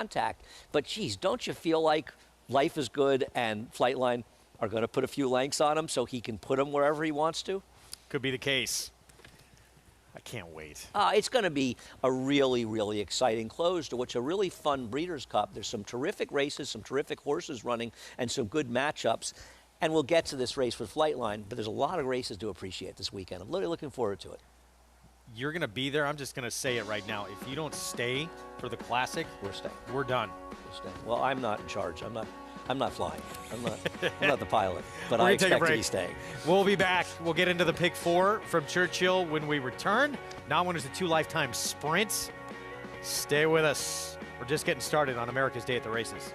contact. But geez, don't you feel like Life is Good and Flightline are going to put a few lengths on him so he can put them wherever he wants to? Could be the case. I can't wait. It's going to be a really, really exciting close to what's a really fun Breeders' Cup. There's some terrific races, some terrific horses running, and some good matchups. And we'll get to this race with Flightline, but there's a lot of races to appreciate this weekend. I'm really looking forward to it. You're going to be there. I'm just going to say it right now. If you don't stay for the Classic, we're staying. We're done. We're staying. Well, I'm not in charge. I'm not flying. I'm not the pilot, but I expect to be staying. We'll be back. We'll get into the pick 4 from Churchill when we return. Non-winners of 2 lifetime sprints. Stay with us. We're just getting started on America's Day at the Races.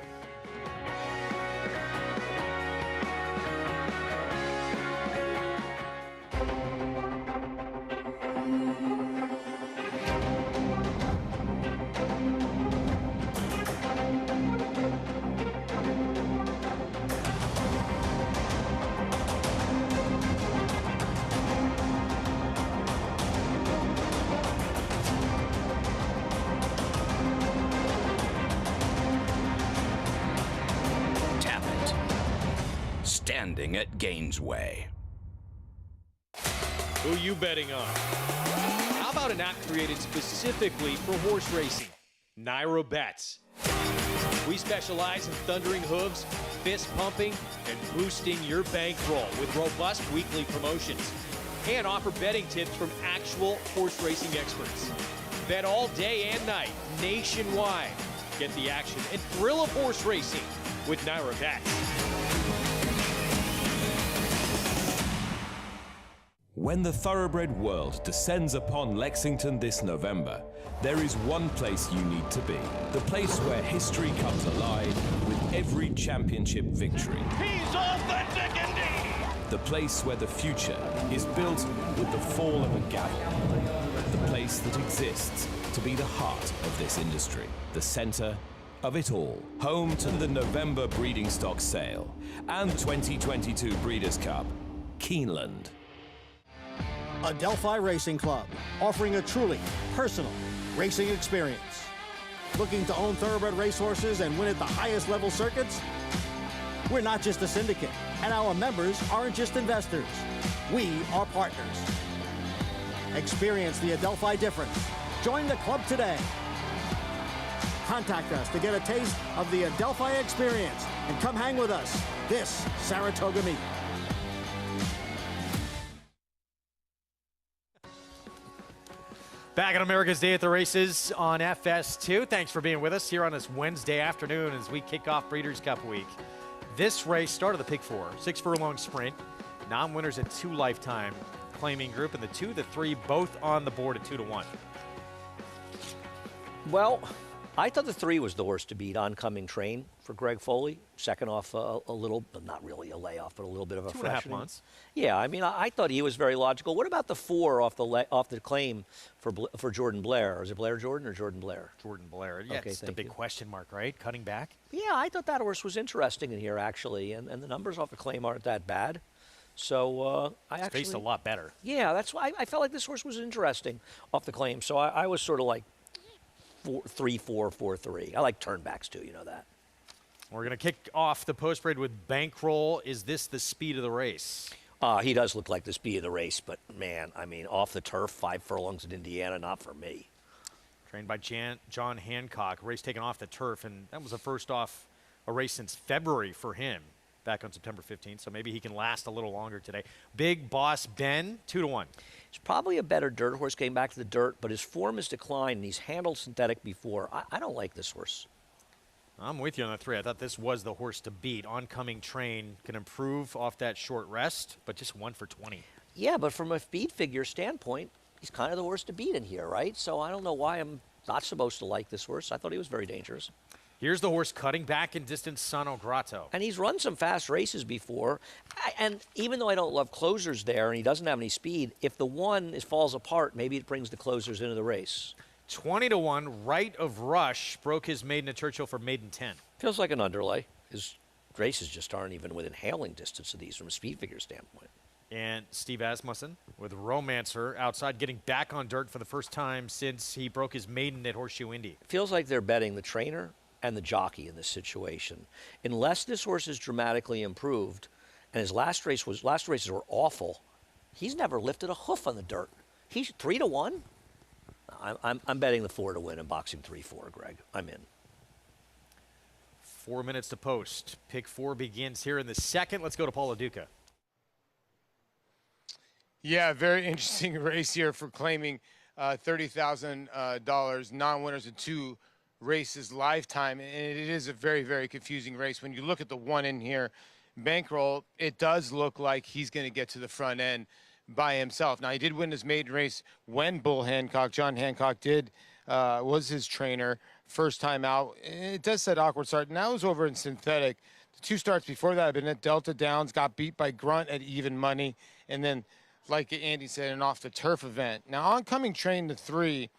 Standing at Gainesway. Who you betting on? How about an app created specifically for horse racing? Naira Bets. We specialize in thundering hooves, fist pumping, and boosting your bankroll with robust weekly promotions. And offer betting tips from actual horse racing experts. Bet all day and night, nationwide. Get the action and thrill of horse racing with Naira Bets. When the thoroughbred world descends upon Lexington this November, there is one place you need to be. The place where history comes alive with every championship victory. He's authentic indeed! The place where the future is built with the fall of a gavel. The place that exists to be the heart of this industry. The center of it all. Home to the November breeding stock sale and 2022 Breeders' Cup, Keeneland. Adelphi Racing Club, offering a truly personal racing experience. Looking to own thoroughbred racehorses and win at the highest level circuits? We're not just a syndicate, and our members aren't just investors. We are partners. Experience the Adelphi difference. Join the club today. Contact us to get a taste of the Adelphi experience and come hang with us this Saratoga meet. Back on America's Day at the Races on FS2. Thanks for being with us here on this Wednesday afternoon as we kick off Breeders' Cup week. This race started the pick 4, 6 furlong sprint. Non-winners at 2 lifetime claiming group, and the 2, the 3 both on the board at 2-1. Well, I thought the 3 was the horse to beat, Oncoming Train for Greg Foley. Second off a little, but not really a layoff, but a little bit of a 2.5 months. Yeah, I mean, I thought he was very logical. What about the 4 off the claim for Jordan Blair? Is it Blair Jordan or Jordan Blair? Jordan Blair. Yeah, okay, it's the big question mark, right? Cutting back. Yeah, I thought that horse was interesting in here, actually, and the numbers off the claim aren't that bad. So I actually faced a lot better. Yeah, that's why I felt like this horse was interesting off the claim. So I was sort of like 3-4, 4-3. I like turnbacks too, you know that. We're going to kick off the post-parade with Bankroll. Is this the speed of the race? He does look like the speed of the race, but man, I mean, off the turf, 5 furlongs in Indiana, not for me. Trained by John Hancock, race taken off the turf, and that was the first off a race since February for him, back on September 15th, so maybe he can last a little longer today. Big Boss Ben, 2-1. He's probably a better dirt horse, came back to the dirt, but his form has declined, and he's handled synthetic before. I don't like this horse. I'm with you on that 3. I thought this was the horse to beat. Oncoming Train can improve off that short rest, but just 1 for 20. Yeah, but from a speed figure standpoint, he's kind of the horse to beat in here, right? So I don't know why I'm not supposed to like this horse. I thought he was very dangerous. Here's the horse cutting back in distance, Sano Grotto. And he's run some fast races before. And even though I don't love closers there and he doesn't have any speed, if the 1 falls apart, maybe it brings the closers into the race. 20-1, Right of Rush broke his maiden at Churchill for maiden 10. Feels like an underlay. His races just aren't even within hailing distance of these from a speed figure standpoint. And Steve Asmussen with Romancer outside, getting back on dirt for the first time since he broke his maiden at Horseshoe Indy. Feels like they're betting the trainer and the jockey in this situation. Unless this horse is dramatically improved, and his last races were awful, he's never lifted a hoof on the dirt. He's 3-1. I'm betting the 4 to win and boxing 3-4, Greg. I'm in. 4 minutes to post. Pick 4 begins here in the second. Let's go to Paul Duca. Yeah, very interesting race here for claiming $30,000 non-winners in 2 races lifetime, and it is a very, very confusing race. When you look at the one in here, bankroll, it does look like he's going to get to the front end by himself. Now, he did win his maiden race when John Hancock was his trainer first time out. It does set awkward start. Now it was over in synthetic. The 2 starts before that have been at Delta Downs, got beat by Grunt at even money, and then, like Andy said, an off the turf event. Now, Oncoming Train to 3,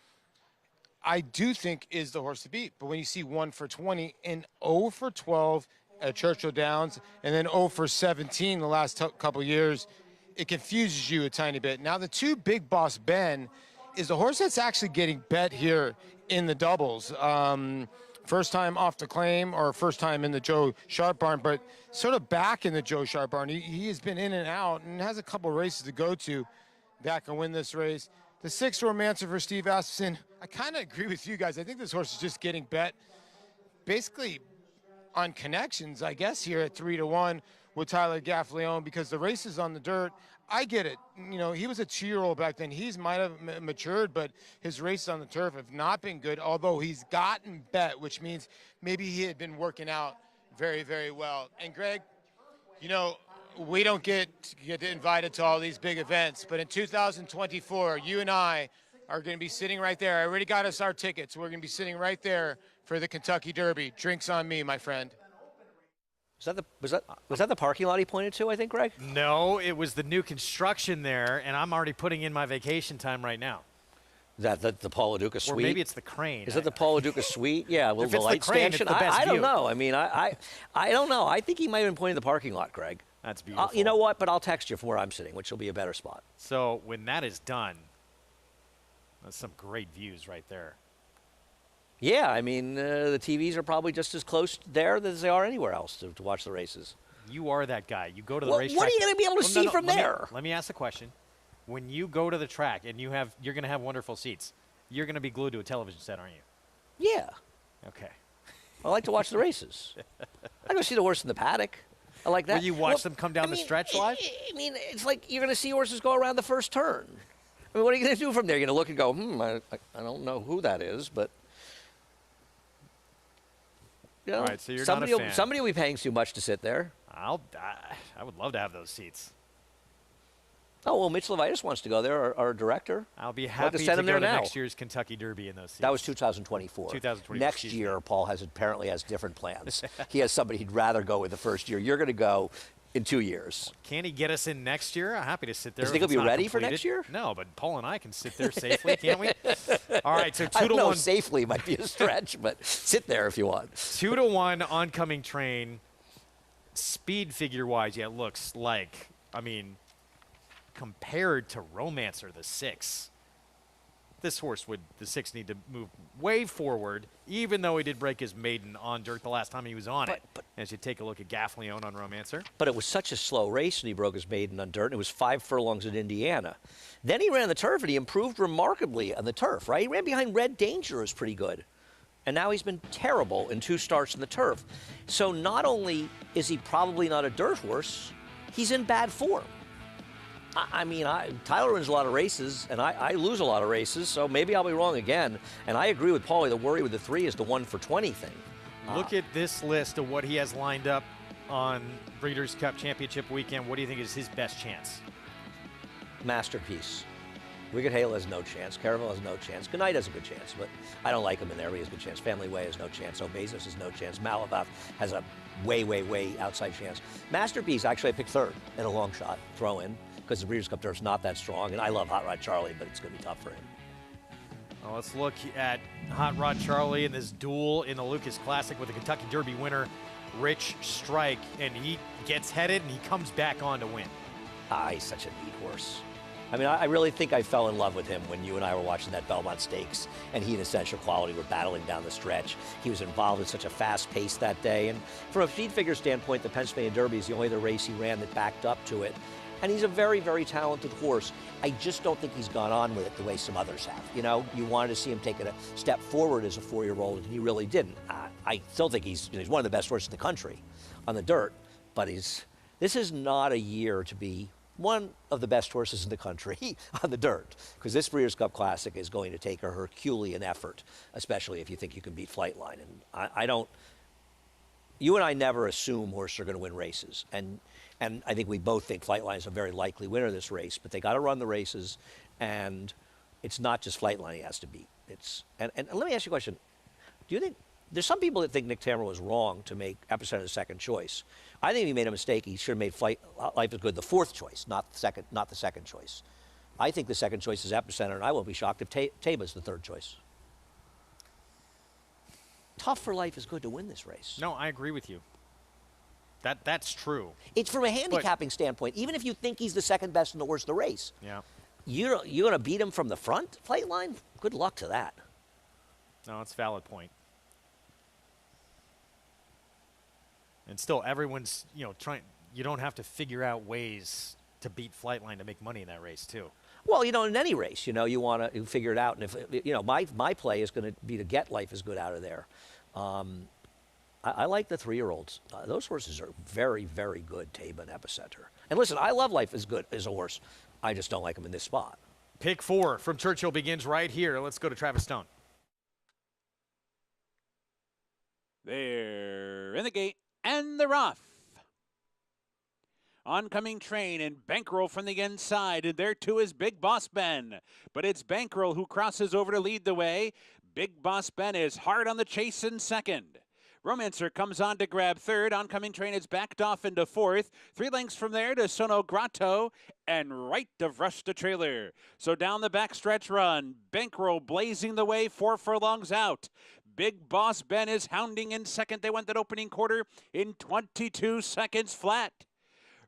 I do think is the horse to beat. But when you see 1 for 20 and 0 for 12 at Churchill Downs, and then 0 for 17 the last couple years, it confuses you a tiny bit. Now, the 2 Big Boss Ben is the horse that's actually getting bet here in the doubles. First time off the claim, or first time in the Joe Sharp barn, but sort of back in the Joe Sharp barn. He has been in and out and has a couple races to go to that can win this race. The 6 Romancer for Steve Asmussen, I kind of agree with you guys. I think this horse is just getting bet basically on connections, I guess, here at 3-1 with Tyler Gaffleone, because the races on the dirt, I get it. You know, he was a 2-year-old back then. He's might have matured, but his races on the turf have not been good, although he's gotten bet, which means maybe he had been working out very, very well. And Greg, you know, we don't get invited to all these big events, but in 2024, you and I are going to be sitting right there. I already got us our tickets. We're going to be sitting right there for the Kentucky Derby. Drinks on me, my friend. Was that the parking lot he pointed to, I think, Greg? No, it was the new construction there, and I'm already putting in my vacation time right now. Is that the Paul Duca suite? Or maybe it's the crane. Is that the Paul Duca suite? Yeah, well, If the it's light the crane, stanchion. it's the best I don't view. know. I mean, I don't know. I think he might have been pointing to the parking lot, Greg. That's beautiful. You know what? But I'll text you from where I'm sitting, which will be a better spot. So when that is done, that's some great views right there. Yeah, I mean, the TVs are probably just as close there as they are anywhere else to watch the races. You are that guy. You go to the What racetrack. are you going to be able to see from there? Let me ask a question. When you go to the track and you're going to have wonderful seats, you're going to be glued to a television set, aren't you? Yeah. Okay. I like to watch the races. I go see the horse in the paddock. I like that. Where you watch them come down the stretch live? I mean, it's like you're going to see horses go around the first turn. I mean, what are you going to do from there? You're going to look and go, I don't know who that is, but... You know, All right, so you're not a fan. Somebody will be paying too much to sit there. I would love to have those seats. Oh, well, Mitch Levitas wants to go there, our director. I'll be I'd like happy to to send him go there to now. next year's Kentucky Derby in those seats. That was 2024. 2024, Next excuse me. year, Paul apparently has different plans. He has somebody he'd rather go with the first year. You're going to go in 2 years. Can he get us in next year? I'm happy to sit there. Does he think if he'll it's be not ready for completed. next year? No, but Paul and I can sit there safely, can't we? All right, so I 2 don't to know, 1. safely might be a stretch, but sit there if you want. 2-1 Oncoming Train. Speed figure-wise, yeah, it looks like, I mean, compared to Romancer, the 6, this horse the 6 need to move way forward, even though he did break his maiden on dirt the last time he was on it. As you take a look at Gaffleone on Romancer. But it was such a slow race, and he broke his maiden on dirt, and it was 5 furlongs in Indiana. Then he ran the turf, and he improved remarkably on the turf, right? He ran behind Red Danger, was pretty good. And now he's been terrible in 2 starts in the turf. So not only is he probably not a dirt horse, he's in bad form. I mean, Tyler wins a lot of races, and I lose a lot of races, so maybe I'll be wrong again. And I agree with Paulie. The worry with the 3 is the 1 for 20 thing. Look at this list of what he has lined up on Breeders' Cup Championship weekend. What do you think is his best chance? Masterpiece. Wicked Hale has no chance. Caravel has no chance. Goodnight has a good chance, but I don't like him in there. He has a good chance. Family Way has no chance. Obesos has no chance. Malavath has a way, way, way outside chance. Masterpiece, actually, I picked 3rd in a long shot, throw in, because the Breeders' Cup Turf's not that strong, and I love Hot Rod Charlie, but it's going to be tough for him. Well, let's look at Hot Rod Charlie in this duel in the Lucas Classic with the Kentucky Derby winner, Rich Strike, and he gets headed and he comes back on to win. He's such a neat horse. I mean, I really think I fell in love with him when you and I were watching that Belmont Stakes, and he and Essential Quality were battling down the stretch. He was involved in such a fast pace that day. And from a speed figure standpoint, the Pennsylvania Derby is the only other race he ran that backed up to it. And he's a very, very talented horse. I just don't think he's gone on with it the way some others have. You know, you wanted to see him take it a step forward as a 4-year-old, and he really didn't. I still think he's one of the best horses in the country on the dirt, but this is not a year to be one of the best horses in the country on the dirt, because this Breeders' Cup Classic is going to take a Herculean effort, especially if you think you can beat Flightline. And I don't, you and I never assume horses are going to win races. And I think we both think Flightline is a very likely winner of this race, but they got to run the races, and it's not just Flightline he has to beat. And let me ask you a question. Do you think, there's some people that think Nick Tammer was wrong to make Epicenter the second choice. I think he made a mistake. He should have made Life is Good the 4th choice, not the second choice. I think the second choice is Epicenter, and I won't be shocked if Taba's the 3rd choice. Tough for Life is Good to win this race. No, I agree with you. That's true. It's from a handicapping standpoint. Even if you think he's the second best in the horse of the race, Yeah. you're going to beat him from the front plate line? Good luck to that. No, it's a valid point. And still, everyone's, trying. You don't have to figure out ways to beat Flightline to make money in that race, too. Well, in any race, you want to figure it out. And if, my play is going to be to get Life is Good out of there. I like the 3-year-olds. Those horses are very, very good, Taba and Epicenter. And listen, I love Life is Good as a horse. I just don't like him in this spot. Pick 4 from Churchill begins right here. Let's go to Travis Stone. They're in the gate. And they're off. Oncoming Train and Bankroll from the inside, and there too is Big Boss Ben. But it's Bankroll who crosses over to lead the way. Big Boss Ben is hard on the chase in second. Romancer comes on to grab 3rd. Oncoming Train is backed off into 4th. 3 lengths from there to Sono Grotto and right of Rush the Trailer. So down the backstretch run, Bankroll blazing the way 4 furlongs out. Big Boss Ben is hounding in second. They went that opening quarter in 22 seconds flat.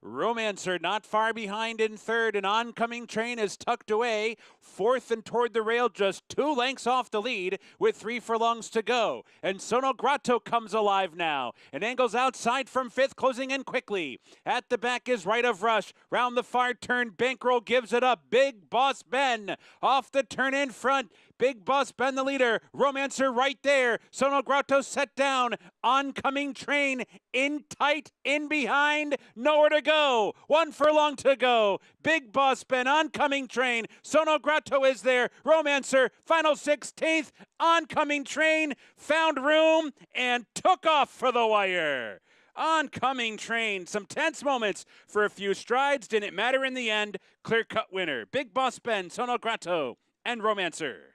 Romancer not far behind in 3rd, and Oncoming Train is tucked away. 4th and toward the rail, just 2 lengths off the lead with 3 furlongs to go. And Sono Grotto comes alive now and angles outside from 5th, closing in quickly. At the back is Right of Rush. Round the far turn, Bankroll gives it up. Big Boss Ben off the turn in front. Big Boss Ben the leader. Romancer right there. Sono Grotto set down. Oncoming Train in tight, in behind. Nowhere to go. 1 furlong to go. Big Boss Ben, Oncoming Train. Sono Grotto is there. Romancer, final 16th. Oncoming Train found room and took off for the wire. Oncoming Train, some tense moments for a few strides. Didn't matter in the end. Clear-cut winner. Big Boss Ben, Sono Grotto, and Romancer.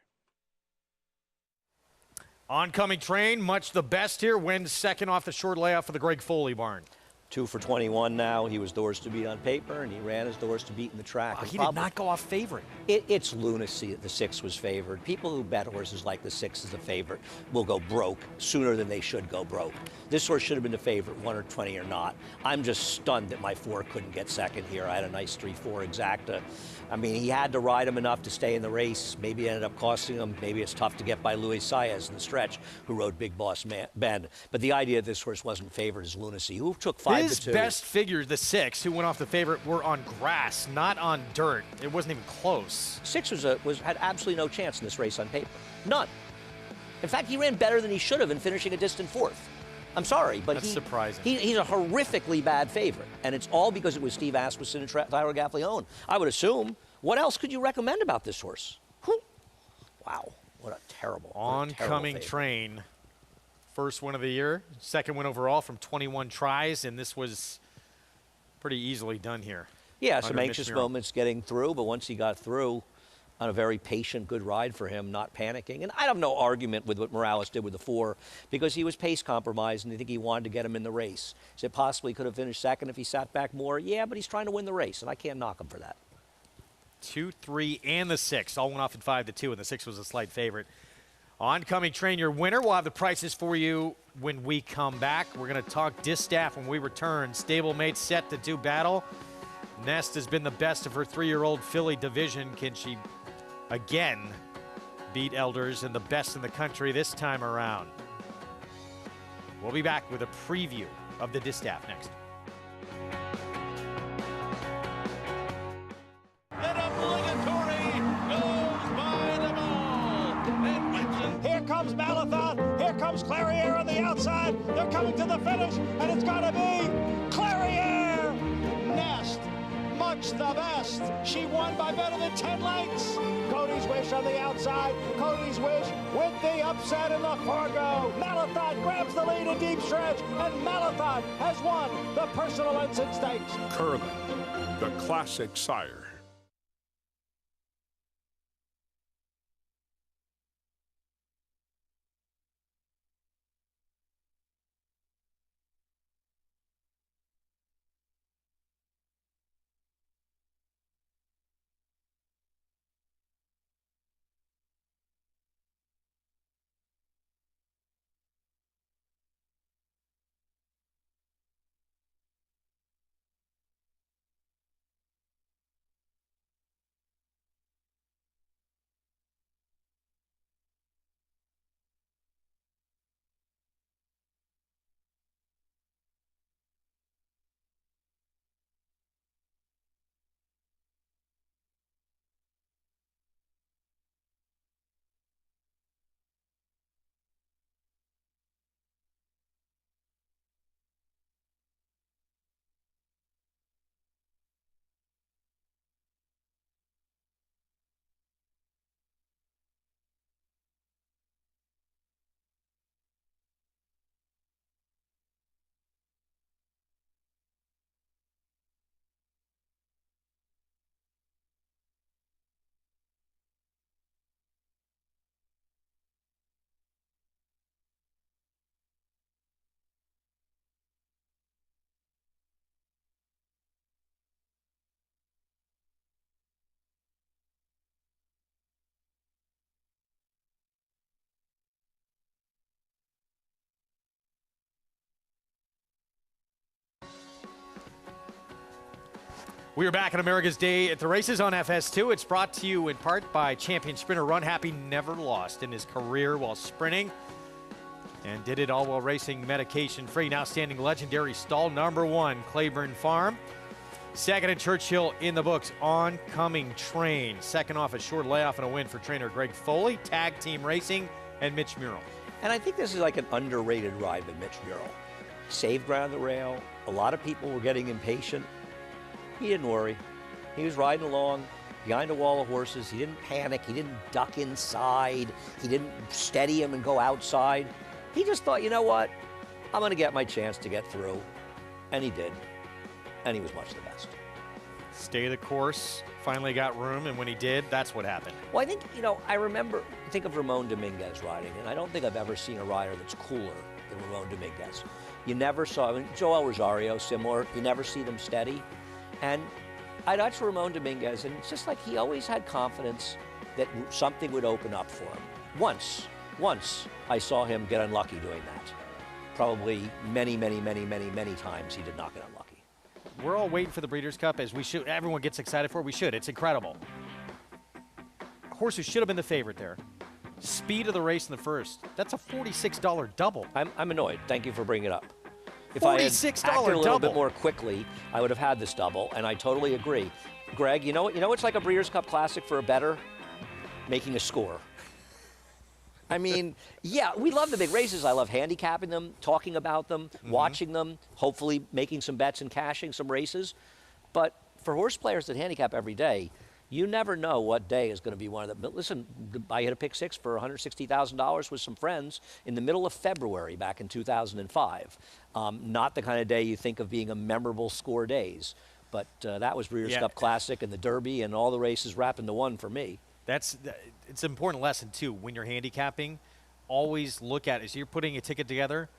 Oncoming Train, much the best here, wins second off the short layout for the Greg Foley barn. 2 for 21 now. He was the horse to beat on paper, and he ran as the horse to beat in the track. He did not go off favorite. It's lunacy that the 6 was favored. People who bet horses like the 6 is a favorite will go broke sooner than they should go broke. This horse should have been the favorite, 1 or 20 or not. I'm just stunned that my 4 couldn't get second here. I had a nice 3-4 exacta. I mean, he had to ride him enough to stay in the race. Maybe it ended up costing him. Maybe it's tough to get by Luis Saez in the stretch, who rode Big Boss Ben. But the idea that this horse wasn't favored is lunacy. Who took 5 His to 2? best figures, the 6, who went off the favorite, were on grass, not on dirt. It wasn't even close. 6 had absolutely no chance in this race on paper. None. In fact, he ran better than he should have in finishing a distant 4th. I'm sorry, but That's surprising. He's a horrifically bad favorite, and it's all because it was Steve Asmussen and Tyler Gaffalione. I would assume. What else could you recommend about this horse? Wow, what a terrible Oncoming favorite. Train, first win of the year, second win overall from 21 tries, and this was pretty easily done here. Yeah, some under anxious Mitch Miro. moments getting through, but once he got through, on a very patient, good ride for him, not panicking. And I have no argument with what Morales did with the 4, because he was pace compromised, and I think he wanted to get him in the race. He said possibly could have finished second if he sat back more. Yeah, but he's trying to win the race, and I can't knock him for that. 2, 3, and the 6 all went off at 5 to 2, and the 6 was a slight favorite. Oncoming Train, your winner. We'll have the prices for you when we come back. We're going to talk Distaff when we return. Stablemates set to do battle. Nest has been the best of her 3-year-old filly division. Can she again beat Elders and the best in the country this time around? We'll be back with a preview of the Distaff next. Here comes Malathon. Here comes Clariere on the outside. They're coming to the finish, and it's going to be Clariere. Nest, much the best. She won by better than 10 lengths. Cody's Wish on the outside. Cody's Wish with the upset in the Fargo. Malathon grabs the lead in deep stretch, and Malathon has won the Personal Ensign Stakes. Curling, the classic Sire. We are back on America's Day at the Races on FS2. It's brought to you in part by champion sprinter Run Happy. Never lost in his career while sprinting, and did it all while racing medication-free. Now standing legendary stall #1, Claiborne Farm. Second and Churchill in the books. Oncoming Train. Second off a short layoff and a win for trainer Greg Foley. Tag team racing and Mitch Murrell. And I think this is like an underrated ride by Mitch Murrell. Saved ground the rail. A lot of people were getting impatient. He didn't worry. He was riding along behind a wall of horses. He didn't panic. He didn't duck inside. He didn't steady him and go outside. He just thought, you know what? I'm going to get my chance to get through. And he did. And he was much the best. Stay the course. Finally got room, and when he did, that's what happened. Well, I think, think of Ramon Dominguez riding, and I don't think I've ever seen a rider that's cooler than Ramon Dominguez. You never saw, Joel Rosario, similar. You never see them steady. And I'd watch Ramon Dominguez, and it's just like he always had confidence that something would open up for him. Once I saw him get unlucky doing that. Probably many times he did not get unlucky. We're all waiting for the Breeders' Cup, as we should. Everyone gets excited for it. We should. It's incredible. Horse who should have been the favorite there. Speed of the race in the first. That's a $46 double. I'm annoyed. Thank you for bringing it up. If $46 I had acted a little double. bit more quickly, I would have had this double, and I totally agree. Greg, you know what's like a Breeders' Cup Classic for a bettor? Making a score. I mean, yeah, we love the big races. I love handicapping them, talking about them, watching them, hopefully making some bets and cashing some races. But for horse players that handicap every day, you never know what day is going to be one of them. But listen, I hit a pick six for $160,000 with some friends in the middle of February back in 2005. Not the kind of day you think of being a memorable score days. But that was Breeders' Cup Classic and the Derby and all the races wrapped into one for me. It's an important lesson, too. When you're handicapping, always look at it. As you're putting a ticket together,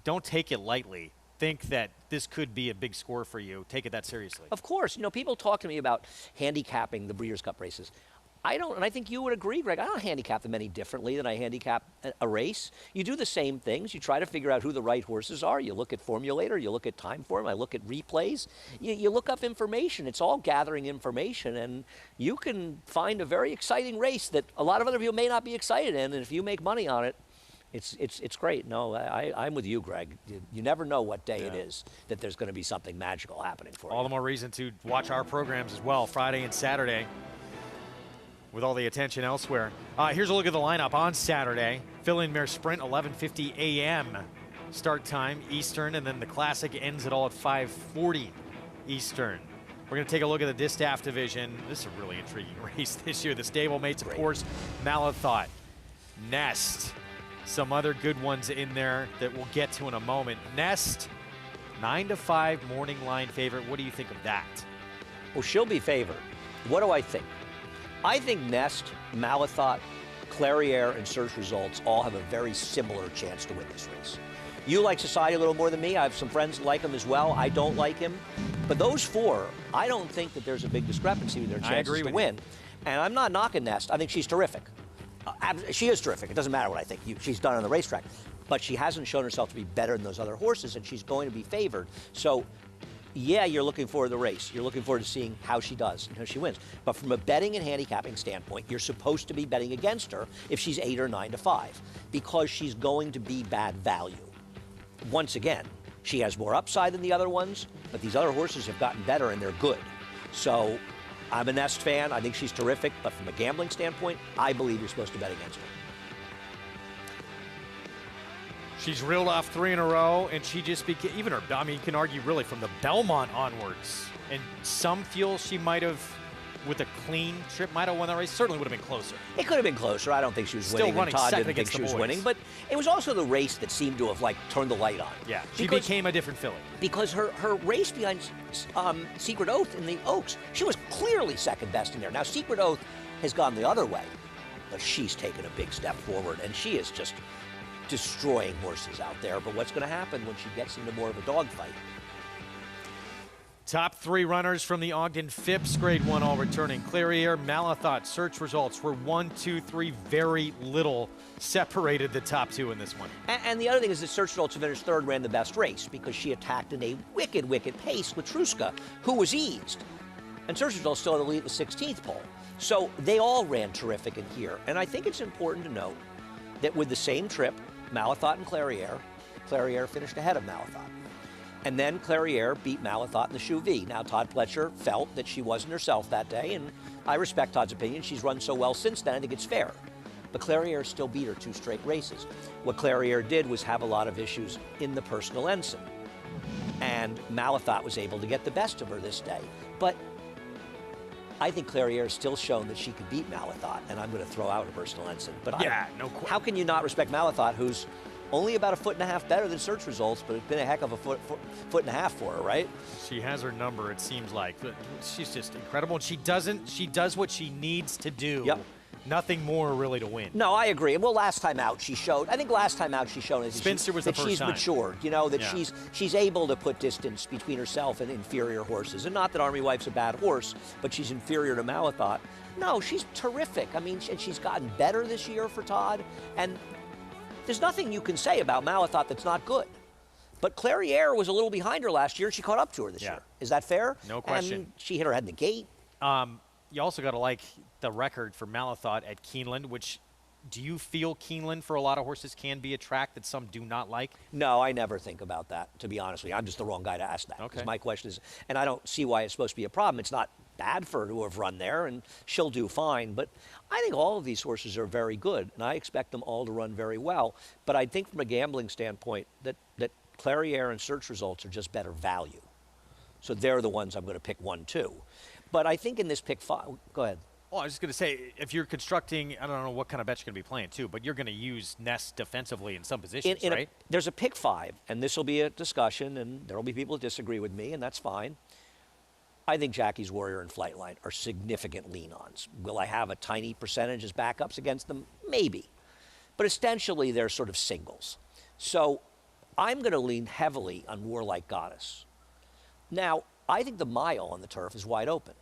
don't take it lightly. Think that this could be a big score for you. Take it that seriously. Of course. People talk to me about handicapping the Breeders' Cup races. I don't, and I think you would agree, Greg, I don't handicap them any differently than I handicap a race. You do the same things. You try to figure out who the right horses are. You look at Formulator, you look at Time Form, I look at replays. You look up information. It's all gathering information, and you can find a very exciting race that a lot of other people may not be excited in, and if you make money on it, it's great. No, I'm with you, Greg. You never know what day it is that there's going to be something magical happening for you. All the more reason to watch our programs as well, Friday and Saturday, with all the attention elsewhere. Here's a look at the lineup on Saturday. Filling Mare Sprint, 11:50 a.m. start time Eastern, and then the Classic ends it all at 5:40 Eastern. We're going to take a look at the Distaff division. This is a really intriguing race this year. The stablemates, of course, Malathot, Nest, some other good ones in there that we'll get to in a moment. Nest, 9-5 morning line favorite. What do you think of that? Well, she'll be favored. What do I think? I think Nest, Malathot, Clairiere, and Search Results all have a very similar chance to win this race. You like Society a little more than me. I have some friends that like him as well. I don't like him. But those four, I don't think that there's a big discrepancy with their chances to win. And I'm not knocking Nest. I think she's terrific. She is terrific. It doesn't matter what I think she's done on the racetrack. But she hasn't shown herself to be better than those other horses, and she's going to be favored. So, yeah, you're looking forward to the race. You're looking forward to seeing how she does and how she wins. But from a betting and handicapping standpoint, you're supposed to be betting against her if she's 8 or 9-5, because she's going to be bad value. Once again, she has more upside than the other ones, but these other horses have gotten better and they're good. So I'm a Nest fan. I think she's terrific, but from a gambling standpoint, I believe you're supposed to bet against her. She's reeled off 3 in a row, and she just became, even her, I mean, you can argue really from the Belmont onwards. And some feel she might have, with a clean trip, might have won that race. Certainly would have been closer. It could have been closer. I don't think she was Still winning. running Todd second didn't think against she was the boys. winning, but it was also the race that seemed to have turned the light on. Yeah, she became a different filly. Because her race behind Secret Oath in the Oaks, she was clearly second best in there. Now Secret Oath has gone the other way, but she's taken a big step forward, and she is just destroying horses out there. But what's going to happen when she gets into more of a dogfight? Top 3 runners from the Ogden Phipps Grade 1 all returning. Clairiere, Malathot, Search Results were 1, 2, 3, very little separated the top 2 in this one. And the other thing is that Search Results, who finished third, ran the best race because she attacked in a wicked, wicked pace with Truska, who was eased. And Search Results still had the lead at the 16th pole. So they all ran terrific in here. And I think it's important to note that with the same trip, Malathot and Clairiere finished ahead of Malathot. And then Clairiere beat Malathot in the Shoe V. Now, Todd Pletcher felt that she wasn't herself that day, and I respect Todd's opinion. She's run so well since then, I think it's fair. But Clairiere still beat her 2 straight races. What Clairiere did was have a lot of issues in the personal ensign. And Malathot was able to get the best of her this day. But I think Clairiere has still shown that she could beat Malathot, and I'm going to throw out a personal ensign. But yeah, no question. How can you not respect Malathot, who's only about 1.5 feet better than Search Results, but it's been a heck of a foot and a half for her, right? She has her number, it seems like. But she's just incredible. And she does what she needs to do. Yep. Nothing more really to win. No, I agree. Well, last time out she showed, I think last time out she's shown that Spencer was the first she's time. matured, you know, that she's able to put distance between herself and inferior horses. And not that Army Wife's a bad horse, but she's inferior to Malathot. No, she's terrific. I mean, and she's gotten better this year for Todd. And there's nothing you can say about Malathot that's not good. But Clairiere was a little behind her last year, and she caught up to her this year. Is that fair? No question. And she hit her head in the gate. You also got to like the record for Malathot at Keeneland, which, do you feel Keeneland for a lot of horses can be a track that some do not like? No, I never think about that, to be honest with you. I'm just the wrong guy to ask that. Okay. My question is, and I don't see why it's supposed to be a problem. It's not bad for her to have run there, and she'll do fine. But I think all of these horses are very good, and I expect them all to run very well. But I think from a gambling standpoint that Clairiere and Search Results are just better value. So they're the ones I'm going to pick 1, 2. But I think in this pick 5, go ahead. Well, I was just going to say, if you're constructing, I don't know what kind of bet you're going to be playing too, but you're going to use Nest defensively in some positions, right? There's a pick 5, and this will be a discussion, and there will be people who disagree with me, and that's fine. I think Jackie's Warrior and Flightline are significant lean-ons. Will I have a tiny percentage as backups against them? Maybe. But essentially, they're sort of singles. So I'm going to lean heavily on Warlike Goddess. Now, I think the mile on the turf is wide open.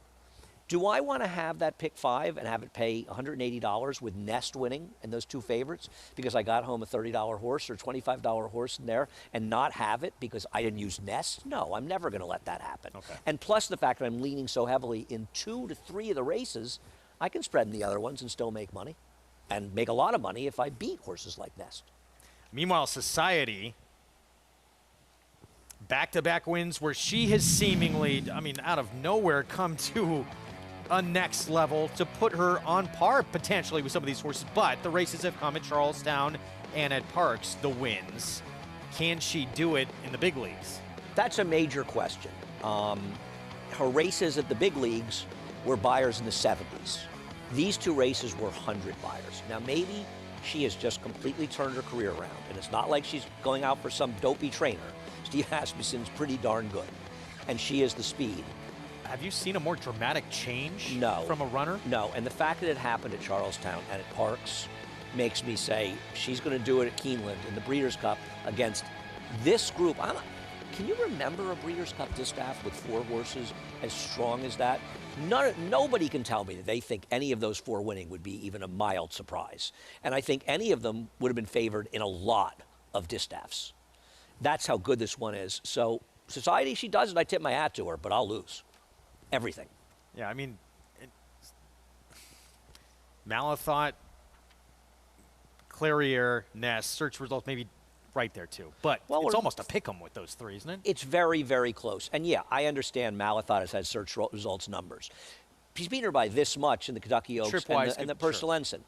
Do I want to have that pick 5 and have it pay $180 with Nest winning and those 2 favorites because I got home a $30 horse or $25 horse in there and not have it because I didn't use Nest? No, I'm never going to let that happen. Okay. And plus the fact that I'm leaning so heavily in 2 to 3 of the races, I can spread in the other ones and still make money, and make a lot of money if I beat horses like Nest. Meanwhile, Society, back-to-back wins where she has seemingly, I mean, out of nowhere come to a next level to put her on par potentially with some of these horses. But the races have come at Charlestown and at Parks, the wins. Can she do it in the big leagues? That's a major question. Her races at the big leagues were buyers in the 70s. These 2 races were 100 buyers. Now maybe she has just completely turned her career around, and it's not like she's going out for some dopey trainer. Steve Asmussen's pretty darn good, and she is the speed. Have you seen a more dramatic change No. from a runner? No, and the fact that it happened at Charlestown and at Parks makes me say she's going to do it at Keeneland in the Breeders' Cup against this group. Can you remember a Breeders' Cup Distaff with 4 horses as strong as that? Nobody can tell me that they think any of those 4 winning would be even a mild surprise. And I think any of them would have been favored in a lot of Distaffs. That's how good this one is. So Society, she does it. I tip my hat to her, but I'll lose everything. Yeah, I mean, Malathaat, Clariere, Ness, search results maybe right there too. But it's almost a pick 'em with those 3, isn't it? It's very, very close. And yeah, I understand Malathaat has had search results numbers. He's beaten her by this much in the Kentucky Oaks and the Purcell Ensign.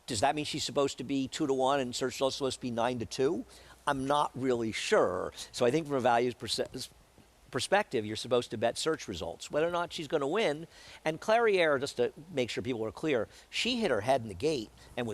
Does that mean she's supposed to be 2-1 and search results supposed to be 9-2? I'm not really sure. So I think from a values perspective, you're supposed to bet search results, whether or not she's going to win. And Clariere, just to make sure people are clear, she hit her head in the gate and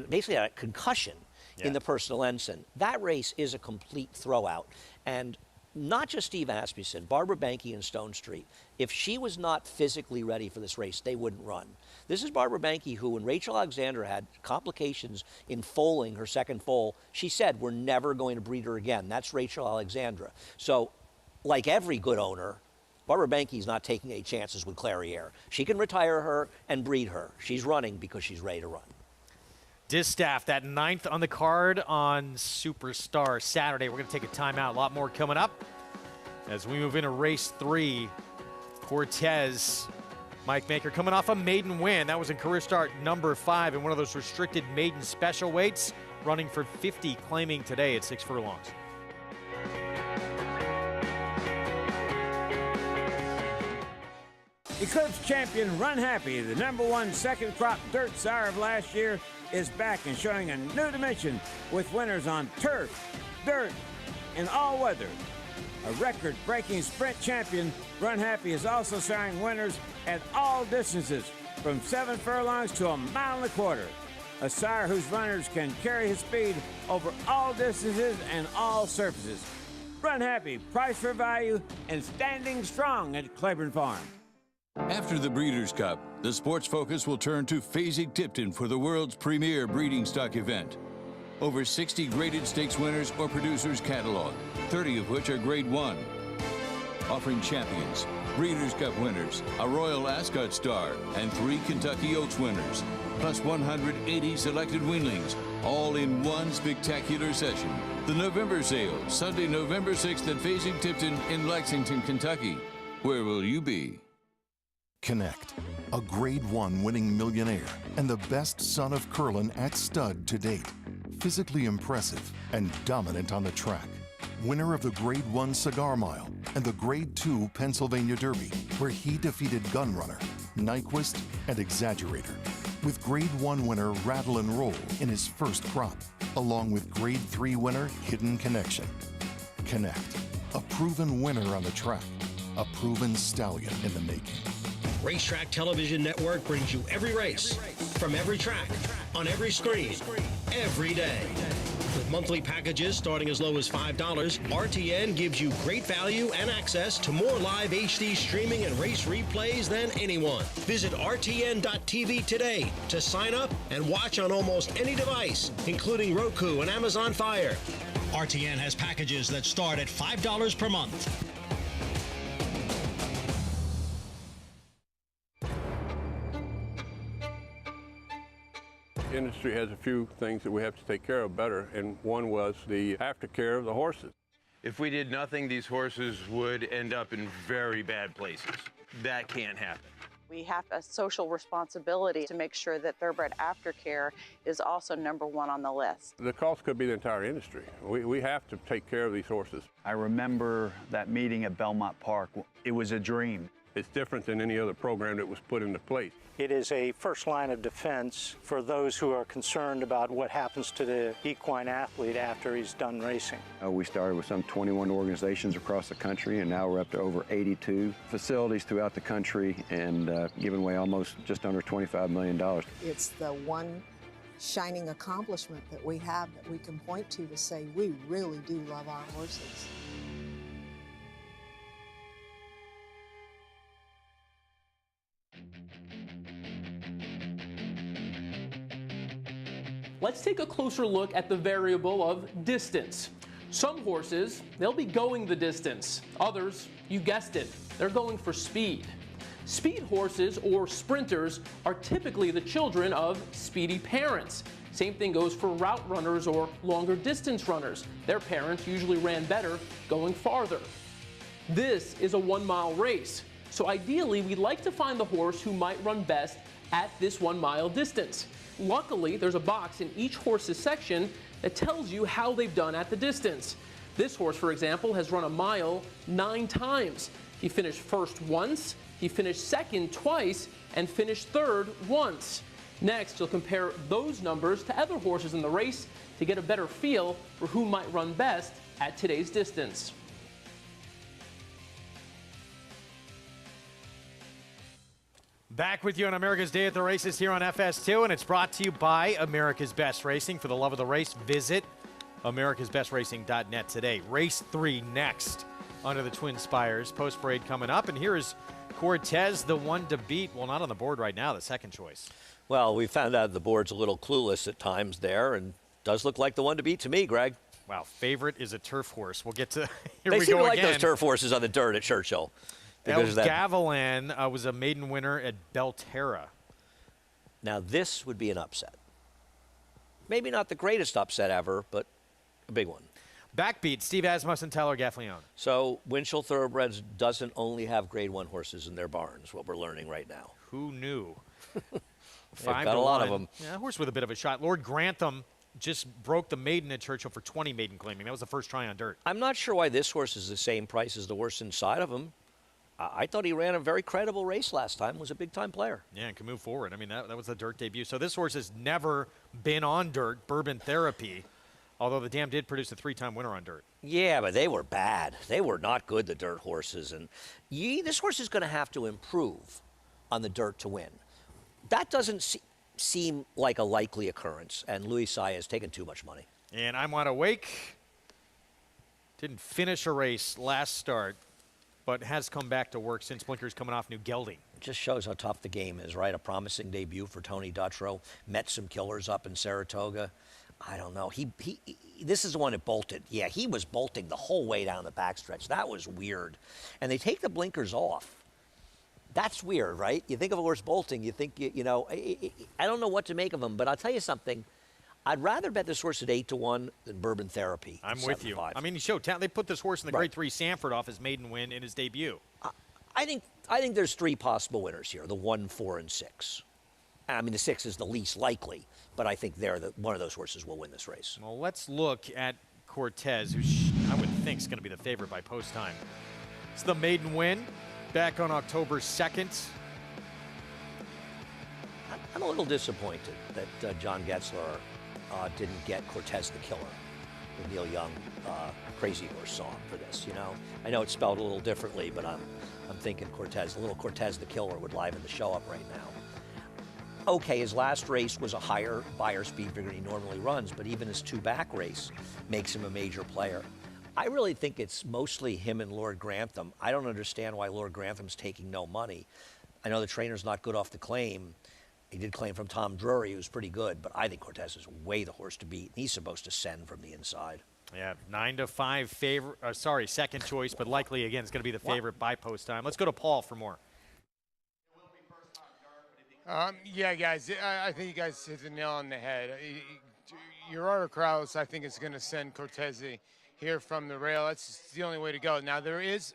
basically had a concussion in the Purcell Ensign. That race is a complete throwout. And not just Steve Asmussen, Barbara Banke and Stone Street, if she was not physically ready for this race, they wouldn't run. This is Barbara Banke who, when Rachel Alexandra had complications in foaling her second foal, she said, we're never going to breed her again. That's Rachel Alexandra. So, like every good owner, Barbara Banke's not taking any chances with Clariere. She can retire her and breed her. She's running because she's ready to run. Distaff, that 9th on the card on Superstar Saturday. We're going to take a timeout. A lot more coming up as we move into race 3. Cortez, Mike Maker coming off a maiden win. That was in career start number 5 in one of those restricted maiden special weights, running for 50, claiming today at 6 furlongs. Eclipse champion Run Happy, the #1 second crop dirt sire of last year, is back and showing a new dimension with winners on turf, dirt, and all weather. A record-breaking sprint champion, Run Happy is also showing winners at all distances, from 7 furlongs to 1.25 miles. A sire whose runners can carry his speed over all distances and all surfaces. Run Happy, price for value, and standing strong at Claiborne Farm. After the Breeders' Cup, the sports focus will turn to Fasig-Tipton for the world's premier breeding stock event. Over 60 graded stakes winners or producers catalog, 30 of which are Grade 1. Offering champions, Breeders' Cup winners, a Royal Ascot star, and 3 Kentucky Oaks winners, plus 180 selected weanlings, all in one spectacular session. The November sale, Sunday, November 6th at Fasig-Tipton in Lexington, Kentucky. Where will you be? Connect, a Grade 1 winning millionaire and the best son of Curlin at stud to date. Physically impressive and dominant on the track. Winner of the Grade 1 Cigar Mile and the Grade 2 Pennsylvania Derby, where he defeated Gunrunner, Nyquist, and Exaggerator. With Grade 1 winner Rattle and Roll in his first crop, along with Grade 3 winner Hidden Connection. Connect, a proven winner on the track, a proven stallion in the making. Racetrack Television Network brings you every race, from every track, on every screen, every day. With monthly packages starting as low as $5, RTN gives you great value and access to more live HD streaming and race replays than anyone. Visit RTN.tv today to sign up and watch on almost any device, including Roku and Amazon Fire. RTN has packages that start at $5 per month. industry has a few things that we have to take care of better, and one was the aftercare of the horses. If we did nothing, these horses would end up in very bad places. That can't happen. We have a social responsibility to make sure that Thoroughbred Aftercare is also #1 on the list. The cost could be the entire industry. We have to take care of these horses. I remember that meeting at Belmont Park. It was a dream. It's different than any other program that was put into place. It is a first line of defense for those who are concerned about what happens to the equine athlete after he's done racing. We started with some 21 organizations across the country, and now we're up to over 82 facilities throughout the country and giving away almost just under $25 million. It's the one shining accomplishment that we have that we can point to say we really do love our horses. Let's take a closer look at the variable of distance. Some horses, they'll be going the distance. Others, you guessed it, they're going for speed. Speed horses, or sprinters, are typically the children of speedy parents. Same thing goes for route runners or longer distance runners. Their parents usually ran better going farther. This is a 1-mile race, so ideally we'd like to find the horse who might run best at this 1-mile distance. Luckily, there's a box in each horse's section that tells you how they've done at the distance. This horse, for example, has run a mile 9 times. He finished first once, he finished second twice, and finished third once. Next, you'll compare those numbers to other horses in the race to get a better feel for who might run best at today's distance. Back with you on America's Day at the Races here on FS2, and it's brought to you by America's Best Racing. For the love of the race, visit americasbestracing.net today. Race 3 next under the Twin Spires. Post parade coming up, and here is Cortez, the one to beat. Well, not on the board right now, the second choice. Well, we found out the board's a little clueless at times there, and does look like the one to beat to me, Greg. Wow, favorite is a turf horse. We'll get to They here we seem go to like again. those turf horses on the dirt at Churchill. El Gavilan was a maiden winner at Belterra. Now, this would be an upset. Maybe not the greatest upset ever, but a big one. Backbeat, Steve Asmus and Tyler Gaffleone. So, Winchell Thoroughbreds doesn't only have grade 1 horses in their barns, what we're learning right now. Who knew? They've got a lot of them. Yeah, a horse with a bit of a shot. Lord Grantham just broke the maiden at Churchill for 20 maiden claiming. That was the first try on dirt. I'm not sure why this horse is the same price as the horse inside of him. I thought he ran a very credible race last time, was a big-time player. Yeah, and can move forward. I mean, that was the dirt debut. So this horse has never been on dirt, Bourbon Therapy, although the dam did produce a 3-time winner on dirt. Yeah, but they were bad. They were not good, the dirt horses. And this horse is going to have to improve on the dirt to win. That doesn't seem like a likely occurrence, and Louis Sire has taken too much money. And I'm on a wake. Didn't finish a race last start, but has come back to work since Blinker's coming off new gelding. It just shows how tough the game is, right? A promising debut for Tony Dutrow. Met some killers up in Saratoga. I don't know. This is the one that bolted. Yeah, he was bolting the whole way down the backstretch. That was weird. And they take the blinkers off. That's weird, right? You think of a horse bolting, you think, I don't know what to make of him, but I'll tell you something. I'd rather bet this horse at 8-1 than Bourbon Therapy. I'm with you. I mean, he showed talent. They put this horse in the Grade 3 Sanford off his maiden win in his debut. I think there's 3 possible winners here: the 1, 4, and 6. I mean, the 6 is the least likely, but I think one of those horses will win this race. Well, let's look at Cortez, who I would think is going to be the favorite by post time. It's the maiden win back on October 2nd. I'm a little disappointed that John Getzler didn't get Cortez the Killer, the Neil Young Crazy Horse song for this. I know it's spelled a little differently, but I'm thinking Cortez, the little Cortez the Killer would liven the show up right now. Okay, his last race was a higher buyer speed figure he normally runs, but even his 2-back race makes him a major player. I really think it's mostly him and Lord Grantham. I don't understand why Lord Grantham's taking no money. I know the trainer's not good off the claim. He did claim from Tom Drury, who's pretty good, but I think Cortez is way the horse to beat. He's supposed to send from the inside. Yeah, 9-5 second choice, but likely, again, it's going to be the favorite by post time. Let's go to Paul for more. Yeah, guys, I think you guys hit the nail on the head. Gerardo Kraus, I think, is going to send Cortese here from the rail. That's the only way to go. Now, there is,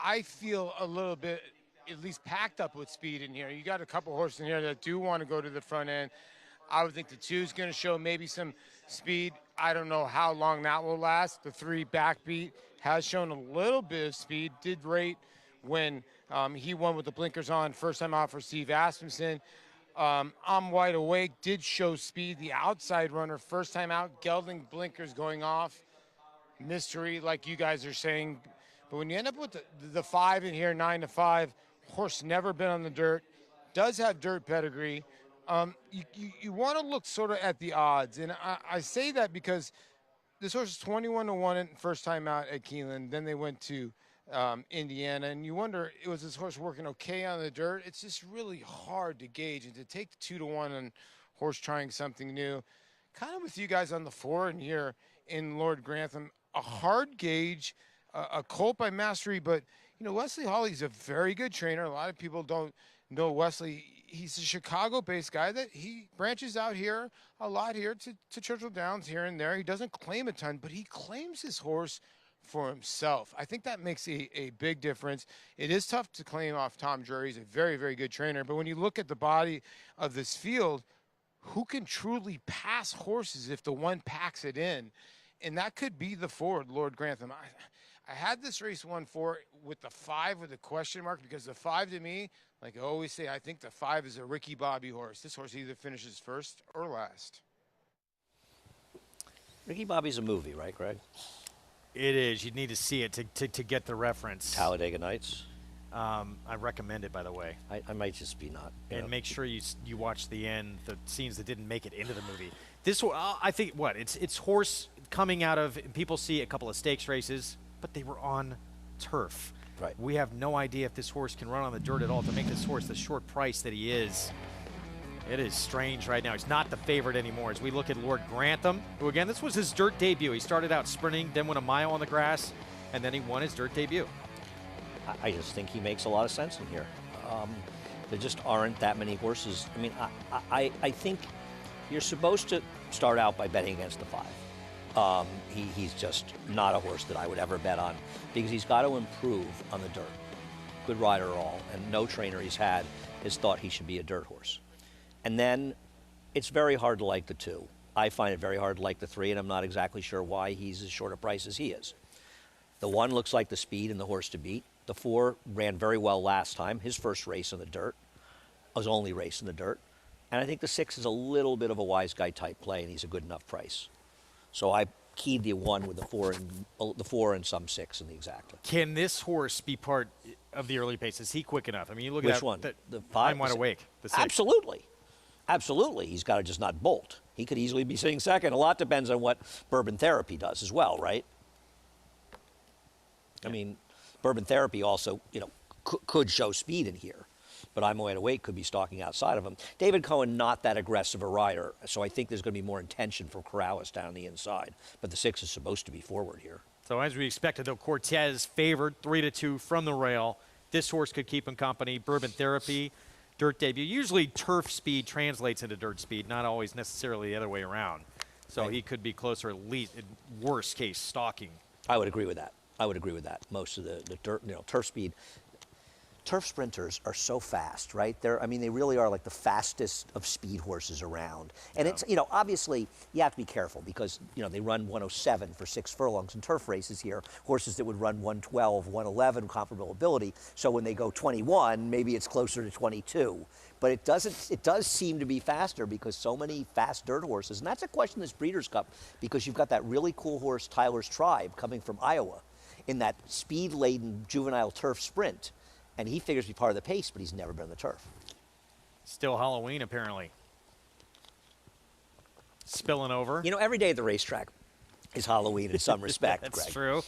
I feel, a little bit at least packed up with speed in here. You got a couple horses in here that do want to go to the front end. I would think the 2 is going to show maybe some speed. I don't know how long that will last. The 3 Backbeat has shown a little bit of speed, did rate when he won with the blinkers on, first time out for Steve Asmussen. I'm Wide Awake did show speed. The outside runner, first time out, gelding blinkers going off. Mystery, like you guys are saying. But when you end up with the 5 in here, 9 to 5, horse never been on the dirt, does have dirt pedigree. You want to look sort of at the odds. And I say that because this horse is 21 to 1 first time out at Keeneland. Then they went to Indiana. And you wonder, was this horse working okay on the dirt? It's just really hard to gauge. And to take the 2 to 1 on horse trying something new, kind of with you guys on the 4 and here in Lord Grantham, a hard gauge, a colt by Mastery. But, you know, Wesley Hawley's a very good trainer. A lot of people don't know Wesley. He's a Chicago-based guy that he branches out here a lot here to Churchill Downs here and there. He doesn't claim a ton, but he claims his horse for himself. I think that makes a big difference. It is tough to claim off Tom Drury. He's a very, very good trainer. But when you look at the body of this field, who can truly pass horses if the 1 packs it in? And that could be the 4, Lord Grantham. I had this race 1-4 with the 5 with a question mark because the 5 to me, like I always say, I think the 5 is a Ricky Bobby horse. This horse either finishes first or last. Ricky Bobby's a movie, right, Greg? It is. You'd need to see it to get the reference. Talladega Nights. I recommend it, by the way. I might just be not. And make sure you watch the end, the scenes that didn't make it into the movie. This, I think, it's horse coming out of, people see a couple of stakes races, but they were on turf. Right. We have no idea if this horse can run on the dirt at all. To make this horse the short price that he is, it is strange right now. He's not the favorite anymore. As we look at Lord Grantham, who again, this was his dirt debut. He started out sprinting, then went a mile on the grass, and then he won his dirt debut. I just think he makes a lot of sense in here. There just aren't that many horses. I mean, I think you're supposed to start out by betting against the 5. He's just not a horse that I would ever bet on because he's got to improve on the dirt. Good rider all, and no trainer he's had has thought he should be a dirt horse. And then it's very hard to like the 2. I find it very hard to like the 3, and I'm not exactly sure why he's as short a price as he is. The 1 looks like the speed and the horse to beat. The 4 ran very well last time. His first race in the dirt. His only race in the dirt. And I think the 6 is a little bit of a wise guy type play, and he's a good enough price. So I keyed the 1 with the 4 and some 6 in the exacta. Can this horse be part of the early pace? Is he quick enough? I mean, you look Which at one? The 5? I'm Wide Awake. The 6. Absolutely. Absolutely. He's got to just not bolt. He could easily be sitting second. A lot depends on what Bourbon Therapy does as well, right? I mean, Bourbon Therapy also, you know, could show speed in here, but I'm Wide Awake could be stalking outside of him. David Cohen, not that aggressive a rider, so I think there's going to be more intention from Corrales down the inside, but the 6 is supposed to be forward here. So as we expected, though, Cortez favored 3-2 from the rail. This horse could keep him company. Bourbon Therapy, dirt debut. Usually turf speed translates into dirt speed, not always necessarily the other way around. So he could be closer, at least, in worst case, stalking. I would agree with that. I would agree with that. Most of the dirt, you know, turf speed. Turf sprinters are so fast, right? I mean, they really are like the fastest of speed horses around. And it's, you know, obviously you have to be careful because, you know, they run 107 for 6 furlongs in turf races here. Horses that would run 112, 111, comparable ability. So when they go 21, maybe it's closer to 22. But it does seem to be faster because so many fast dirt horses. And that's a question this Breeders' Cup because you've got that really cool horse, Tyler's Tribe, coming from Iowa in that speed-laden juvenile turf sprint. And he figures to be part of the pace, but he's never been on the turf. Still Halloween, apparently. Spilling over. You know, every day at the racetrack is Halloween in some respect, That's Greg.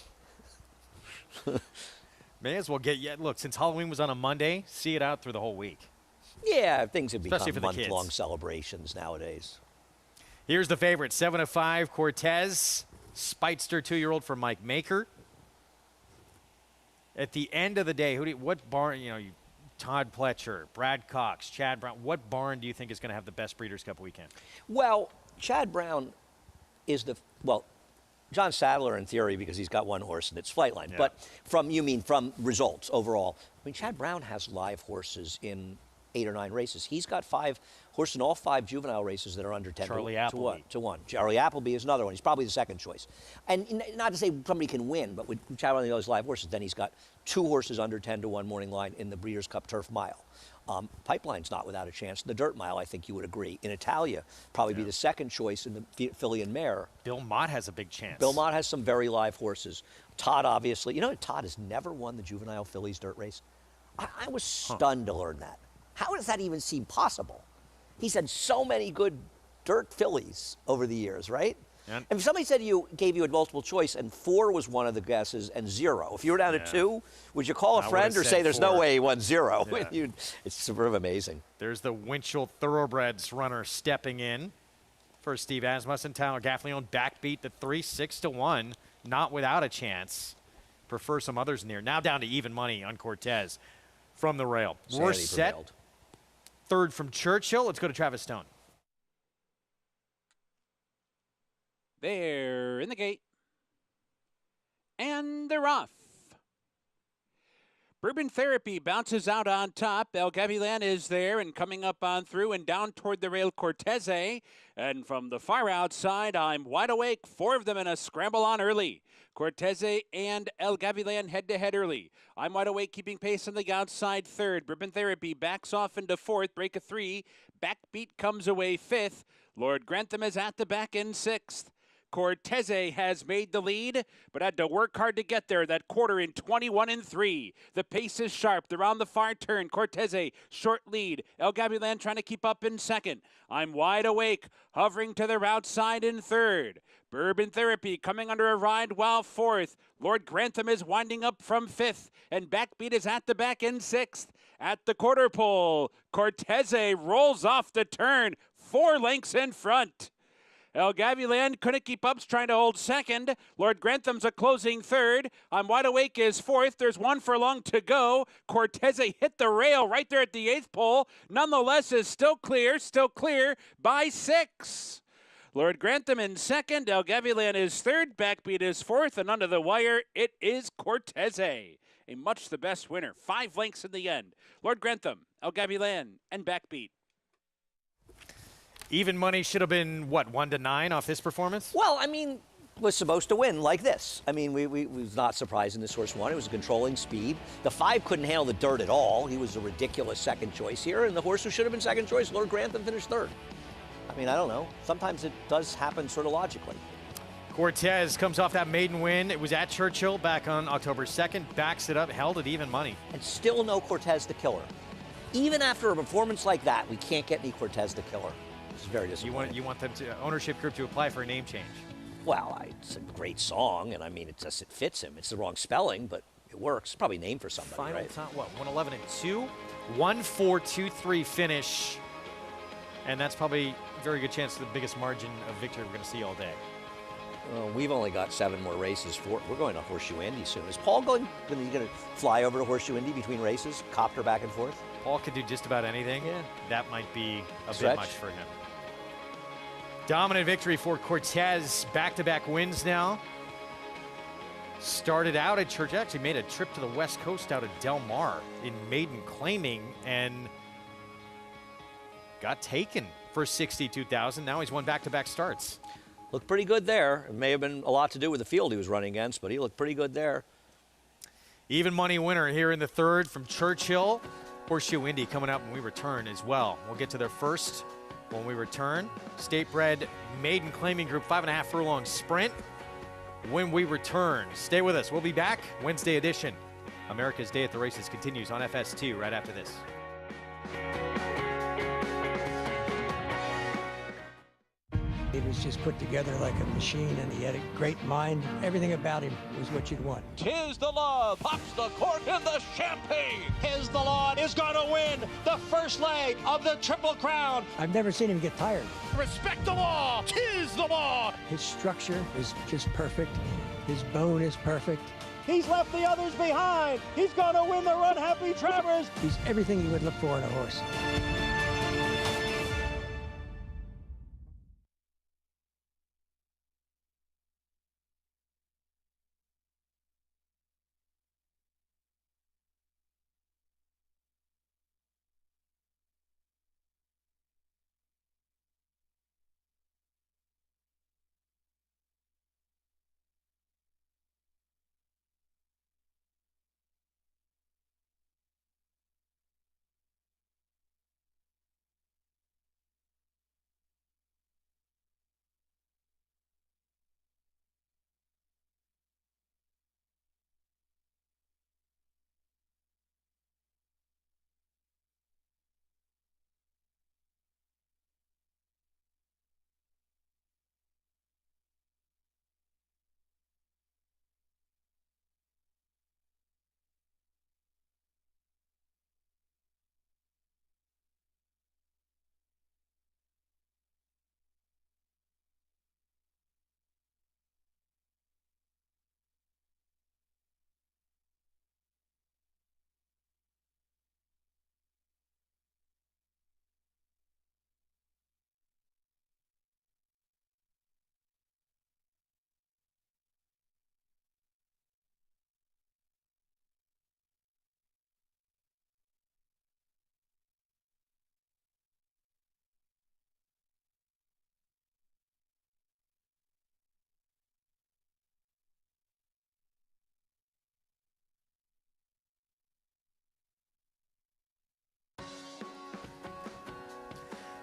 true. May as well look, since Halloween was on a Monday, see it out through the whole week. Yeah, things have Especially become for the month-long kids. celebrations nowadays. Here's the favorite, 7-5, Cortez. Speedster 2-year-old from Mike Maker. At the end of the day, what barn, you know, Todd Pletcher, Brad Cox, Chad Brown. What barn do you think is going to have the best Breeders' Cup weekend? Well, Chad Brown is John Sadler in theory because he's got one horse and it's Flightline. Yeah. But from results overall, I mean, Chad Brown has live horses in 8 or 9 races. He's got 5 horses in all 5 juvenile races that are under 10 Charlie to 1. Charlie Appleby is another one. He's probably the second choice. And not to say somebody can win, but with Chad Brown and those live horses, then he's got 2 horses under 10 to 1 morning line in the Breeders' Cup Turf Mile. Pipeline's not without a chance. The Dirt Mile, I think you would agree. In Italia, probably be the second choice in the filly and mare. Bill Mott has a big chance. Bill Mott has some very live horses. Todd, obviously. You know, Todd has never won the juvenile fillies dirt race. I was stunned to learn that. How does that even seem possible? He's had so many good dirt fillies over the years, right? And if somebody gave you a multiple choice and 4 was one of the guesses and 0, if you were down to 2, would you call a friend or say there's 4. No way he won 0? Yeah. It's sort of amazing. There's the Winchell Thoroughbreds runner stepping in for Steve Asmussen. Tyler Gaffleon backbeat the 3, 6-1, not without a chance. Prefer some others in there. Now down to even money on Cortez from the rail. We're set. Prevailed. 3rd from Churchill. Let's go to Travis Stone. They're in the gate. And they're off. Bourbon Therapy bounces out on top. El Gavilan is there and coming up on through and down toward the rail Cortese. And from the far outside, I'm Wide Awake. 4 of them in a scramble on early. Cortese and El Gavilan head-to-head early. I'm Wide Awake keeping pace on the outside 3rd. Bourbon Therapy backs off into 4th. Break a 3. Backbeat comes away 5th. Lord Grantham is at the back in 6th. Cortese has made the lead, but had to work hard to get there. That quarter in 21-3. The pace is sharp. They're on the far turn. Cortese, short lead. El Gavilan trying to keep up in 2nd. I'm Wide Awake, hovering to their outside in 3rd. Bourbon Therapy coming under a ride while 4th. Lord Grantham is winding up from 5th, and Backbeat is at the back in 6th. At the quarter pole, Cortese rolls off the turn, 4 lengths in front. El Gavilan couldn't keep up, trying to hold 2nd. Lord Grantham's a closing 3rd. I'm Wide Awake is 4th. There's 1 furlong to go. Cortese hit the rail right there at the 8th pole. Nonetheless, is still clear by 6. Lord Grantham in 2nd. El Gavilan is 3rd. Backbeat is 4th. And under the wire, it is Cortese. A much the best winner. 5 lengths in the end. Lord Grantham, El Gavilan, and Backbeat. Even money should have been, what, 1-9 off this performance? Well, I mean, was supposed to win like this. I mean, we was not surprising this horse won. It was controlling speed. The 5 couldn't handle the dirt at all. He was a ridiculous second choice here, and the horse who should have been second choice, Lord Grantham, finished 3rd. I mean, I don't know. Sometimes it does happen sort of logically. Cortez comes off that maiden win. It was at Churchill back on October 2nd. Backs it up, held at even money. And still no Cortez the Killer. Even after a performance like that, we can't get any Cortez the Killer. It's very disappointing. You want them to ownership group to apply for a name change? Well, it's a great it fits him. It's the wrong spelling, but it works. Probably named for somebody, Final right? time, what, 111-2? 1-4-2-3 finish. And that's probably a very good chance of the biggest margin of victory we're going to see all day. Well, we've only got 7 more races. We're going to Horseshoe Indy soon. Is Paul going to fly over to Horseshoe Indy between races, copter back and forth? Paul could do just about anything. Yeah. That might be a Stretch. bit much for him. Dominant victory for Cortez. Back-to-back wins now. Started out at Church. Actually made a trip to the West Coast out of Del Mar in maiden claiming and got taken for $62,000. Now he's won back-to-back starts. Looked pretty good there. It may have been a lot to do with the field he was running against, but he looked pretty good there. Even money winner here in the 3rd from Churchill. Horseshoe Indy coming up when we return as well. We'll get to their first when we return. State-bred maiden claiming group 5.5 furlong sprint when we return. Stay with us. We'll be back. Wednesday edition. America's Day at the Races continues on FS2 right after this. He was just put together like a machine, and he had a great mind. Everything about him was what you'd want. Tis the Law pops the cork in the champagne. Tis the Law is going to win the first leg of the Triple Crown. I've never seen him get tired. Respect the law. Tis the Law. His structure is just perfect. His bone is perfect. He's left the others behind. He's going to win the Run Happy Travers. He's everything you would look for in a horse.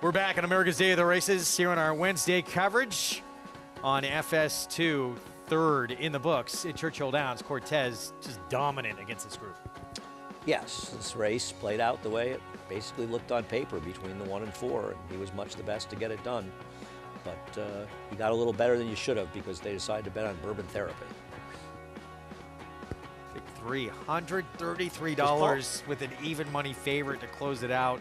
We're back on America's Day of the Races here on our Wednesday coverage on FS2, third in the books in Churchill Downs. Cortez just dominant against this group. Yes, this race played out the way it basically looked on paper between the 1 and 4, and he was much the best to get it done. But he got a little better than you should have because they decided to bet on Bourbon Therapy. Big $333 with an even money favorite to close it out.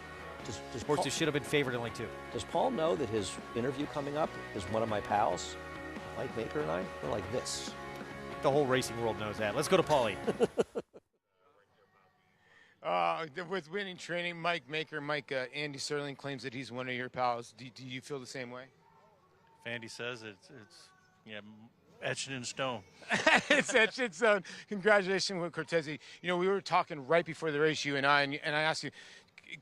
Horses should have been favored only 2. Does Paul know that his interview coming up is one of my pals, Mike Maker and I? We're like this. The whole racing world knows that. Let's go to Paulie. With winning training, Mike Maker, Andy Serling claims that he's one of your pals. Do you feel the same way? If Andy says it's etched in stone. It's etched in stone. Congratulations with Cortese. You know, we were talking right before the race, you and I asked you,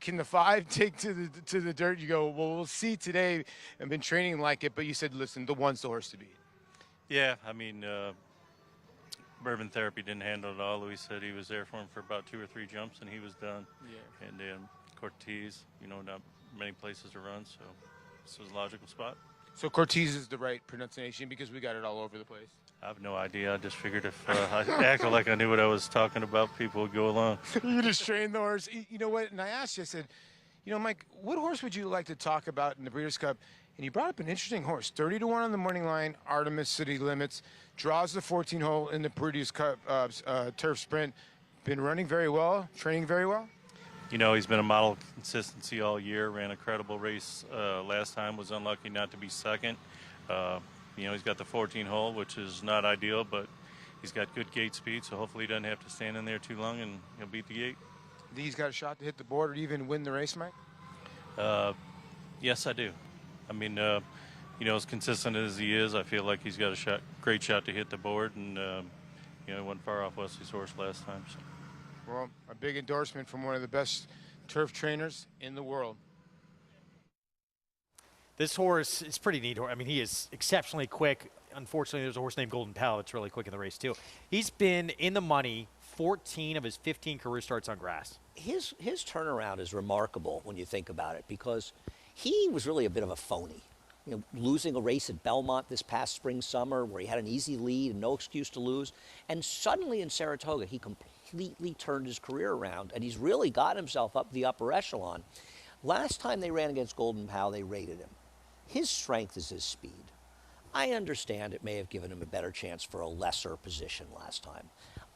can the 5 take to the dirt? You go, well, we'll see today. I've been training like it, but you said, listen, the 1's the horse to beat. Yeah, I mean, Bourbon Therapy didn't handle it all. Luis said he was there for him for about 2 or 3 jumps, and he was done. Yeah. And then Cortez, not many places to run, so this was a logical spot. So Cortez is the right pronunciation because we got it all over the place. I have no idea. I just figured if I acted like I knew what I was talking about, people would go along. You just trained the horse. You know what? And I asked you, I said, Mike, what horse would you like to talk about in the Breeders' Cup? And you brought up an interesting horse, 30-1 on the morning line, Artemis City Limits, draws the 14-hole in the Breeders' Cup turf sprint. Been running very well, training very well. He's been a model of consistency all year. Ran a credible race last time. Was unlucky not to be second. He's got the 14-hole, which is not ideal, but he's got good gate speed, so hopefully he doesn't have to stand in there too long and he'll beat the gate. Do he's got a shot to hit the board or even win the race, Mike? Yes, I do. I mean, as consistent as he is, I feel like he's got a great shot to hit the board, and he wasn't far off Wesley's horse last time. So. Well, a big endorsement from one of the best turf trainers in the world. This horse is pretty neat. I mean, he is exceptionally quick. Unfortunately, there's a horse named Golden Pal that's really quick in the race, too. He's been in the money 14 of his 15 career starts on grass. His turnaround is remarkable when you think about it because he was really a bit of a phony. Losing a race at Belmont this past spring, summer, where he had an easy lead and no excuse to lose. And suddenly in Saratoga, he completely turned his career around, and he's really got himself up the upper echelon. Last time they ran against Golden Pal, they rated him. His strength is his speed. I understand it may have given him a better chance for a lesser position last time.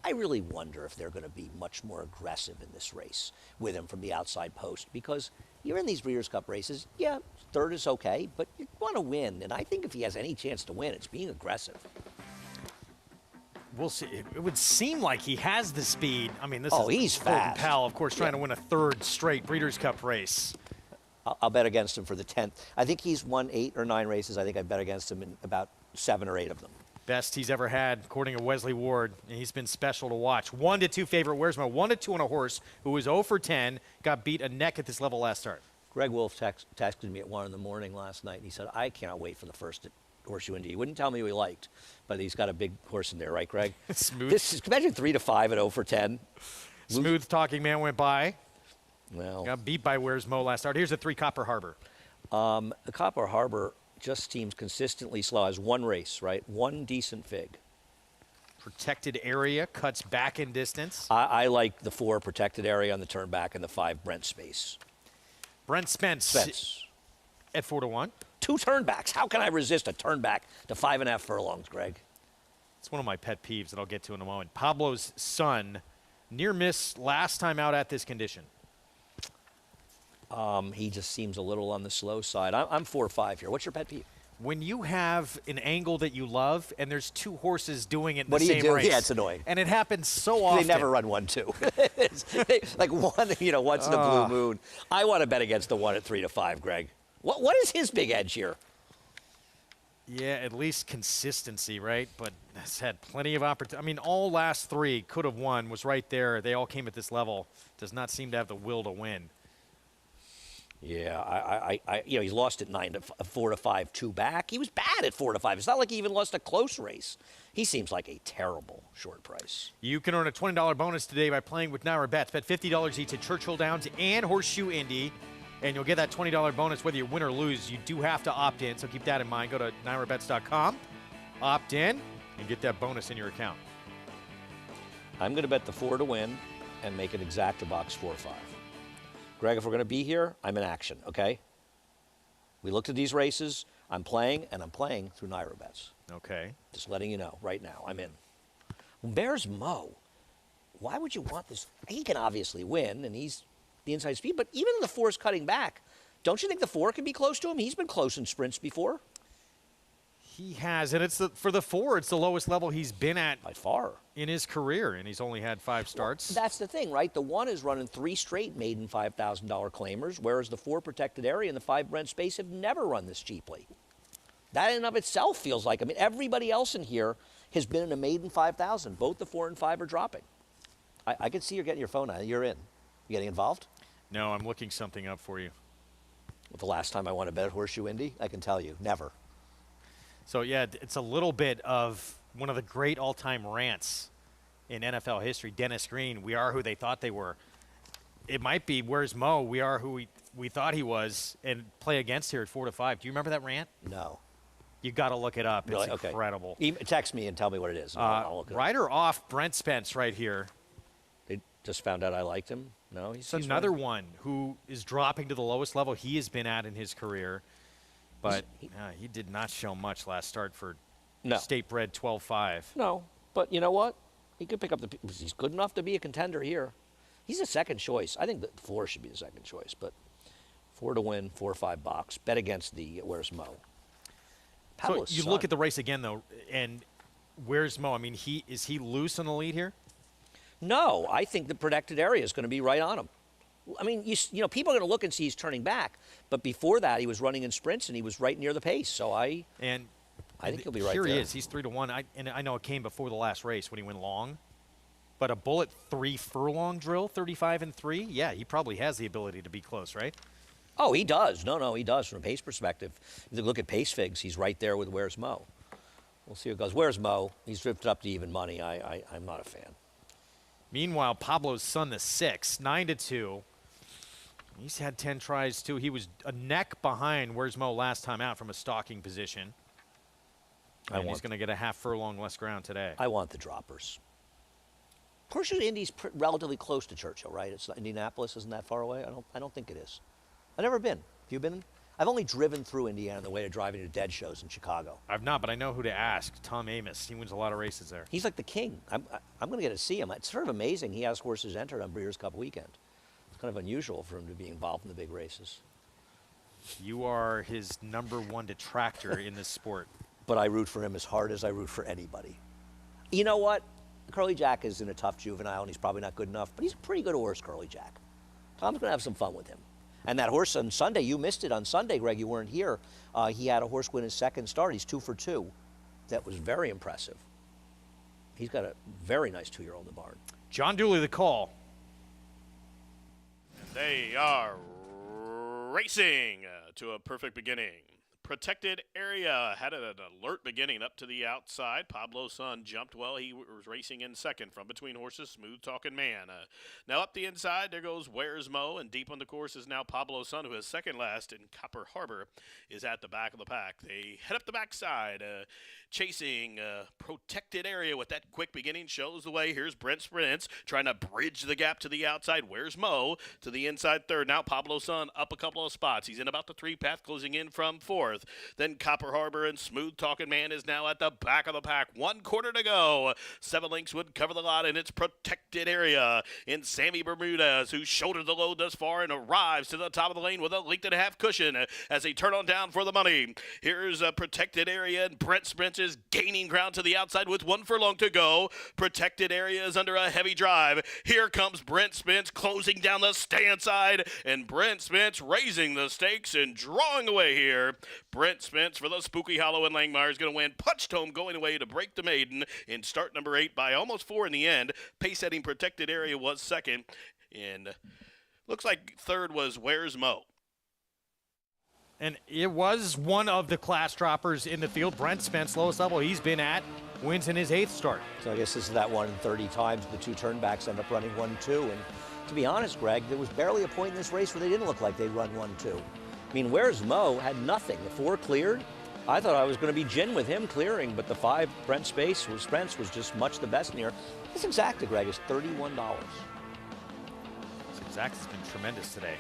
I really wonder if they're going to be much more aggressive in this race with him from the outside post, because you're in these Breeders' Cup races, yeah, third is okay, but you want to win, and I think if he has any chance to win, it's being aggressive. we'll see. It would seem like he has the speed. I mean, this he's is Golden fast. Pal, of course, trying to win a 3rd straight Breeders' Cup race. I'll bet against him for the 10th. I think he's won 8 or 9 races. I think I bet against him in about 7 or 8 of them. Best he's ever had, according to Wesley Ward, and he's been special to watch. 1-2 favorite Where'smo, 1-2 on a horse who was 0 for 10, got beat a neck at this level last start. Greg Wolf texted me at 1 in the morning last night, and he said, I cannot wait for the first Horseshoe Indy. He wouldn't tell me who he liked, but he's got a big horse in there, right, Greg? Smooth. Imagine 3-5 at 0 for 10. Smooth talking man went by. Well, got beat by Where'smo last start. Here's a 3 Copper Harbor. The Copper Harbor just seems consistently slow. Has 1 race, right? 1 decent fig. Protected area, cuts back in distance. I like the 4 protected area on the turn back and the 5 Brent Space. Brent Spence. At 4-1. 2 turnbacks. How can I resist a turnback to 5.5 furlongs, Greg? It's one of my pet peeves that I'll get to in a moment. Pablo's son, near miss last time out at this condition. He just seems a little on the slow side. I'm 4-5 here. What's your pet peeve? When you have an angle that you love and there's 2 horses doing it in What the do you same do? race. Yeah, it's annoying. And it happens so often. They never run 1-2. Like one, once in a blue moon. I want to bet against the 1 at 3-5, Greg. What is his big edge here? Yeah, at least consistency, right? But has had plenty of opportunity. I mean, all last 3 could have won, was right there. They all came at this level. Does not seem to have the will to win. Yeah, he's lost at 4-5, 2 back. He was bad at 4-5. It's not like he even lost a close race. He seems like a terrible short price. You can earn a $20 bonus today by playing with Naira Bets. Bet $50 each at Churchill Downs and Horseshoe Indy, and you'll get that $20 bonus whether you win or lose. You do have to opt in, so keep that in mind. Go to NairaBets.com, opt in, and get that bonus in your account. I'm going to bet the 4 to win and make an exacta box 4-5. Greg, if we're going to be here, I'm in action, okay? We looked at these races. I'm playing, and I'm playing through Naira Bets. Okay. Just letting you know right now, I'm in. Bears Mo, why would you want this? He can obviously win, and he's the inside speed, but even if the 4 is cutting back, don't you think the 4 can be close to him? He's been close in sprints before. He has, and for the 4, it's the lowest level he's been at by far in his career, and he's only had 5 starts. Well, that's the thing, right? The 1 is running 3 straight maiden $5,000 claimers, whereas the 4 protected area and the 5 Brent Space have never run this cheaply. That in and of itself feels like, everybody else in here has been in a maiden 5,000. Both the 4 and 5 are dropping. I can see you're getting your phone out. You're in. You getting involved? No, I'm looking something up for you. Well, the last time I won a bet at Horseshoe Indy, I can tell you, never. So, yeah, it's a little bit of one of the great all-time rants in NFL history. Dennis Green, we are who they thought they were. It might be, where's Mo? We are who we thought he was, and play against here at 4-5. Do you remember that rant? No. You got to look it up. Really? It's incredible. Text me and tell me what it is. I'll look it up. Rider off Brent Spence right here. They just found out I liked him. No, he's another one who is dropping to the lowest level he has been at in his career. But he did not show much last start for State Bred 12-5. No, but you know what? He could pick up he's good enough to be a contender here. He's a second choice. I think the 4 should be the second choice, but 4 to win, 4-5 box. Bet against the Where's Mo. So you look at the race again, though, and Where's Mo? Is he loose in the lead here? No, I think the protected area is going to be right on him. People are going to look and see he's turning back, but before that, he was running in sprints and he was right near the pace. So I think he'll be right there. Here he is. He's 3-1. And I know it came before the last race when he went long, but a bullet 3 furlong drill, 35-3. Yeah, he probably has the ability to be close, right? Oh, he does. No, he does from a pace perspective. If you look at pace figs, he's right there with Where's Mo. We'll see how it goes. Where's Mo? He's drifted up to even money. I'm not a fan. Meanwhile, Pablo's son, the 6, 9-2. He's had 10 tries, too. He was a neck behind Where's Mo last time out from a stalking position. And he's going to get a half furlong less ground today. I want the droppers. Horseshoe Indy's relatively close to Churchill, right? It's Indianapolis isn't that far away. I don't think it is. I've never been. Have you been? I've only driven through Indiana on the way to driving to Dead shows in Chicago. I've not, but I know who to ask. Tom Amos. He wins a lot of races there. He's like the king. I'm going to get to see him. It's sort of amazing he has horses entered on Breeders' Cup weekend. It's kind of unusual for him to be involved in the big races. You are his #1 detractor in this sport. But I root for him as hard as I root for anybody. You know what? Curly Jack is in a tough juvenile, and he's probably not good enough, but he's a pretty good horse, Curly Jack. Tom's going to have some fun with him. And that horse on Sunday, you missed it on Sunday, Greg, you weren't here. He had a horse win his second start. He's 2 for 2. That was very impressive. He's got a very nice 2-year-old in the barn. John Dooley, the call. They are racing to a perfect beginning. Protected area had an alert beginning up to the outside. Pablo's son jumped well. He was racing in second from between horses. Smooth Talking Man. Now up the inside, there goes Where's Mo, and deep on the course is now Pablo's son, who is second last, and Copper Harbor is at the back of the pack. They head up the backside, chasing protected area with that quick beginning. Shows the way. Here's Brent Sprints trying to bridge the gap to the outside. Where's Mo to the inside third. Now Pablo's son up a couple of spots. He's in about the 3 path, closing in from fourth. Then Copper Harbor and Smooth Talking Man is now at the back of the pack. 1 quarter to go. 7 Links would cover the lot in its protected area. In Sammy Bermudez, who shouldered the load thus far and arrives to the top of the lane with a 1.5 cushion as they turn on down for the money. Here's a protected area, and Brent Sprints is gaining ground to the outside with 1 furlong to go. Protected area is under a heavy drive. Here comes Brent Spence closing down the stand side, and Brent Spence raising the stakes and drawing away here. Brent Spence for the Spooky Hollow and Langmeyer is going to win. Punched home going away to break the maiden in start number 8 by almost 4 in the end. Pace-setting protected area was second, and looks like third was Where's Mo. And it was one of the class droppers in the field. Brent Spence, lowest level he's been at, wins in his 8th start. So I guess this is that 1 in 30 times. The 2 turnbacks end up running 1-2. And to be honest, Greg, there was barely a point in this race where they didn't look like they'd run 1-2. I mean, Where's Mo had nothing. The 4 cleared. I thought I was going to be gin with him clearing, but the 5 Spence was just much the best in here. This exacta, Greg, is $31. This exacta has been tremendous today,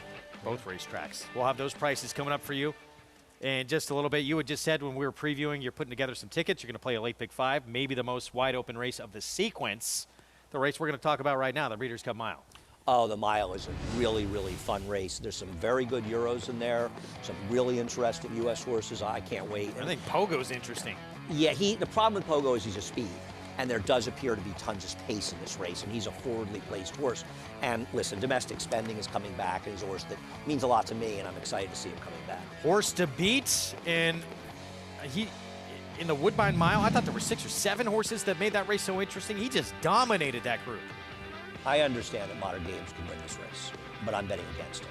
both racetracks. We'll have those prices coming up for you in just a little bit. You had just said when we were previewing, you're putting together some tickets. You're going to play a late pick 5, maybe the most wide open race of the sequence. The race we're going to talk about right now, the Breeders' Cup Mile. Oh, the mile is a really, really fun race. There's some very good Euros in there, some really interesting U.S. horses. I can't wait. I think Pogo's interesting. Yeah, the problem with Pogo is he's a speed, and there does appear to be tons of pace in this race, and he's a forwardly placed horse. And listen, Domestic Spending is coming back, and he's a horse that means a lot to me, and I'm excited to see him coming back. Horse to beat, and he in the Woodbine Mile, I thought there were 6 or 7 horses that made that race so interesting. He just dominated that group. I understand that Modern Games can win this race, but I'm betting against him.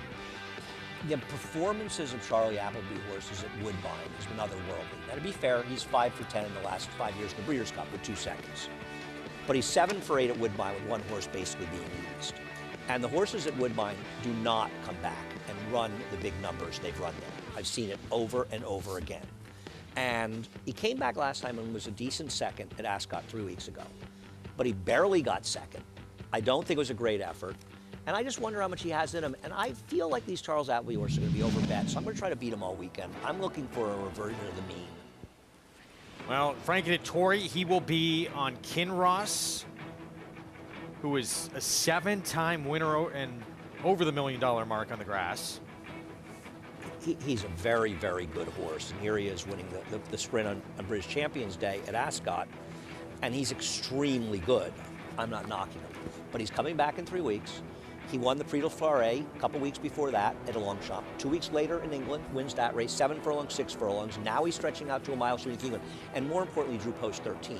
The performances of Charlie Appleby horses at Woodbine is another worldly. Now, to be fair, he's 5 for 10 in the last 5 years in the Breeders' Cup with 2 seconds. But he's 7 for 8 at Woodbine with 1 horse basically being used. And the horses at Woodbine do not come back and run the big numbers they've run there. I've seen it over and over again. And he came back last time and was a decent second at Ascot 3 weeks ago. But he barely got second. I don't think it was a great effort. And I just wonder how much he has in him. And I feel like these Charles Appleby horses are going to be overbet, so I'm going to try to beat him all weekend. I'm looking for a reversion of the mean. Well, Frankie Dettori, he will be on Kinross, who is a 7-time winner and over the $1 million mark on the grass. He's a very, very good horse. And here he is winning the sprint on British Champions Day at Ascot. And he's extremely good. I'm not knocking him. But he's coming back in 3 weeks. He won the Prix de Fleuret a couple weeks before that at a Longchamp. 2 weeks later in England, wins that race, 7 furlongs, 6 furlongs. Now he's stretching out to a mile soon in England. And more importantly, he drew post 13.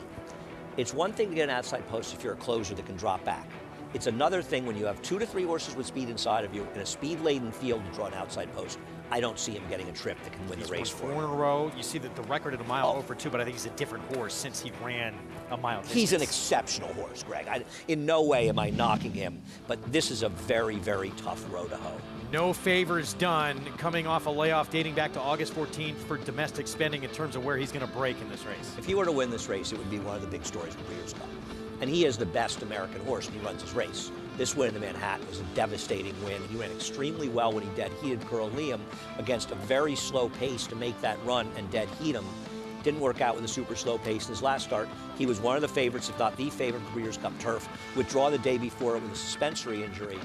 It's one thing to get an outside post if you're a closer that can drop back. It's another thing when you have 2 to 3 horses with speed inside of you in a speed-laden field to draw an outside post. I don't see him getting a trip that can win the race for him. 4 in a row. You see that the record at a mile 0 for 2, but I think he's a different horse since he ran a mile distance. He's an exceptional horse, Greg. In no way am I knocking him, but this is a very, very tough row to hoe. No favors done coming off a layoff dating back to August 14th for Domestic Spending in terms of where he's going to break in this race. If he were to win this race, it would be one of the big stories of the Breeders' Cup. And he is the best American horse, and he runs his race. This win in the Manhattan was a devastating win. He ran extremely well when he dead-heated Curl Liam against a very slow pace to make that run and dead-heat him. Didn't work out with a super slow pace in his last start. He was one of the favorites, if not the favorite, for Breeders' Cup Turf. Withdraw the day before with a suspensory injury.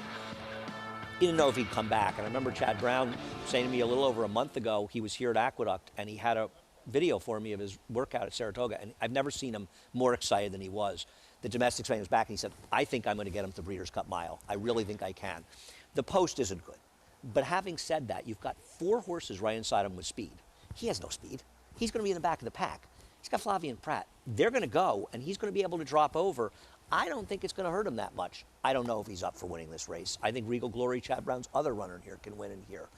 He didn't know if he'd come back. And I remember Chad Brown saying to me a little over a month ago, he was here at Aqueduct, and he had a video for me of his workout at Saratoga, and I've never seen him more excited than he was. The domestic trainer was back, and he said, I think I'm going to get him to the Breeders' Cup Mile. I really think I can. The post isn't good. But having said that, you've got 4 horses right inside him with speed. He has no speed. He's going to be in the back of the pack. He's got Flavien Prat. They're going to go, and he's going to be able to drop over. I don't think it's going to hurt him that much. I don't know if he's up for winning this race. I think Regal Glory, Chad Brown's other runner in here, can win in here.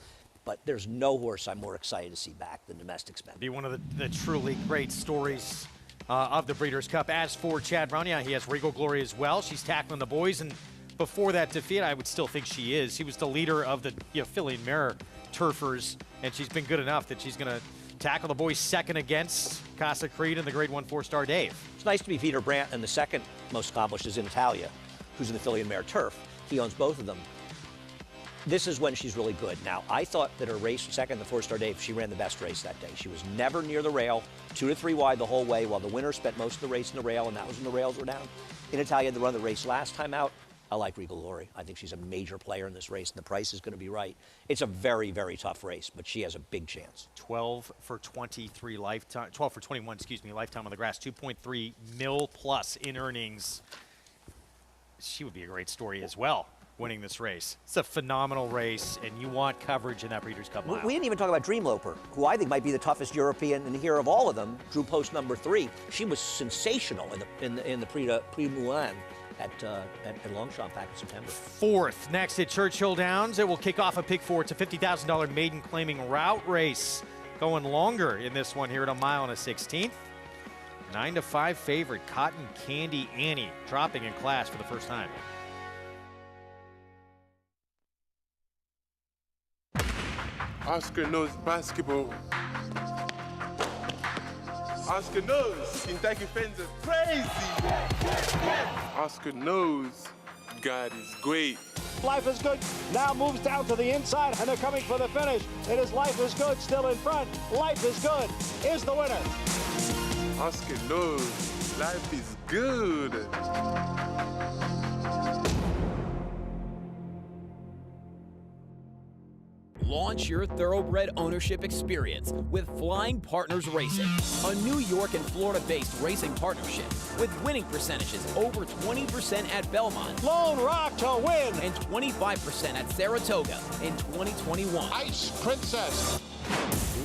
But there's no horse I'm more excited to see back than Domestic Spend. Be one of the truly great stories of the Breeders' Cup. As for Chad Brown, yeah, he has Regal Glory as well. She's tackling the boys, and before that defeat, I would still think she is. She was the leader of the filly and mare turfers, and she's been good enough that she's going to tackle the boys second against Casa Creed and the Grade 1 4-star Dave. It's nice to be Peter Brandt, and the second most accomplished is in Italia, who's in the filly and mare turf. He owns both of them. This is when she's really good. Now, I thought that her race second, the 4-star Dave, she ran the best race that day. She was never near the rail, 2 to 3 wide the whole way, while the winner spent most of the race in the rail, and that was when the rails were down. In Italia, they run the race last time out. I like Regal Glory. I think she's a major player in this race, and the price is going to be right. It's a very, very tough race, but she has a big chance. 12 for 21, lifetime on the grass, 2.3 mil plus in earnings. She would be a great story as well, winning this race. It's a phenomenal race, and you want coverage in that Breeders' Cup Mile. We didn't even talk about Dreamloper, who I think might be the toughest European in here of all of them. Drew post number 3. She was sensational in the Prix Moulin at Longchamp back in September. 4th next at Churchill Downs. It will kick off a pick 4. It's a $50,000 maiden claiming route race. Going longer in this one here at a mile and a 16th. 9-5 favorite, Cotton Candy Annie, dropping in class for the first time. Oscar knows basketball. Oscar knows Kentucky fans are crazy. Oscar knows God is great. Life is Good now moves down to the inside, and they're coming for the finish. It is Life is Good still in front. Life is Good is the winner. Oscar knows life is good. Launch your Thoroughbred ownership experience with Flying Partners Racing, a New York and Florida-based racing partnership with winning percentages over 20% at Belmont, Lone Rock to win, and 25% at Saratoga in 2021. Ice Princess.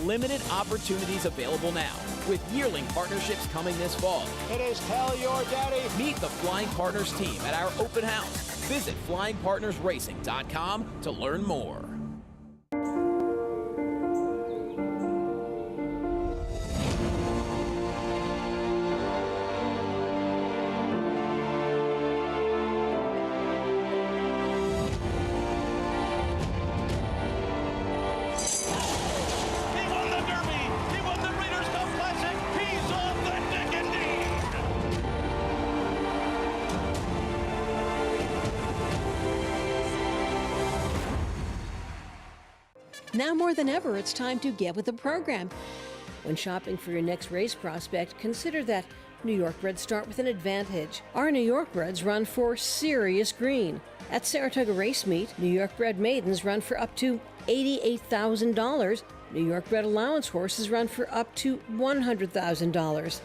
Limited opportunities available now, with yearling partnerships coming this fall. It is Tell Your Daddy. Meet the Flying Partners team at our open house. Visit flyingpartnersracing.com to learn more. Now more than ever, it's time to get with the program. When shopping for your next race prospect, consider that New York Breds start with an advantage. Our New York Breds run for serious green. At Saratoga Race Meet, New York Bred maidens run for up to $88,000. New York Bred allowance horses run for up to $100,000.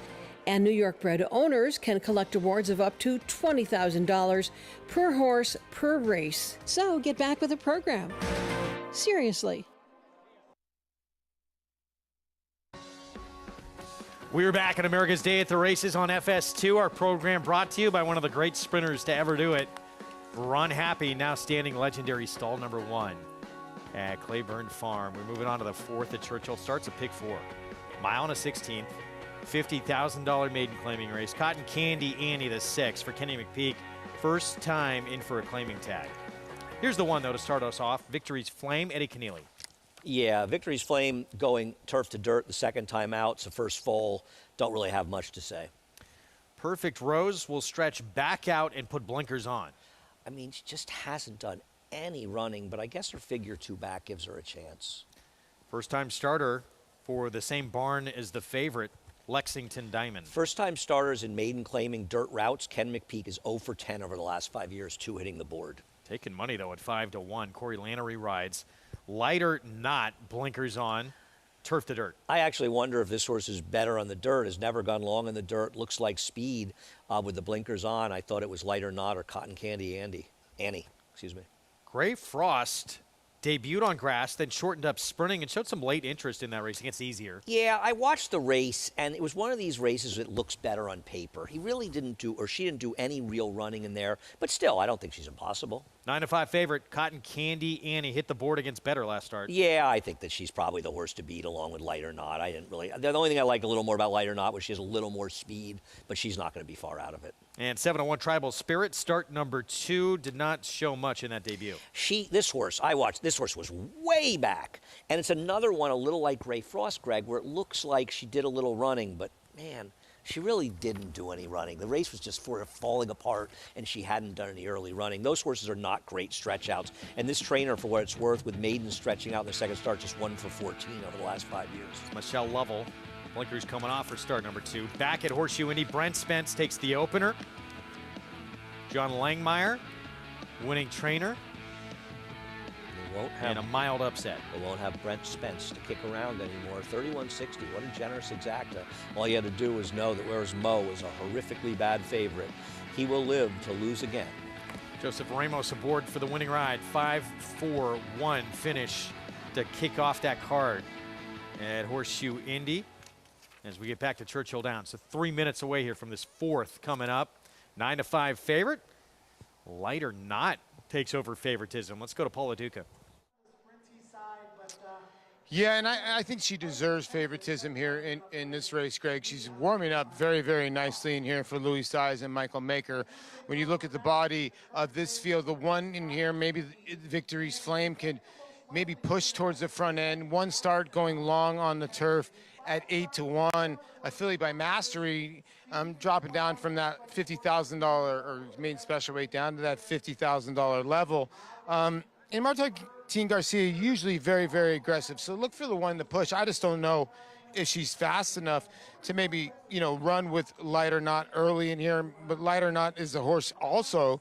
And New York Bred owners can collect awards of up to $20,000 per horse per race. So get back with the program. Seriously. We're back at America's Day at the Races on FS2. Our program brought to you by one of the great sprinters to ever do it. Run Happy, now standing legendary stall number 1 at Claiborne Farm. We're moving on to the 4th at Churchill. Starts at pick 4. Mile and a 16th. $50,000 maiden claiming race. Cotton Candy Annie the 6th for Kenny McPeak. First time in for a claiming tag. Here's the one, though, to start us off. Victory's Flame, Eddie Keneally. Yeah, Victory's Flame going turf to dirt the second time out. It's a first foal. Don't really have much to say. Perfect Rose will stretch back out and put blinkers on. I mean, she just hasn't done any running, but I guess her figure 2 back gives her a chance. First-time starter for the same barn as the favorite, Lexington Diamond. First-time starters in maiden claiming dirt routes. Ken McPeak is 0 for 10 over the last 5 years, 2 hitting the board. Taking money, though, at 5 to 1. Corey Lannery rides. Lighter Knot, blinkers on. turf to dirt. I actually wonder if this horse is better on the dirt. Has never gone long in the dirt. Looks like speed with the blinkers on. I thought it was Light or Not or Cotton Candy Annie, excuse me. Gray Frost debuted on grass, then shortened up sprinting and showed some late interest in that race against Easier. Yeah, I watched the race, and it was one of these races that looks better on paper. He really didn't do, or she didn't do any real running in there, but still, I don't think she's impossible. 9-5 favorite, Cotton Candy Annie hit the board against Better last start. Yeah, I think that she's probably the horse to beat along with Light or Not. I didn't really, the only thing I like a little more about Light or Not was she has a little more speed, but she's not going to be far out of it. And 7-1 Tribal Spirit, start number 2, did not show much in that debut. This horse, I watched, this horse was way back. And it's another one, a little like Gray Frost, Greg, where it looks like she did a little running, but man, she really didn't do any running. The race was just sort of falling apart, and she hadn't done any early running. Those horses are not great stretch outs. And this trainer, for what it's worth, with Maiden stretching out in the second start, just 1 for 14 over the last 5 years. Michelle Lovell, blinkers coming off for start number 2. Back at Horseshoe Indy, Brent Spence takes the opener. John Langmeyer, winning trainer. And a mild upset. They won't have Brent Spence to kick around anymore. 31.60, what a generous exacta. All you had to do was know that whereas Mo is a horrifically bad favorite, he will live to lose again. Joseph Ramos aboard for the winning ride. 5-4-1 finish to kick off that card at Horseshoe Indy. As we get back to Churchill Downs, so 3 minutes away here from this 4th coming up. 9-5 favorite. Light or Not takes over favoritism. Let's go to Paula Duca. Yeah, and I think she deserves favoritism here in this race, Greg. She's warming up very, very nicely in here for Louis Size and Michael Maker. When you look at the body of this field, the one in here, maybe Victory's Flame can maybe push towards the front end. One start going long on the turf at 8-1. A filly by Mastery dropping down from that $50,000 or main special weight down to that $50,000 level. And Martine Garcia usually very, very aggressive. So look for the one to push. I just don't know if she's fast enough to maybe, run with Light or Not early in here. But Light or Not is a horse also,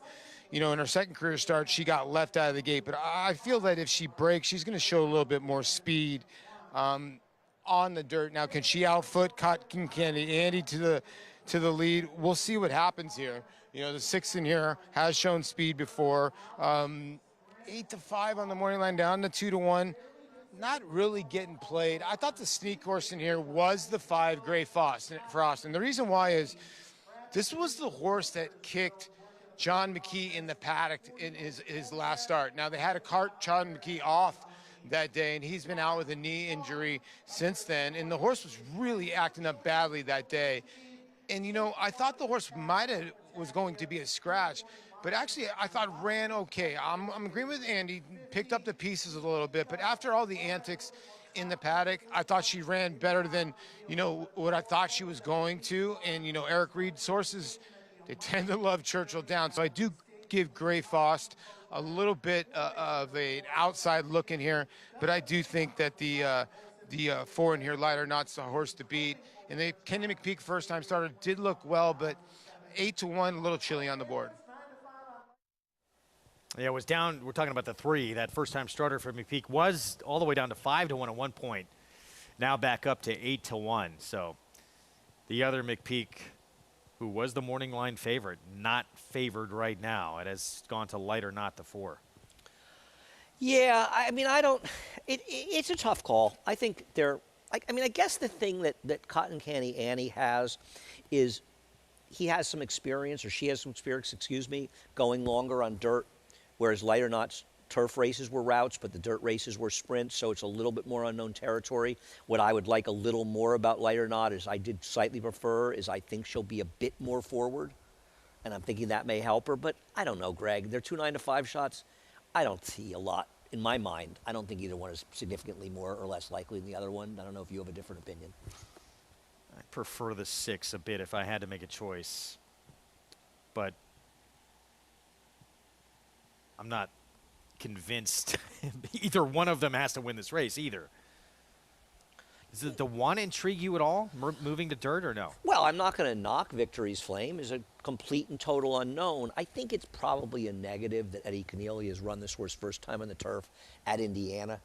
in her second career start, she got left out of the gate. But I feel that if she breaks, she's going to show a little bit more speed on the dirt. Now, can she outfoot Cotton Candy Andy to the lead? We'll see what happens here. The 6 in here has shown speed before. 8-5 on the morning line, down to 2-1. Not really getting played. I thought the sneak horse in here was the 5 Gray Frost. And the reason why is this was the horse that kicked John McKee in the paddock in his last start. Now, they had to cart John McKee off that day, and he's been out with a knee injury since then. And the horse was really acting up badly that day. And, I thought the horse was going to be a scratch. But actually, I thought ran okay. I'm agreeing with Andy, picked up the pieces a little bit. But after all the antics in the paddock, I thought she ran better than, what I thought she was going to. And, Eric Reed sources, they tend to love Churchill Downs. So I do give Gray Frost a little bit of an outside look in here. But I do think that the 4 in here, Light or Not's the horse to beat. And Kenny McPeak, first-time starter, did look well, but 8-1, a little chilly on the board. Yeah, it was down. We're talking about the 3. That first-time starter for McPeak was all the way down to 5-1 at one point. Now back up to 8-1. So the other McPeak, who was the morning line favorite, not favored right now. It has gone to Light or Not, the 4. Yeah, it's a tough call. I think I guess the thing that Cotton Candy Annie has is he has some experience, or she has some experience, going longer on dirt. Whereas Light or Not's turf races were routes, but the dirt races were sprints, so it's a little bit more unknown territory. What I would like a little more about Light or Not is I think she'll be a bit more forward, and I'm thinking that may help her, but I don't know, Greg. They're 2 9-5 shots. I don't see a lot in my mind. I don't think either one is significantly more or less likely than the other one. I don't know if you have a different opinion. I prefer the 6 a bit if I had to make a choice, but I'm not convinced either one of them has to win this race either. Does the 1 intrigue you at all, moving to dirt, or no? Well, I'm not going to knock Victory's Flame as a complete and total unknown. I think it's probably a negative that Eddie Keneally has run this horse first time on the turf at Indiana.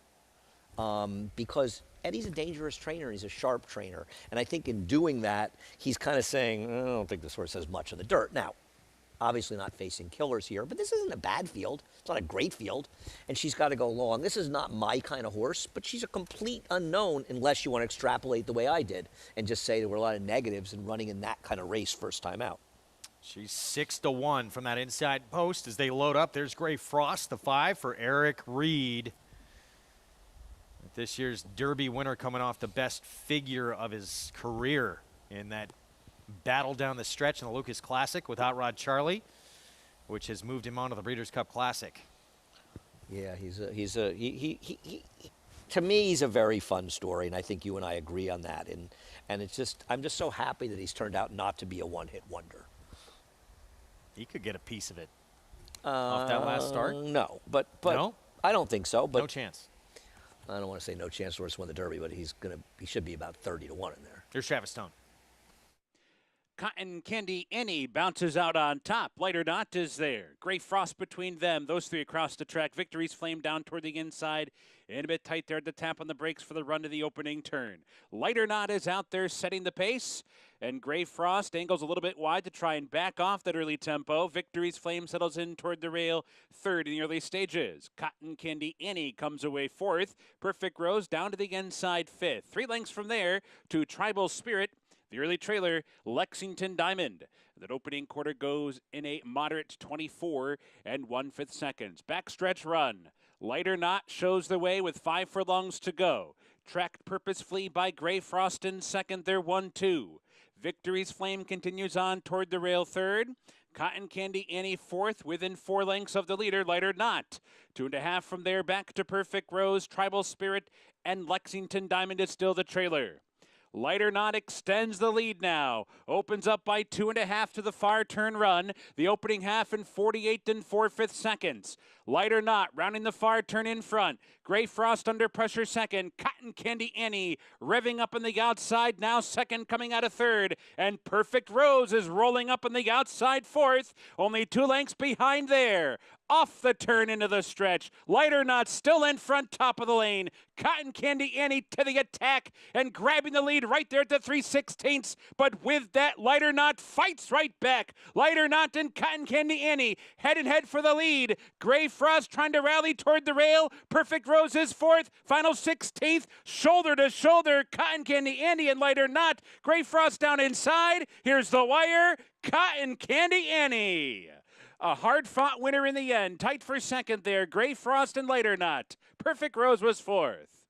because Eddie's a dangerous trainer. He's a sharp trainer. And I think in doing that, he's kind of saying, I don't think this horse has much in the dirt. Now, obviously not facing killers here, but this isn't a bad field. It's not a great field, and she's got to go long. This is not my kind of horse, but she's a complete unknown unless you want to extrapolate the way I did and just say there were a lot of negatives in running in that kind of race first time out. She's 6-1 from that inside post as they load up. There's Gray Frost, the 5 for Eric Reed. This year's Derby winner coming off the best figure of his career in that battle down the stretch in the Lucas Classic with Hot Rod Charlie, which has moved him on to the Breeders' Cup Classic. Yeah, to me, he's a very fun story, and I think you and I agree on that. And it's just, I'm just so happy that he's turned out not to be a one-hit wonder. He could get a piece of it off that last start. No, but no? I don't think so. But no chance. I don't want to say no chance for us to win the Derby, but he should be about 30-1 in there. There's Travis Stone. Cotton Candy Any bounces out on top. Lighter Knot is there. Gray Frost between them. Those three across the track. Victory's Flame down toward the inside. And a bit tight there at the tap on the brakes for the run to the opening turn. Lighter Knot is out there setting the pace. And Gray Frost angles a little bit wide to try and back off that early tempo. Victory's Flame settles in toward the rail, third in the early stages. Cotton Candy Any comes away fourth. Perfect Rose down to the inside fifth. 3 lengths from there to Tribal Spirit. The early trailer, Lexington Diamond. That opening quarter goes in a moderate 24 1/5 seconds. Backstretch run. Lighter Knot shows the way with 5 furlongs to go. Tracked purposefully by Gray Frost in second. They're 1-2. Victory's Flame continues on toward the rail third. Cotton Candy Annie fourth within 4 lengths of the leader, Lighter Knot. 2.5 from there back to Perfect Rose, Tribal Spirit, and Lexington Diamond is still the trailer. Lighter Knot extends the lead now. Opens up by 2.5 to the far turn run. The opening half in 48 4/5 seconds. Lighter Knot rounding the far turn in front. Gray Frost under pressure second. Cotton Candy Annie revving up on the outside. Now second coming out of third. And Perfect Rose is rolling up on the outside fourth. Only 2 lengths behind there. Off the turn into the stretch. Lighter Knot still in front, top of the lane. Cotton Candy Annie to the attack and grabbing the lead right there at the 3/16. But with that, Lighter Knot fights right back. Lighter Knot and Cotton Candy Annie head and head for the lead. Gray Frost trying to rally toward the rail. Perfect Rose is fourth. Final 16th. Shoulder to shoulder. Cotton Candy Annie and Lighter Knot. Gray Frost down inside. Here's the wire. Cotton Candy Annie. A hard-fought winner in the end. Tight for second there. Gray Frost and Lighter Knot. Perfect Rose was fourth.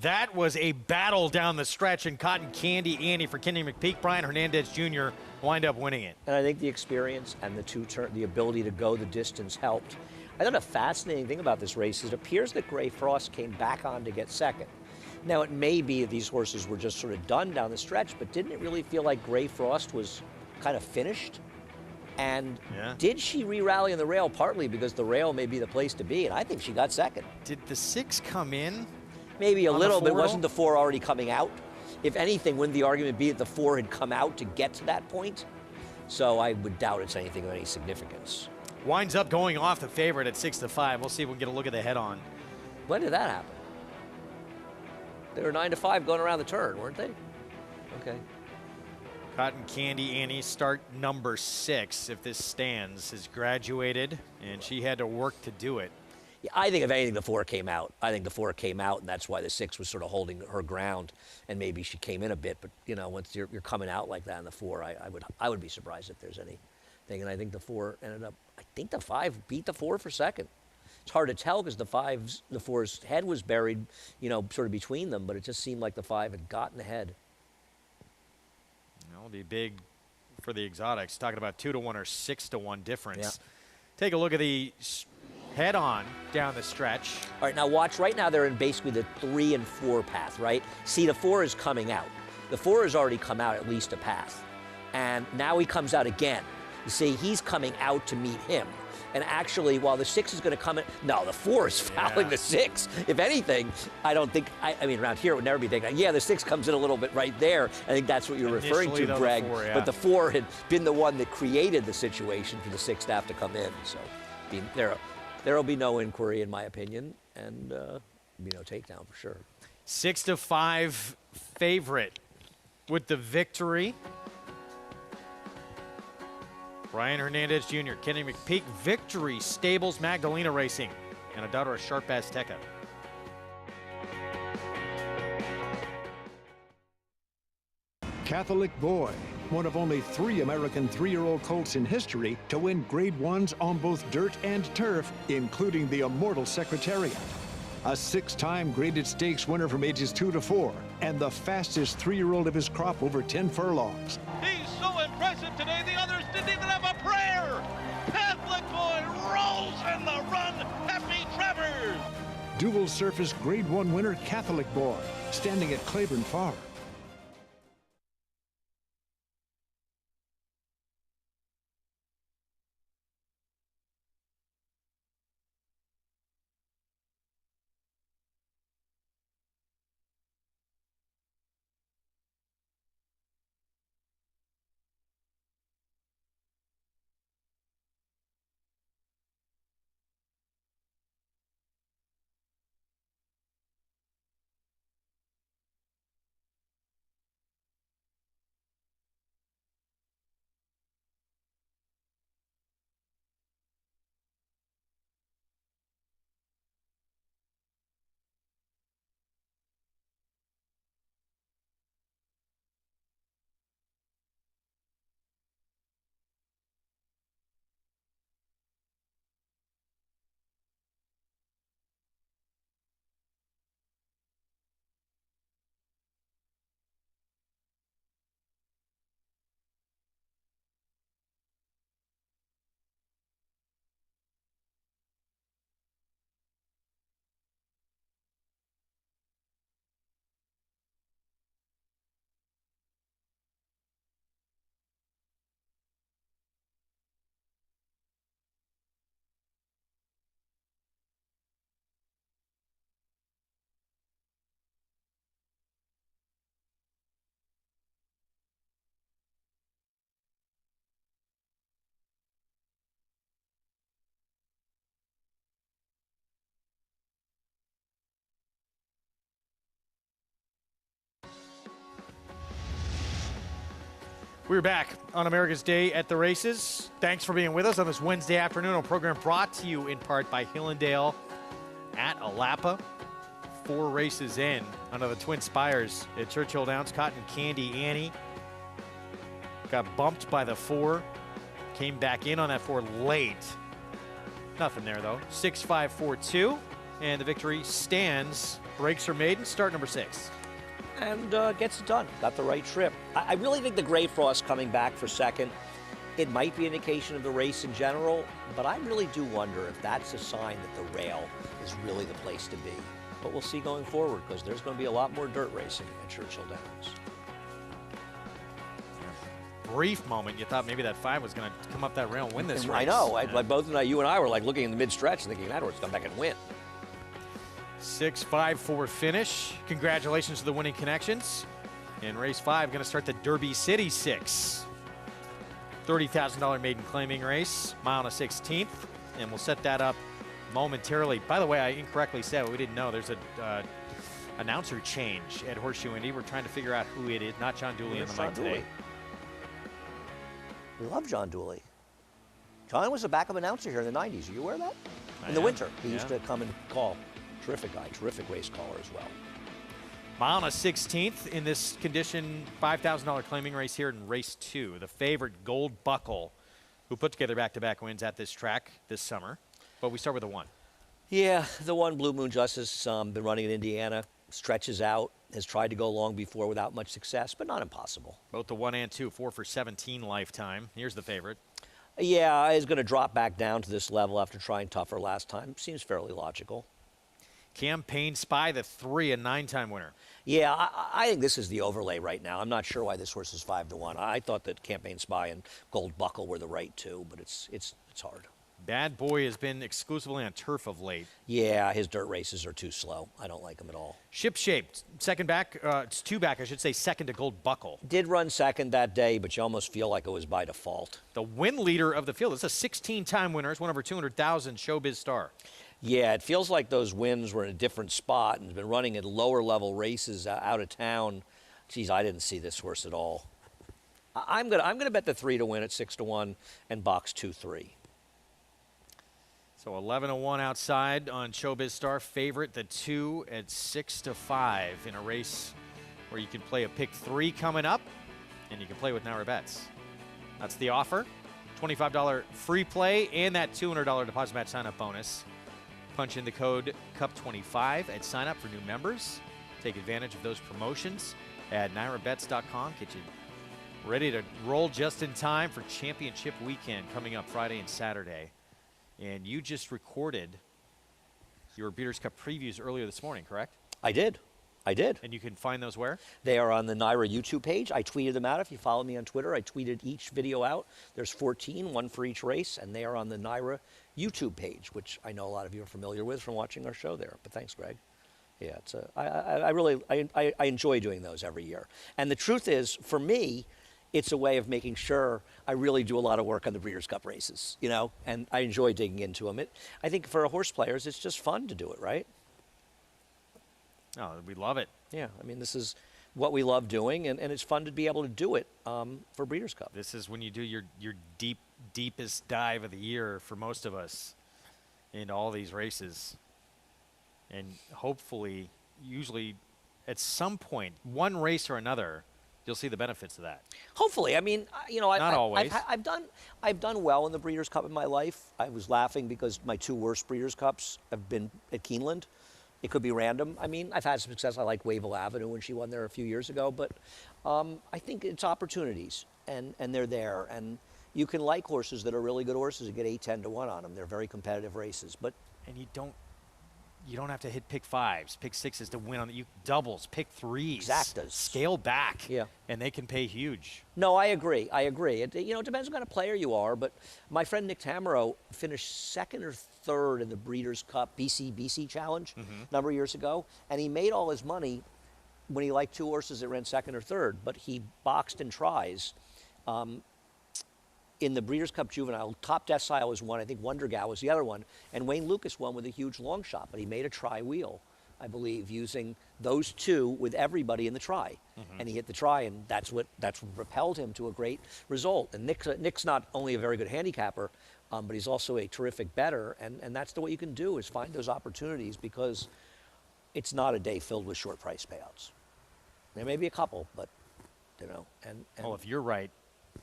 That was a battle down the stretch, and Cotton Candy Annie for Kenny McPeak. Brian Hernandez Jr. wind up winning it. And I think the experience and the ability to go the distance helped. I thought a fascinating thing about this race is it appears that Gray Frost came back on to get second. Now, it may be that these horses were just sort of done down the stretch, but didn't it really feel like Gray Frost was kind of finished? And did she re-rally on the rail partly because the rail may be the place to be? And I think she got second. Did the 6 come in? Maybe a little, but wasn't the 4 already coming out? If anything, wouldn't the argument be that the 4 had come out to get to that point? So I would doubt it's anything of any significance. Winds up going off the favorite at 6-5. We'll see if we can get a look at the head-on. When did that happen? They were 9-5 going around the turn, weren't they? Okay. Cotton Candy Annie, start number 6, if this stands, has graduated, and she had to work to do it. Yeah, I think if anything, the 4 came out. I think the 4 came out, and that's why the 6 was sort of holding her ground, and maybe she came in a bit. But you know, once you're coming out like that in the 4, I would be surprised if there's anything. And I think the 4 ended up. I think the 5 beat the 4 for second. It's hard to tell because the 4's head was buried, you know, sort of between them. But it just seemed like the 5 had gotten ahead. It'll be big for the exotics. Talking about 2-1 or 6-1 difference. Yeah. Take a look at the head-on down the stretch. All right, now watch. Right now they're in basically the 3 and 4 path, right? See, the 4 is coming out. The 4 has already come out at least a path. And now he comes out again. You see, he's coming out to meet him. And actually, while the 6 is going to come in, no, the 4 is fouling the 6. If anything, I don't think, I mean, around here it would never be taken. Yeah, the 6 comes in a little bit right there. I think that's what you're referring to, Greg. 4, But the 4 had been the one that created the situation for the 6 to have to come in. So there will be no inquiry, in my opinion. And be no takedown for sure. 6-5 favorite with the victory. Brian Hernandez Jr., Kenny McPeak, Victory Stables Magdalena Racing, and a daughter of Sharp Azteca. Catholic Boy, one of only 3 American 3-year-old colts in history to win Grade 1s on both dirt and turf, including the immortal Secretariat. A 6-time graded stakes winner from ages 2 to 4, and the fastest 3-year-old of his crop over 10 furlongs. He's so impressive today, the others didn't even have a prayer. Catholic Boy rolls in the run. Happy Travers. Dual surface Grade 1 winner Catholic Boy, standing at Claiborne Farm. We're back on America's Day at the Races. Thanks for being with us on this Wednesday afternoon. A program brought to you in part by Hillendale at Alapa. 4 races in under the Twin Spires at Churchill Downs. Cotton Candy Annie got bumped by the 4. Came back in on that 4 late. Nothing there, though. 6-5-4-2. And the victory stands. Breaks are made and start number 6. And gets it done. Got the right trip. I really think the Gray Frost coming back for second, it might be an indication of the race in general, but I really do wonder if that's a sign that the rail is really the place to be. But we'll see going forward, because there's going to be a lot more dirt racing at Churchill Downs. Brief moment, you thought maybe that 5 was going to come up that rail and win this race. I know. You and I were like looking in the mid-stretch thinking that horse come back and win. 6-5-4 finish. Congratulations to the winning connections. In race 5, going to start the Derby City 6. $30,000 maiden claiming race, mile and a 16th. And we'll set that up momentarily. By the way, I incorrectly said, we didn't know, there's a announcer change at Horseshoe Indy. We're trying to figure out who it is. Not John Dooley on the mic today. We love John Dooley. John was a backup announcer here in the 90s. Are you aware of that? In the winter, he used to come and call. Terrific guy, terrific race caller as well. Mile and a 16th in this condition, $5,000 claiming race here in race 2. The favorite Gold Buckle, who put together back-to-back wins at this track this summer. But we start with the 1. Yeah, the 1, Blue Moon Justice, been running in Indiana, stretches out, has tried to go long before without much success, but not impossible. Both the 1 and 2, 4 for 17 lifetime. Here's the favorite. Yeah, is going to drop back down to this level after trying tougher last time. Seems fairly logical. Campaign Spy, the 3 and 9-time winner. Yeah, I think this is the overlay right now. I'm not sure why this horse is 5-1. I thought that Campaign Spy and Gold Buckle were the right 2, but it's hard. Bad Boy has been exclusively on turf of late. Yeah, his dirt races are too slow. I don't like him at all. Ship-shaped, second back, it's 2 back, I should say, second to Gold Buckle. Did run second that day, but you almost feel like it was by default. The win leader of the field. It's a 16-time winner. It's one over 200,000 Showbiz Star. Yeah, it feels like those wins were in a different spot and has been running at lower level races out of town. Geez, I didn't see this horse at all. I'm gonna bet the 3 to win at 6-1 and box 2-3. So 11-1 outside on Showbiz Star. Favorite, the 2 at 6-5 in a race where you can play a pick 3 coming up, and you can play with Naira bets. That's the offer. $25 free play and that $200 deposit match sign-up bonus. Punch in the code CUP25 at sign-up for new members. Take advantage of those promotions at NairaBets.com. Get you ready to roll just in time for championship weekend coming up Friday and Saturday. And you just recorded your Breeders' Cup previews earlier this morning, correct? I did. And you can find those where? They are on the Naira YouTube page. I tweeted them out. If you follow me on Twitter, I tweeted each video out. There's 14, one for each race, and they are on the Naira YouTube page, which I know a lot of you are familiar with from watching our show there. But thanks, Greg. Yeah, I enjoy doing those every year. And the truth is, for me, it's a way of making sure I really do a lot of work on the Breeders' Cup races, you know, and I enjoy digging into them. I think for horse players, it's just fun to do it, right? Oh, we love it. Yeah, I mean, this is what we love doing, and it's fun to be able to do it for Breeders' Cup. This is when you do your deepest dive of the year for most of us into all these races. And hopefully, usually, at some point, one race or another, you'll see the benefits of that. Hopefully, I mean, you know, Not always. I've done well in the Breeders' Cup in my life. I was laughing because my 2 worst Breeders' Cups have been at Keeneland. It could be random. I mean, I've had some success. I like Wavell Avenue when she won there a few years ago, but I think it's opportunities, and they're there. And you can like horses that are really good horses and get 8-10-1 on them. They're very competitive races, but and you don't have to hit pick 5s, pick 6s to win on the doubles, pick 3s. Exactas. Scale back. Yeah. And they can pay huge. No, I agree. It, you know, it depends what kind of player you are, but my friend Nick Tamaro finished 2nd or 3rd in the Breeders' Cup BC Challenge a number of years ago, and he made all his money when he liked 2 horses that ran 2nd or 3rd, but he boxed in tries. In the Breeders' Cup Juvenile, Top Decile was one, I think Wondergal was the other one, and Wayne Lucas won with a huge long shot, but he made a try wheel, I believe, using those 2 with everybody in the try. And he hit the try, and that's what propelled him to a great result. And Nick's not only a very good handicapper, but he's also a terrific bettor, and that's the way you can do is find those opportunities, because it's not a day filled with short price payouts. There may be a couple, but, you know, and well, if you're right,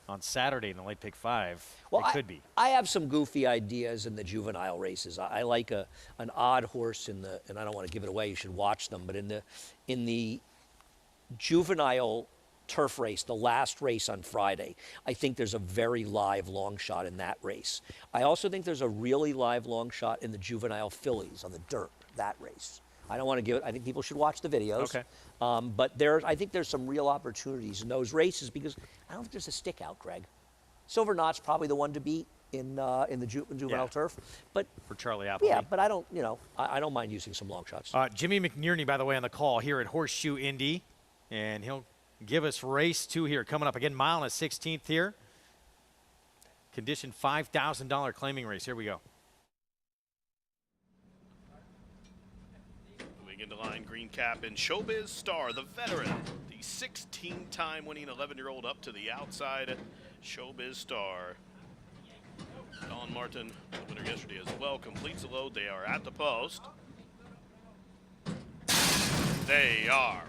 on Saturday in the late pick 5, well, it could be. I have some goofy ideas in the juvenile races. I like an odd horse and I don't want to give it away, you should watch them, but in the juvenile turf race, the last race on Friday, I think there's a very live long shot in that race. I also think there's a really live long shot in the juvenile fillies on the dirt, that race. I don't want to give it, I think people should watch the videos. Okay. But I think there's some real opportunities in those races, because I don't think there's a stick out, Greg. Silver Knot's probably the one to beat in the juvenile turf, but for Charlie Appleby. Yeah, but I don't, you know, I don't mind using some long shots. Jimmy McNerney, by the way, on the call here at Horseshoe Indy, and he'll give us race 2 here coming up again. Mile and a 16th here. Condition $5,000 claiming race. Here we go. Into line, green cap, and Showbiz Star, the veteran, the 16-time winning 11-year-old up to the outside. Showbiz Star. Don Martin, the winner yesterday as well, completes the load. They are at the post. They are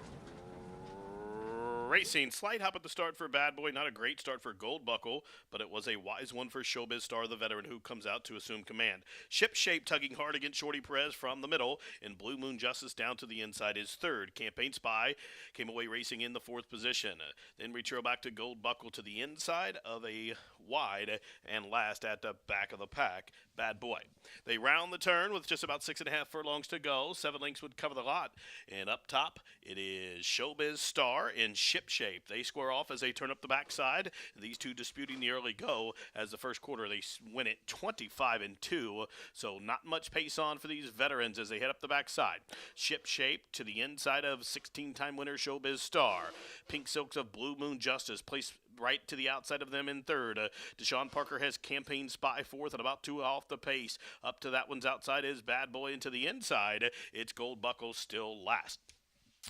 racing. Slight hop at the start for Bad Boy. Not a great start for Gold Buckle, but it was a wise one for Showbiz Star, the veteran, who comes out to assume command. Ship Shape tugging hard against Shorty Perez from the middle, and Blue Moon Justice down to the inside is 3rd. Campaign Spy came away racing in the 4th position. Then we trail back to Gold Buckle to the inside of a wide, and last at the back of the pack, Bad Boy. They round the turn with just about 6.5 furlongs to go. 7 lengths would cover the lot. And up top, it is Showbiz Star in Ship Shape. They square off as they turn up the backside. These two disputing the early go as the first quarter. They win it 25-2. So not much pace on for these veterans as they head up the backside. Ship Shape to the inside of 16-time winner Showbiz Star. Pink Silks of Blue Moon Justice place right to the outside of them in third. Deshaun Parker has Campaign Spy fourth and about 2 off the pace. Up to that one's outside is Bad Boy, into the inside. It's Gold Buckle still last.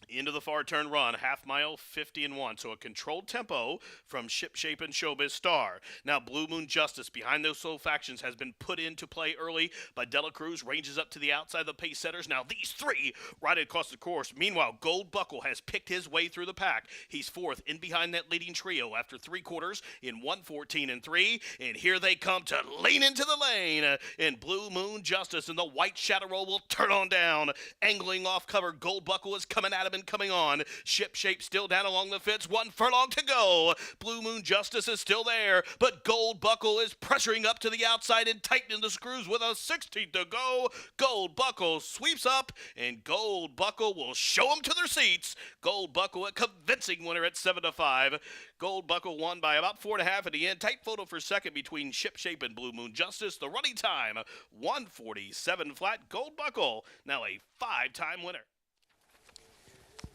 Into the far turn run, half mile, 50-1. So a controlled tempo from Ship Shape and Showbiz Star. Now Blue Moon Justice behind those slow factions has been put into play early by Dela Cruz, ranges up to the outside of the pace setters. Now these three ride across the course. Meanwhile, Gold Buckle has picked his way through the pack. He's fourth in behind that leading trio after 3 quarters in 1:14.3. And here they come to lean into the lane. And Blue Moon Justice and the White Shadow Roll will turn on down. Angling off cover, Gold Buckle is coming at him and coming on. Ship Shape still down along the fence. 1 furlong to go. Blue Moon Justice is still there, but Gold Buckle is pressuring up to the outside and tightening the screws with a 16th to go. Gold Buckle sweeps up, and Gold Buckle will show them to their seats. Gold Buckle a convincing winner at 7-5. Gold Buckle won by about 4.5 at the end. Tight photo for second between Ship Shape and Blue Moon Justice. The running time, 1:47 flat. Gold Buckle, now a 5-time winner.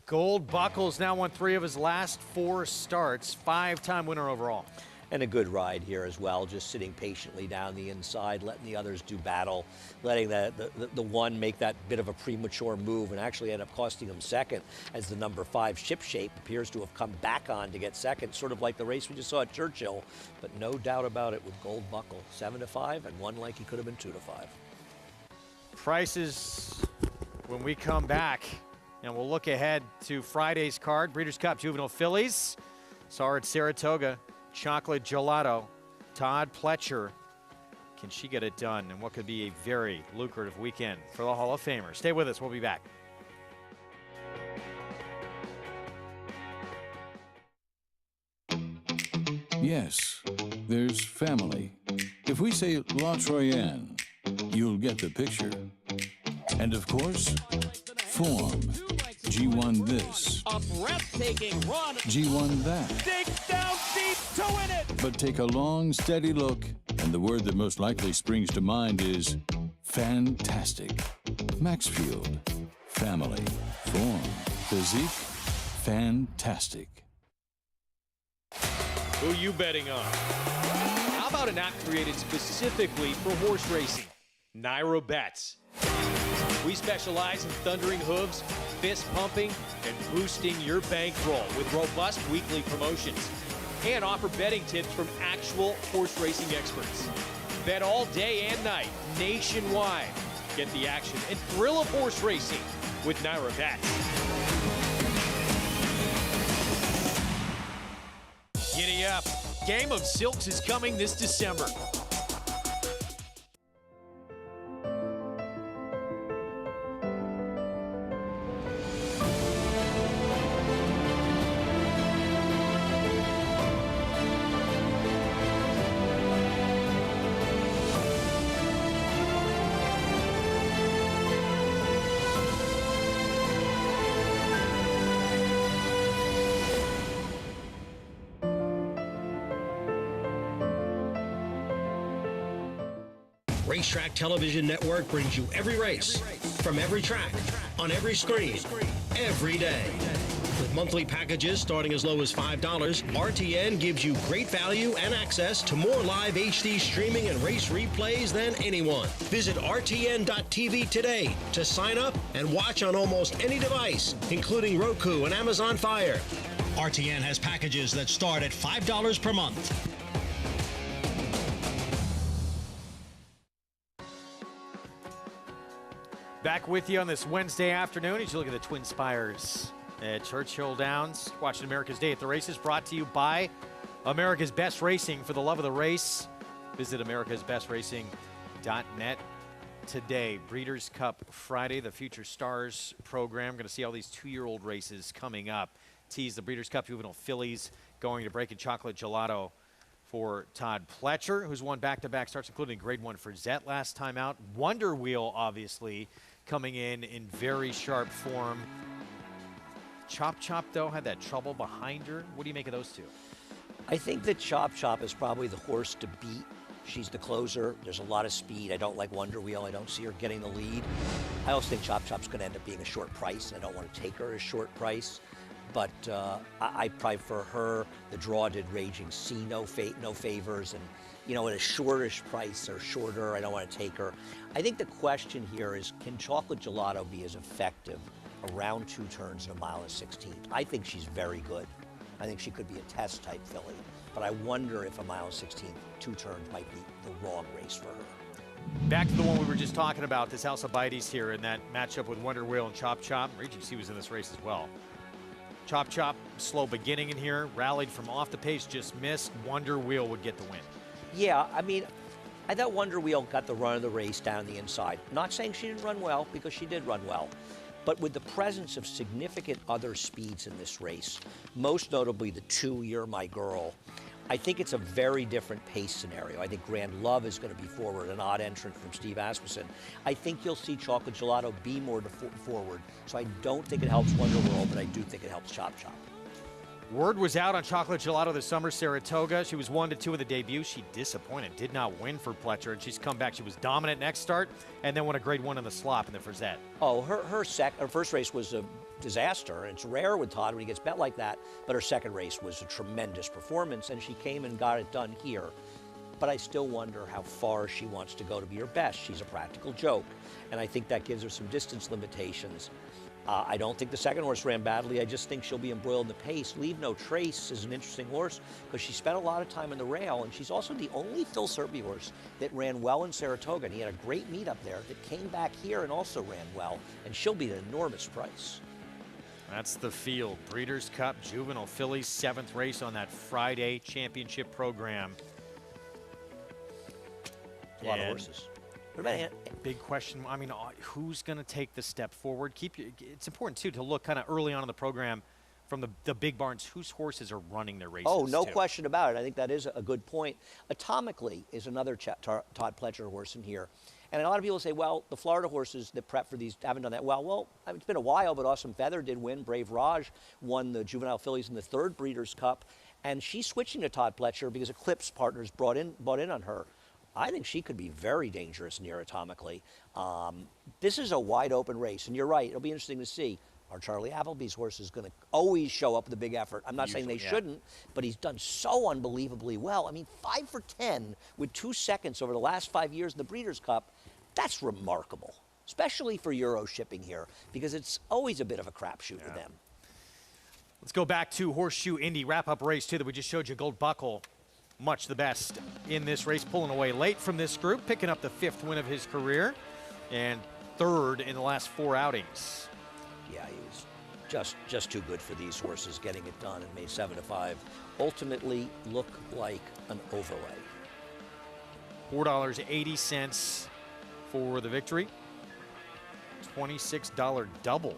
Gold Buckle's now won 3 of his last 4 starts, 5-time winner overall. And a good ride here as well, just sitting patiently down the inside, letting the others do battle, letting the one make that bit of a premature move and actually end up costing him second as the number 5 Ship Shape appears to have come back on to get second, sort of like the race we just saw at Churchill, but no doubt about it with Gold Buckle, 7-5 and one like he could have been 2-5. Prices when we come back. And we'll look ahead to Friday's card. Breeders' Cup Juvenile Fillies. Saw her at Saratoga. Chocolate Gelato. Todd Pletcher. Can she get it done? And what could be a very lucrative weekend for the Hall of Famers. Stay with us. We'll be back. Yes, there's family. If we say La Troyenne, you'll get the picture. And of course, form. G1 this. A breathtaking run. G1 that. Dig down deep to win it. But take a long, steady look, and the word that most likely springs to mind is fantastic. Maxfield. Family. Form. Physique. Fantastic. Who you betting on? How about an app created specifically for horse racing? Naira Bets. We specialize in thundering hooves, fist pumping, and boosting your bankroll with robust weekly promotions. And offer betting tips from actual horse racing experts. Bet all day and night, nationwide. Get the action and thrill of horse racing with Naira Bets. Giddy up. Game of Silks is coming this December. Racetrack Television Network brings you every race, from every track, on every screen, every day. With monthly packages starting as low as $5, RTN gives you great value and access to more live HD streaming and race replays than anyone. Visit RTN.tv today to sign up and watch on almost any device, including Roku and Amazon Fire. RTN has packages that start at $5 per month. Back with you on this Wednesday afternoon as you look at the Twin Spires at Churchill Downs. Watching America's Day at the Races, brought to you by America's Best Racing. For the love of the race, visit americasbestracing.net today. Breeders' Cup Friday, the Future Stars program. Going to see all these 2-year-old races coming up. Tease the Breeders' Cup Juvenile Fillies going to break a chocolate gelato for Todd Pletcher, who's won back-to-back starts, including Grade 1 for Zet last time out. Wonder Wheel, obviously, coming in very sharp form. Chop Chop, though, had that trouble behind her. What do you make of those two? I think that Chop Chop is probably the horse to beat. She's the closer. There's a lot of speed. I don't like Wonder Wheel. I don't see her getting the lead. I also think Chop Chop's going to end up being a short price. I don't want to take her as short price. But I probably, for her, the draw did Raging Sea no favors, and you know, at a shortish price or shorter, I don't want to take her. I think the question here is, can Chocolate Gelato be as effective around 2 turns in a mile and 16? I think she's very good. I think she could be a test type filly, but I wonder if a mile and 16, 2 turns might be the wrong race for her. Back to the one we were just talking about, this Alcibiades here in that matchup with Wonder Wheel and Chop Chop. Raging Sea was in this race as well. Chop Chop, slow beginning in here, rallied from off the pace, just missed. Wonder Wheel would get the win. Yeah, I mean, I thought Wonder Wheel got the run of the race down the inside. Not saying she didn't run well, because she did run well. But with the presence of significant other speeds in this race, most notably the 2 You're My Girl, I think it's a very different pace scenario. I think Grand Love is going to be forward, an odd entrant from Steve Asmussen. I think you'll see Chocolate Gelato be more forward, so I don't think it helps Wonder World, but I do think it helps Chop Chop. Word was out on Chocolate Gelato this summer, Saratoga. She was 1-2 in the debut. She disappointed, did not win for Pletcher, and she's come back. She was dominant next start, and then won a grade 1 in the slop in the Frazette. Oh, her first race was a disaster, and it's rare with Todd when he gets bet like that, but her second race was a tremendous performance, and she came and got it done here. But I still wonder how far she wants to go to be her best. She's a practical joke, and I think that gives her some distance limitations. I don't think the second horse ran badly. I just think she'll be embroiled in the pace. Leave No Trace is an interesting horse because she spent a lot of time in the rail, and she's also the only Phil Serby horse that ran well in Saratoga. And he had a great meet up there that came back here and also ran well, and she'll be an enormous price. That's the field. Breeders' Cup, Juvenile Fillies, 7th race on that Friday championship program. A lot of horses. Big question. I mean, who's going to take the step forward? It's important, too, to look kind of early on in the program from the big barns, whose horses are running their races. Oh, no question about it. I think that is a good point. Atomically is another Todd Pletcher horse in here. And a lot of people say, well, the Florida horses that prep for these haven't done that well. Well, it's been a while, but Awesome Feather did win. Brave Raj won the Juvenile Fillies in the 3rd Breeders' Cup. And she's switching to Todd Pletcher because Eclipse Partners bought in on her. I think she could be very dangerous near Atomically. This is a wide open race, and you're right. It'll be interesting to see. Are Charlie Appleby's horses going to always show up with a big effort? I'm not saying they shouldn't, but he's done so unbelievably well. I mean, 5 for 10 with 2 seconds over the last 5 years in the Breeders' Cup. That's remarkable, especially for Euro shipping here, because it's always a bit of a crapshoot with them. Let's go back to Horseshoe Indy wrap-up race, too, that we just showed you. Gold Buckle, much the best in this race, pulling away late from this group, picking up the 5th win of his career, and 3rd in the last 4 outings. Yeah, he was just too good for these horses, getting it done, and made 7-5. Ultimately, look like an overlay. $4.80 for the victory. $26 double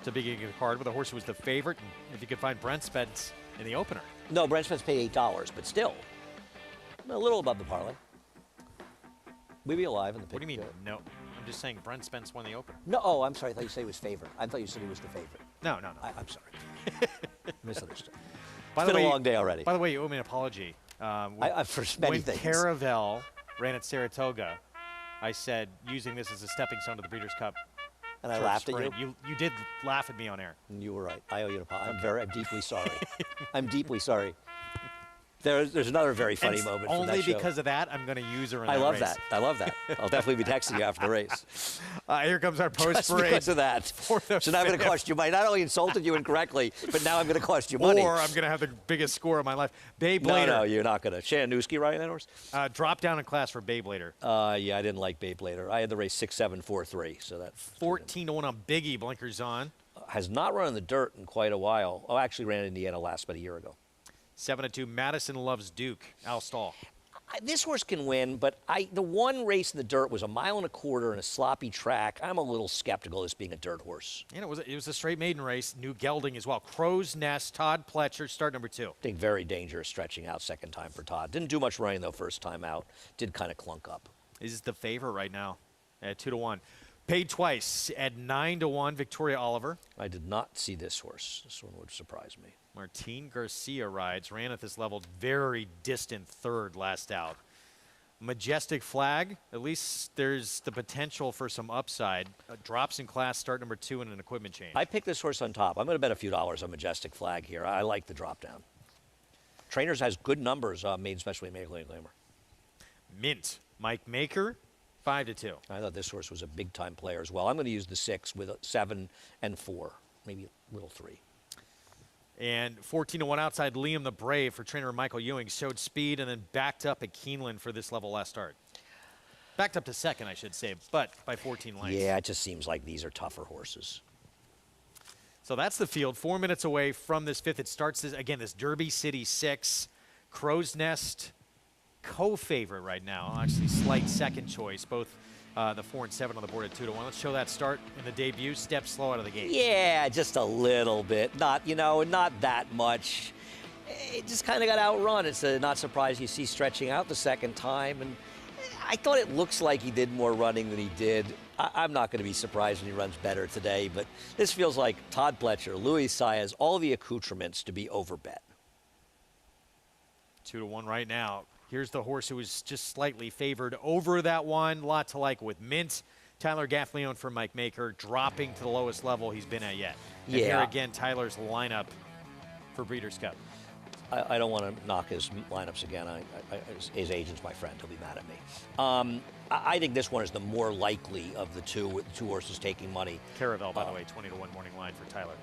to begin the card with a horse who was the favorite. And if you could find Brent Spence in the opener. No, Brent Spence paid $8, but still a little above the parlay. We'd be alive in the pick. What do you mean? No, I'm just saying Brent Spence won the opener. No, oh, I'm sorry. I thought you said he was favored. I thought you said he was the favorite. No. I'm sorry. Misunderstood. It's been a long day already. By the way, you owe me an apology. For many things. When Caravel ran at Saratoga, I said using this as a stepping stone to the Breeders' Cup. And I laughed at you? You did laugh at me on air. You were right. I owe you an apology. I'm deeply sorry. I'm deeply sorry. There's another very funny moment from that show. Only because of that, I'm going to use her in that race. I love that. I'll definitely be texting you after the race. Here comes our post Just parade. because of that. So now I'm going to cost you money. Not only insulted you incorrectly, but now I'm going to cost you money. Or I'm going to have the biggest score of my life. Beyblader. No, you're not going to. Shanuski riding that horse? Drop down in class for Beyblader. Yeah, I didn't like Beyblader. I had the race 6-7, 4-3. So that 14-1 on Biggie, blinkers on. Has not run in the dirt in quite a while. Oh, actually ran in Indiana last about a year ago. 7-2. Madison Loves Duke. Al Stahl. This horse can win, but the one race in the dirt was 1.25 miles in a sloppy track. I'm a little skeptical of this being a dirt horse. And it was a straight maiden race. New gelding as well. Crow's Nest. Todd Pletcher, start number 2. I think very dangerous stretching out second time for Todd. Didn't do much running though first time out. Did kind of clunk up. Is the favorite right now at 2-1. Paid twice at 9-1. Victoria Oliver. I did not see this horse. This one would surprise me. Martin Garcia rides. Ran at this level. Very distant 3rd last out. Majestic Flag, at least there's the potential for some upside. Drops in class, start number 2 in an equipment change. I picked this horse on top. I'm going to bet a few dollars on Majestic Flag here. I like the drop down. Trainers has good numbers, made especially in Maple Lane Glamour. Mint, Mike Maker, 5-2. I thought this horse was a big-time player as well. I'm going to use the 6 with a 7 and 4, maybe a little 3. And 14-1 outside Liam the Brave for trainer Michael Ewing. Showed speed and then backed up at Keeneland for this level last start. Backed up to second, I should say, but by 14 lengths. Yeah, it just seems like these are tougher horses. So that's the field. 4 minutes away from this 5th. It starts, again, this Derby City 6. Crow's Nest, co-favorite right now. Actually, slight second choice. Both the 4 and 7 on the board at 2-1. Let's show that start in the debut. Step slow out of the gate. Yeah, just a little bit. Not, not that much. It just kind of got outrun. It's not surprised you see stretching out the second time. And I thought it looks like he did more running than he did. I'm not going to be surprised when he runs better today, but this feels like Todd Pletcher, Louis Saez, all the accoutrements to be overbet. 2-1 right now. Here's the horse who was just slightly favored over that one. A lot to like with Mint. Tyler Gaffleone for Mike Maker, dropping to the lowest level he's been at yet. And here again, Tyler's lineup for Breeders' Cup. I don't want to knock his lineups again. His agent's my friend. He'll be mad at me. I think this one is the more likely of the two, with the 2 horses taking money. Caravel, by the way, 20-1 morning line for Tyler.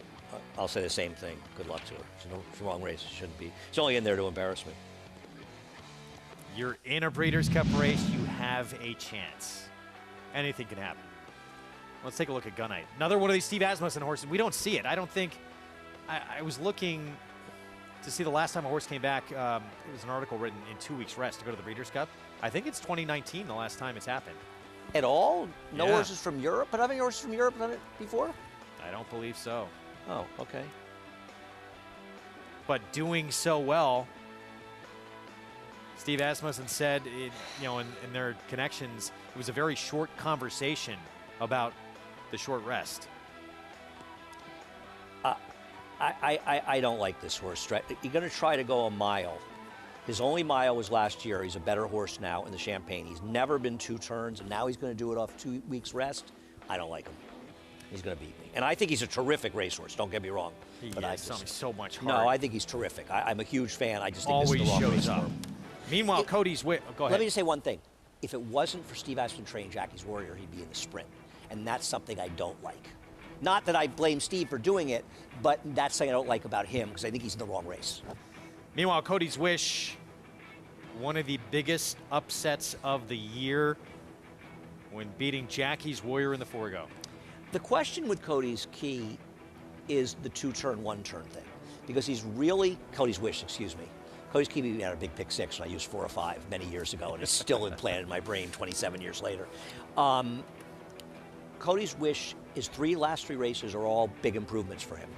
I'll say the same thing. Good luck to her. It's the wrong race. It shouldn't be. It's only in there to embarrass me. You're in a Breeders' Cup race. You have a chance. Anything can happen. Let's take a look at Gunite. Another one of these Steve Asmussen horses. We don't see it. I don't think. I was looking to see the last time a horse came back. It was an article written in 2 weeks rest to go to the Breeders' Cup. I think it's 2019 the last time it's happened. At all? No horses from Europe? But have any horses from Europe done it before? I don't believe so. Oh, okay. But doing so well, Steve Asmussen said, in their connections, it was a very short conversation about the short rest. I don't like this horse. You're going to try to go a mile. His only mile was last year. He's a better horse now in the Champagne. He's never been 2 turns, and now he's going to do it off 2 weeks rest. I don't like him. He's going to beat me. And I think he's a terrific racehorse, don't get me wrong. But I just so much heart. No, I think he's terrific. I'm a huge fan. I just think always this is the wrong race shows up. for him. Meanwhile, Cody's go ahead. Let me just say one thing. If it wasn't for Steve Asmussen training Jackie's Warrior, he'd be in the sprint. And that's something I don't like. Not that I blame Steve for doing it, but that's something I don't like about him because I think he's in the wrong race. Meanwhile, Cody's Wish, one of the biggest upsets of the year when beating Jackie's Warrior in the Forego. The question with Cody's Key is the 2-turn, 1-turn thing. Because he's really, Cody's Wish, excuse me. Cody's Key had a big pick 6 and I used 4 or 5 many years ago, and it's still implanted in my brain 27 years later. Cody's Wish, his last three races are all big improvements for him.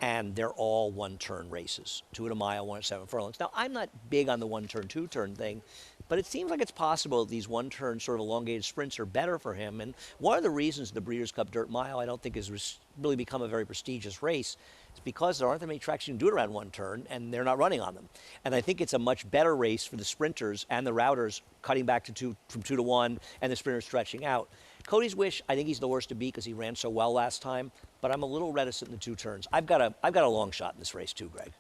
And they're all 1-turn races. 2 at a mile, 1 at 7 furlongs. Now, I'm not big on the 1-turn, 2-turn thing, but it seems like it's possible that these 1-turn sort of elongated sprints are better for him. And one of the reasons the Breeders' Cup Dirt Mile I don't think has really become a very prestigious race is because there aren't that many tracks you can do it around 1 turn, and they're not running on them. And I think it's a much better race for the sprinters and the routers cutting back to from 2 to 1 and the sprinters stretching out. Cody's Wish, I think he's the worst to beat because he ran so well last time, but I'm a little reticent in the 2 turns. I've got a long shot in this race too, Greg.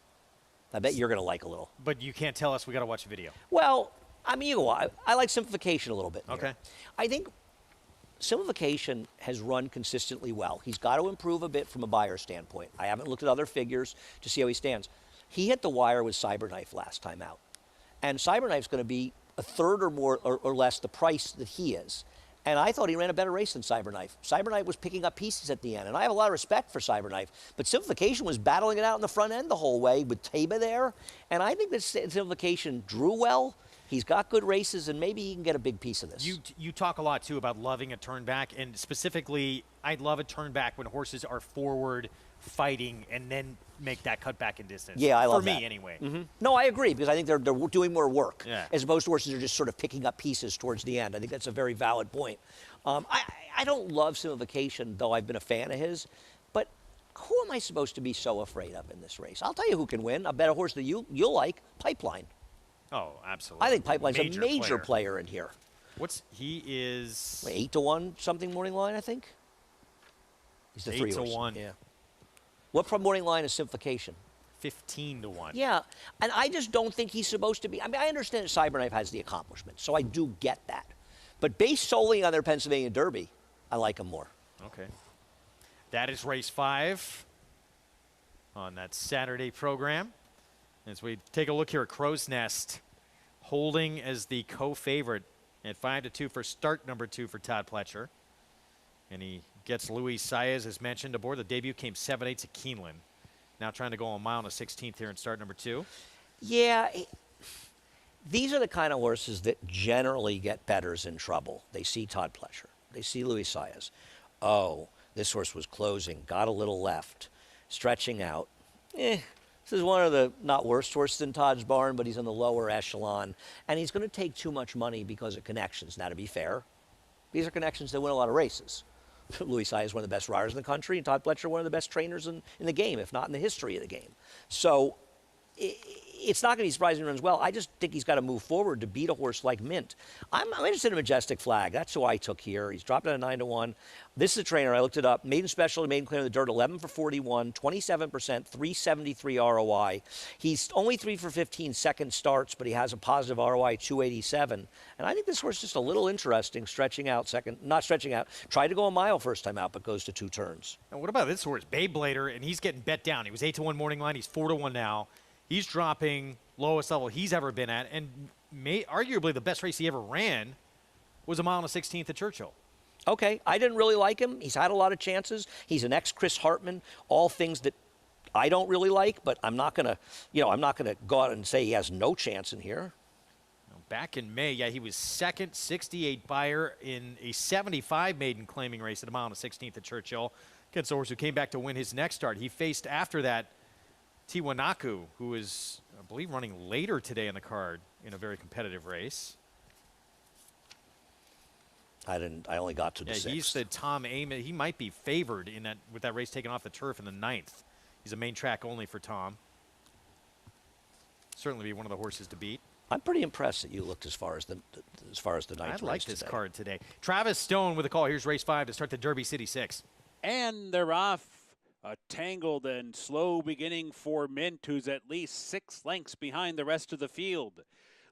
I bet you're going to like a little. But you can't tell us. We got to watch a video. Well, I mean, I like simplification a little bit. Okay. Here. I think simplification has run consistently well. He's got to improve a bit from a buyer standpoint. I haven't looked at other figures to see how he stands. He hit the wire with Cyberknife last time out. And Cyberknife's going to be a third or more or less the price that he is. And I thought he ran a better race than Cyberknife. Cyberknife was picking up pieces at the end, and I have a lot of respect for Cyberknife. But Simplification was battling it out in the front end the whole way with Taba there. And I think that Simplification drew well. He's got good races, and maybe he can get a big piece of this. You talk a lot, too, about loving a turn back, and specifically, I'd love a turn back when horses are forward fighting and then make that cut back in distance. Yeah, I love that. For me, anyway. Mm-hmm. No, I agree, because I think they're doing more work, yeah, as opposed to horses that are just sort of picking up pieces towards the end. I think that's a very valid point. I don't love Simplification, though I've been a fan of his, but who am I supposed to be so afraid of in this race? I'll tell you who can win. I bet a horse that you'll like, Pipeline. Oh, absolutely. I think Pipeline's a Major major player in here. He is 8-1 something morning line, I think. He's the 8-1. Yeah. What from morning line is simplification? 15-1. Yeah, and I just don't think he's supposed to be. I mean, I understand that Cyberknife has the accomplishment, so I do get that. But based solely on their Pennsylvania Derby, I like him more. Okay. That is race 5 on that Saturday program. As we take a look here at Crow's Nest, holding as the co-favorite at 5-2 for start number 2 for Todd Pletcher. And he gets Louis Saez, as mentioned, aboard. The debut came 7-8 to Keeneland. Now trying to go a mile and a 16th here in start number 2. Yeah, these are the kind of horses that generally get bettors in trouble. They see Todd Pletcher. They see Louis Saez. Oh, this horse was closing, got a little left, stretching out. This is one of the not worst horses in Todd's barn, but he's in the lower echelon. And he's going to take too much money because of connections. Now, to be fair, these are connections that win a lot of races. Louis Saez is one of the best riders in the country, and Todd Pletcher one of the best trainers in the game, if not in the history of the game. So it's not going to be surprising he runs well. I just think he's got to move forward to beat a horse like Mint. I'm interested in Majestic Flag. That's who I took here. He's dropped down to 9-1. This is a trainer. I looked it up. Maiden Special, maiden clear in the dirt, 11 for 41, 27%, 373 ROI. He's only 3 for 15 second starts, but he has a positive ROI 287. And I think this horse is just a little interesting, stretching out not stretching out. Tried to go a mile first time out, but goes to 2 turns. And what about this horse, Beyblader? And he's getting bet down. He was 8-1 morning line. He's 4-1 now. He's dropping lowest level he's ever been at, and arguably the best race he ever ran was a mile and a 16th at Churchill. Okay, I didn't really like him. He's had a lot of chances. He's an ex-Chris Hartman, all things that I don't really like, but I'm not going to go out and say he has no chance in here. Back in May, he was second, 68 buyer in a 75 maiden claiming race at a mile and a 16th at Churchill against a horse who came back to win his next start. He faced after that Tiwanaku, who is, I believe, running later today in the card in a very competitive race. I only got to the 6th. He's the Tom Amen. He might be favored in that with that race taken off the turf in the 9th. He's a main track only for Tom. Certainly be one of the horses to beat. I'm pretty impressed that you looked as far as the 9th race. I like this card today. Travis Stone with a call. Here's race 5 to start the Derby City 6. And they're off. A tangled and slow beginning for Mint, who's at least 6 lengths behind the rest of the field.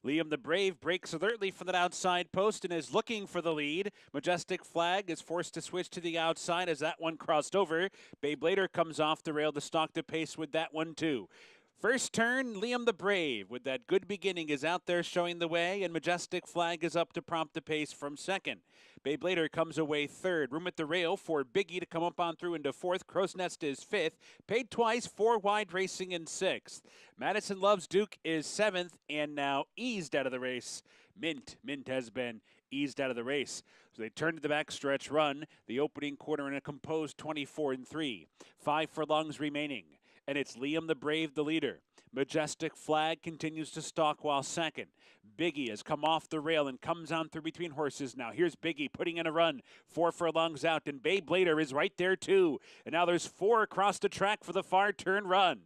Liam the Brave breaks alertly from that outside post and is looking for the lead. Majestic Flag is forced to switch to the outside as that one crossed over. Beyblader comes off the rail to stalk the pace with that one too. First turn, Liam the Brave with that good beginning is out there showing the way, and Majestic Flag is up to prompt the pace from second. Beyblader comes away third. Room at the rail for Biggie to come up on through into fourth. Crow's Nest is fifth. Paid Twice, 4 wide racing in sixth. Madison Loves Duke is seventh and now eased out of the race. Mint has been eased out of the race. So they turn to the backstretch run. The opening quarter in a composed 24-3. 5 furlongs remaining. And it's Liam the Brave, the leader. Majestic Flag continues to stalk while second. Biggie has come off the rail and comes on through between horses now. Here's Biggie putting in a run. 4 furlongs out, and Beyblader is right there too. And now there's 4 across the track for the far turn run.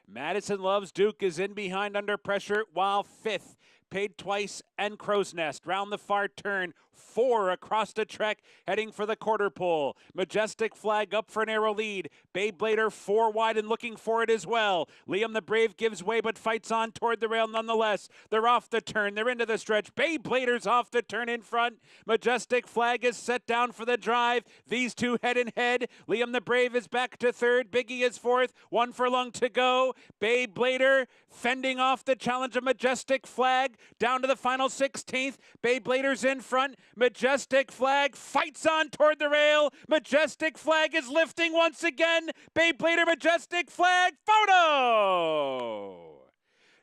Madison Loves Duke is in behind under pressure, while fifth, Paid Twice and Crow's Nest. Round the far turn, 4 across the track, heading for the quarter pole. Majestic Flag up for an narrow lead. Beyblader 4 wide and looking for it as well. Liam the Brave gives way but fights on toward the rail nonetheless. They're off the turn. They're into the stretch. Beyblader's off the turn in front. Majestic Flag is set down for the drive. These two head in head. Liam the Brave is back to third. Biggie is fourth. 1 furlong to go. Beyblader fending off the challenge of Majestic Flag. Down to the final 16th. Beyblader's in front. Majestic Flag fights on toward the rail. Majestic Flag is lifting once again. Beyblader, Majestic Flag, photo!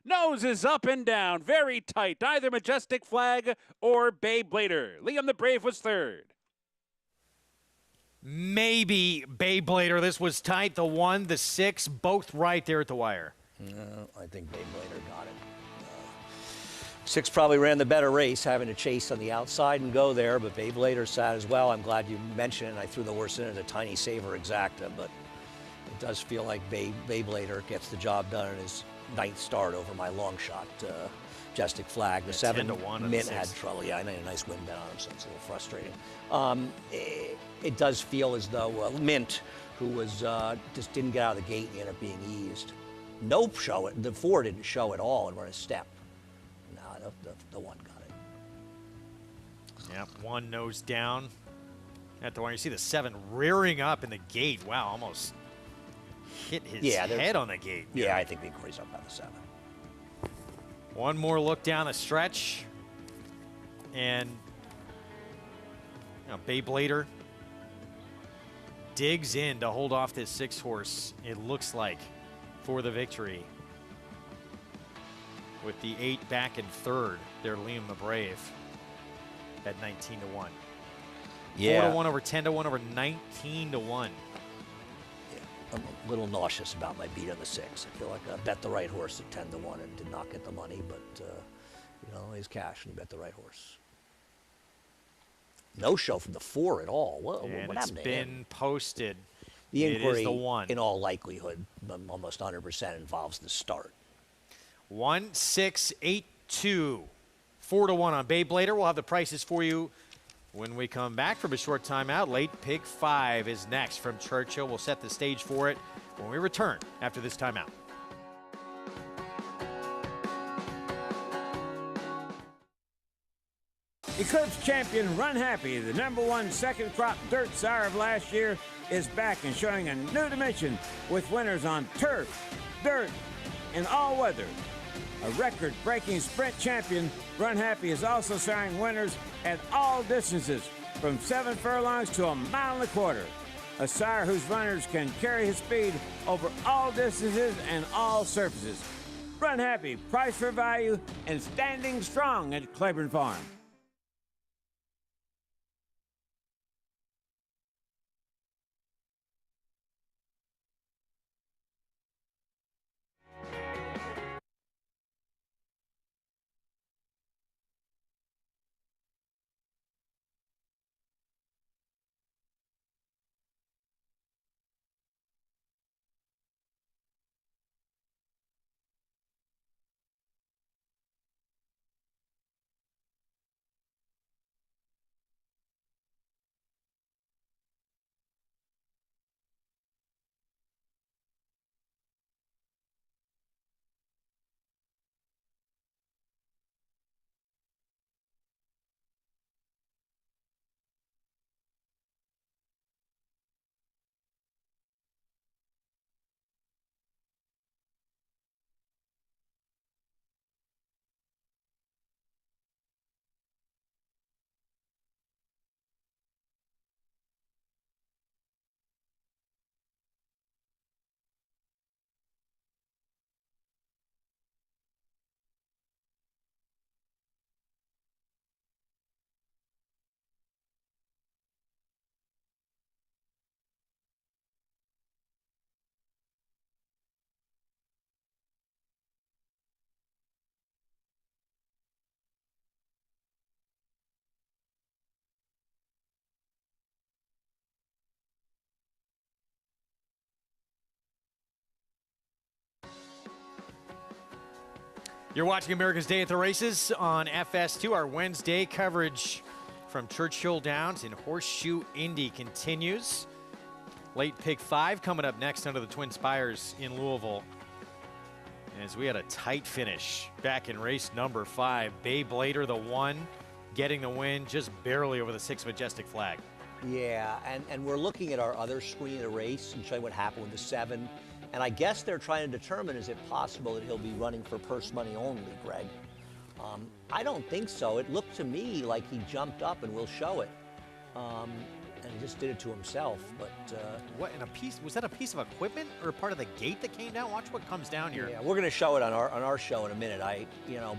Nose is up and down, very tight. Either Majestic Flag or Beyblader. Liam the Brave was third. Maybe Beyblader. This was tight. The 1, the 6, both right there at the wire. No, I think Beyblader got it. 6 probably ran the better race, having to chase on the outside and go there, but Beyblader sat as well. I'm glad you mentioned it. I threw the horse in at a tiny saver exacta, but it does feel like Beyblader gets the job done in his 9th start over my long shot Majestic Flag. The 10 7 to 1 on the Mint had 6th. trouble. Yeah, I made a nice win bet on him, so it's a little frustrating. It does feel as though Mint, who was just didn't get out of the gate, and ended up being eased. No show. The 4 didn't show at all and run a step. No, the 1 got it. Yep, 1 nose down at the one. You see the 7 rearing up in the gate. Wow, almost hit his head on the gate. Yeah, I think the inquiry's up by the 7. One more look down the stretch. And Beyblader digs in to hold off this 6 horse, it looks like, for the victory. With the 8 back in 3rd, they're Liam the Brave at 19 to 1. Yeah. 4 to 1 over 10 to 1 over 19 to 1. I'm a little nauseous about my beat on the 6. I feel like I bet the right horse at 10 to 1 and did not get the money, but he's cash and he bet the right horse. No show from the 4 at all. What And happened it's to him? been posted. The inquiry, it is the 1. in all likelihood, almost 100% involves the start. 1, 6, 8, 2. 4 to 1 on Beyblader. We'll have the prices for you when we come back from a short timeout. Late Pick 5 is next from Churchill. We'll set the stage for it when we return after this timeout. Eclipse champion Run Happy, the #1 second crop dirt sire of last year, is back and showing a new dimension with winners on turf, dirt, and all weather. A record-breaking sprint champion, Run Happy is also siring winners at all distances, from 7 furlongs to 1.25 miles. A sire whose runners can carry his speed over all distances and all surfaces. Run Happy, price for value, and standing strong at Claiborne Farm. You're watching America's Day at the Races on FS2. Our Wednesday coverage from Churchill Downs in Horseshoe Indy continues. Late Pick 5 coming up next under the Twin Spires in Louisville. As we had a tight finish back in race number 5. Beyblader, the 1, getting the win just barely over the 6 Majestic Flag. Yeah, and we're looking at our other screen of the race and showing what happened with the 7. And I guess they're trying to determine, is it possible that he'll be running for purse money only, Greg? I don't think so. It looked to me like he jumped up, and we'll show it. And he just did it to himself, but... What, in a piece, was that a piece of equipment or part of the gate that came down? Watch what comes down here. Yeah, we're going to show it on our show in a minute.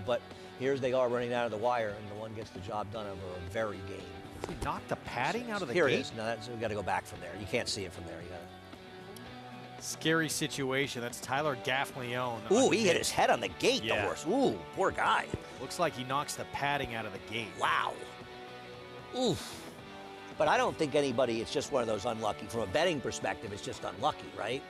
But here they are running out of the wire, and the one gets the job done over a very game. He knocked the padding out of the here gate? Here it is. No, we've got to go back from there. You can't see it from there. You got to... Scary situation. That's Tyler Gaffleone. Ooh, he hit his head on the gate, yeah. The horse. Ooh, poor guy. Looks like he knocks the padding out of the gate. Wow. Oof. But I don't think anybody, it's just one of those unlucky. From a betting perspective, it's just unlucky, right?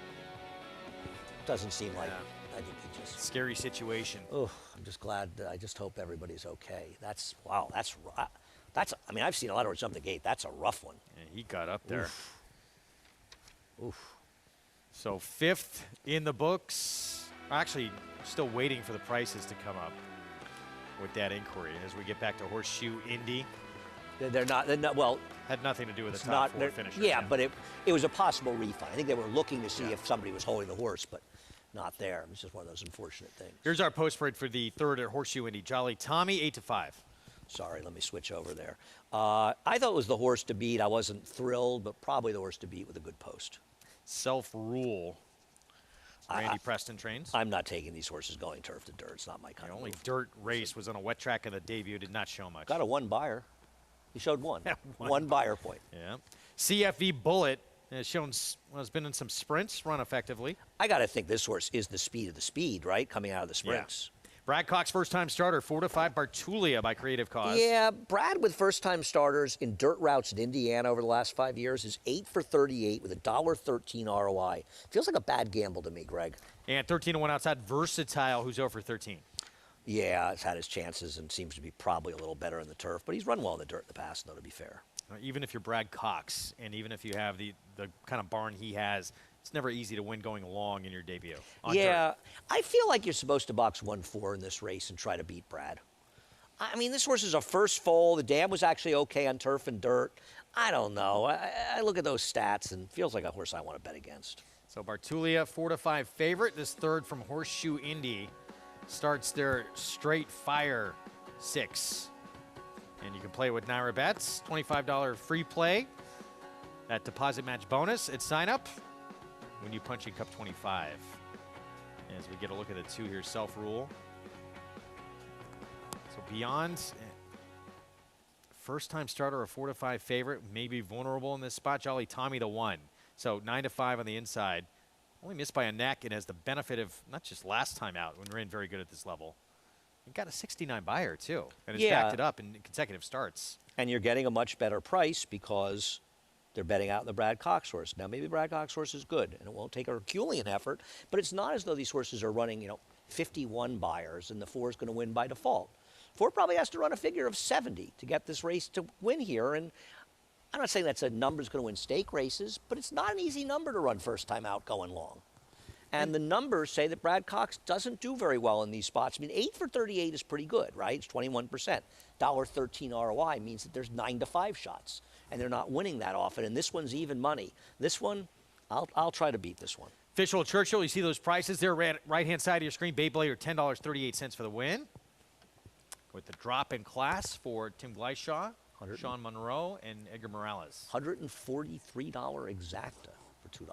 Doesn't seem like, I think he just... Scary situation. Oof. I'm just glad. I just hope everybody's okay. Wow. That's. I mean, I've seen a lot of jump the gate. That's a rough one. Yeah, he got up there. Oof. So 5th in the books. Actually, still waiting for the prices to come up with that inquiry as we get back to Horseshoe Indy. They're not. Well, had nothing to do with the top 4 finishers. Yeah, but it was a possible refund. I think they were looking to see if somebody was holding the horse, but not there. It's just one of those unfortunate things. Here's our post spread for the 3rd at Horseshoe Indy. Jolly Tommy, 8-5. Sorry, let me switch over there. I thought it was the horse to beat. I wasn't thrilled, but probably the horse to beat with a good post. Self-Rule. Randy Preston trains. I'm not taking these horses going turf to dirt. It's not my kind of only move. dirt race was on a wet track in the debut. Did not show much. Got a 1 buyer. He showed 1. one buyer point. Yeah. CFV Bullet has shown, has been in some sprints, run effectively. I got to think this horse is the speed of the speed, right? Coming out of the sprints. Yeah. Brad Cox, first-time starter, 4-5 Bartulia by Creative Cause. Yeah, Brad with first-time starters in dirt routes in Indiana over the last 5 years is 8 for 38 with a $1.13 ROI. Feels like a bad gamble to me, Greg. And 13-1 outside Versatile, who's 0 for 13. Yeah, has had his chances and seems to be probably a little better in the turf, but he's run well in the dirt in the past, though, to be fair. Even if you're Brad Cox, and even if you have the kind of barn he has, it's never easy to win going long in your debut. Yeah, I feel like you're supposed to box 1-4 in this race and try to beat Brad. I mean, this horse is a first foal. The dam was actually okay on turf and dirt. I don't know. I look at those stats and it feels like a horse I want to bet against. So Bartulia, 4-5 favorite. This 3rd from Horseshoe Indy starts their straight fire 6. And you can play with Naira Bets, $25 free play. That deposit match bonus at sign up when you punch in Cup 25. As we get a look at the 2 here, Self-Rule. So beyond first-time starter, a 4-5 favorite, maybe vulnerable in this spot. Jolly Tommy, the 1. So 9-5 on the inside. Only missed by a neck and has the benefit of not just last time out when ran very good at this level. He got a 69 buyer too, and has backed it up in consecutive starts. And you're getting a much better price because they're betting out the Brad Cox horse. Now, maybe Brad Cox horse is good, and it won't take a Herculean effort, but it's not as though these horses are running, 51 buyers, and the 4 is going to win by default. 4 probably has to run a figure of 70 to get this race to win here, and I'm not saying that's a number that's going to win stake races, but it's not an easy number to run first time out going long. And the numbers say that Brad Cox doesn't do very well in these spots. I mean, 8 for 38 is pretty good, right? It's 21%. $1.13 ROI means that there's 9-5 shots, and they're not winning that often. And this one's even money. This one, I'll try to beat this one. Official Churchill, you see those prices there, right-hand side of your screen. Bayblader, $10.38 for the win. With the drop in class for Tim Gleishaw, Sean Monroe, and Edgar Morales. $143 exacta for $2.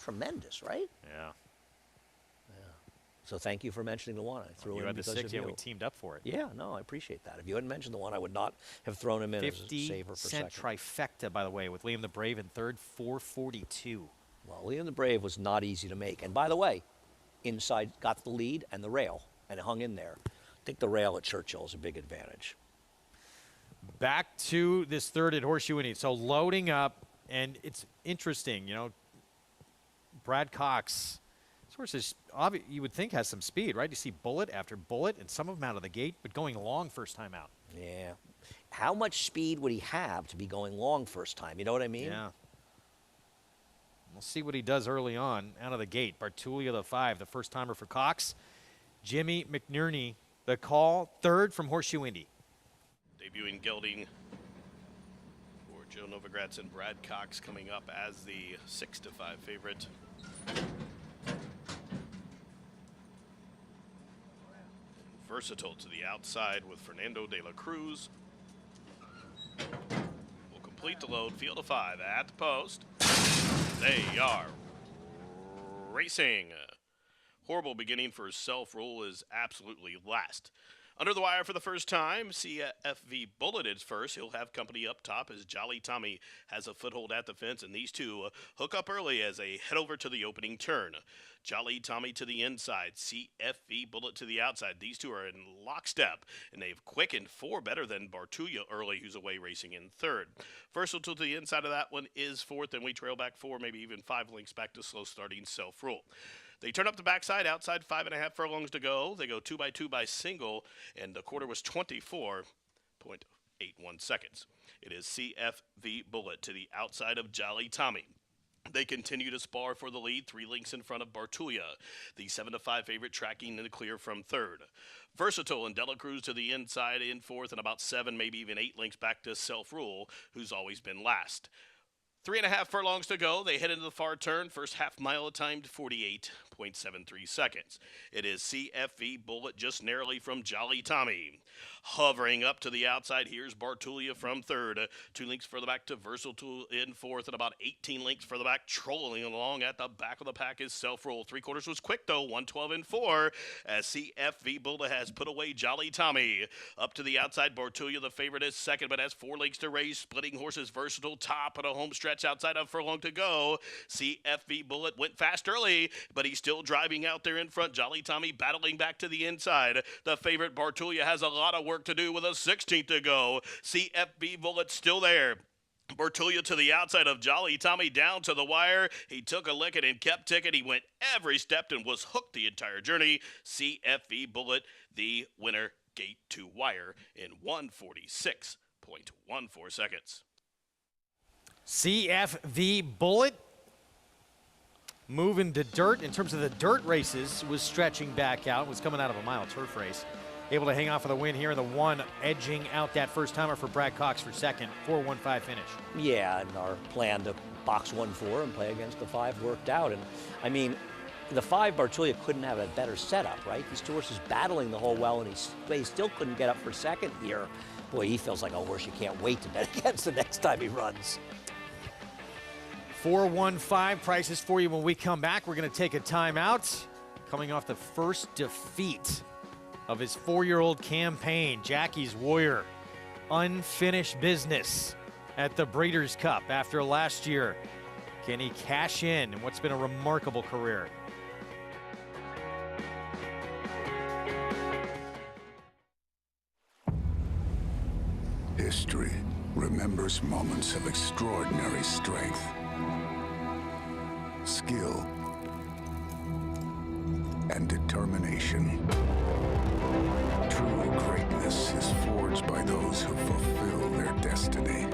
Tremendous, right? Yeah. So thank you for mentioning the 1. I threw you in had the because 6, of yeah, you. we teamed up for it. Yeah, no, I appreciate that. If you hadn't mentioned the 1, I would not have thrown him in as a saver for second. 50-cent trifecta, by the way, with Liam the Brave in 3rd, 442. Well, Liam the Brave was not easy to make. And by the way, inside got the lead and the rail, and it hung in there. I think the rail at Churchill is a big advantage. Back to this 3rd at Horseshoe Indy. So loading up, and it's interesting, Brad Cox, this horse is, you would think has some speed, right? You see bullet after bullet, and some of them out of the gate, but going long first time out. Yeah. How much speed would he have to be going long first time? You know what I mean? Yeah. We'll see what he does early on out of the gate. Bartulia, the 5, the first timer for Cox. Jimmy McNerney, the call, 3rd from Horseshoe Indy. Debuting gelding for Joe Novogratz and Brad Cox coming up as the 6-5 favorite. Versatile to the outside with Fernando de la Cruz. Will complete the load. Field of 5 at the post. They are racing. Horrible beginning for Self-Rule is absolutely last. Under the wire for the first time, CFV Bullet is first. He'll have company up top as Jolly Tommy has a foothold at the fence, and these two hook up early as they head over to the opening turn. Jolly Tommy to the inside, CFV Bullet to the outside. These two are in lockstep, and they've quickened 4 better than Bartulia early, who's away racing in 3rd. Versatile to the inside of that one is 4th, and we trail back 4, maybe even 5 lengths back to slow starting Self-Rule. They turn up the backside, outside 5.5 furlongs to go. They go 2 by 2 by single, and the quarter was 24.81 seconds. It is CFV Bullet to the outside of Jolly Tommy. They continue to spar for the lead, 3 lengths in front of Bartulia, the 7-5 favorite, tracking in the clear from third. Versatile and Dela Cruz to the inside in fourth, and about 7, maybe even 8 lengths back to Self Rule, who's always been last. 3.5 furlongs to go. They head into the far turn. First half mile timed 48.73 seconds. It is CFV Bullet just narrowly from Jolly Tommy. Hovering up to the outside, here's Bartulia from third. 2 lengths further back to Versatile in fourth, and about 18 lengths further back, trolling along at the back of the pack is Self Rule. 3/4 was quick, though, 112 and 4, as CFV Bullet has put away Jolly Tommy. Up to the outside, Bartulia, the favorite, is second, but has 4 lengths to race. Splitting horses, Versatile, top of the home stretch outside of furlong to go. CFV Bullet went fast early, but he's still driving out there in front. Jolly Tommy battling back to the inside. The favorite, Bartulia, has a lot of work to do with a 16th to go. CFV Bullet still there. Bartulia to the outside of Jolly Tommy down to the wire. He took a licking and kept ticking. He went every step and was hooked the entire journey. CFV Bullet, the winner, gate to wire in 1:46.14 seconds. CFV Bullet moving to dirt. In terms of the dirt races, was stretching back out, was coming out of a mile turf race. Able to hang on for the win here in the 1, edging out that first timer for Brad Cox for second. 4:15 finish. Yeah, and our plan to box 1-4 and play against the 5 worked out. And I mean, the 5, Bartulia, couldn't have a better setup, right? These 2 horses battling the whole well, and he still couldn't get up for second here. Boy, he feels like a horse you can't wait to bet against the next time he runs. 4:15 prices for you when we come back. We're going to take a timeout. Coming off the first defeat of his 4-year-old campaign, Jackie's Warrior. Unfinished business at the Breeders' Cup after last year. Can he cash in what's been a remarkable career? History remembers moments of extraordinary strength, skill, and determination. True greatness is forged by those who fulfill their destiny.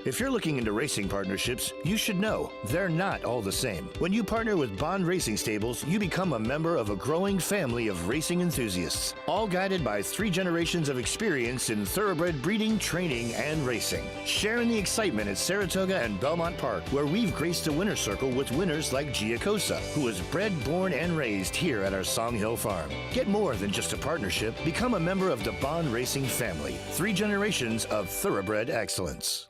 If you're looking into racing partnerships, you should know they're not all the same. When you partner with Bond Racing Stables, you become a member of a growing family of racing enthusiasts, all guided by 3 generations of experience in thoroughbred breeding, training, and racing. Sharing the excitement at Saratoga and Belmont Park, where we've graced the winner's circle with winners like Giacosa, who was bred, born, and raised here at our Song Hill farm. Get more than just a partnership. Become a member of the Bond Racing family. 3 generations of thoroughbred excellence.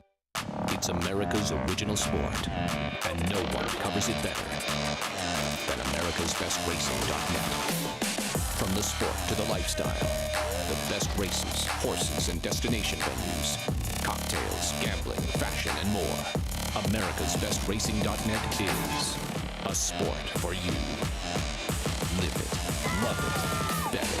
It's America's original sport, and no one covers it better than America'sBestRacing.net. From the sport to the lifestyle, the best races, horses, and destination venues, cocktails, gambling, fashion, and more. America'sBestRacing.net is a sport for you. Live it, love it, bet it.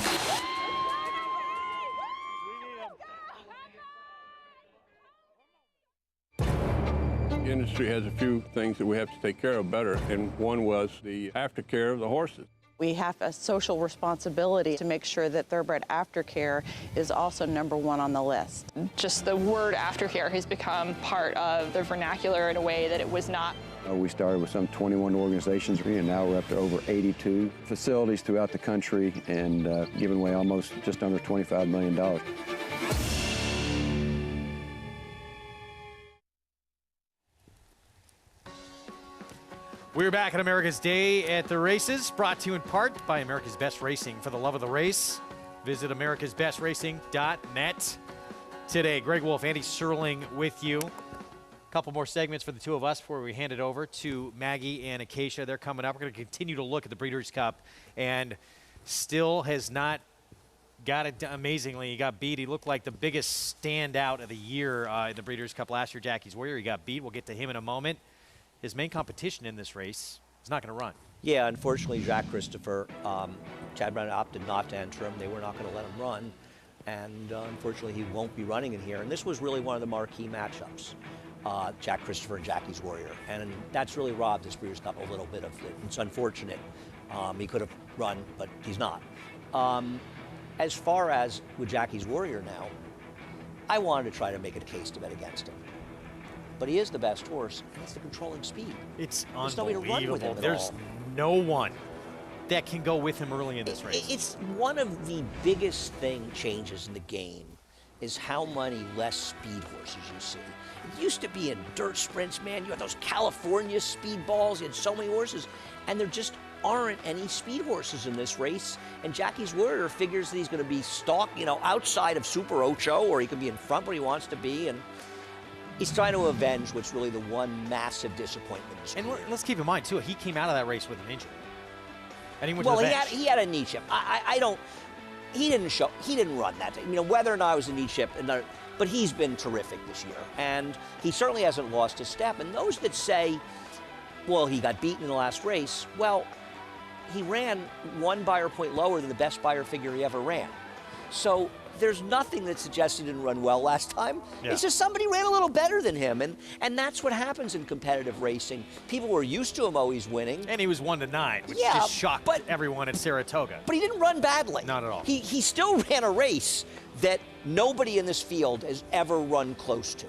The industry has a few things that we have to take care of better, and one was the aftercare of the horses. We have a social responsibility to make sure that thoroughbred aftercare is also #1 on the list. Just the word aftercare has become part of the vernacular in a way that it was not. We started with some 21 organizations, and now we're up to over 82 facilities throughout the country and giving away almost just under $25 million. We're back at America's Day at the Races, brought to you in part by America's Best Racing. For the love of the race, visit americasbestracing.net today. Greg Wolf, Andy Serling with you. A couple more segments for the 2 of us before we hand it over to Maggie and Acacia. They're coming up. We're going to continue to look at the Breeders' Cup, and still has not got it amazingly. He got beat. He looked like the biggest standout of the year in the Breeders' Cup last year, Jackie's Warrior. He got beat. We'll get to him in a moment. His main competition in this race is not going to run. Yeah, unfortunately, Jacques Christopher Chad Brown opted not to enter him. They were not going to let him run. And unfortunately, he won't be running in here. And this was really one of the marquee matchups, Jack Christopher and Jackie's Warrior. And that's really robbed this Breeders' Cup a little bit of it. It's unfortunate. He could have run, but he's not. As far as with Jackie's Warrior now, I wanted to try to make a case to bet against him. But he is the best horse, and it's the controlling speed. It's There's nobody to run with him at There's all. no one that can go with him early in this race. It's one of the biggest changes in the game is how many less speed horses you see. It used to be in dirt sprints, man. You had those California speed balls. You had so many horses, and there just aren't any speed horses in this race. And Jackie's Warrior figures that he's going to be outside of Super Ocho, or he could be in front where he wants to be, and he's trying to avenge what's really the one massive disappointment in his career. And let's keep in mind, too, he came out of that race with an injury. And he went well, to the bench. he had a knee chip. He didn't run that day. Whether or not it was a knee chip, but he's been terrific this year. And he certainly hasn't lost a step. And those that say, well, he got beaten in the last race, well, he ran 1 Beyer point lower than the best Beyer figure he ever ran. So there's nothing that suggests he didn't run well last time. Yeah. It's just somebody ran a little better than him. And that's what happens in competitive racing. People were used to him always winning. And he was 1-9, which Yeah, just shocked everyone at Saratoga. But he didn't run badly. Not at all. He still ran a race that nobody in this field has ever run close to.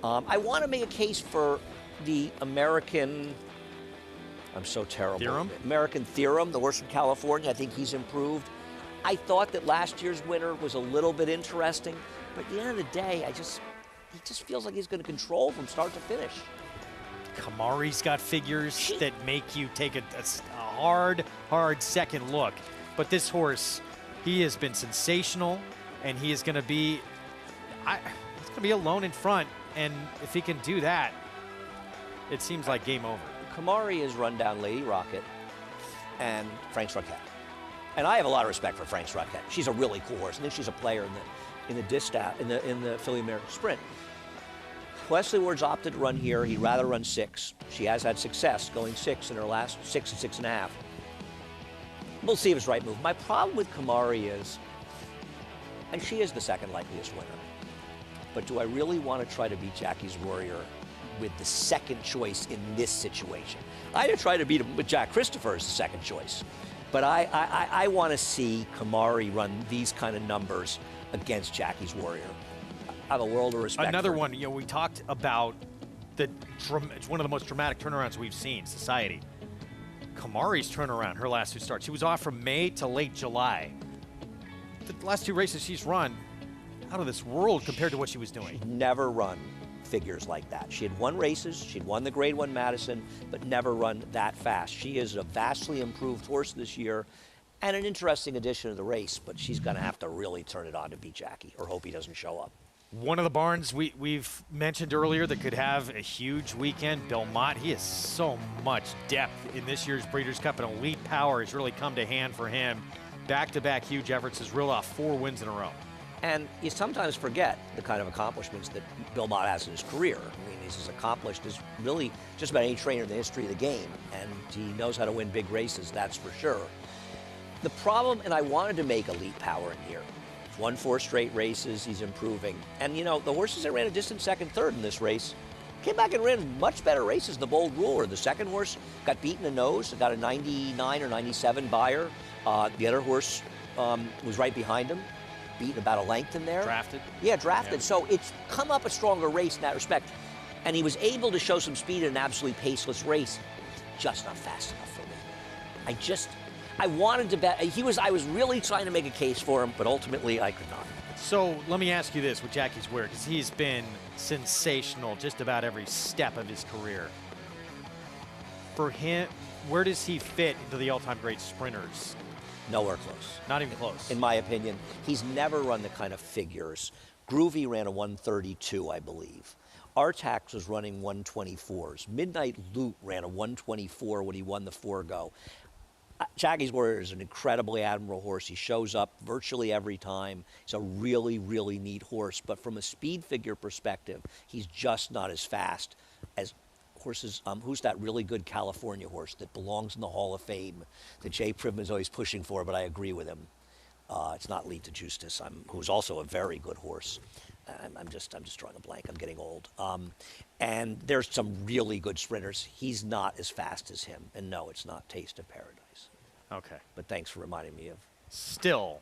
I want to make a case for the American, I'm so terrible. Theorem? American Theorem, the horse from California. I think he's improved. I thought that last year's winner was a little bit interesting, but at the end of the day, he just feels like he's going to control from start to finish. Kamari's got figures that make you take a hard second look. But this horse, he has been sensational, and he is going to be, he's going to be alone in front. And if he can do that, it seems like game over. Kamari has run down Lady Rocket and Frank's Rocket. And I have a lot of respect for Frank's Rocket. She's a really cool horse. I think she's a player in the Distaff, in the Philly American Sprint. Wesley Ward's opted to run here. He'd rather run 6. She has had success going 6 in her last 6 and 6.5. We'll see if it's the right move. My problem with Kamari is, and she is the second likeliest winner, but do I really want to try to beat Jackie's Warrior with the second choice in this situation? I'd try to beat him with Jack Christopher as the second choice. But I want to see Kamari run these kind of numbers against Jackie's Warrior. I have a world of respect. Another for one, we talked about it's one of the most dramatic turnarounds we've seen, Society. Kamari's turnaround, her last 2 starts. She was off from May to late July. The last 2 races she's run, out of this world compared to what she was doing. Never run figures like that. She had won races, she'd won the Grade 1 Madison, but never run that fast. She is a vastly improved horse this year and an interesting addition to the race, but she's going to have to really turn it on to beat Jackie or hope he doesn't show up. One of the barns we've mentioned earlier that could have a huge weekend, Belmont. He has so much depth in this year's Breeders' Cup, and elite power has really come to hand for him. Back-to-back huge efforts, has reeled off 4 wins in a row. And you sometimes forget the kind of accomplishments that Belmont has in his career. I mean, he's as accomplished as really just about any trainer in the history of the game, and he knows how to win big races, that's for sure. The problem, and I wanted to make elite power in here, he's won 4 straight races, he's improving. And the horses that ran a distant second, third in this race came back and ran much better races than the Bold Ruler. The second horse got beaten in the nose, got a 99 or 97 Beyer. The other horse was right behind him. Beaten about a length in there. Drafted? Yeah, drafted. Yeah. So it's come up a stronger race in that respect. And he was able to show some speed in an absolutely paceless race. Just not fast enough for me. I wanted to bet. I was really trying to make a case for him, but ultimately I could not. So let me ask you this with Jackie's Warrior, because he's been sensational just about every step of his career. For him, where does he fit into the all-time great sprinters? Nowhere close. Not even close. In my opinion, he's never run the kind of figures. Groovy ran a 132, I believe. Artax was running 124s. Midnight Loot ran a 124 when he won the Forgo. Jackie's Warrior is an incredibly admirable horse. He shows up virtually every time. He's a really, really neat horse. But from a speed figure perspective, he's just not as fast as horses, who's that really good California horse that belongs in the Hall of Fame that Jay Primm is always pushing for, but I agree with him. It's not Lead to Justice, who's also a very good horse. I'm just drawing a blank. I'm getting old. And there's some really good sprinters. He's not as fast as him. And no, it's not Taste of Paradise. Okay. But thanks for reminding me of. Still.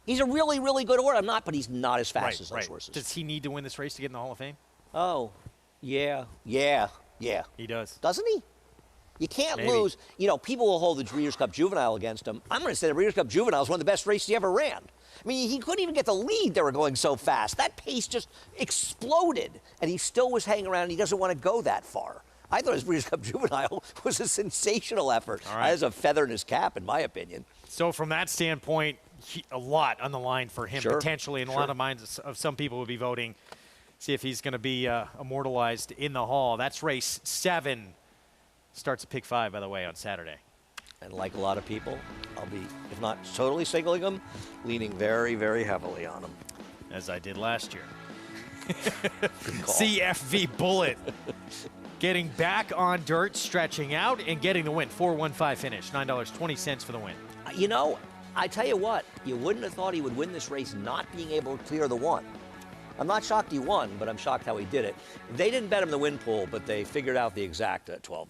He's a really, really good horse. But he's not as fast as those horses. Does he need to win this race to get in the Hall of Fame? Oh, yeah. He does. Doesn't he? You can't Maybe. lose. You know, people will hold the Breeders' Cup Juvenile against him. I'm going to say the Breeders' Cup Juvenile is one of the best races he ever ran. I mean, he couldn't even get the lead. They were going so fast. That pace just exploded, and he still was hanging around, and he doesn't want to go that far. I thought his Breeders' Cup Juvenile was a sensational effort. All right. That is a feather in his cap, in my opinion. So from that standpoint, a lot on the line for him, potentially, and a lot of minds of some people would be voting, see if he's going to be immortalized in the Hall. That's race 7. Starts at pick 5, by the way, on Saturday. And like a lot of people, I'll be, if not totally singling him, leaning very, very heavily on him. As I did last year. CFV Bullet. Getting back on dirt, stretching out, and getting the win. 4-1-5 finish. $9.20 for the win. You know, I tell you what, you wouldn't have thought he would win this race not being able to clear the 1. I'm not shocked he won, but I'm shocked how he did it. They didn't bet him the win pool, but they figured out the exact at $12.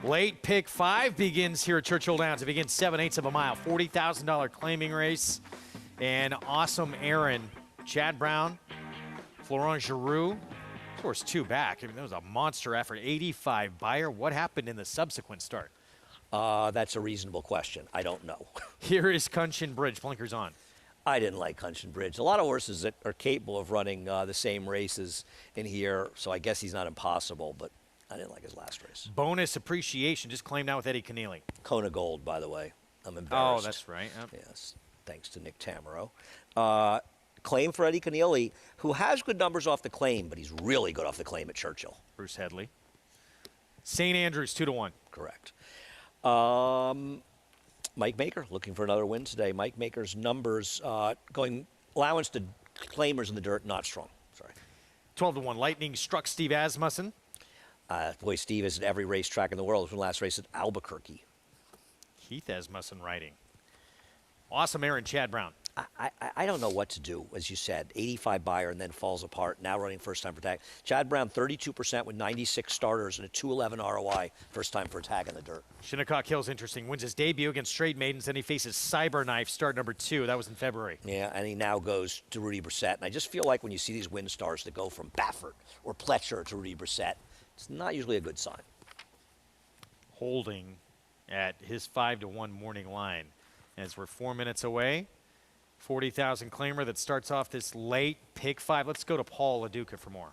Late pick 5 begins here at Churchill Downs. It begins 7/8 of a mile. $40,000 claiming race. And Awesome Aaron, Chad Brown, Florent Giroux. Of course, 2 back. I mean, that was a monster effort. 85 buyer. What happened in the subsequent start? That's a reasonable question. I don't know. Here is Kunshin Bridge. Blinkers on. I didn't like Kunshin Bridge. A lot of horses that are capable of running the same races in here, so I guess he's not impossible, but I didn't like his last race. Bonus appreciation, just claimed out with Eddie Keneally. Kona Gold, by the way. I'm embarrassed. Oh, that's right. Yep. Yes, thanks to Nick Tamaro. Claim for Eddie Keneally, who has good numbers off the claim, but he's really good off the claim at Churchill. Bruce Headley. St. Andrews, 2-1. Correct. Mike Maker looking for another win today. Mike Maker's numbers going allowance to claimers in the dirt, not strong. Sorry. 12-1. Lightning struck Steve Asmussen. Boy, Steve is at every racetrack in the world. It was the last race at Albuquerque. Keith Asmussen riding. Awesome Aaron, Chad Brown. I don't know what to do, as you said. 85 buyer and then falls apart. Now running first time for tag. Chad Brown, 32% with 96 starters and a 211 ROI. First time for a tag in the dirt. Shinnecock Hill's interesting. Wins his debut against Straight Maidens. Then he faces Cyberknife, start number 2. That was in February. Yeah, and he now goes to Rudy Brissett. And I just feel like when you see these win stars that go from Baffert or Pletcher to Rudy Brissett, it's not usually a good sign. Holding at his 5-1 morning line. As we're 4 minutes away. 40,000 claimer that starts off this late pick 5. Let's go to Paul LaDuca for more.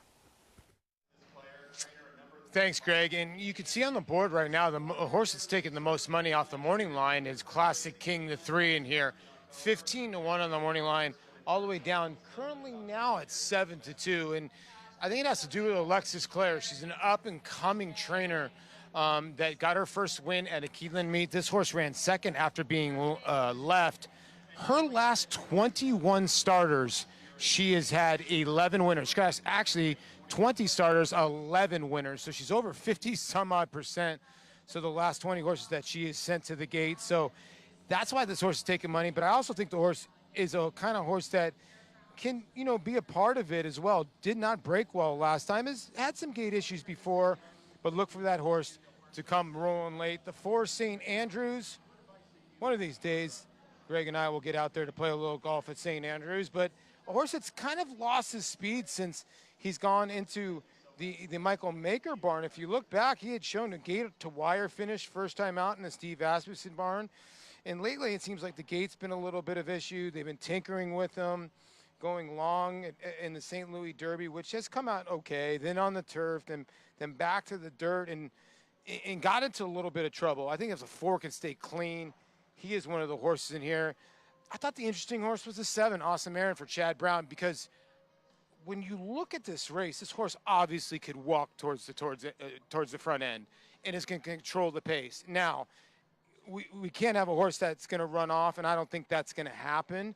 Thanks, Greg. And you can see on the board right now, the horse that's taking the most money off the morning line is Classic King, the 3 in here. 15-1 on the morning line, all the way down. Currently now at 7-2. And I think it has to do with Alexis Clare. She's an up-and-coming trainer that got her first win at a Keeneland meet. This horse ran second after being left. Her last 21 starters, she has had 11 winners. She got actually 20 starters, 11 winners. So she's over 50-some-odd%. So the last 20 horses that she has sent to the gate. So that's why this horse is taking money. But I also think the horse is a kind of horse that can, you know, be a part of it as well. Did not break well last time. Has had some gate issues before. But look for that horse to come rolling late. The 4 St. Andrews, one of these days, Greg and I will get out there to play a little golf at St. Andrews, but a horse that's kind of lost his speed since he's gone into the Michael Maker barn. If you look back, he had shown a gate-to-wire finish first time out in the Steve Asmussen barn, and lately it seems like the gate's been a little bit of issue. They've been tinkering with him, going long in the St. Louis Derby, which has come out okay, then on the turf, then back to the dirt, and got into a little bit of trouble. I think if the 4 can stay clean, he is one of the horses in here. I thought the interesting horse was the 7, Awesome Aaron, for Chad Brown, because when you look at this race, this horse obviously could walk towards the front end and is going to control the pace. Now, we can't have a horse that's going to run off, and I don't think that's going to happen.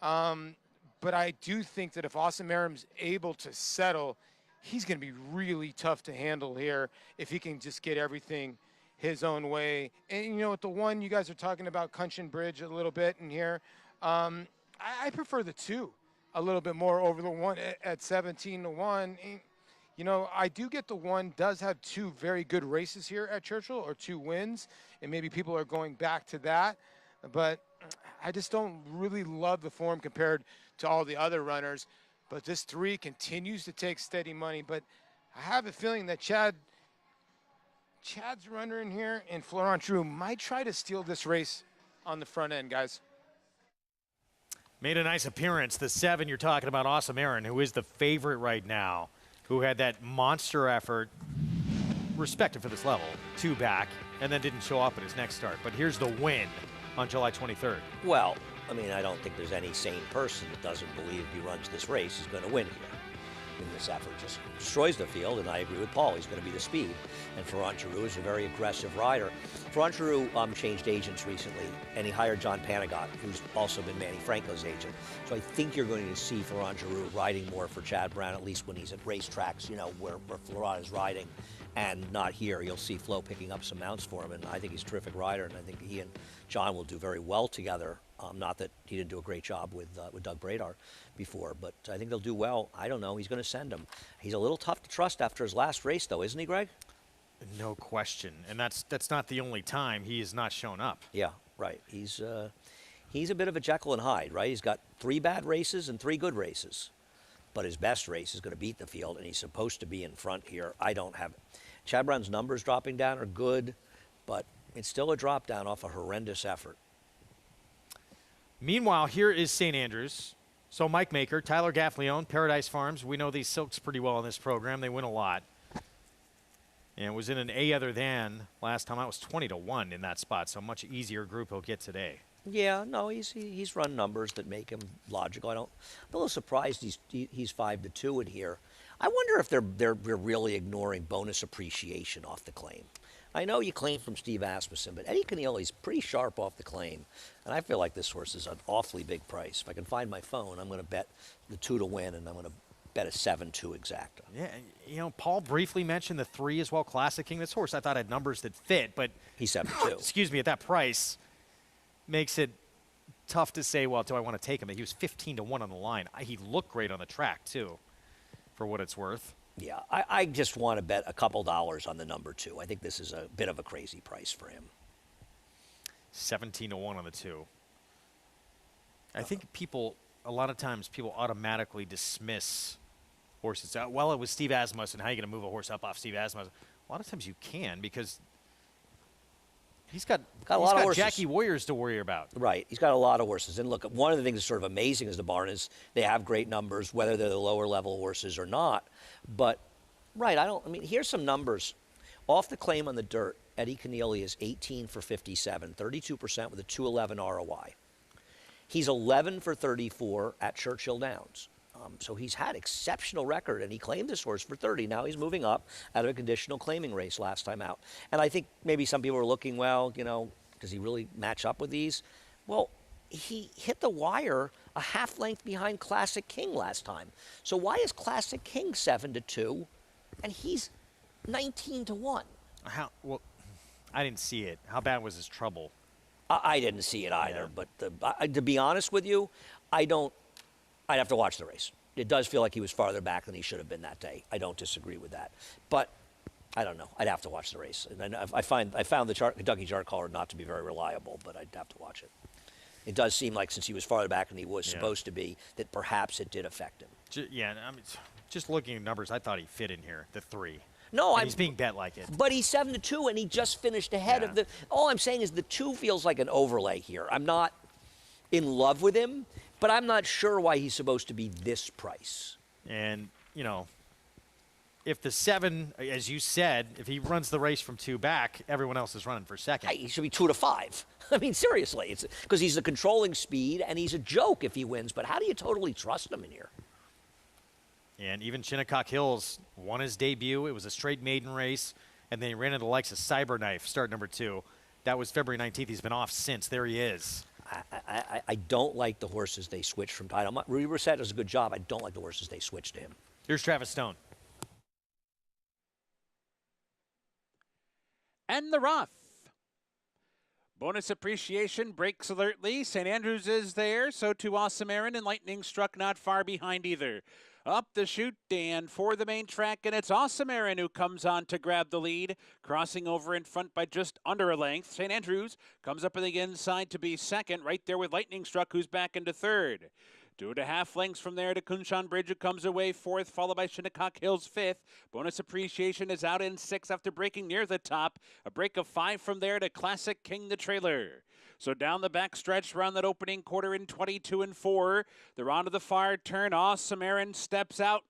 But I do think that if Awesome Aaron's able to settle, he's going to be really tough to handle here if he can just get everything his own way. And, you know, with the one you guys are talking about, Cunchen Bridge a little bit in here, I prefer the 2 a little bit more over the 1 at 17-1. You know, I do get the 1 does have 2 very good races here at Churchill, or 2 wins, and maybe people are going back to that. But I just don't really love the form compared to all the other runners. But this 3 continues to take steady money. But I have a feeling that Chad's runner in here, and Florent Drew, might try to steal this race on the front end, guys. Made a nice appearance. The 7 you're talking about, Awesome Aaron, who is the favorite right now, who had that monster effort, respected for this level, 2 back, and then didn't show up at his next start. But here's the win on July 23rd. Well, I mean, I don't think there's any sane person that doesn't believe if he runs this race, he's going to win here. I mean, this effort just destroys the field, and I agree with Paul. He's going to be the speed. And Florent Giroux is a very aggressive rider. Florent Giroux changed agents recently, and he hired John Panagot, who's also been Manny Franco's agent. So I think you're going to see Florent Giroux riding more for Chad Brown, at least when he's at racetracks, you know, where Florent is riding, and not here. You'll see Flo picking up some mounts for him, and I think he's a terrific rider, and I think he and John will do very well together. Not that he didn't do a great job with Doug Bradar before, but I think they'll do well. I don't know. He's going to send him. He's a little tough to trust after his last race, though, isn't he, Greg? No question. And that's not the only time he has not shown up. Yeah, right. He's a bit of a Jekyll and Hyde, right? He's got 3 bad races and 3 good races. But his best race is going to beat the field, and he's supposed to be in front here. I don't have it. Chad Brown's numbers dropping down are good, but it's still a drop down off a horrendous effort. Meanwhile, here is St. Andrews. So Mike Maker, Tyler Gaffleone, Paradise Farms. We know these silks pretty well in this program. They win a lot. And it was in an A other than last time. I was 20-1 in that spot, so a much easier group he'll get today. Yeah, no, he's run numbers that make him logical. I'm a little surprised he's 5-2 in here. I wonder if they're really ignoring bonus appreciation off the claim. I know you claim from Steve Asmussen, but Eddie Keneally's pretty sharp off the claim, and I feel like this horse is an awfully big price. If I can find my phone, I'm going to bet the 2 to win, and I'm going to bet a 7-2 exacta. Yeah, you know, Paul briefly mentioned the 3 as well, Classic King. This horse I thought had numbers that fit, but he's 7-2. Excuse me, at that price makes it tough to say, well, do I want to take him? He was 15-1 on the line. He looked great on the track, too, for what it's worth. Yeah, I just want to bet a couple dollars on the number 2. I think this is a bit of a crazy price for him. 17-1 on the 2. I think a lot of times people automatically dismiss horses. Well, it was Steve Asmussen. How are you going to move a horse up off Steve Asmussen? A lot of times you can, because he's got a lot of horses. Jackie Warriors to worry about. Right. He's got a lot of horses. And look, one of the things that's sort of amazing is the barn is they have great numbers, whether they're the lower level horses or not. But, right, I mean, here's some numbers. Off the claim on the dirt, Eddie Keneally is 18 for 57, 32% with a 211 ROI. He's 11 for 34 at Churchill Downs. So he's had exceptional record, and he claimed this horse for 30. Now he's moving up out of a conditional claiming race last time out. And I think maybe some people are looking, well, you know, does he really match up with these? Well, he hit the wire a half length behind Classic King last time. So why is Classic King 7-2 and he's 19-1? Well, I didn't see it. How bad was his trouble? I didn't see it either. Yeah. But to be honest with you, I'd have to watch the race. It does feel like he was farther back than he should have been that day. I don't disagree with that. But I don't know. I'd have to watch the race. And I found the Kentucky chart caller not to be very reliable, but I'd have to watch it. It does seem like since he was farther back than he was supposed to be, that perhaps it did affect him. Yeah, I mean, just looking at numbers, I thought he fit in here, the 3. No, he's being bet like it. But he's 7-2, and he just finished ahead of the. All I'm saying is the 2 feels like an overlay here. I'm not in love with him, but I'm not sure why he's supposed to be this price. And, you know, if the 7, as you said, if he runs the race from 2 back, everyone else is running for second. He should be 2 to 5. I mean, seriously, it's because he's a controlling speed, and he's a joke if he wins. But how do you totally trust him in here? And even Shinnecock Hills won his debut. It was a straight maiden race, and then he ran into the likes of Cyberknife, start number 2. That was February 19th. He's been off since. There he is. I don't like the horses they switched from title. Rudy Brissett does a good job. I don't like the horses they switched to him. Here's Travis Stone. and the rough. Bonus appreciation breaks alertly. St. Andrews is there, so too Awesome Aaron, and Lightning Struck not far behind either. Up the chute, Dan, for the main track, and it's Awesome Aaron who comes on to grab the lead, crossing over in front by just under a length. St. Andrews comes up on the inside to be second, right there with Lightning Struck, who's back into third. 2.5 lengths from there to Kunshan Bridge, who comes away fourth, followed by Shinnecock Hills fifth. Bonus appreciation is out in sixth after breaking near the top. A break of 5 from there to Classic King the trailer. So down the back stretch, around that opening quarter in 22 and 4. They're onto the far turn. Awesome Aaron steps out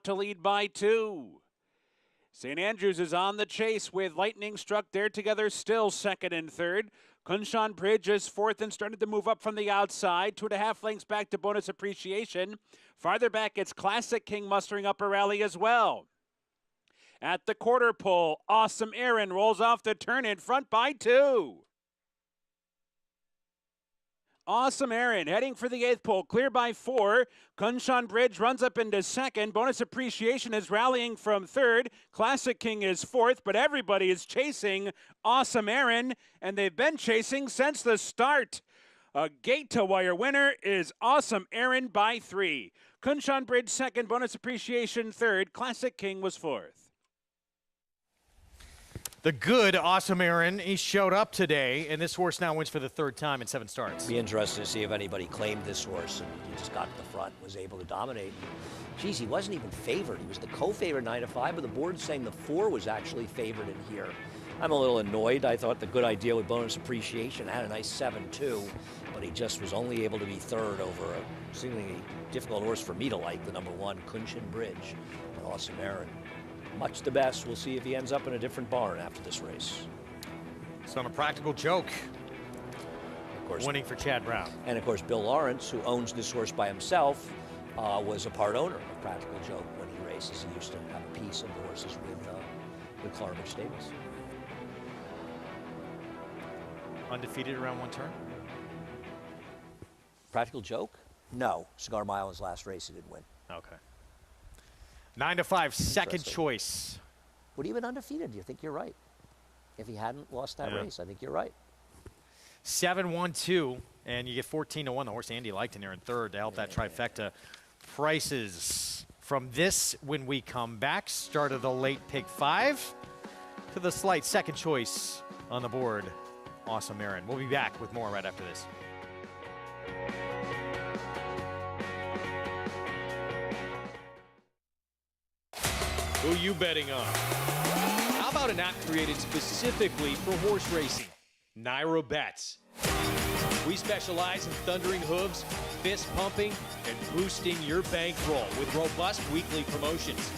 to lead by 2. St. Andrews is on the chase with Lightning Struck there together, still second and third. Kunshan Bridge is fourth and started to move up from the outside. 2.5 lengths back to Bonus Appreciation. Farther back, it's Classic King mustering up a rally as well. At the quarter pole, Awesome Aaron rolls off the turn in front by 2. Awesome Aaron heading for the 8th pole, clear by 4. Kunshan Bridge runs up into second. Bonus Appreciation is rallying from third. Classic King is fourth, but everybody is chasing Awesome Aaron, and they've been chasing since the start. A gate-to-wire winner is Awesome Aaron by 3. Kunshan Bridge second, Bonus Appreciation third. Classic King was fourth. The good Awesome Aaron, he showed up today, and this horse now wins for the 3rd time in 7 starts. Be interesting to see if anybody claimed this horse and he just got to the front, was able to dominate. Geez, he wasn't even favored. He was the co-favorite 9-5, but the board's saying the 4 was actually favored in here. I'm a little annoyed. I thought the good idea with Bonus Appreciation had a nice 7-2, but he just was only able to be third over a seemingly difficult horse for me to like, the number 1, Kunshan Bridge. And Awesome Aaron. Much the best. We'll see if he ends up in a different barn after this race. It's on a practical joke. Of course, winning for Chad Brown. And of course, Bill Lawrence, who owns this horse by himself, was a part owner of Practical Joke when he races. He used to have a piece of the horses with Thoroughbred Stables. Undefeated around one turn? Practical Joke? No. Cigar Mile, his last race, he didn't win. Okay. 9-5, second choice. Would he have been undefeated? Do you think you're right? If he hadn't lost that race, I think you're right. 7-1-2, and you get 14-1. The horse Andy liked in there in third to help that trifecta. Prices from this when we come back. Start of the late pick 5 to the slight second choice on the board. Awesome Aaron. We'll be back with more right after this. Who you betting on? How about an app created specifically for horse racing? Nairo Bets. We specialize in thundering hooves, fist pumping, and boosting your bankroll with robust weekly promotions.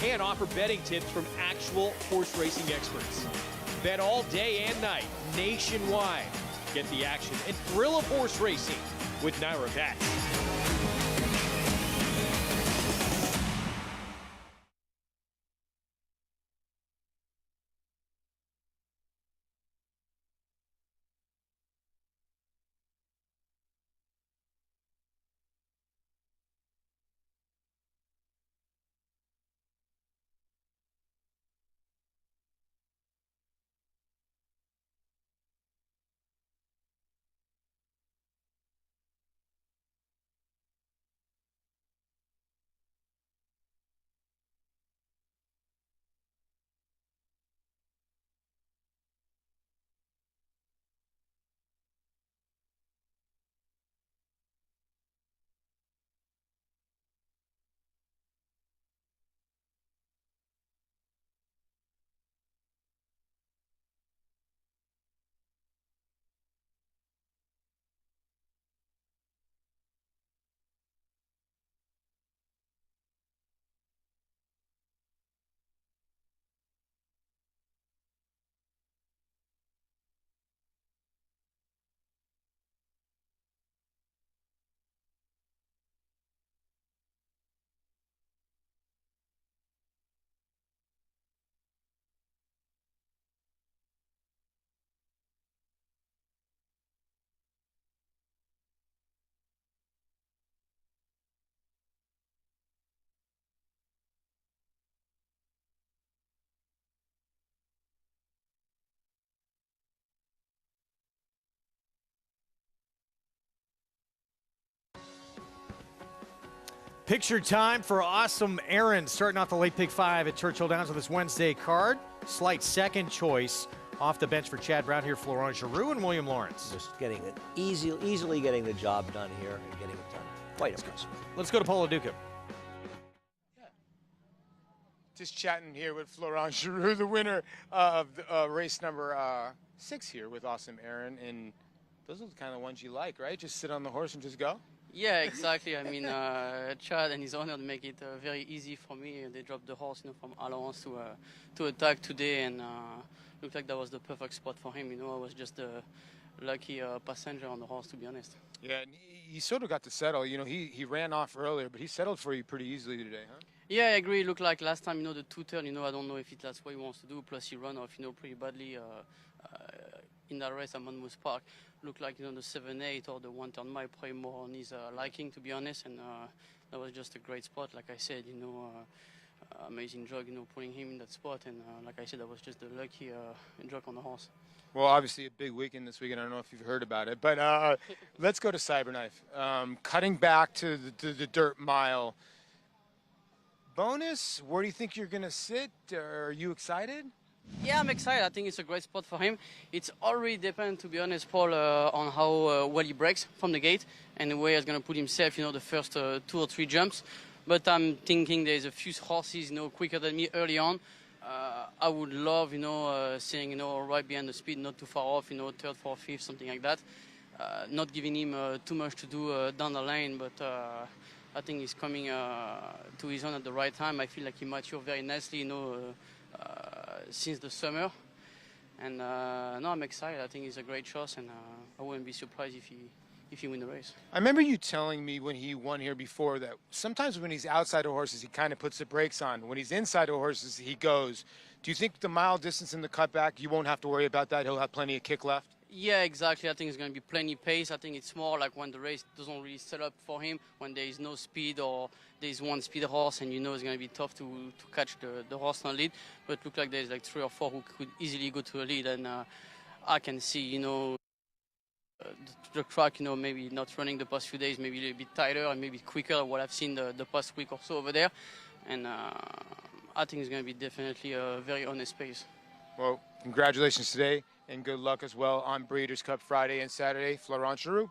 And offer betting tips from actual horse racing experts. Bet all day and night, nationwide. Get the action and thrill of horse racing with Nairo Bets. Picture time for Awesome Aaron, starting off the late pick 5 at Churchill Downs on this Wednesday card. Slight second choice off the bench for Chad Brown here, Florent Giroux and William Lawrence. Just getting it easily getting the job done here and getting it done. Quite impressive. Let's go to Paulo Duca. Just chatting here with Florent Giroux, the winner of race number 6 here with Awesome Aaron. And those are the kind of ones you like, right? Just sit on the horse and just go? Yeah, exactly. I mean, Chad and his owner make it very easy for me. They dropped the horse, from allowance to attack today, and looked like that was the perfect spot for him. I was just a lucky passenger on the horse, to be honest. Yeah, and he sort of got to settle. He ran off earlier, but he settled for you pretty easily today, huh? Yeah, I agree. It looked like last time, the two-turn, I don't know if that's what he wants to do. Plus, he ran off, pretty badly in that race at Monmouth Park. Looked like, the 7-8 or the one-turn mile, probably more on his liking, to be honest. And that was just a great spot. Like I said, amazing jog, putting him in that spot. And like I said, that was just a lucky jog on the horse. Well, obviously a big weekend this weekend. I don't know if you've heard about it. But let's go to Cyberknife. Cutting back to the dirt mile. Bonus, where do you think you're going to sit? Are you excited? Yeah, I'm excited. I think it's a great spot for him. It's already dependent, to be honest, Paul, on how well he breaks from the gate and the way he's going to put himself, the first 2 or 3 jumps. But I'm thinking there's a few horses, quicker than me early on. I would love, seeing, right behind the speed, not too far off, 3rd, 4th, 5th, something like that. Not giving him too much to do down the lane, but I think he's coming to his own at the right time. I feel like he matured very nicely, since the summer. And no, I'm excited. I think he's a great choice, and I wouldn't be surprised if he win the race. I remember you telling me when he won here before that sometimes when he's outside of horses, he kind of puts the brakes on. When he's inside of horses, he goes. Do you think the mile distance in the cutback, you won't have to worry about that? He'll have plenty of kick left? Yeah, exactly. I think it's going to be plenty pace. I think it's more like when the race doesn't really set up for him, when there is no speed or there's one speed horse, and it's going to be tough to catch the horse on lead. But look like there's like 3 or 4 who could easily go to a lead, and I can see, the track, maybe not running the past few days, maybe a little bit tighter and maybe quicker than what I've seen the past week or so over there. And I think it's going to be definitely a very honest pace. Well, congratulations today. And good luck as well on Breeders' Cup Friday and Saturday. Florent Giroux.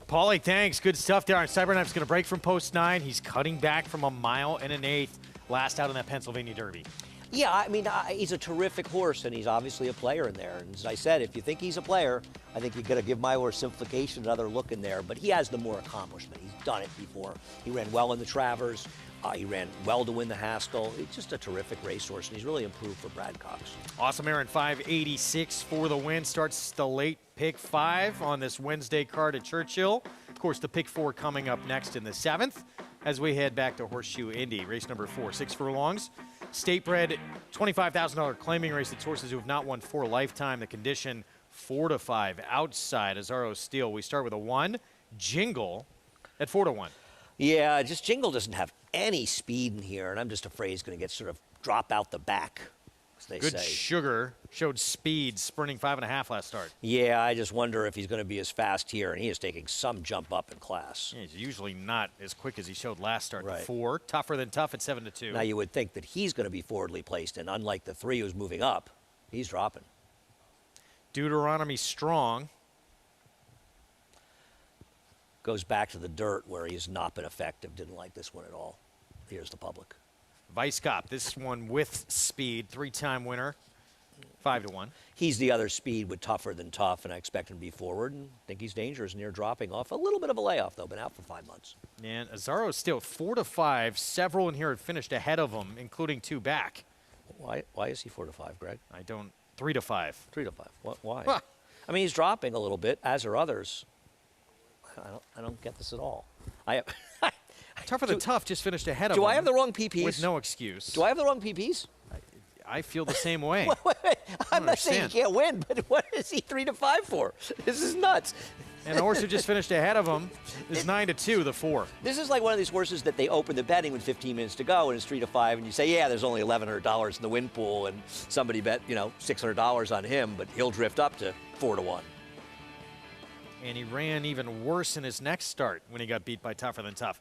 Paulie, thanks. Good stuff there. Cyberknife's going to break from post 9. He's cutting back from 1 1/8 last out in that Pennsylvania Derby. Yeah, I mean, he's a terrific horse, and he's obviously a player in there. And as I said, if you think he's a player, I think you've got to give My Horse Simplification another look in there. But he has the more accomplishment. He's done it before. He ran well in the Travers. He ran well to win the Haskell. It's just a terrific racehorse, and he's really improved for Brad Cox. Awesome Aaron, 586 for the win. Starts the late pick 5 on this Wednesday card at Churchill. Of course, the pick 4 coming up next in the 7th as we head back to Horseshoe Indy, race number 4, 6 furlongs. State bred, $25,000 claiming race. It's horses who have not won for a lifetime. The condition 4 to 5 outside Azaro Steel. We start with a 1, Jingle at 4 to 1. Yeah, just Jingle doesn't have any speed in here, and I'm just afraid he's going to get sort of drop out the back, as they Good say. Sugar showed speed, sprinting 5.5 last start. Yeah, I just wonder if he's going to be as fast here, and he is taking some jump up in class. Yeah, he's usually not as quick as he showed last start. Right. 4, tougher than tough at 7 to 2. Now you would think that he's going to be forwardly placed, and unlike the 3 who's moving up, he's dropping. Deuteronomy Strong. Goes back to the dirt where he's not been effective. Didn't like this one at all. Here's the public. Vice Cop, this one with speed, 3-time winner, 5 to 1. He's the other speed with tougher than tough, and I expect him to be forward, and think he's dangerous near dropping off. A little bit of a layoff, though. Been out for 5 months. And Azaro Steel, 4 to 5. Several in here had finished ahead of him, including 2 back. Why is he 4 to 5, Greg? 3 to 5. 3 to 5. Why? Huh. I mean, he's dropping a little bit, as are others. I don't get this at all. Tougher than tough just finished ahead of him. Do I have the wrong PPs? With no excuse. Do I have the wrong PPs? I feel the same way. Wait. I'm not saying he can't win, but what is he 3 to 5 for? This is nuts. And the horse who just finished ahead of him is 9 to 2, the 4. This is like one of these horses that they open the betting with 15 minutes to go, and it's 3 to 5, and you say, yeah, there's only $1,100 in the win pool, and somebody bet, $600 on him, but he'll drift up to 4 to 1. and he ran even worse in his next start when he got beat by Tougher Than Tough.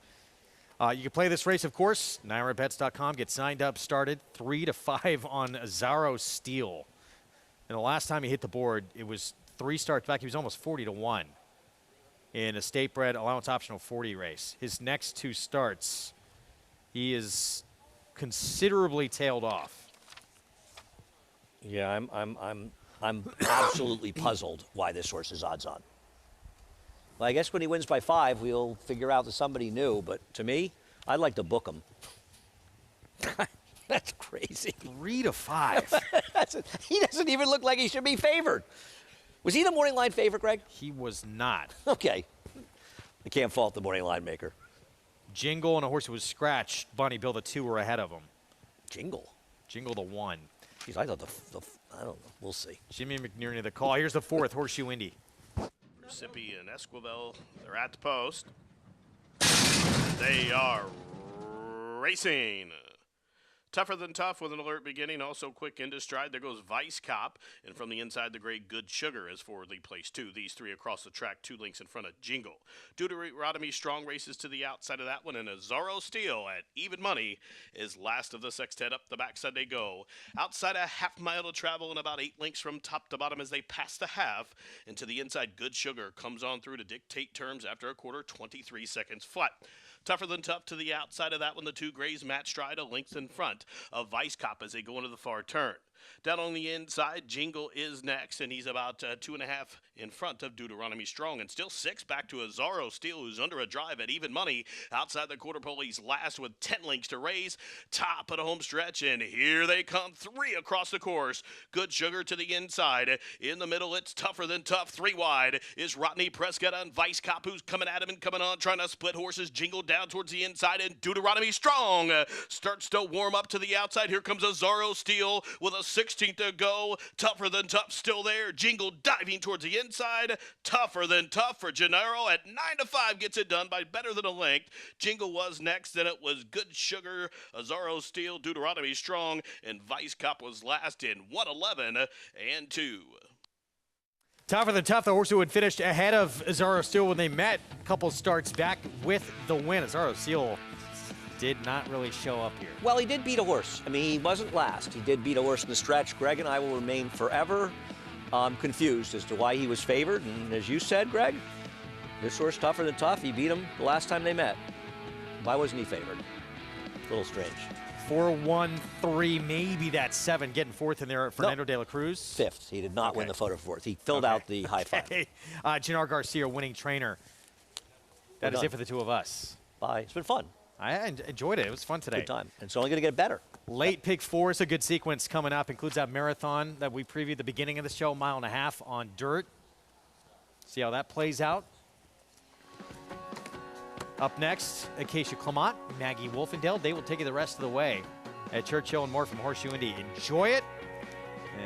You can play this race, of course. NyraBets.com. Get signed up, started 3-5 on Azzaro Steel. And the last time he hit the board, it was 3 starts back. He was almost 40-1 in a state bred allowance optional 40 race. His next 2 starts, he is considerably tailed off. Yeah, I'm absolutely puzzled why this horse is odds on. Well, I guess when he wins by 5, we'll figure out that somebody new. But to me, I'd like to book him. That's crazy. 3-5. He doesn't even look like he should be favored. Was he the morning line favorite, Greg? He was not. Okay. I can't fault the morning line maker. Jingle and a horse who was scratched. Bonnie Bill, the 2 were ahead of him. Jingle? Jingle the 1. Jeez, I thought I don't know. We'll see. Jimmy McNerney the call. Here's the 4th, Horseshoe Indy. Mississippi and Esquivel, they're at the post. They are racing. Tougher Than Tough with an alert beginning, also quick into stride. There goes Vice Cop, and from the inside, the great Good Sugar is forwardly placed 2. These 3 across the track, 2 lengths in front of Jingle. Deuteronomy Strong races to the outside of that one, and Azzaro Steel at even money is last of the sextet. Up the backside they go. Outside a half mile to travel and about 8 lengths from top to bottom as they pass the half. And to the inside, Good Sugar comes on through to dictate terms after a quarter, 23 seconds flat. Tougher Than Tough to the outside of that one. The 2 grays match stride a length in front of Vice Cop as they go into the far turn. Down on the inside, Jingle is next, and he's about 2.5 in front of Deuteronomy Strong. And still 6 back to Azzaro Steel, who's under a drive at even money. Outside the quarter pole, he's last with 10 lengths to raise. Top of the home stretch, and here they come. 3 across the course. Good Sugar to the inside. In the middle, it's Tougher Than Tough. 3 wide is Rodney Prescott on Vice Cop, who's coming at him and coming on, trying to split horses. Jingle down towards the inside, and Deuteronomy Strong starts to warm up to the outside. Here comes Azzaro Steel with a 16th to go. Tougher Than Tough still there. Jingle diving towards the inside. Tougher Than Tough for Gennaro at 9-5 gets it done by better than a length. Jingle was next, then it was Good Sugar, Azzaro Steel, Deuteronomy Strong, and Vice Cop was last in 1:11 and 2. Tougher Than Tough, the horse who had finished ahead of Azzaro Steel when they met a couple starts back with the win. Azzaro Steel did not really show up here. Well, he did beat a horse. I mean, he wasn't last. He did beat a horse in the stretch. Greg and I will remain forever confused as to why he was favored. And as you said, Greg, this horse, Tougher Than Tough, he beat him the last time they met. Why wasn't he favored? A little strange. 4-1-3, maybe that's 7, getting 4th in there at Fernando de la Cruz. 5th. He did not win the photo 4th. He filled out the high five. Gennaro Garcia, winning trainer. That is it for the 2 of us. Bye. It's been fun. I enjoyed it. It was fun today. Good time. And it's only going to get better. Late pick 4 is a good sequence coming up. Includes that marathon that we previewed at the beginning of the show, 1.5 miles on dirt. See how that plays out. Up next, Acacia Clement, Maggie Wolfendale. They will take you the rest of the way at Churchill and more from Horseshoe Indy. Enjoy it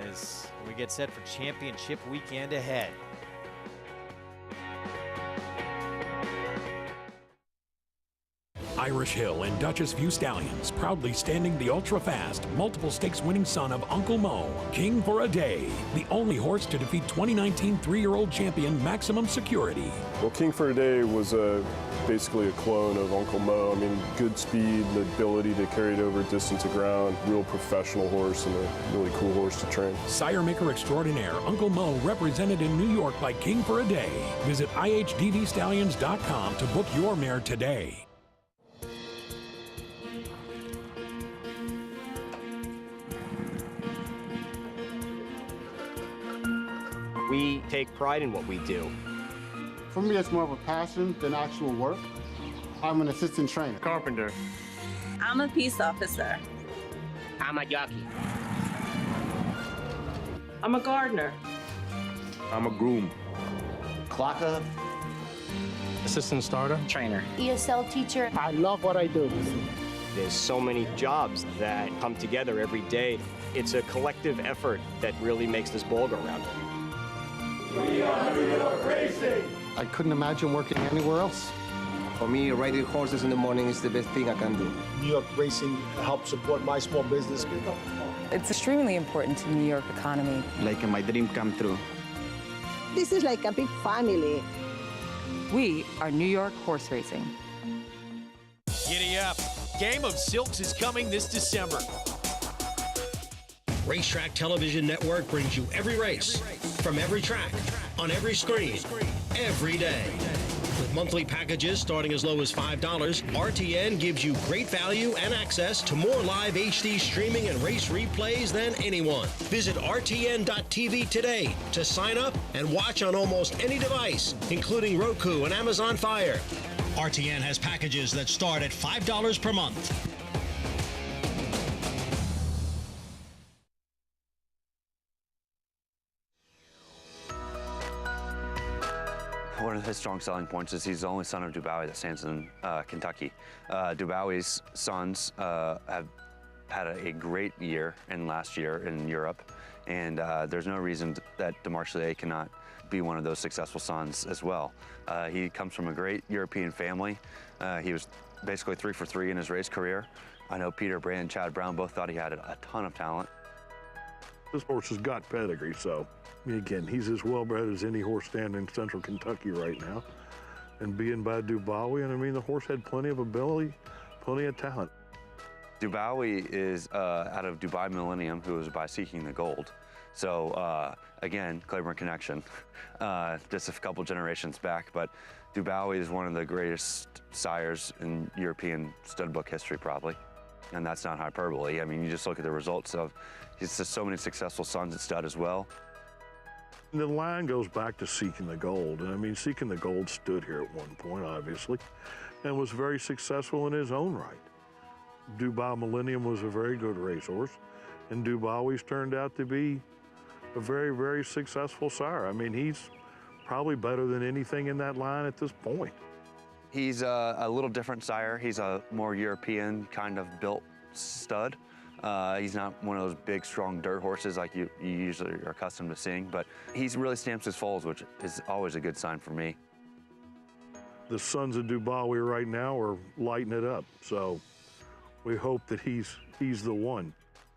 as we get set for championship weekend ahead. Irish Hill and Duchess View Stallions, proudly standing the ultra-fast, multiple stakes winning son of Uncle Mo, King for a Day, the only horse to defeat 2019 3-year-old champion Maximum Security. Well, King for a Day was basically a clone of Uncle Mo. I mean, good speed, the ability to carry it over distance of ground, real professional horse and a really cool horse to train. Sire maker extraordinaire Uncle Mo, represented in New York by King for a Day. Visit ihdvstallions.com to book your mare today. We take pride in what we do. For me, it's more of a passion than actual work. I'm an assistant trainer. Carpenter. I'm a peace officer. I'm a jockey. I'm a gardener. I'm a groom. Clocker. Assistant starter. Trainer. ESL teacher. I love what I do. There's so many jobs that come together every day. It's a collective effort that really makes this ball go round. We are New York Racing! I couldn't imagine working anywhere else. For me, riding horses in the morning is the best thing I can do. New York Racing helps support my small business. It's extremely important to the New York economy. Like my dream come true. This is like a big family. We are New York Horse Racing. Giddy up. Game of Silks is coming this December. Racetrack Television Network brings you every race, from every track, on every screen, every day. With monthly packages starting as low as $5, RTN gives you great value and access to more live HD streaming and race replays than anyone. Visit RTN.tv today to sign up and watch on almost any device, including Roku and Amazon Fire. RTN has packages that start at $5 per month. One of his strong selling points is he's the only son of Dubowie that stands in Kentucky. Dubowie's sons have had a great year in last year in Europe, and there's no reason that DeMarchelier cannot be one of those successful sons as well. He comes from a great European family. He was basically 3 for 3 in his race career. I know Peter Brand and Chad Brown both thought he had a ton of talent. This horse has got pedigree, so again, he's as well-bred as any horse standing in central Kentucky right now. And being by Dubowie, and I mean, the horse had plenty of ability, plenty of talent. Dubowie is out of Dubai Millennium, who was by Seeking the Gold. So again, Claiborne connection, just a couple generations back, but Dubowie is one of the greatest sires in European stud book history, probably. And that's not hyperbole. I mean, you just look at the results of, he's just so many successful sons at stud as well. And the line goes back to Seeking the Gold. And I mean, Seeking the Gold stood here at one point, obviously, and was very successful in his own right. Dubai Millennium was a very good racehorse, and Dubowie's turned out to be a very, very successful sire. I mean, he's probably better than anything in that line at this point. He's a little different sire. He's a more European kind of built stud. He's not one of those big, strong dirt horses like you usually are accustomed to seeing, but he really stamps his foals, which is always a good sign for me. The sons of Dubowie right now are lighting it up, so we hope that he's the one.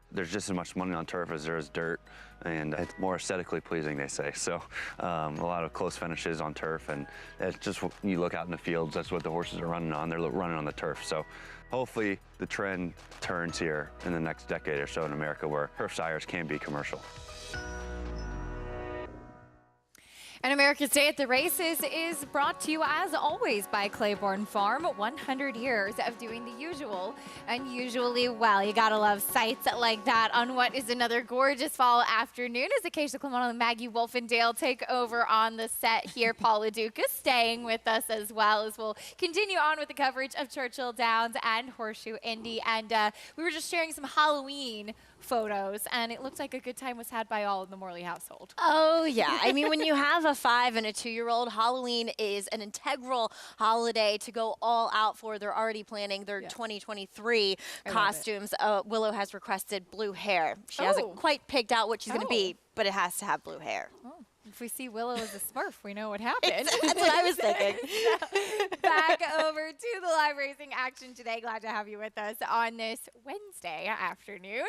There's just as much money on turf as there is dirt, and it's more aesthetically pleasing, they say. So a lot of close finishes on turf, and it's just, you look out in the fields, that's what the horses are running on. They're running on the turf. So hopefully the trend turns here in the next decade or so in America, where turf sires can be commercial. And America's Day at the Races is brought to you, as always, by Claiborne Farm. 100 years of doing the usual unusually well. You gotta love sights like that on what is another gorgeous fall afternoon as Acacia Clement and Maggie Wolfendale take over on the set here. Paul LaDuca staying with us as well, as we'll continue on with the coverage of Churchill Downs and Horseshoe Indy. And we were just sharing some Halloween photos, and it looked like a good time was had by all in the Morley household. Oh, yeah. I mean, when you have a 5 and a 2-year-old, Halloween is an integral holiday to go all out for. They're already planning their 2023 costumes. Willow has requested blue hair. She hasn't quite picked out what she's going to be, but it has to have blue hair. If we see Willow as a Smurf, we know what happened. That's what I was thinking. Back over to the live racing action today. Glad to have you with us on this Wednesday afternoon.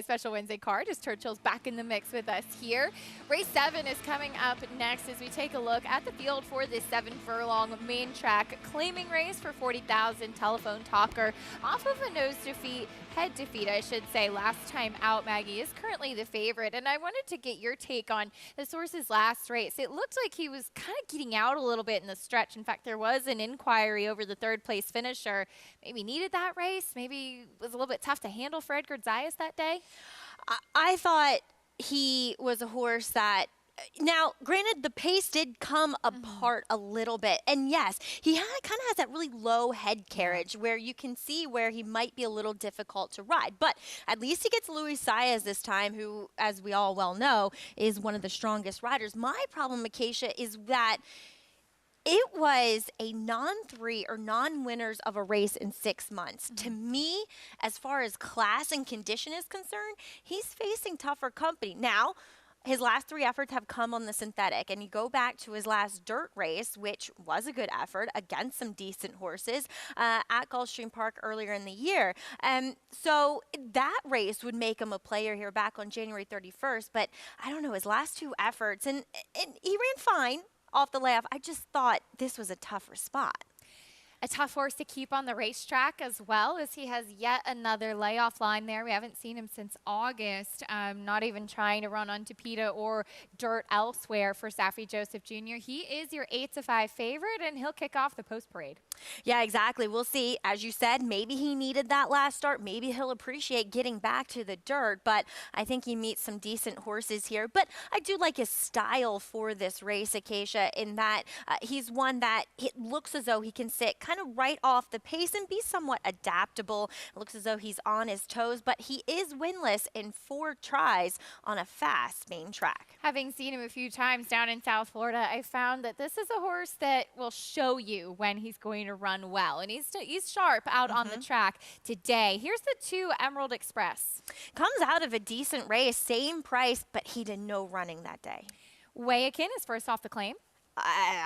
Special Wednesday card as Churchill's back in the mix with us here. Race 7 is coming up next as we take a look at the field for this 7-furlong main track claiming race for $40,000 telephone talker off of a nose defeat, head defeat, I should say. Last time out, Maggie is currently the favorite, and I wanted to get your take on the source's last race. It looked like he was kind of getting out a little bit in the stretch. In fact, there was an inquiry over the 3rd place finisher. Maybe needed that race. Maybe was a little bit tough to handle for Edgar Zayas that day. I thought he was a horse that, now, granted, the pace did come apart a little bit. And yes, he kind of has that really low head carriage where you can see where he might be a little difficult to ride. But at least he gets Luis Saez this time, who, as we all well know, is one of the strongest riders. My problem, Acacia, is that it was a non-3 or non-winners of a race in 6 months. To me, as far as class and condition is concerned, he's facing tougher company. Now, his last 3 efforts have come on the synthetic, and you go back to his last dirt race, which was a good effort against some decent horses at Gulfstream Park earlier in the year. So that race would make him a player here back on January 31st, but I don't know, his last 2 efforts, and he ran fine off the layoff. I just thought this was a tougher spot. A tough horse to keep on the racetrack as well, as he has yet another layoff line there. We haven't seen him since August, not even trying to run onto PETA or dirt elsewhere for Saffie Joseph Jr. He is your 8-5 favorite, and he'll kick off the post parade. Yeah, exactly. We'll see. As you said, maybe he needed that last start. Maybe he'll appreciate getting back to the dirt, but I think he meets some decent horses here. But I do like his style for this race, Acacia, in that he's one that it looks as though he can sit kind of right off the pace and be somewhat adaptable. It looks as though he's on his toes, but he is winless in 4 tries on a fast main track. Having seen him a few times down in South Florida, I found that this is a horse that will show you when he's going to run well, and he's sharp out on the track today. Here's the 2 Emerald Express. Comes out of a decent race, same price, but he did no running that day. Wayakin is first off the claim.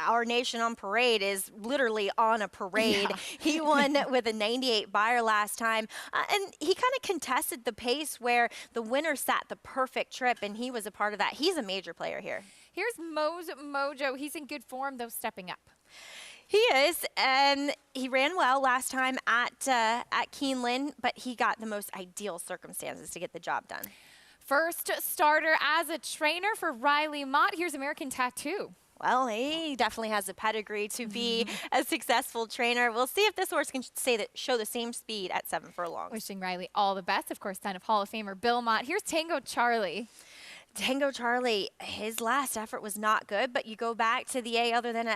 Our Nation on Parade is literally on a parade. Yeah. He won with a 98 buyer last time, and he kind of contested the pace where the winner sat the perfect trip, and he was a part of that. He's a major player here. Here's Mo's Mojo. He's in good form, though, stepping up. He is, and he ran well last time at Keeneland, but he got the most ideal circumstances to get the job done. First starter as a trainer for Riley Mott. Here's American Tattoo. Well, he definitely has the pedigree to be a successful trainer. We'll see if this horse can show the same speed at 7 furlongs. Wishing Riley all the best, of course, son of Hall of Famer Bill Mott. Here's Tango Charlie. Tango Charlie, his last effort was not good, but you go back to the A other than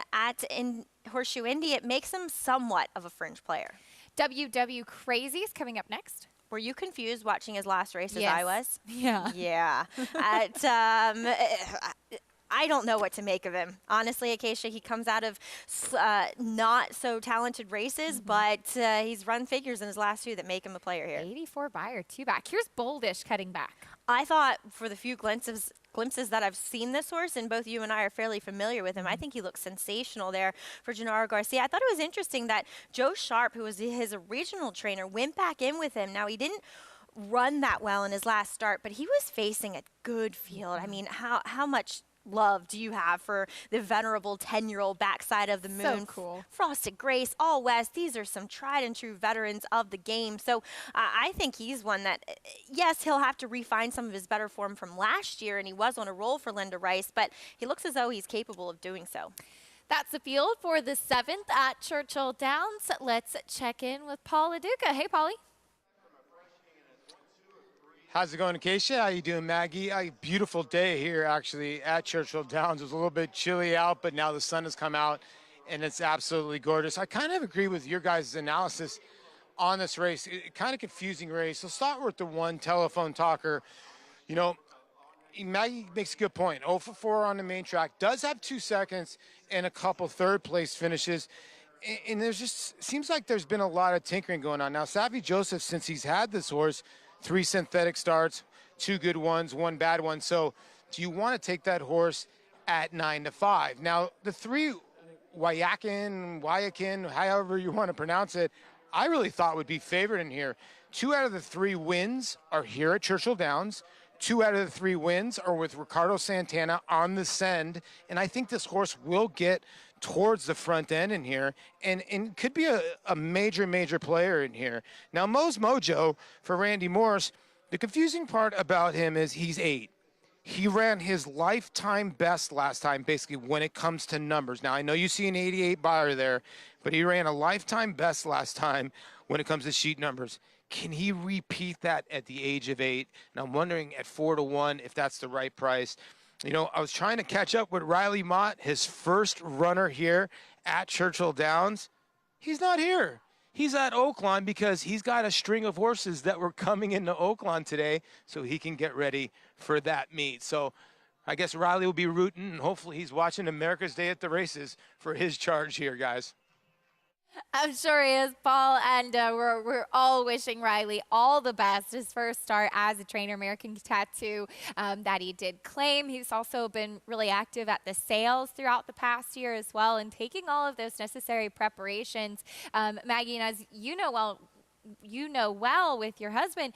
in Horseshoe Indy, it makes him somewhat of a fringe player. WW Crazy's coming up next. Were you confused watching his last race as I was? Yeah. Yeah. I don't know what to make of him. Honestly, Acacia, he comes out of not so talented races, but he's run figures in his last 2 that make him a player here. 84 buyer, 2 back. Here's Boldish cutting back. I thought for the few glimpses that I've seen this horse, and both you and I are fairly familiar with him, I think he looks sensational there for Gennaro Garcia. I thought it was interesting that Joe Sharp, who was his original trainer, went back in with him. Now, he didn't run that well in his last start, but he was facing a good field. I mean, how much love do you have for the venerable 10-year-old backside of the moon? So cool. Frosted Grace, All West. These are some tried and true veterans of the game. So I think he's one that, yes, he'll have to refine some of his better form from last year, and he was on a roll for Linda Rice, but he looks as though he's capable of doing so. That's the field for the 7th at Churchill Downs. Let's check in with Paul LaDuca. Hey, Paulie. How's it going, Acacia? How you doing, Maggie? A beautiful day here, actually, at Churchill Downs. It was a little bit chilly out, but now the sun has come out, and it's absolutely gorgeous. I kind of agree with your guys' analysis on this race. Kind of confusing race. So start with the 1 Telephone Talker. You know, Maggie makes a good point. 0 for 4 on the main track. Does have 2 seconds and a couple third-place finishes. And there's just seems like there's been a lot of tinkering going on. Now, Saffie Joseph, since he's had this horse, 3 synthetic starts, 2 good ones, 1 bad one. So do you want to take that horse at 9-5? Now, the 3 Wayakin, however you want to pronounce it, I really thought would be favored in here. 2 out of the 3 wins are here at Churchill Downs. 2 out of the 3 wins are with Ricardo Santana on the send. And I think this horse will get towards the front end in here and could be a major player in here. Now, Mo's Mojo for Randy Morse, the confusing part about him is he's 8. He ran his lifetime best last time, basically, when it comes to numbers. Now, I know you see an 88 buyer there, but he ran a lifetime best last time when it comes to sheet numbers. Can he repeat that at the age of 8? And I'm wondering at 4-1 if that's the right price. You know, I was trying to catch up with Riley Mott, his first runner here at Churchill Downs. He's not here. He's at Oaklawn because he's got a string of horses that were coming into Oaklawn today so he can get ready for that meet. So I guess Riley will be rooting, and hopefully he's watching America's Day at the Races for his charge here, guys. I'm sure he is, Paul, and we're all wishing Riley all the best. His first start as a trainer, American Tattoo, that he did claim. He's also been really active at the sales throughout the past year as well, and taking all of those necessary preparations. Maggie, and as you know well with your husband,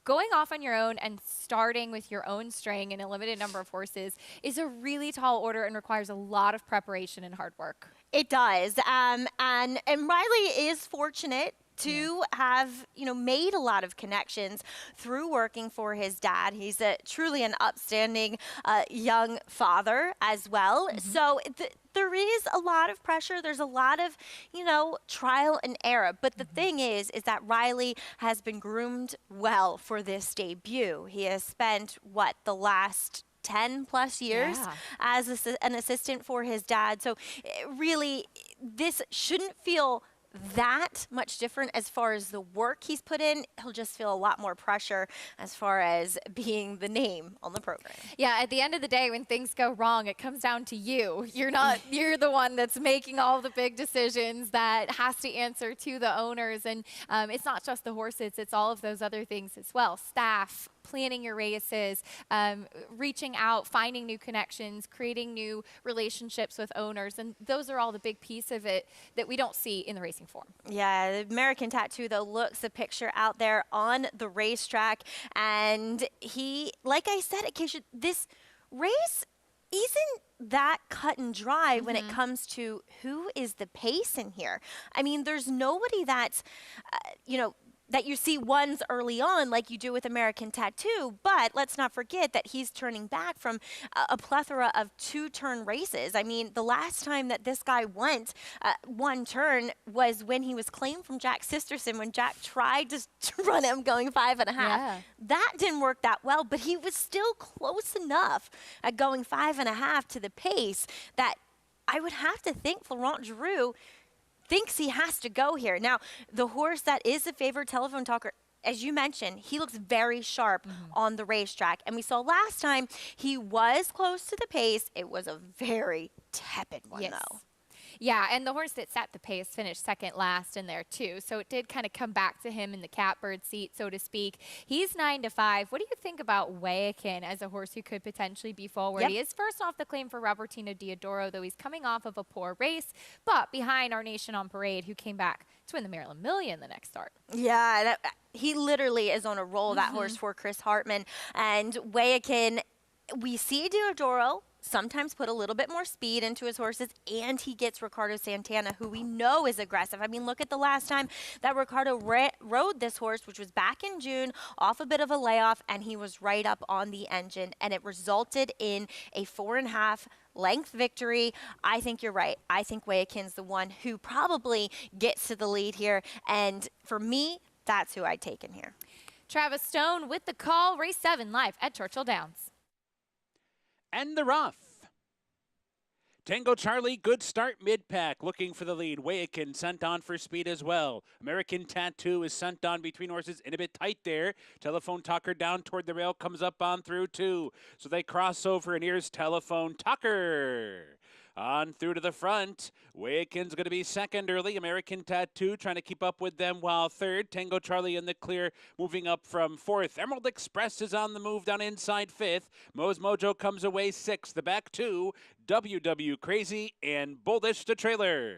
going off on your own and starting with your own string and a limited number of horses is a really tall order and requires a lot of preparation and hard work. It does. And Riley is fortunate to have, made a lot of connections through working for his dad. He's truly an upstanding young father as well. So there is a lot of pressure. There's a lot of, trial and error. But the thing is that Riley has been groomed well for this debut. He has spent, the last 10 plus years as an assistant for his dad. So really, this shouldn't feel that much different as far as the work he's put in. He'll just feel a lot more pressure as far as being the name on the program. Yeah, at the end of the day, when things go wrong, it comes down to you. You're the one that's making all the big decisions, that has to answer to the owners. And it's not just the horses, it's all of those other things as well. Staff, planning your races, reaching out, finding new connections, creating new relationships with owners. And those are all the big piece of it that we don't see in the racing form. Yeah, the American Tattoo, though, looks a picture out there on the racetrack. And he, like I said, Acacia, this race isn't that cut and dry when it comes to who is the pace in here. I mean, there's nobody that's, that you see ones early on like you do with American Tattoo, but let's not forget that he's turning back from a plethora of two-turn races. I mean, the last time that this guy went one turn was when he was claimed from Jack Sisterson, when Jack tried to run him going 5.5. Yeah. That didn't work that well, but he was still close enough at going 5.5 to the pace that I would have to think Florent Giroux thinks he has to go here. Now, the horse that is the favorite, Telephone Talker, as you mentioned, he looks very sharp on the racetrack. And we saw last time he was close to the pace. It was a very tepid one, though. Yeah, and the horse that sat the pace finished second last in there, too. So it did kind of come back to him in the catbird seat, so to speak. He's 9-5. What do you think about Weyakin as a horse who could potentially be forward? Yep. He is first off the claim for Robertino Diodoro, though he's coming off of a poor race, but behind Our Nation on Parade, who came back to win the Maryland Million the next start. Yeah, he literally is on a roll, that horse for Chris Hartman. And Weyakin, we see Diodoro sometimes put a little bit more speed into his horses, and he gets Ricardo Santana, who we know is aggressive. I mean, look at the last time that Ricardo rode this horse, which was back in June, off a bit of a layoff, and he was right up on the engine, and it resulted in a 4.5 length victory. I think you're right. I think Weyakin's the one who probably gets to the lead here, and for me, that's who I'd take in here. Travis Stone with the call, race 7 live at Churchill Downs. And the rough. Tango Charlie, good start mid-pack, looking for the lead. Weyakin sent on for speed as well. American Tattoo is sent on between horses, in a bit tight there. Telephone Talker down toward the rail, comes up on through too. So they cross over, and here's Telephone Talker. On through to the front. Weyakin's going to be second early. American Tattoo trying to keep up with them while third. Tango Charlie in the clear, moving up from fourth. Emerald Express is on the move down inside fifth. Mo's Mojo comes away sixth. The back two, WW Crazy and Boldish the trailer.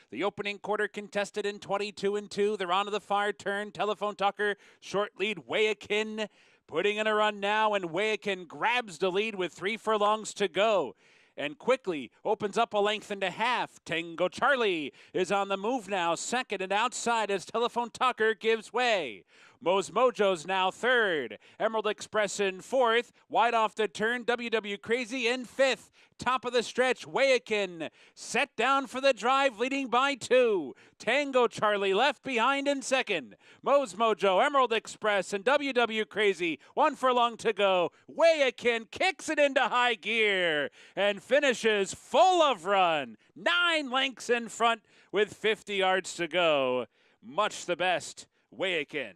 The opening quarter contested in 22-2. They're on to the far turn. Telephone Talker, short lead. Weyakin putting in a run now, and Weyakin grabs the lead with 3 furlongs to go. And quickly opens up a length and a half. Tango Charlie is on the move now, second and outside as Telephone Talker gives way. Mo's Mojo's now third. Emerald Express in fourth. Wide off the turn, WW Crazy in fifth. Top of the stretch, Weyakin set down for the drive, leading by 2. Tango Charlie left behind in second. Mo's Mojo, Emerald Express, and WW Crazy, 1 furlong to go. Weyakin kicks it into high gear and finishes full of run. 9 lengths in front with 50 yards to go. Much the best, Weyakin.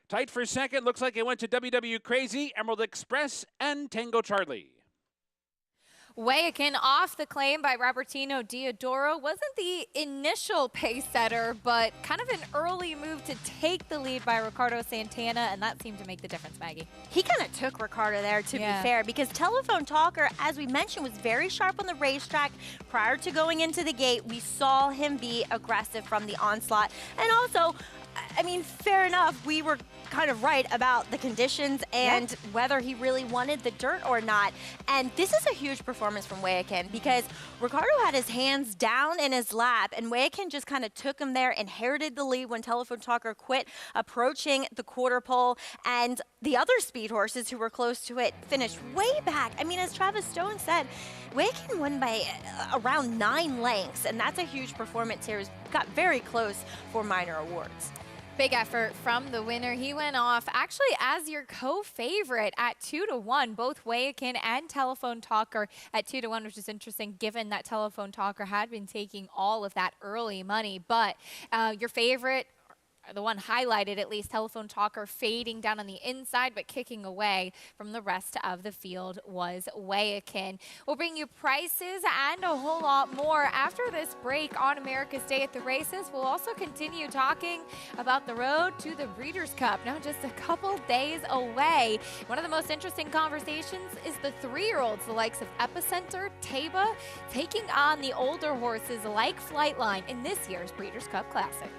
Tight for second, looks like it went to WW Crazy, Emerald Express, and Tango Charlie. Weyakin off the claim by Robertino Diodoro. Wasn't the initial pace setter, but kind of an early move to take the lead by Ricardo Santana, and that seemed to make the difference, Maggie. He kind of took Ricardo there, to be fair, because Telephone Talker, as we mentioned, was very sharp on the racetrack. Prior to going into the gate, we saw him be aggressive from the onslaught. And also, I mean, fair enough. We were kind of right about the conditions and whether he really wanted the dirt or not. And this is a huge performance from Weyakin because Ricardo had his hands down in his lap, and Weyakin just kind of took him there, inherited the lead when Telephone Talker quit approaching the quarter pole. And the other speed horses who were close to it finished way back. I mean, as Travis Stone said, Weyakin won by around 9 lengths, and that's a huge performance here. He got very close for minor awards. Big effort from the winner. He went off actually as your co-favorite at 2-1, both Weyakin and Telephone Talker at 2-1, which is interesting given that Telephone Talker had been taking all of that early money. But your favorite, the one highlighted at least, Telephone Talker fading down on the inside but kicking away from the rest of the field was Weyakin. We'll bring you prices and a whole lot more after this break on America's Day at the Races. We'll also continue talking about the road to the Breeders' Cup, now just a couple days away. One of the most interesting conversations is the 3-year-olds, the likes of Epicenter, Taba, taking on the older horses like Flightline in this year's Breeders' Cup Classic.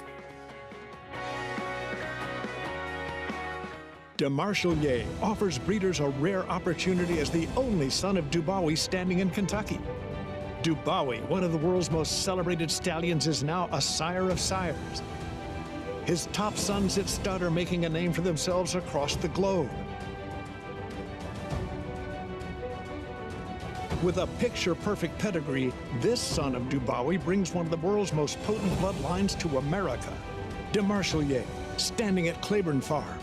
DeMarchelier offers breeders a rare opportunity as the only son of Dubawi standing in Kentucky. Dubawi, one of the world's most celebrated stallions, is now a sire of sires. His top sons at stud are making a name for themselves across the globe. With a picture-perfect pedigree, this son of Dubawi brings one of the world's most potent bloodlines to America. DeMarchelier, standing at Claiborne Farm.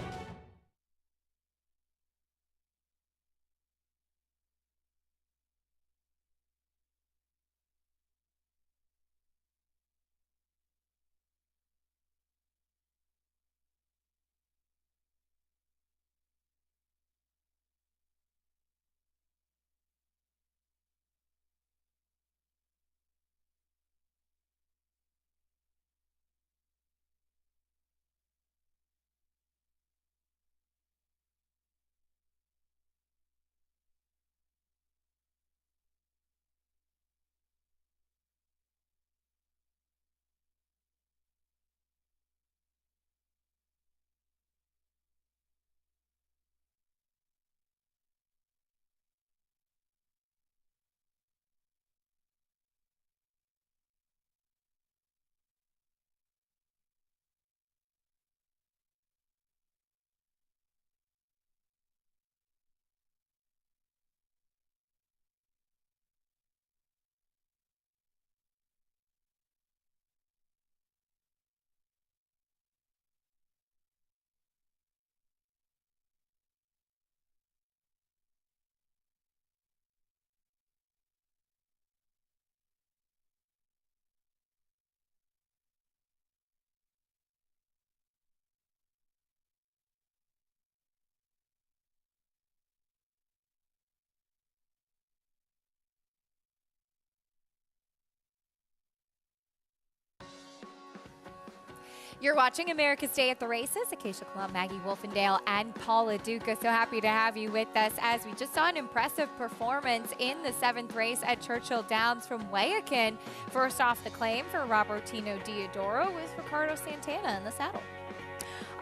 You're watching America's Day at the Races. Acacia Club, Maggie Wolfendale, and Paula Duca. So happy to have you with us as we just saw an impressive performance in the 7th race at Churchill Downs from Weyakin. First off the claim for Robertino Diodoro was Ricardo Santana in the saddle.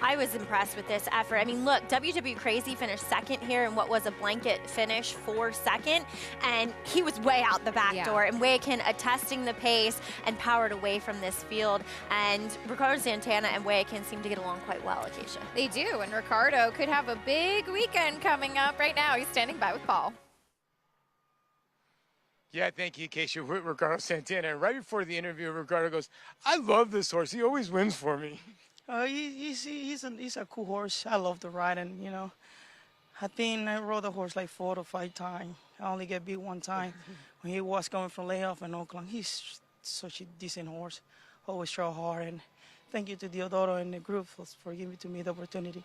I was impressed with this effort. I mean, look, WW Crazy finished second here in what was a blanket finish for second, and he was way out the back door, and Weyakin attesting the pace and powered away from this field. And Ricardo Santana and Weyakin seem to get along quite well, Acacia. They do, and Ricardo could have a big weekend coming up. Right now, he's standing by with Paul. Yeah, thank you, Acacia, with Ricardo Santana. And right before the interview, Ricardo goes, I love this horse. He always wins for me. He's a cool horse. I love the ride, and you know, I think I rode the horse like 4 to 5 times. I only get beat one time when he was coming from layoff in Oakland. He's such a decent horse, always show hard, and thank you to Diodoro and the group for giving to me the opportunity.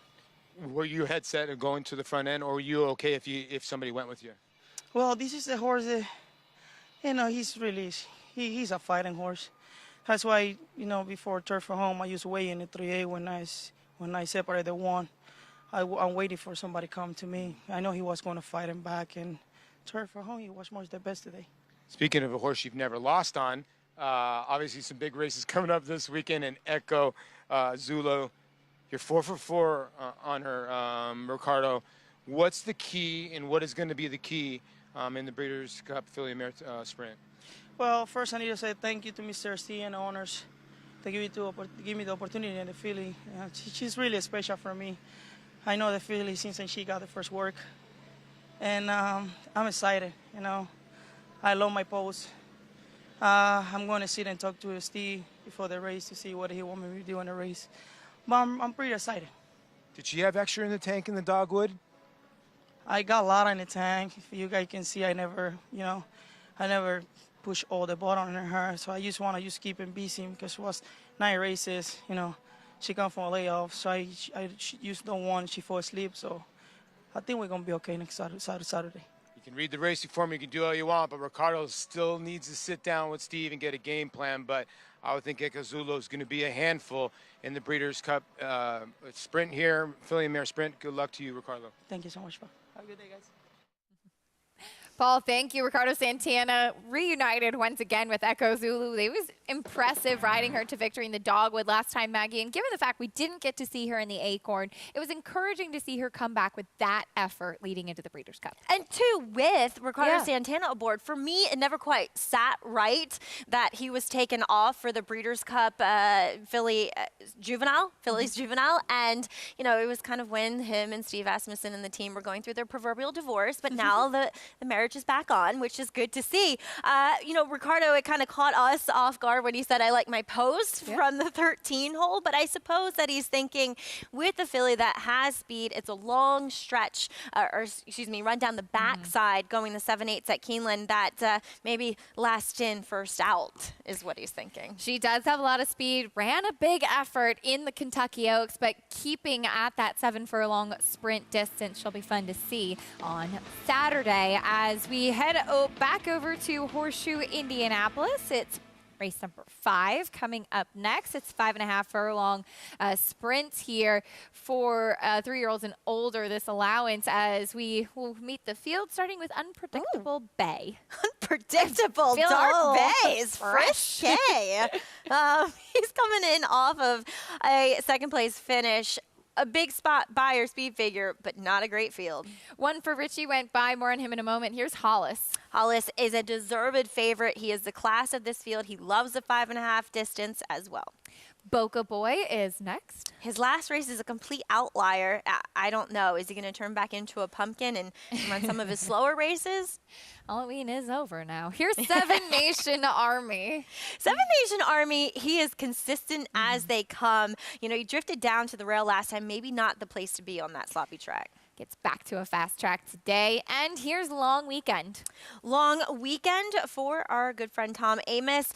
Were you head set of going to the front end, or were you okay if somebody went with you? Well, this is a horse that, you know, he's a fighting horse. That's why, you know, before Turf for Home, I used to weigh in at 3A when I separated the one. I'm waiting for somebody to come to me. I know he was going to fight him back, and Turf for Home, he was much the best today. Speaking of a horse you've never lost on, obviously some big races coming up this weekend in Echo, Zulu, You're 4 for 4 on her, Ricardo. What's the key, and what is going to be the key in the Breeders' Cup Filly Mare Sprint? Well, first I need to say thank you to Mr. C and the owners to give me the opportunity in the filly. She's really special for me. I know the filly since she got the first work, and I'm excited. You know, I love my pose. I'm going to sit and talk to Steve before the race to see what he wants me to do in the race. But I'm pretty excited. Did she have extra in the tank in the dogwood? I got a lot in the tank. If you guys can see, I never push all the bottom in her. So I just want to just keep him busy because it was 9 races. You know, she come from a layoff, so I just don't want she fall asleep. So I think we're gonna be okay next Saturday. You can read the race before me, you can do all you want, but Ricardo still needs to sit down with Steve and get a game plan. But I would think Ekazulo is going to be a handful in the Breeders' Cup sprint here, Filly Mare Sprint. Good luck to you, Ricardo. Thank you so much, Paul. Have a good day, guys. Paul, thank you. Ricardo Santana reunited once again with Echo Zulu. It was impressive riding her to victory in the dogwood last time, Maggie. And given the fact we didn't get to see her in the Acorn, it was encouraging to see her come back with that effort leading into the Breeders' Cup. And two, with Ricardo Santana aboard, for me, it never quite sat right that he was taken off for the Breeders' Cup Philly's Juvenile. And, you know, it was kind of when him and Steve Asmussen and the team were going through their proverbial divorce. But now the marriage is back on, which is good to see. You know, Ricardo, it kind of caught us off guard when he said, I like my pose from the 13 hole, but I suppose that he's thinking with the filly that has speed, it's a long stretch, run down the backside going the 7/8 at Keeneland that maybe last in, first out is what he's thinking. She does have a lot of speed, ran a big effort in the Kentucky Oaks, but keeping at that 7 furlong sprint distance, she'll be fun to see on Saturday as we head back over to Horseshoe Indianapolis. It's race number 5 coming up next. It's 5.5 furlong sprint here for 3-year-olds and older, this allowance, as we will meet the field starting with Unpredictable Bay. Unpredictable Dark Bay is frisky. He's coming in off of a second place finish. A big spot by your speed figure, but not a great field. One for Richie went by. More on him in a moment. Here's Hollis. Hollis is a deserved favorite. He is the class of this field. He loves the 5.5 distance as well. Boca Boy is next. His last race is a complete outlier. I don't know. Is he going to turn back into a pumpkin and run some of his slower races? Halloween is over now. Here's Seven Nation Army. Seven Nation Army, he is consistent as they come. You know, he drifted down to the rail last time. Maybe not the place to be on that sloppy track. Gets back to a fast track today. And here's Long Weekend. Long Weekend for our good friend Tom Amos.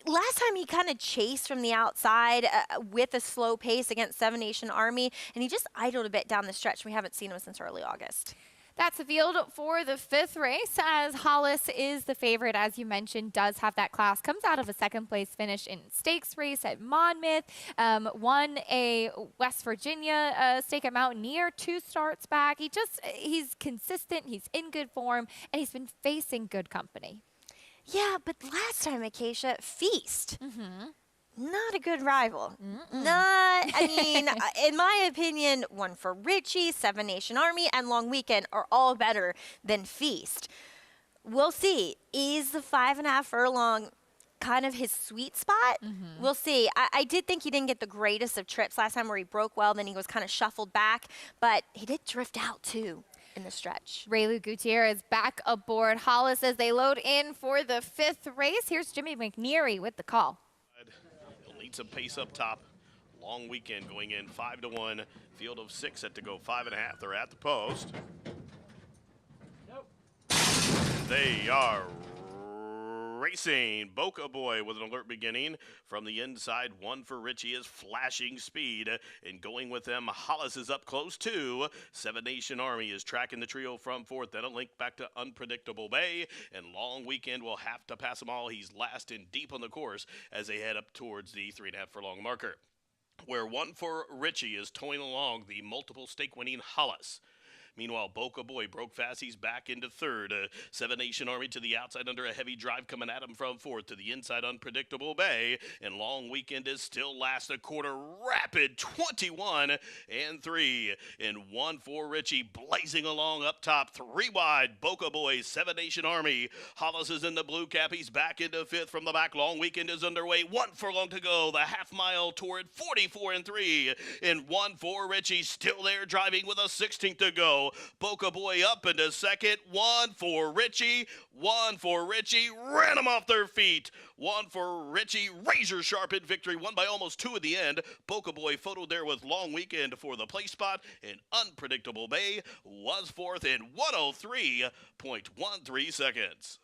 Last time he kind of chased from the outside with a slow pace against Seven Nation Army, and he just idled a bit down the stretch. We haven't seen him since early August. That's the field for the 5th race, as Hollis is the favorite, as you mentioned, does have that class. Comes out of a second place finish in stakes race at Monmouth, won a West Virginia stake at Mountaineer, 2 starts back. He's consistent, he's in good form, and he's been facing good company. Yeah, but last time, Acacia, Feast. Not a good rival. In my opinion, One for Richie, Seven Nation Army, and Long Weekend are all better than Feast. We'll see. Is the 5.5 furlong kind of his sweet spot? We'll see. I did think he didn't get the greatest of trips last time where he broke well, then he was kind of shuffled back, but he did drift out too in the stretch. Raylu Gutierrez back aboard Hollis as they load in for the 5th race. Here's Jimmy McNeary with the call. Some pace up top. Long Weekend going in 5-1. Field of 6 set to go 5.5. They're at the post. They are racing. Boca Boy with an alert beginning from the inside. One for Richie is flashing speed, and going with them, Hollis is up close too. Seven Nation Army is tracking the trio from 4th. Then a link back to Unpredictable Bay, and Long Weekend will have to pass them all. He's last and deep on the course as they head up towards the 3.5 furlong marker, where One for Richie is towing along the multiple stake winning Hollis. Meanwhile, Boca Boy broke fast. He's back into third. Seven Nation Army to the outside under a heavy drive coming at him from fourth. To the inside, Unpredictable Bay. And Long Weekend is still last a quarter. Rapid 21-3. And 1-4 Richie blazing along up top. 3 wide. Boca Boy, Seven Nation Army. Hollis is in the blue cap. He's back into fifth from the back. Long Weekend is underway. 1 furlong to go. The half mile toward 44-3. And 1-4 Richie still there driving with a 16th to go. Boca Boy up into second. 1-4 Richie. 1-4 Richie. Ran them off their feet. 1-4 Richie. Razor sharp in victory. Won by almost 2 at the end. Boca Boy photoed there with Long Weekend for the place spot. And Unpredictable Bay was fourth in 103.13 seconds.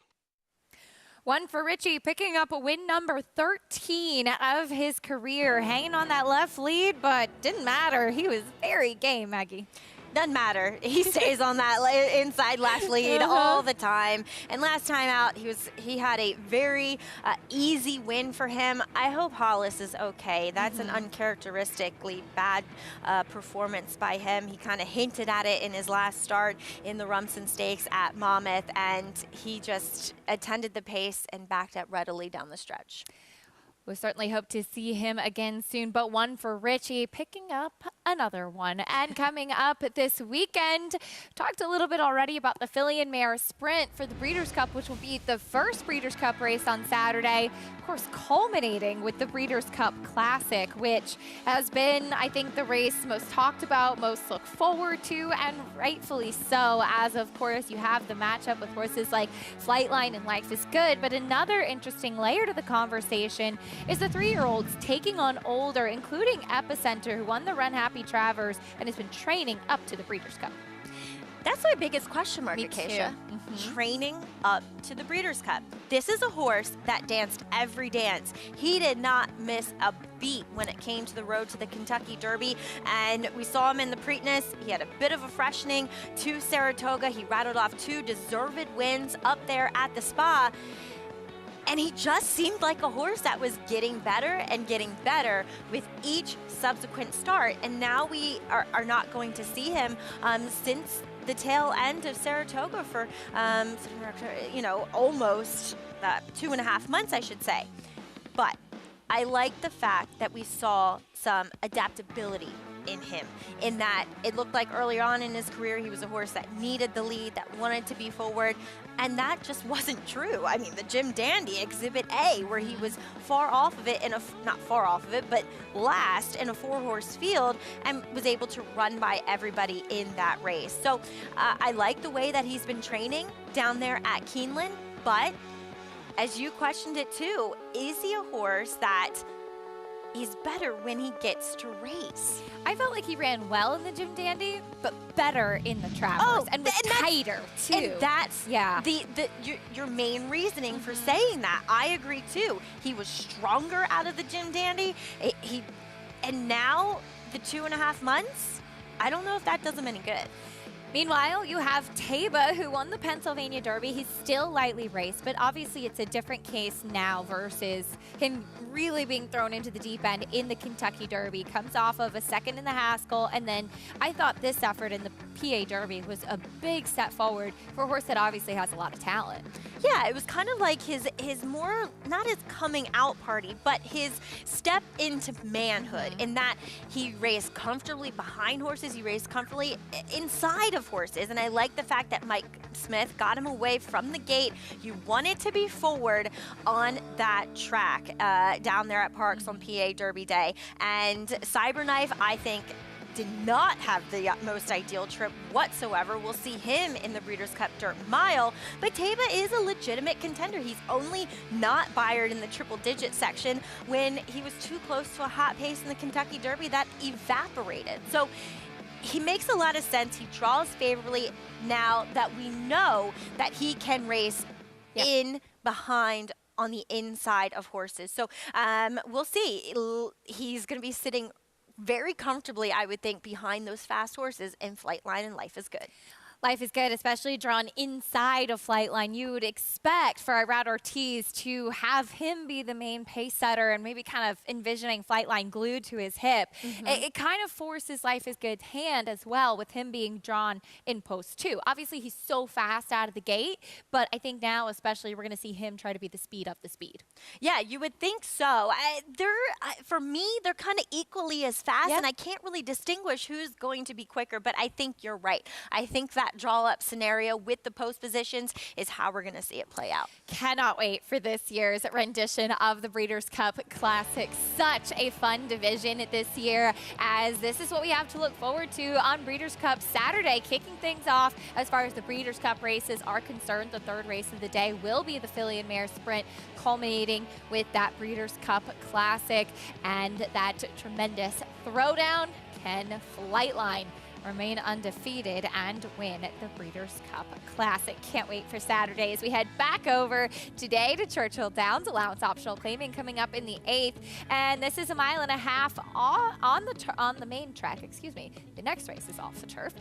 1-4 Richie picking up a win number 13 of his career, hanging on that left lead, but didn't matter. He was very game, Maggie. Doesn't matter. He stays on that inside left lead all the time. And last time out, he had a very easy win for him. I hope Hollis is okay. That's an uncharacteristically bad performance by him. He kind of hinted at it in his last start in the Rumson Stakes at Monmouth, and he just attended the pace and backed up readily down the stretch. We certainly hope to see him again soon, but 1-4 Richie picking up another one. And coming up this weekend, talked a little bit already about the Filly and Mare Sprint for the Breeders' Cup, which will be the first Breeders' Cup race on Saturday. Of course, culminating with the Breeders' Cup Classic, which has been, I think, the race most talked about, most looked forward to, and rightfully so, as of course you have the matchup with horses like Flightline and Life is Good. But another interesting layer to the conversation is the 3-year-olds taking on older, including Epicenter, who won the Run Happy Travers and has been training up to the Breeders' Cup. That's my biggest question mark, Acacia. Training up to the Breeders' Cup. This is a horse that danced every dance. He did not miss a beat when it came to the road to the Kentucky Derby, and we saw him in the Preakness. He had a bit of a freshening to Saratoga. He rattled off 2 deserved wins up there at the Spa. And he just seemed like a horse that was getting better and getting better with each subsequent start. And now we are not going to see him since the tail end of Saratoga for, almost 2.5 months, I should say. But I like the fact that we saw some adaptability in him, in that it looked like early on in his career he was a horse that needed the lead, that wanted to be forward, and that just wasn't true. I mean, the Jim Dandy Exhibit A, where he was far off of it, not far off of it, but last in a 4-horse field, and was able to run by everybody in that race. So I like the way that he's been training down there at Keeneland, but as you questioned it too, is he a horse that he's better when he gets to race? I felt like he ran well in the Jim Dandy, but better in the Travers, and was tighter too. And that's your main reasoning for saying that. I agree too. He was stronger out of the Jim Dandy. And now the 2.5 months, I don't know if that does him any good. Meanwhile, you have Taba, who won the Pennsylvania Derby. He's still lightly raced, but obviously it's a different case now versus him really being thrown into the deep end in the Kentucky Derby. Comes off of a second in the Haskell, and then I thought this effort in the PA Derby was a big step forward for a horse that obviously has a lot of talent. Yeah, it was kind of like his more, not his coming out party, but his step into manhood, in that he raced comfortably behind horses, he raced comfortably inside of horses, and I like the fact that Mike Smith got him away from the gate. You wanted to be forward on that track down there at Parks on PA Derby Day, and Cyberknife, I think, did not have the most ideal trip whatsoever. We'll see him in the Breeders' Cup Dirt Mile, but Taba is a legitimate contender. He's only not byred in the triple-digit section when he was too close to a hot pace in the Kentucky Derby that evaporated. So he makes a lot of sense. He draws favorably now that we know that he can race in, behind, on the inside of horses. So we'll see. He's going to be sitting very comfortably, I would think, behind those fast horses in Flightline and Life is Good. Life is Good, especially drawn inside of Flightline. You would expect for Irad Ortiz to have him be the main pace setter and maybe kind of envisioning Flightline glued to his hip. It kind of forces Life is Good's hand as well with him being drawn in post 2. Obviously, he's so fast out of the gate, but I think now especially we're going to see him try to be the speed of the speed. Yeah, you would think so. For me, they're kind of equally as fast, and I can't really distinguish who's going to be quicker, but I think you're right. I think that draw-up scenario with the post positions is how we're going to see it play out. Cannot wait for this year's rendition of the Breeders' Cup Classic. Such a fun division this year, as this is what we have to look forward to on Breeders' Cup Saturday. Kicking things off as far as the Breeders' Cup races are concerned, the third race of the day will be the filly and mare sprint, culminating with that Breeders' Cup Classic and that tremendous throwdown. Can Flightline remain undefeated and win the Breeders' Cup Classic? Can't wait for Saturday as we head back over today to Churchill Downs. Allowance optional claiming coming up in the 8th, and this is a 1.5 miles on the main track. Excuse me. The next race is off the turf.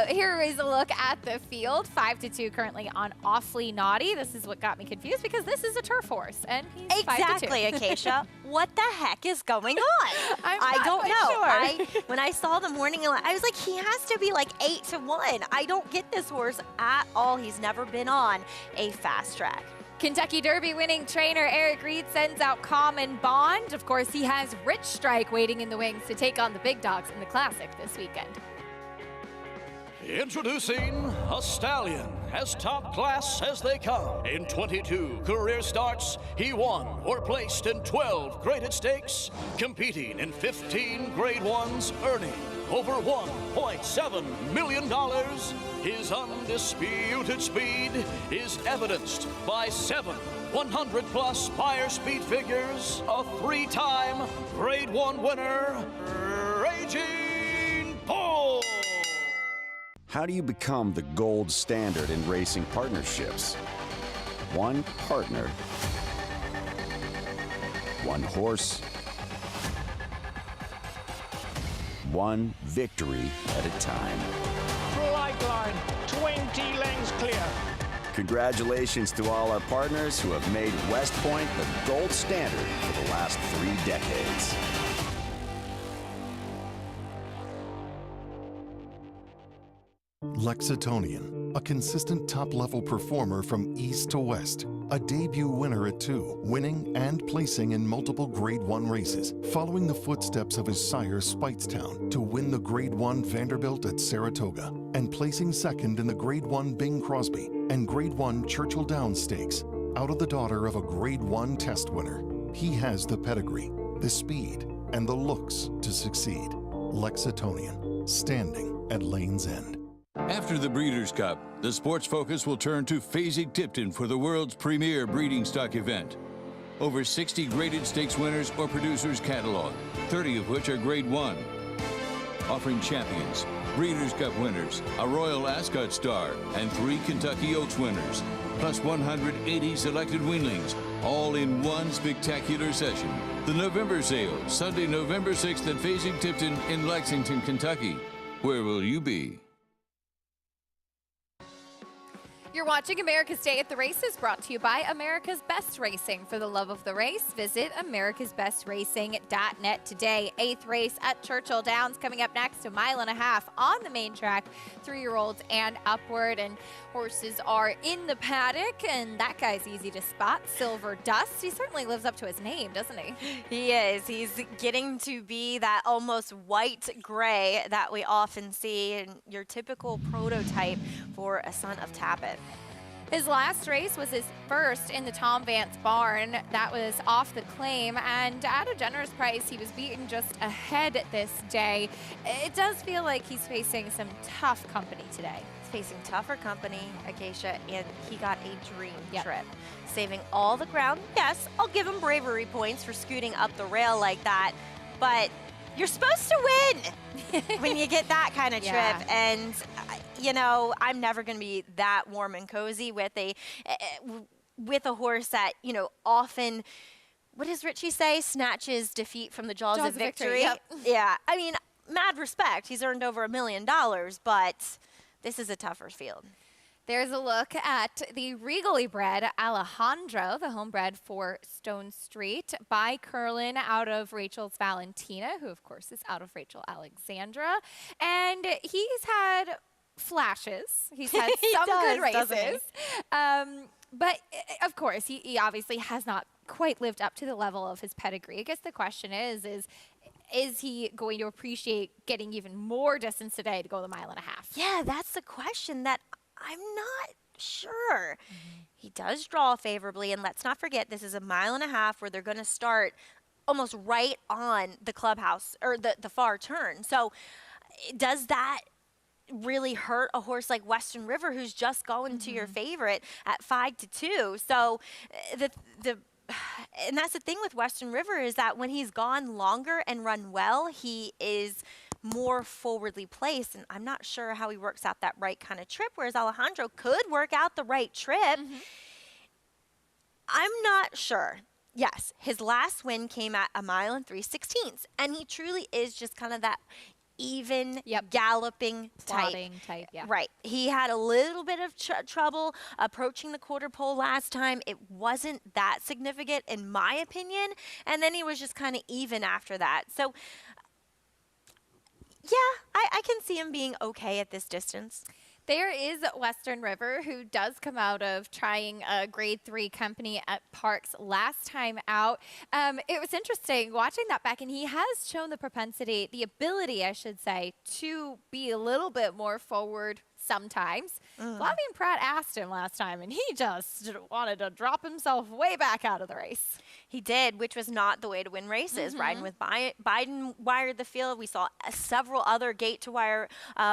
Here is a look at the field. 5-2 currently on Awfully Naughty. This is what got me confused because this is a turf horse, and he's exactly, 5-2. Acacia. What the heck is going on? I don't know. Sure. When I saw the morning, I was like, he has to be like 8-1. I don't get this horse at all. He's never been on a fast track. Kentucky Derby winning trainer Eric Reed sends out Common Bond. Of course, he has Rich Strike waiting in the wings to take on the big dogs in the Classic this weekend. Introducing a stallion, as top class as they come. In 22 career starts, he won or placed in 12 graded stakes, competing in 15 grade ones, earning over $1.7 million. His undisputed speed is evidenced by 7 100-plus buyer speed figures, a 3-time grade 1 winner, Raging Bull. How do you become the gold standard in racing partnerships? One partner, one horse, one victory at a time. Flight line, 20 lengths clear. Congratulations to all our partners who have made West Point the gold standard for the last 3 decades. Lexitonian, a consistent top-level performer from east to west. A debut winner at 2, winning and placing in multiple Grade 1 races, following the footsteps of his sire Speightstown to win the Grade 1 Vanderbilt at Saratoga, and placing second in the Grade 1 Bing Crosby and Grade 1 Churchill Downs Stakes, out of the daughter of a Grade 1 test winner. He has the pedigree, the speed, and the looks to succeed. Lexitonian, standing at Lane's End. After the Breeders' Cup, the sports focus will turn to Fasig-Tipton for the world's premier breeding stock event. Over 60 graded stakes winners or producers catalog, 30 of which are Grade 1. Offering champions, Breeders' Cup winners, a Royal Ascot star, and 3 Kentucky Oaks winners, plus 180 selected weanlings, all in one spectacular session. The November sale, Sunday, November 6th at Fasig-Tipton in Lexington, Kentucky. Where will you be? You're watching America's Day at the Races, brought to you by America's Best Racing. For the love of the race, visit americasbestracing.net today. 8th race at Churchill Downs coming up next, a 1.5 miles on the main track, 3-year-olds and upward. And horses are in the paddock, and that guy's easy to spot, Silver Dust. He certainly lives up to his name, doesn't he? He is. He's getting to be that almost white gray that we often see in your typical prototype for a son of Tapit. His last race was his first in the Tom Vance barn. That was off the claim, and at a generous price, he was beaten just ahead this day. It does feel like he's facing some tough company today. He's facing tougher company, Acacia, and he got a dream trip. Saving all the ground. Yes, I'll give him bravery points for scooting up the rail like that, but you're supposed to win when you get that kind of trip. And you know, I'm never going to be that warm and cozy with a horse that, you know, often, what does Richie say? Snatches defeat from the jaws of victory. Yep. Yeah, I mean, mad respect. He's earned over $1 million, but this is a tougher field. There's a look at the regally bred Alejandro, the homebred for Stone Street, by Curlin out of Rachel's Valentina, who of course is out of Rachel Alexandra. And he's had flashes. He's had some good races. But of course, he obviously has not quite lived up to the level of his pedigree. I guess the question is he going to appreciate getting even more distance today to go the 1.5 miles? Yeah, that's the question that I'm not sure. He does draw favorably, and let's not forget this is a 1.5 miles where they're going to start almost right on the clubhouse or the far turn. So does that really hurt a horse like Western River, who's just going to your favorite at 5-2? So and that's the thing with Western River is that when he's gone longer and run well, he is more forwardly placed, and I'm not sure how he works out that right kind of trip, whereas Alejandro could work out the right trip. I'm not sure. Yes, his last win came at 1 mile and 3/16, and he truly is just kind of that even galloping Plodding type, yeah. Right. He had a little bit of trouble approaching the quarter pole last time. It wasn't that significant in my opinion, and then he was just kind of even after that. So yeah, I can see him being okay at this distance. There is Western River, who does come out of trying a grade 3 company at Parks last time out. It was interesting watching that back, and he has shown the propensity, the ability, I should say, to be a little bit more forward sometimes. Flavien Prat asked him last time, and he just wanted to drop himself way back out of the race. He did, which was not the way to win races. Riding with Biden wired the field. We saw several other gate-to-wire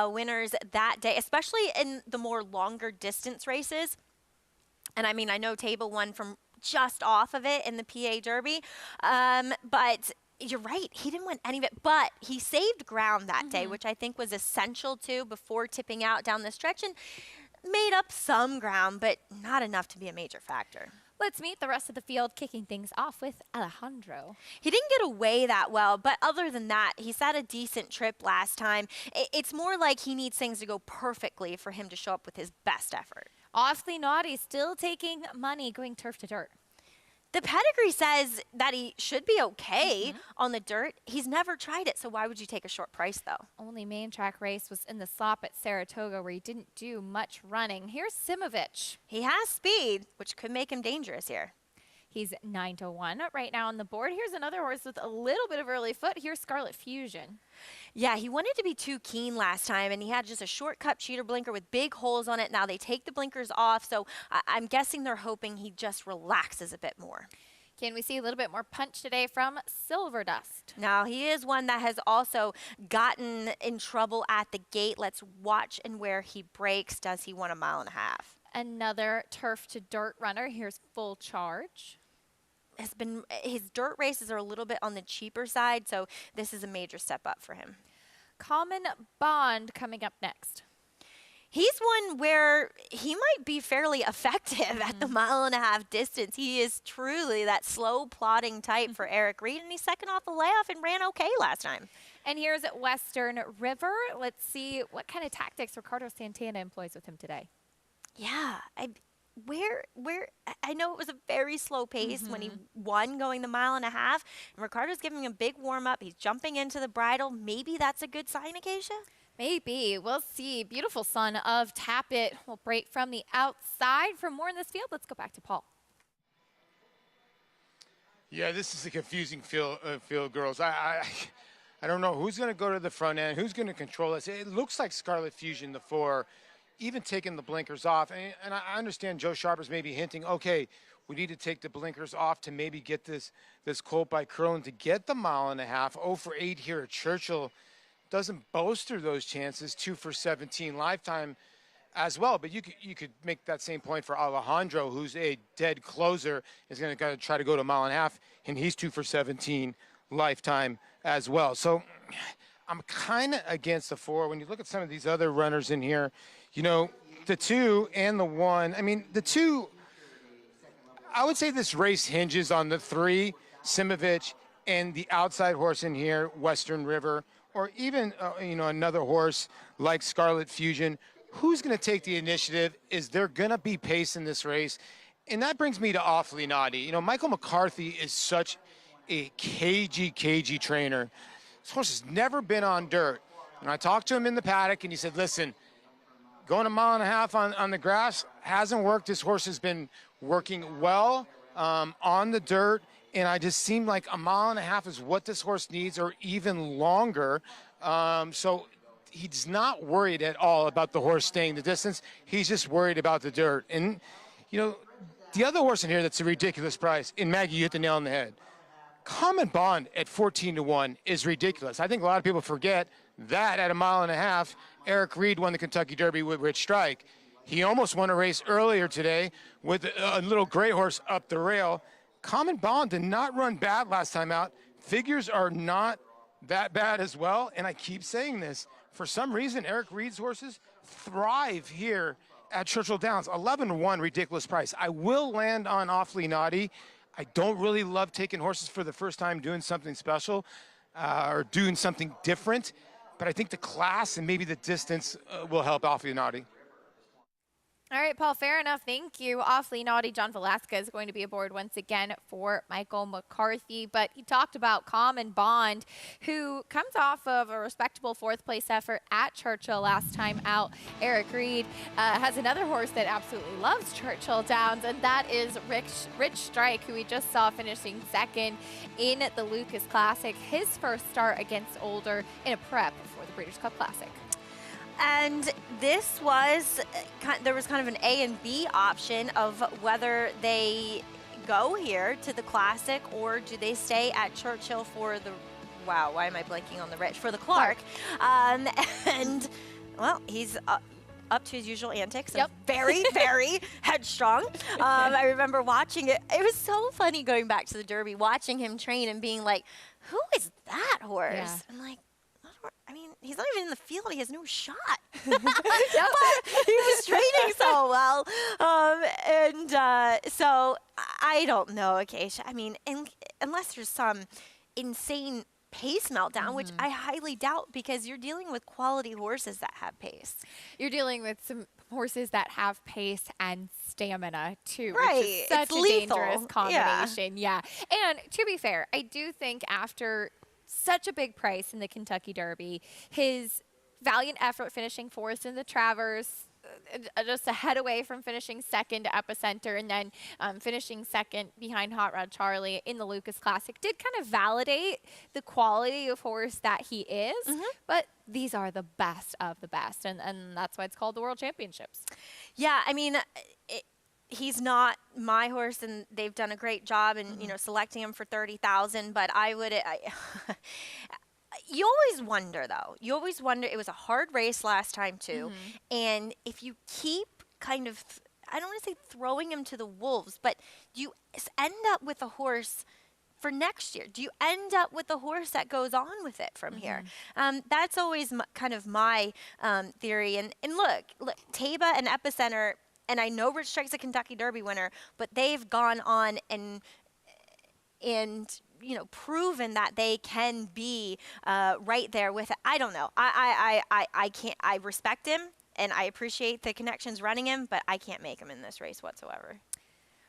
winners that day, especially in the more longer distance races. And I mean, I know Table won from just off of it in the PA Derby, but you're right, he didn't win any of it, but he saved ground that day, which I think was essential too before tipping out down the stretch, and made up some ground, but not enough to be a major factor. Let's meet the rest of the field, kicking things off with Alejandro. He didn't get away that well, but other than that, he's had a decent trip last time. It's more like he needs things to go perfectly for him to show up with his best effort. Awfully Naughty, still taking money, going turf to dirt. The pedigree says that he should be okay on the dirt. He's never tried it, so why would you take a short price, though? Only main track race was in the slop at Saratoga, where he didn't do much running. Here's Simovic. He has speed, which could make him dangerous here. He's 9-1 right now on the board. Here's another horse with a little bit of early foot. Here's Scarlet Fusion. Yeah, he wanted to be too keen last time, and he had just a short cut cheater blinker with big holes on it. Now they take the blinkers off, so I'm guessing they're hoping he just relaxes a bit more. Can we see a little bit more punch today from Silver Dust? Now, he is one that has also gotten in trouble at the gate. Let's watch and where he breaks. Does he want 1.5 miles? Another turf to dirt runner. Here's Full Charge. His dirt races are a little bit on the cheaper side, so this is a major step up for him. Common Bond coming up next. He's one where he might be fairly effective at the 1.5 mile distance. He is truly that slow plodding type for Eric Reed, and he's second off the layoff and ran okay last time. And here's Western River. Let's see what kind of tactics Ricardo Santana employs with him today. Yeah, I know it was a very slow pace when he won going the 1.5 miles, and Ricardo's giving him a big warm-up. He's jumping into the bridle. Maybe that's a good sign, Acacia? Maybe. We'll see. Beautiful son of Tappet will break from the outside. For more in this field, let's go back to Paul. Yeah, this is a confusing field, girls. I don't know who's going to go to the front end, who's going to control this. It looks like Scarlet Fusion, the 4, even taking the blinkers off. And I understand Joe Sharper's maybe hinting, okay, we need to take the blinkers off to maybe get this colt by Curlin to get the 1.5 miles. 0 for 8 here at Churchill doesn't bolster those chances. 2 for 17 lifetime as well. But you could make that same point for Alejandro, who's a dead closer, is going to try to go to 1.5 miles, and he's 2 for 17 lifetime as well. So I'm kind of against the 4. When you look at some of these other runners in here, you know, the 2 and the 1. I mean, the 2, I would say this race hinges on the 3, Simovic, and the outside horse in here, Western River, or even, you know, another horse like Scarlet Fusion. who's going to take the initiative? Is there going to be pace in this race? And that brings me to Awfully Naughty. You know, Michael McCarthy is such a cagey trainer. This horse has never been on dirt. And I talked to him in the paddock, and he said, listen, going 1.5 miles on the grass hasn't worked. This horse has been working well on the dirt, and I just seemed like 1.5 miles is what this horse needs, or even longer. So he's not worried at all about the horse staying the distance. He's just worried about the dirt. And, you know, the other horse in here that's a ridiculous price, and Maggie, you hit the nail on the head. Common Bond at 14-1 is ridiculous. I think a lot of people forget that at 1.5 miles, Eric Reed won the Kentucky Derby with Rich Strike. He almost won a race earlier today with a little gray horse up the rail. Common Bond did not run bad last time out. Figures are not that bad as well, and I keep saying this. For some reason, Eric Reed's horses thrive here at Churchill Downs. 11-1, ridiculous price. I will land on Awfully Naughty. I don't really love taking horses for the first time doing something special or doing something different, but I think the class and maybe the distance will help Awfully Naughty. All right, Paul, fair enough. Thank you. Awfully Naughty. John Velasquez is going to be aboard once again for Michael McCarthy. But he talked about Common Bond, who comes off of a respectable fourth-place effort at Churchill last time out. Eric Reed has another horse that absolutely loves Churchill Downs, and that is Rich Strike, who we just saw finishing second in the Lucas Classic. His first start against Older in a prep for the Breeders' Cup Classic. And this was, there was kind of an A and B option of whether they go here to the Classic or do they stay at Churchill for the, wow, why am I blanking on the Rich, for the Clark. And, well, he's up to his usual antics. Yep. Very, very headstrong. I remember watching it. It was so funny going back to the Derby, watching him train and being like, who is that horse? Yeah. I'm like, I mean, he's not even in the field. He has no shot. But he was training so well. So I don't know, Acacia. I mean, unless there's some insane pace meltdown, which I highly doubt, because you're dealing with quality horses that have pace. You're dealing with some horses that have pace and stamina too, right? Which is such it's a lethal. dangerous combination. Yeah. And to be fair, I do think after such a big price in the Kentucky Derby, his valiant effort finishing fourth in the Travers, just a head away from finishing second to Epicenter, and then finishing second behind Hot Rod Charlie in the Lucas Classic did kind of validate the quality of horse that he is. But these are the best of the best, and that's why it's called the World Championships. Yeah, I mean, he's not my horse, and they've done a great job in you know, selecting him for 30,000. But I would, you always wonder though. You always wonder. It was a hard race last time too, and if you keep kind of, I don't want to say throwing him to the wolves, but you end up with a horse for next year. Do you end up with a horse that goes on with it from here? That's always kind of my theory. And look, Taba and Epicenter. And I know Rich Strike's a Kentucky Derby winner, but they've gone on and you know, proven that they can be right there with it. I don't know. I can't. I respect him and I appreciate the connections running him, but I can't make him in this race whatsoever.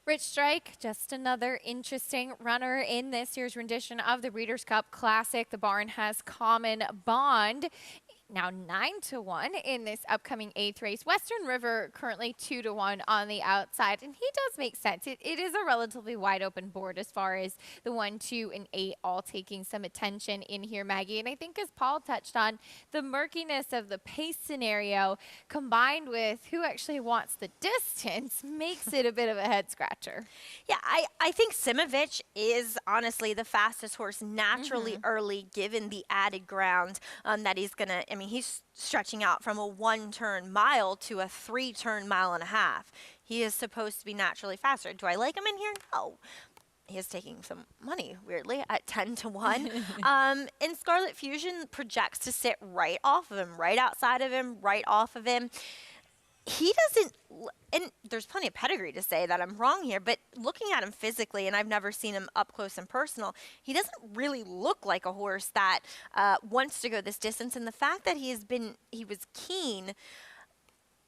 Rich Strike, just another interesting runner in this year's rendition of the Breeders' Cup Classic. The barn has Common Bond. Now 9-1 in this upcoming 8th race. Western River currently 2-1 on the outside, and he does make sense. It is a relatively wide open board as far as the 1, 2, and 8 all taking some attention in here, Maggie. And I think as Paul touched on, the murkiness of the pace scenario combined with who actually wants the distance makes it a bit of a head scratcher. Yeah, I think Simovic is honestly the fastest horse naturally early, given the added ground that he's going to, I mean, he's stretching out from a 1-turn mile to a 3-turn mile and a half. He is supposed to be naturally faster. Do I like him in here? No. He is taking some money, weirdly, at 10-1. And Scarlet Fusion projects to sit right off of him, right outside of him, right off of him. He doesn't, and there's plenty of pedigree to say that I'm wrong here, but looking at him physically, and I've never seen him up close and personal, he doesn't really look like a horse that wants to go this distance. And the fact that he was keen,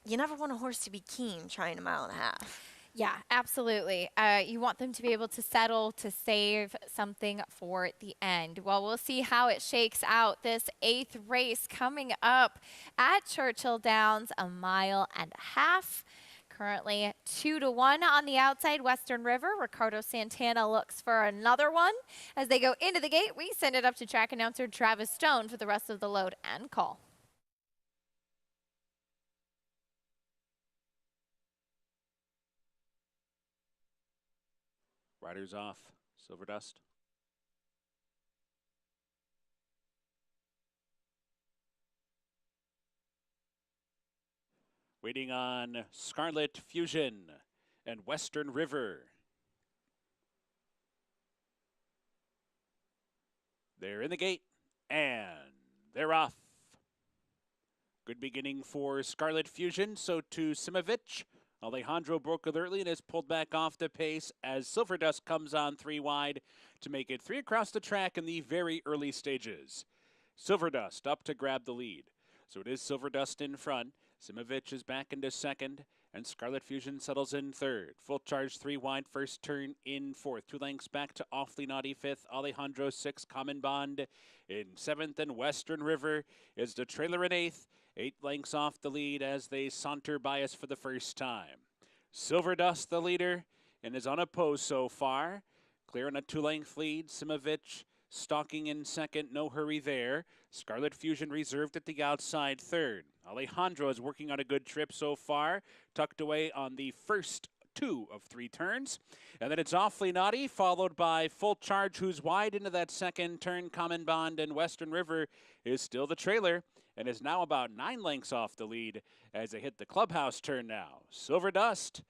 you never want a horse to be keen trying a mile and a half. Yeah, absolutely. You want them to be able to settle to save something for the end. Well, we'll see how it shakes out. This 8th race coming up at Churchill Downs, a mile and a half. Currently 2-1 on the outside. Western River. Ricardo Santana looks for another one. As they go into the gate, we send it up to track announcer Travis Stone for the rest of the load and call. Riders off. Silver Dust. Waiting on Scarlet Fusion and Western River. They're in the gate and they're off. Good beginning for Scarlet Fusion, so to Simovic. Alejandro broke it early and is pulled back off the pace as Silver Dust comes on 3 wide to make it 3 across the track in the very early stages. Silver Dust up to grab the lead. So it is Silver Dust in front. Simovic is back into second, and Scarlet Fusion settles in third. Full charge 3 wide, first turn in fourth. 2 lengths back to Awfully Naughty fifth. Alejandro 6th, Common Bond in 7th, and Western River is the trailer in 8th. 8 lengths off the lead as they saunter by us for the first time. Silver Dust, the leader, and is unopposed so far. Clearing a 2-length lead. Simovic stalking in second, no hurry there. Scarlet Fusion reserved at the outside third. Alejandro is working on a good trip so far, tucked away on the first 2 of 3 turns. And then it's Awfully Naughty, followed by Full Charge, who's wide into that second turn. Common Bond and Western River is still the trailer and is now about 9 lengths off the lead as they hit the clubhouse turn now. Silver Dust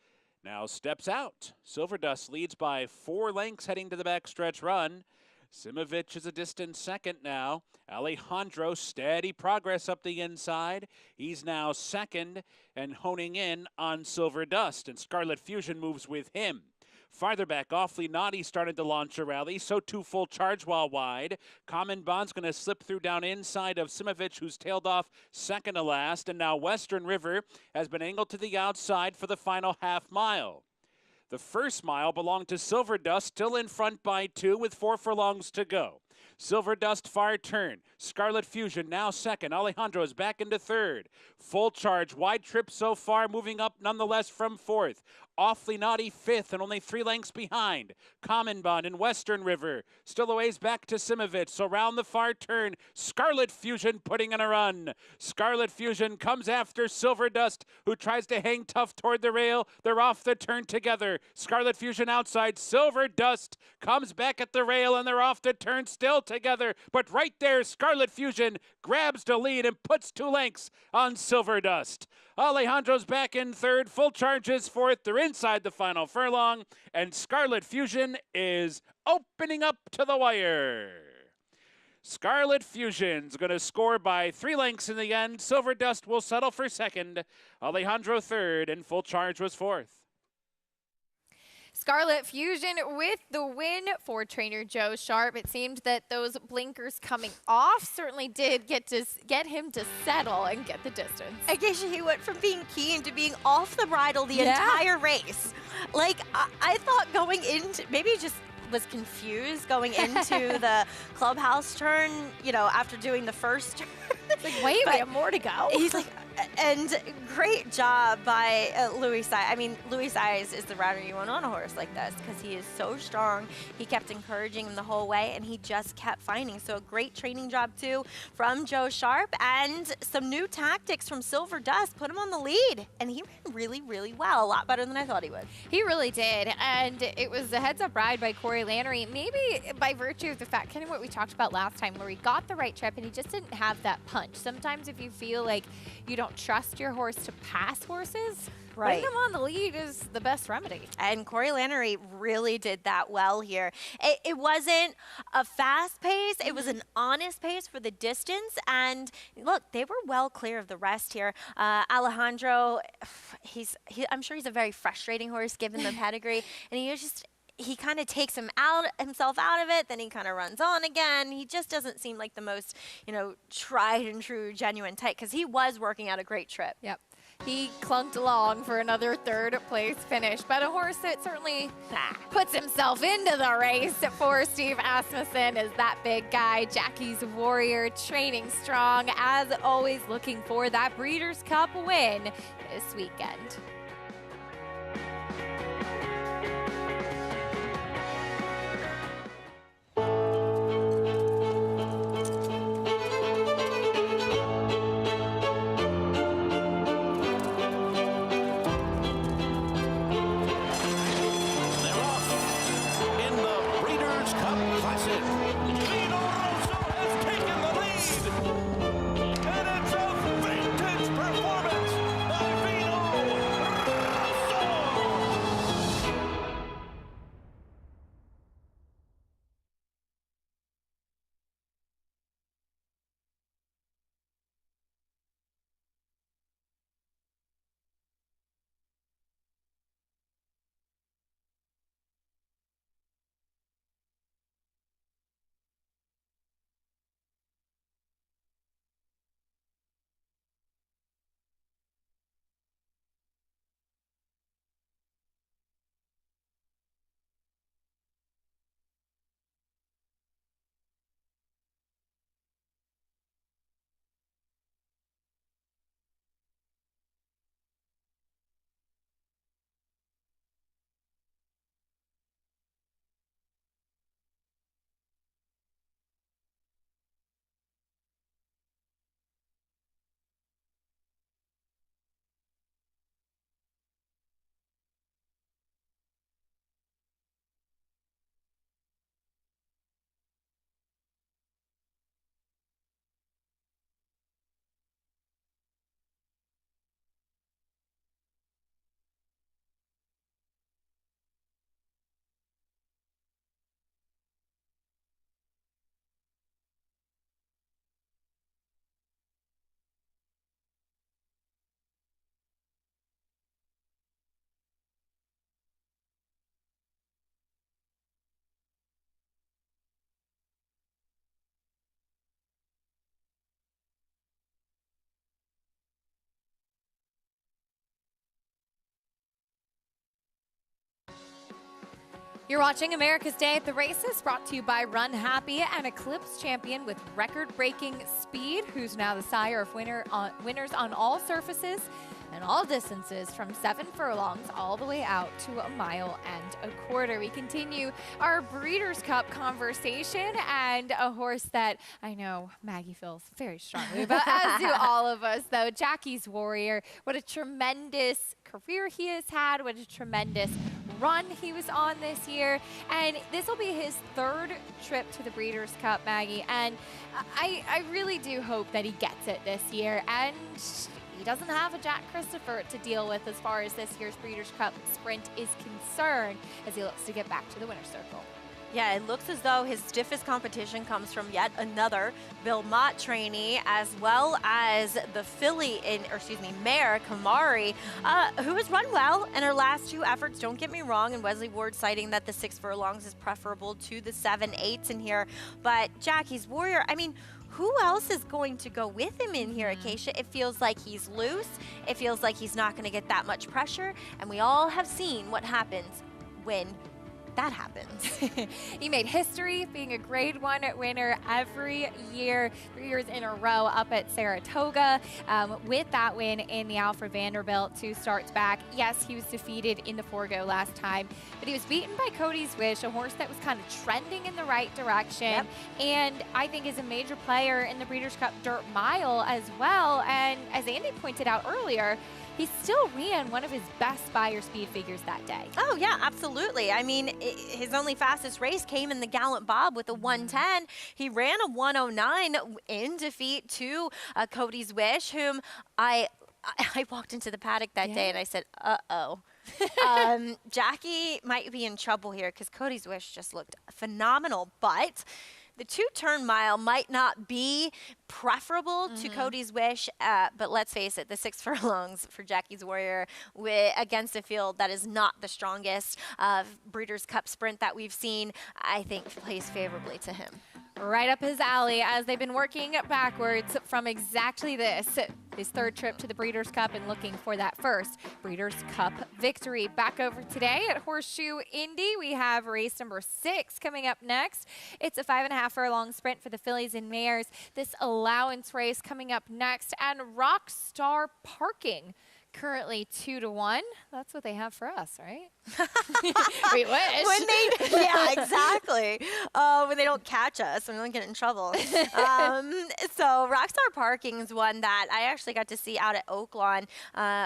now steps out. Silver Dust leads by 4 lengths heading to the backstretch run. Simovic is a distant second now. Alejandro, steady progress up the inside. He's now second and honing in on Silver Dust, and Scarlet Fusion moves with him. Farther back, Awfully Naughty started to launch a rally, so too Full Charge while wide. Common Bond's going to slip through down inside of Simovic, who's tailed off second to last, and now Western River has been angled to the outside for the final half mile. The first mile belonged to Silver Dust, still in front by 2 with 4 furlongs to go. Silver Dust far turn. Scarlet Fusion now second. Alejandro is back into third. Full Charge, wide trip so far, moving up nonetheless from fourth. Awfully Naughty fifth and only 3 lengths behind. Common Bond and Western River still a ways back to Simovic. So round the far turn, Scarlet Fusion putting in a run. Scarlet Fusion comes after Silver Dust, who tries to hang tough toward the rail. They're off the turn together. Scarlet Fusion outside. Silver Dust comes back at the rail and they're off the turn still together. But right there, Scarlet Fusion grabs the lead and puts 2 lengths on Silver Dust. Alejandro's back in third. Full Charge is fourth. They're inside the final furlong, and Scarlet Fusion is opening up to the wire. Scarlet Fusion's going to score by 3 lengths in the end. Silver Dust will settle for second. Alejandro third, and Full Charge was fourth. Scarlet Fusion with the win for trainer Joe Sharp. It seemed that those blinkers coming off certainly did get him to settle and get the distance. I guess he went from being keen to being off the bridle the entire race. Like, I thought going into, maybe he just was confused going into the clubhouse turn, you know, after doing the first turn. It's like, wait, we have more to go. He's like, and great job by Louis Sire. I mean, Louis Sire is the rider you want on a horse like this because he is so strong. He kept encouraging him the whole way, and he just kept finding. So a great training job, too, from Joe Sharp, and some new tactics from Silver Dust put him on the lead, and he ran really, really well, a lot better than I thought he would. He really did, and it was a heads-up ride by Corey Lannery, maybe by virtue of the fact, kind of what we talked about last time, where he got the right trip, and he just didn't have that punch. Sometimes if you feel like you don't trust your horse to pass horses, putting them on the lead is the best remedy. And Corey Lannery really did that well here. It wasn't a fast pace. It was an honest pace for the distance. And look, they were well clear of the rest here. Alejandro, I'm sure he's a very frustrating horse given the pedigree. And he kind of takes himself out of it, then he kind of runs on again. He just doesn't seem like the most, tried and true, genuine type, because he was working out a great trip. Yep. he clunked along for another third place finish. But a horse that certainly puts himself into the race for Steve Asmussen is that big guy, Jackie's Warrior, training strong, as always looking for that Breeders' Cup win this weekend. You're watching America's Day at the Races, brought to you by Run Happy, an Eclipse champion with record-breaking speed, who's now the sire of winners on all surfaces and all distances from 7 furlongs all the way out to a mile and a quarter. We continue our Breeders' Cup conversation, and a horse that I know Maggie feels very strongly about, as do all of us, though, Jackie's Warrior. What a tremendous career he has had, what a tremendous run he was on this year, and this will be his 3rd trip to the Breeders' Cup, Maggie, and I really do hope that he gets it this year, and he doesn't have a Jack Christopher to deal with as far as this year's Breeders' Cup sprint is concerned, as he looks to get back to the winner's circle. Yeah, it looks as though his stiffest competition comes from yet another Bill Mott trainee, as well as the mare Kamari, who has run well in her last 2 efforts. Don't get me wrong, and Wesley Ward citing that the 6 furlongs is preferable to the 7/8 in here. But Jackie's Warrior, I mean, who else is going to go with him in here, Acacia? It feels like he's loose. It feels like he's not going to get that much pressure. And we all have seen what happens when that happens. He made history being a Grade 1 winner every year, 3 years in a row up at Saratoga, with that win in the Alfred Vanderbilt 2 starts back. Yes, he was defeated in the Forego last time, but he was beaten by Cody's Wish, a horse that was kind of trending in the right direction, and I think is a major player in the Breeders' Cup Dirt Mile as well. And as Andy pointed out earlier, he still ran one of his best buyer speed figures that day. Oh, yeah, absolutely. I mean, his only fastest race came in the Gallant Bob with a 110. He ran a 109 in defeat to Cody's Wish, whom I walked into the paddock that day and I said, uh-oh. Jackie might be in trouble here because Cody's Wish just looked phenomenal, but the 2-turn mile might not be preferable to Cody's Wish, but let's face it, the 6 furlongs for Jackie's Warrior against a field that is not the strongest Breeders' Cup sprint that we've seen, I think plays favorably to him. Right up his alley, as they've been working backwards from exactly this. his third trip to the Breeders' Cup and looking for that first Breeders' Cup victory. Back over today at Horseshoe Indy, we have race number 6 coming up next. It's a 5.5 furlong sprint for the fillies and mares. This allowance race coming up next, and Rockstar Parking. Currently 2-1. That's what they have for us, right? We wish. When they, yeah, exactly. When they don't catch us, when we don't get in trouble. So Rockstar Parking is one that I actually got to see out at Oaklawn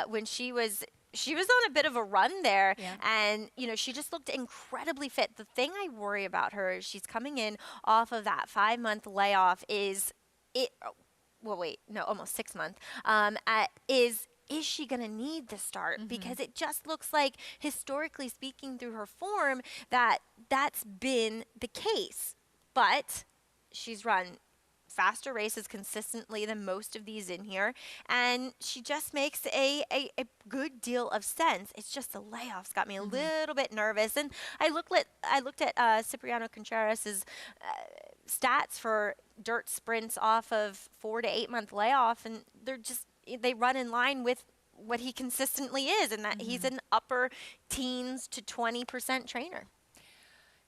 when she was on a bit of a run there, and you know, she just looked incredibly fit. The thing I worry about her is she's coming in off of that 5-month layoff. Almost 6 months. Is she going to need the start? Because it just looks like, historically speaking, through her form, that's been the case. But she's run faster races consistently than most of these in here, and she just makes a good deal of sense. It's just the layoffs got me a little bit nervous, and I looked at Cipriano Contreras' stats for dirt sprints off of 4 to 8 month layoff, and they run in line with what he consistently is, and that he's an upper teens to 20% trainer.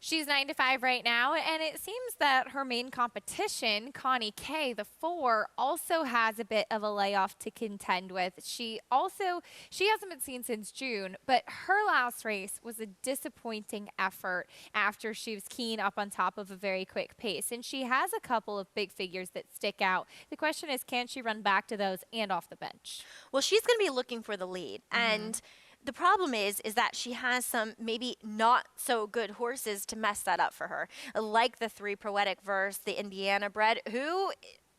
She's 9-5 right now, and it seems that her main competition, Connie Kay, the 4, also has a bit of a layoff to contend with. She hasn't been seen since June, but her last race was a disappointing effort after she was keen up on top of a very quick pace. And she has a couple of big figures that stick out. The question is, can she run back to those and off the bench? Well, she's going to be looking for the lead, and the problem is that she has some maybe not so good horses to mess that up for her, like the 3 Poetic Verse, the Indiana bred, who,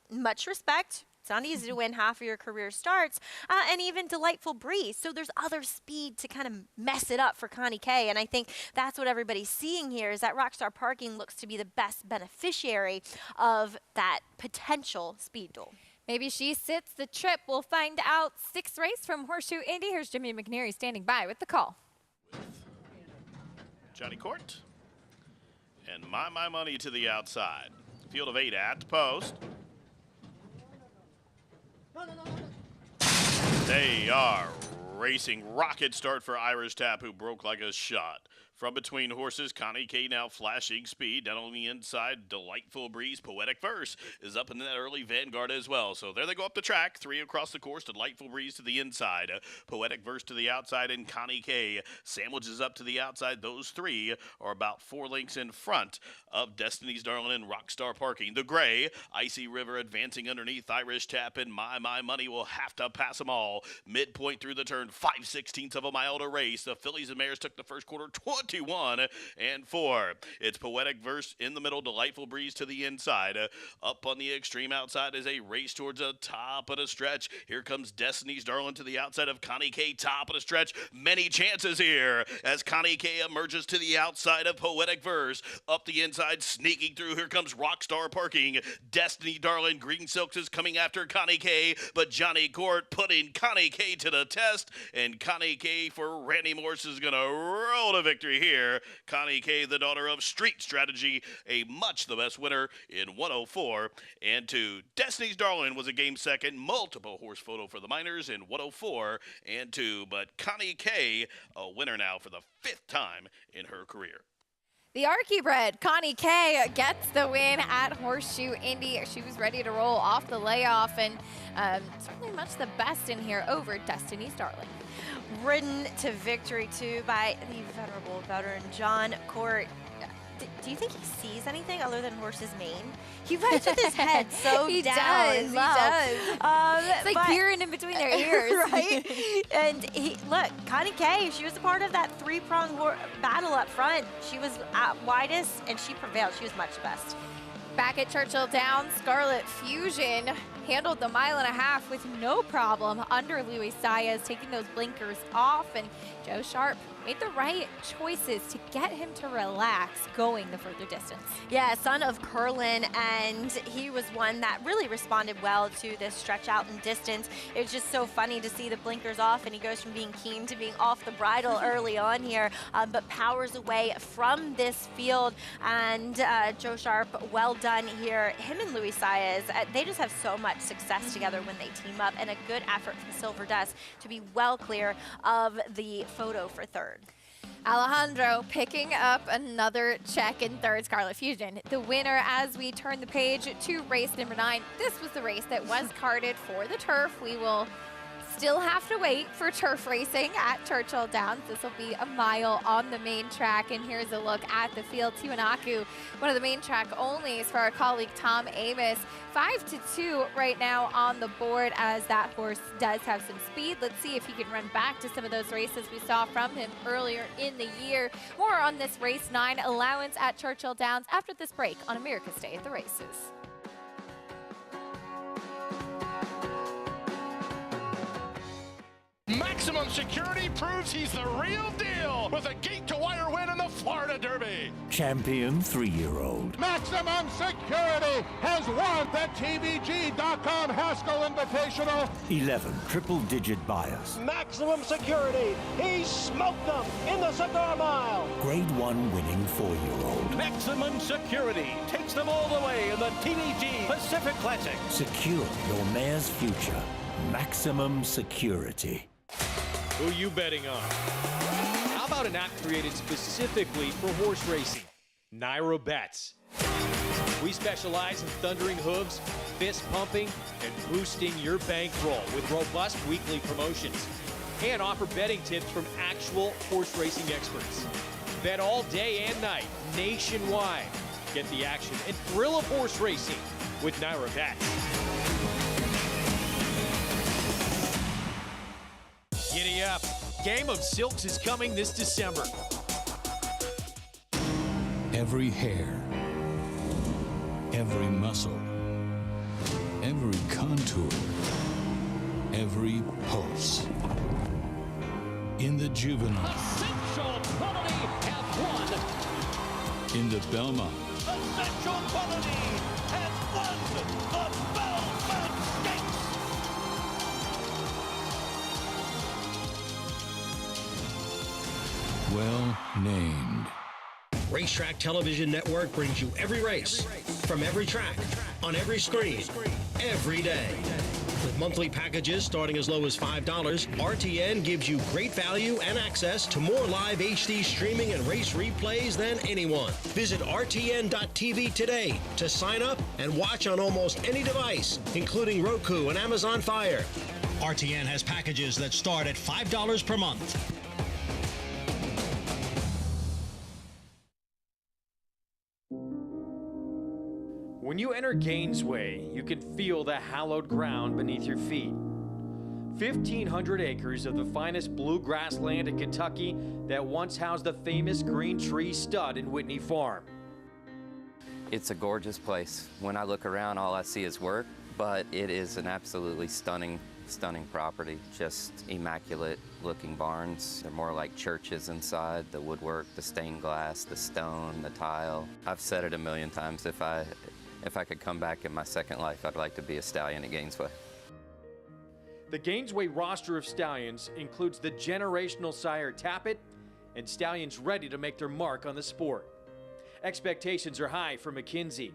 much respect, it's not easy to win half of your career starts, and even Delightful Breeze. So there's other speed to kind of mess it up for Connie Kay, and I think that's what everybody's seeing here, is that Rockstar Parking looks to be the best beneficiary of that potential speed duel. Maybe she sits the trip. We'll find out. 6th race from Horseshoe Indy. Here's Jimmy McNeary standing by with the call. Johnny Court. And my money to the outside. Field of 8 at the post. They are racing. Rocket start for Irish Tap, who broke like a shot. From between horses, Connie Kay now flashing speed. Down on the inside, Delightful Breeze, Poetic Verse is up in that early vanguard as well. So there they go up the track. 3 across the course, Delightful Breeze to the inside. Poetic Verse to the outside, and Connie Kay sandwiches up to the outside. Those 3 are about 4 lengths in front of Destiny's Darling and Rockstar Parking. The gray, Icy River advancing underneath Irish Tap, and My Money will have to pass them all. Midpoint through the turn, 5/16 of a mile to race. The fillies and mares took the first quarter 21-4. It's Poetic Verse in the middle, Delightful Breeze to the inside. Up on the extreme outside is a race towards the top of the stretch. Here comes Destiny's Darling to the outside of Connie Kay, top of the stretch. Many chances here as Connie Kay emerges to the outside of Poetic Verse. Up the inside, sneaking through, here comes Rockstar Parking. Destiny Darling, Green Silks is coming after Connie Kay, but Johnny Court putting Connie Kay to the test, and Connie Kay for Randy Morse is going to roll to victory here. Connie Kay, the daughter of Street Strategy, a much the best winner in 104-2. Destiny's Darling was a game second, multiple horse photo for the Miners in 104-2, but Connie Kay, a winner now for the 5th time in her career. The Archie-bred Connie Kay gets the win at Horseshoe Indy. She was ready to roll off the layoff, and certainly much the best in here over Destiny's Darling. Ridden to victory, too, by the venerable veteran John Court. Do you think he sees anything other than horse's mane? He rides with his head so He down does, and low. he does. It's like peering in between their ears. Right? And look, Connie Kay, she was a part of that 3-prong battle up front. She was at widest, and she prevailed. She was much the best. Back at Churchill Downs, Scarlet Fusion handled the 1.5 miles with no problem under Louis Saez, taking those blinkers off, and Joe Sharp made the right choices to get him to relax going the further distance. Yeah, son of Curlin, and he was one that really responded well to this stretch out in distance. It was just so funny to see the blinkers off, and he goes from being keen to being off the bridle early on here, but powers away from this field. And Joe Sharp, well done here. Him and Luis Saez, they just have so much success together when they team up, and a good effort from Silver Dust to be well clear of the photo for third. Alejandro picking up another check in third. Scarlet Fusion, the winner as we turn the page to race number 9. This was the race that was carded for the turf. We will still have to wait for turf racing at Churchill Downs. This will be a mile on the main track, and here's a look at the field. Tiwanaku, one of the main track onlys for our colleague Tom Amos. 5-2 right now on the board, as that horse does have some speed. Let's see if he can run back to some of those races we saw from him earlier in the year. More on this race 9 allowance at Churchill Downs after this break on America's Day at the Races. Maximum Security proves he's the real deal with a gate-to-wire win in the Florida Derby. Champion 3-year-old. Maximum Security has won the TVG.com Haskell Invitational. 11 triple-digit bias. Maximum Security, he smoked them in the Cigar Mile. Grade 1 winning 4-year-old. Maximum Security takes them all the way in the TVG Pacific Classic. Secure your mare's future. Maximum Security. Who you betting on? How about an app created specifically for horse racing? Nairo Bets. We specialize in thundering hooves, fist pumping, and boosting your bankroll with robust weekly promotions, and offer betting tips from actual horse racing experts. Bet all day and night, nationwide. Get the action and thrill of horse racing with Nairo Bets. Giddy up. Game of Silks is coming this December. Every hair, every muscle, every contour, every pulse. In the juvenile. Essential quality have won. In the Belmont. Essential quality has won the Belmont Stakes. Well named. Racetrack Television Network brings you every race, from every track, on every screen, every day. With monthly packages starting as low as $5, RTN gives you great value and access to more live HD streaming and race replays than anyone. Visit RTN.tv today to sign up and watch on almost any device, including Roku and Amazon Fire. RTN has packages that start at $5 per month. When you enter Gainesway, you can feel the hallowed ground beneath your feet. 1,500 acres of the finest bluegrass land in Kentucky that once housed the famous Green Tree Stud in Whitney Farm. It's a gorgeous place. When I look around, all I see is work, but it is an absolutely stunning property. Just immaculate looking barns. They're more like churches inside. The woodwork, the stained glass, the stone, the tile. I've said it a million times, if I could come back in my second life, I'd like to be a stallion at Gainesway. The Gainesway roster of stallions includes the generational Sire Tappet and stallions ready to make their mark on the sport. Expectations are high for McKinsey.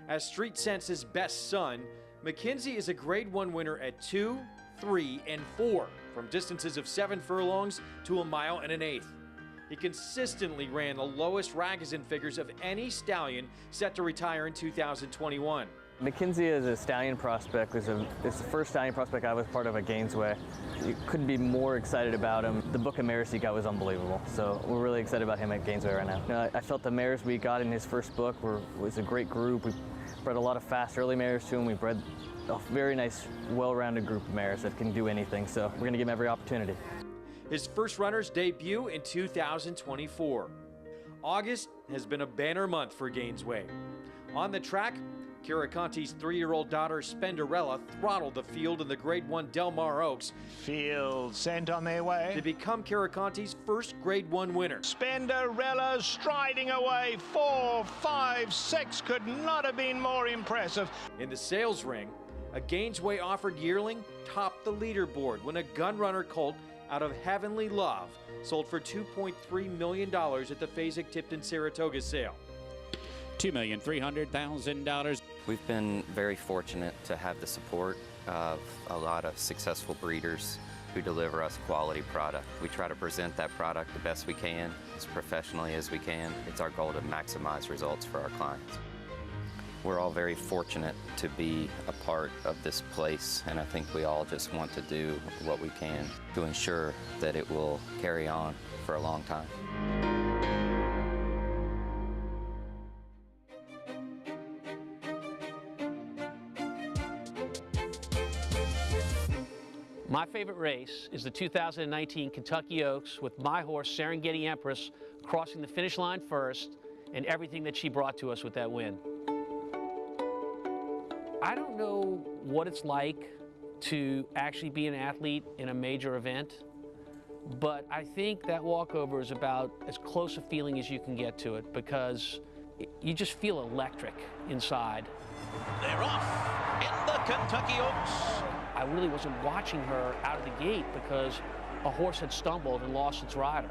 As Street Sense's best son, McKinsey is a Grade 1 winner at 2, 3, and 4, from distances of 7 furlongs to 1 mile and 1/8. He consistently ran the lowest Ragozin figures of any stallion set to retire in 2021. McKinsey is a stallion prospect. It's the first stallion prospect I was part of at Gainesway. You couldn't be more excited about him. The book of mares he got was unbelievable. So we're really excited about him at Gainesway right now. You know, I felt the mares we got in his first book was a great group. We bred a lot of fast early mares to him. We bred a very nice, well-rounded group of mares that can do anything. So we're going to give him every opportunity. His first runners debut in 2024. August has been a banner month for Gainesway. On the track, Caraconti's 3-year-old daughter, Spenderella, throttled the field in the Grade 1 Del Mar Oaks. Field sent on their way. To become Caraconti's first Grade 1 winner. Spenderella striding away. 4, 5, 6 could not have been more impressive. In the sales ring, a Gainesway offered yearling topped the leaderboard when a gunrunner colt out of Heavenly Love sold for $2.3 million at the Fasig-Tipton Saratoga sale. $2,300,000. We've been very fortunate to have the support of a lot of successful breeders who deliver us quality product. We try to present that product the best we can, as professionally as we can. It's our goal to maximize results for our clients. We're all very fortunate to be a part of this place, and I think we all just want to do what we can to ensure that it will carry on for a long time. My favorite race is the 2019 Kentucky Oaks with my horse, Serengeti Empress, crossing the finish line first and everything that she brought to us with that win. I don't know what it's like to actually be an athlete in a major event, but I think that walkover is about as close a feeling as you can get to it because you just feel electric inside. They're off in the Kentucky Oaks. I really wasn't watching her out of the gate because a horse had stumbled and lost its rider.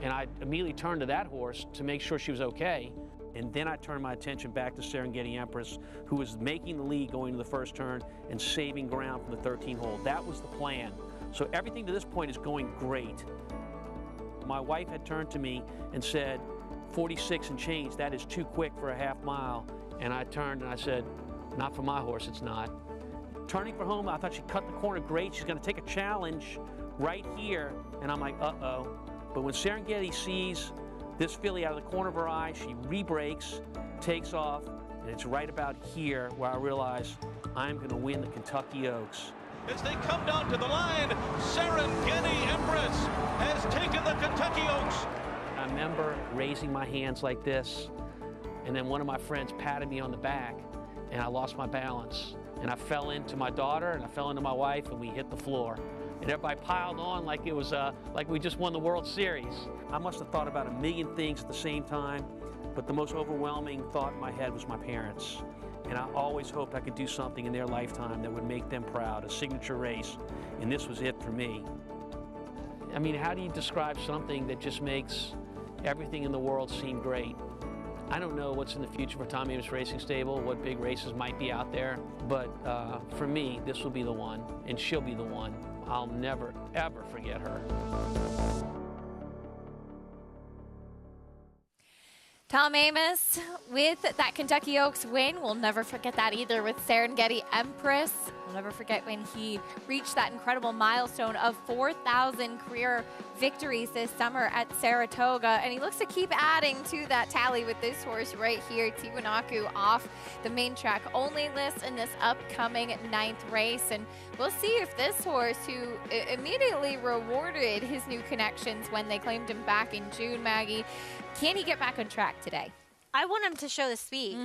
And I immediately turned to that horse to make sure she was okay. And then I turned my attention back to Serengeti Empress, who was making the lead going to the first turn and saving ground from the 13 hole. That was the plan. So everything to this point is going great. My wife had turned to me and said, 46 and change, that is too quick for a half mile. And I turned and I said, not for my horse, it's not. Turning for home, I thought she cut the corner great. She's gonna take a challenge right here. And I'm like, uh-oh. But when Serengeti sees this filly out of the corner of her eye, she re-brakes, takes off, and it's right about here where I realize I'm gonna win the Kentucky Oaks. As they come down to the line, Serengeti Empress has taken the Kentucky Oaks. I remember raising my hands like this, and then one of my friends patted me on the back, and I lost my balance. And I fell into my daughter, and I fell into my wife, and we hit the floor. And everybody piled on like it was like we just won the World Series. I must have thought about a million things at the same time, but the most overwhelming thought in my head was my parents. And I always hoped I could do something in their lifetime that would make them proud, a signature race, and this was it for me. I mean, how do you describe something that just makes everything in the world seem great? I don't know what's in the future for Tom Ames Racing Stable, what big races might be out there, but for me, this will be the one, and she'll be the one. I'll never, ever forget her. Tom Ames with that Kentucky Oaks win. We'll never forget that either with Serengeti Empress. We'll never forget when he reached that incredible milestone of 4,000 career victories this summer at Saratoga. And he looks to keep adding to that tally with this horse right here, Tiwanaku, off the main track only list in this upcoming 9th race. And we'll see if this horse, who immediately rewarded his new connections when they claimed him back in June, Maggie, can he get back on track today? I want him to show the speed.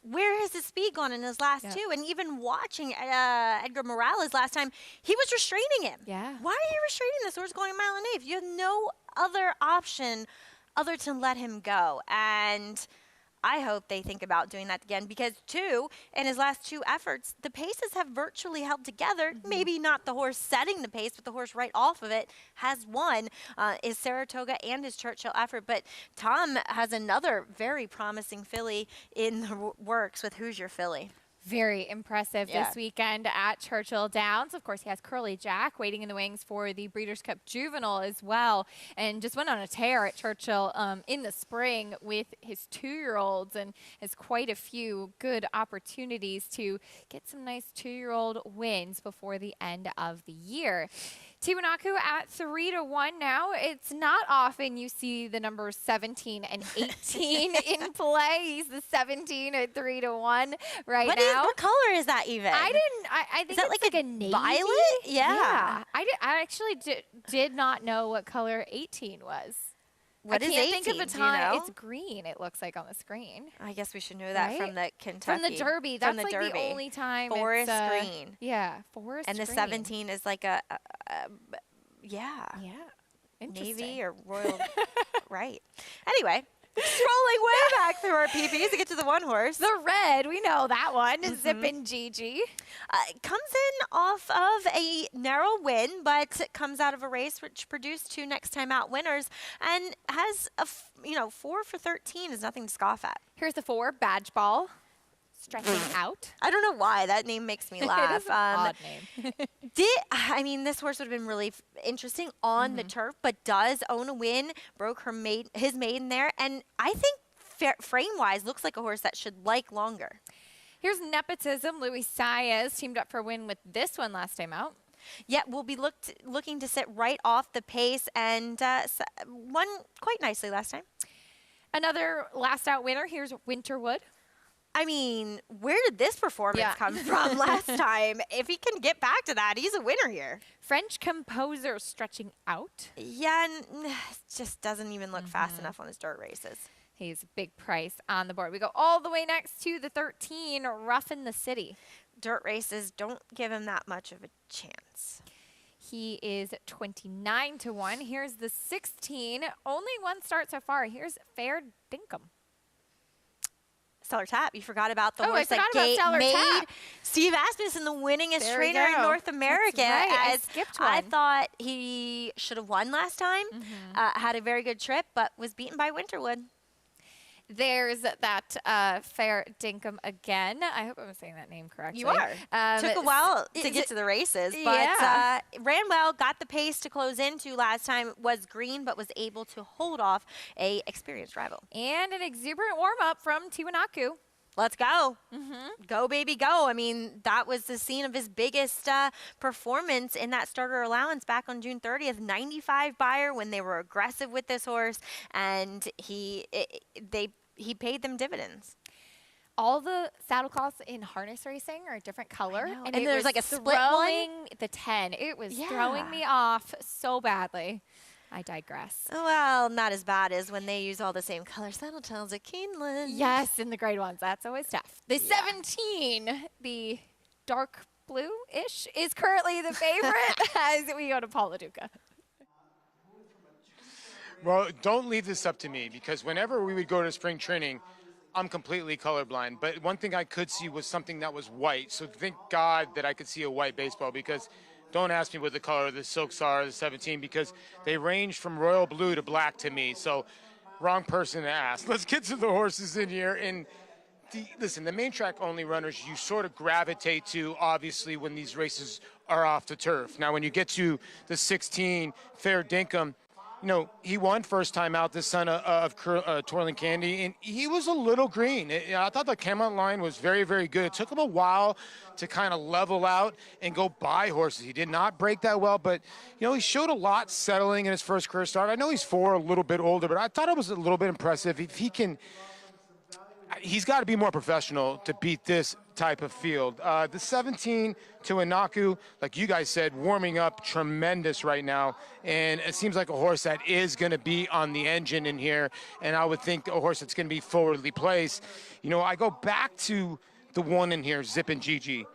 Where has the speed gone in his last two? And even watching Edgar Morales last time, he was restraining him. Yeah. Why are you restraining this horse going a mile and a half? You have no other option other than let him go. And I hope they think about doing that again because, too, in his last 2 efforts, the paces have virtually held together. Maybe not the horse setting the pace, but the horse right off of it has won his Saratoga and his Churchill effort. But Tom has another very promising filly in the works with Who's Your Filly? Very impressive this weekend at Churchill Downs. Of course, he has Curly Jack waiting in the wings for the Breeders' Cup Juvenile as well, and just went on a tear at Churchill in the spring with his 2-year-olds and has quite a few good opportunities to get some nice 2-year-old wins before the end of the year. Tiwanaku at 3-1 now. It's not often you see the numbers 17 and 18 in play. He's the 17 at 3-1 right now. What color is that even? I think that it's like a navy? Violet? Yeah. I actually did not know what color 18 was. What is I can't 18? think of a Do you time. know? It's green, it looks like on the screen. I guess we should know that from the Kentucky. From the Derby. That's From the like Derby. the only time Forest it's, green. Yeah, forest and the green. 17 is like a yeah. Yeah. Navy or royal. Right. Anyway, strolling way back through our PPs to get to the one horse. The red, we know that one. Zippin' Gigi. Comes in off of a narrow win, but comes out of a race which produced 2 next time out winners and has a 4 for 13 is nothing to scoff at. Here's the 4, Badge Ball. Stretching out. I don't know why that name makes me laugh. It is an odd name. This horse would have been really interesting on the turf, but does own a win. Broke his maiden there, and I think frame-wise looks like a horse that should like longer. Here's Nepotism. Louis Saez teamed up for a win with this one last time out. Yeah, will be looking to sit right off the pace and won quite nicely last time. Another last out winner. Here's Winterwood. I mean, where did this performance come from last time? If he can get back to that, he's a winner here. French Composer stretching out. Yeah, just doesn't even look fast enough on his dirt races. He's a big price on the board. We go all the way next to the 13, Roughin' the City. Dirt races don't give him that much of a chance. He is 29 to 1. Here's the 16. Only one start so far. Here's Fair Dinkum. Stellar Tap. You forgot about the Oh, horse I forgot that about Stellar made Tap. Steve Asmussen the winningest There we trainer in go. North America. That's right. I As skipped I one. thought he should have won last time. Had a very good trip, but was beaten by Winterwood. There's that Fair Dinkum again. I hope I'm saying that name correctly. You are. Took a while to get to the races, but ran well, got the pace to close into last time, was green, but was able to hold off a experienced rival. And an exuberant warm-up from Tiwanaku. Let's go. Go, baby, go. I mean, that was the scene of his biggest performance in that starter allowance back on June 30th. 95 buyer when they were aggressive with this horse, and he paid them dividends. All the saddle cloths in harness racing are a different color. And there's like a split one. The 10. It was throwing me off so badly. I digress. Well, not as bad as when they use all the same color saddle tails at Keeneland. Yes, in the grade ones. That's always tough. The 17, the dark blue-ish, is currently the favorite as we go to Paul LaDuca. Well, don't leave this up to me, because whenever we would go to spring training, I'm completely colorblind. But one thing I could see was something that was white. So thank God that I could see a white baseball, because don't ask me what the color of the silks are, the 17, because they range from royal blue to black to me. So wrong person to ask. Let's get to the horses in here. And listen, the main track only runners, you sort of gravitate to, obviously, when these races are off the turf. Now, when you get to the 16, Fair Dinkum, you know, he won first time out, the son of Twirling Candy, and he was a little green. I thought the Camelot line was very, very good. It took him a while to kind of level out and go buy horses. He did not break that well, but, you know, he showed a lot settling in his first career start. I know he's a little bit older, but I thought it was a little bit impressive. If he can, he's got to be more professional to beat this type of field. The 17 to Inaku, like you guys said, warming up tremendous right now, and it seems like a horse that is going to be on the engine in here, and I would think a horse that's going to be forwardly placed. You know, I go back to the one in here, Zippin' Gigi.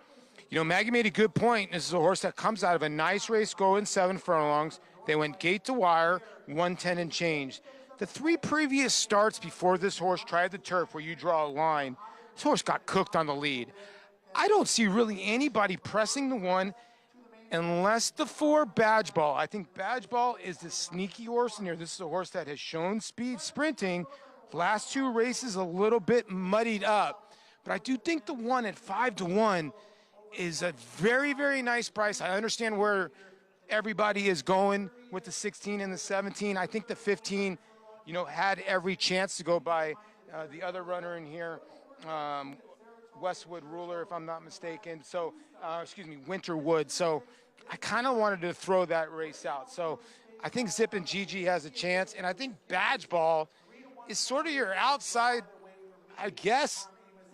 You know, Maggie made a good point. This is a horse that comes out of a nice race going 7 furlongs. They went gate to wire, 110 and change. The 3 previous starts before this horse tried the turf, where you draw a line, this horse got cooked on the lead. I don't see really anybody pressing the one unless the 4 Badge Ball. I think Badge Ball is the sneaky horse in here. This is a horse that has shown speed sprinting. Last 2 races a little bit muddied up. But I do think the one at 5 to 1 is a very, very nice price. I understand where everybody is going with the 16 and the 17. I think the 15, you know, had every chance to go by the other runner in here, Westwood Ruler, if I'm not mistaken. So, Winterwood. So I kind of wanted to throw that race out. So I think Zippin' Gigi has a chance, and I think Badge Ball is sort of your outside, I guess,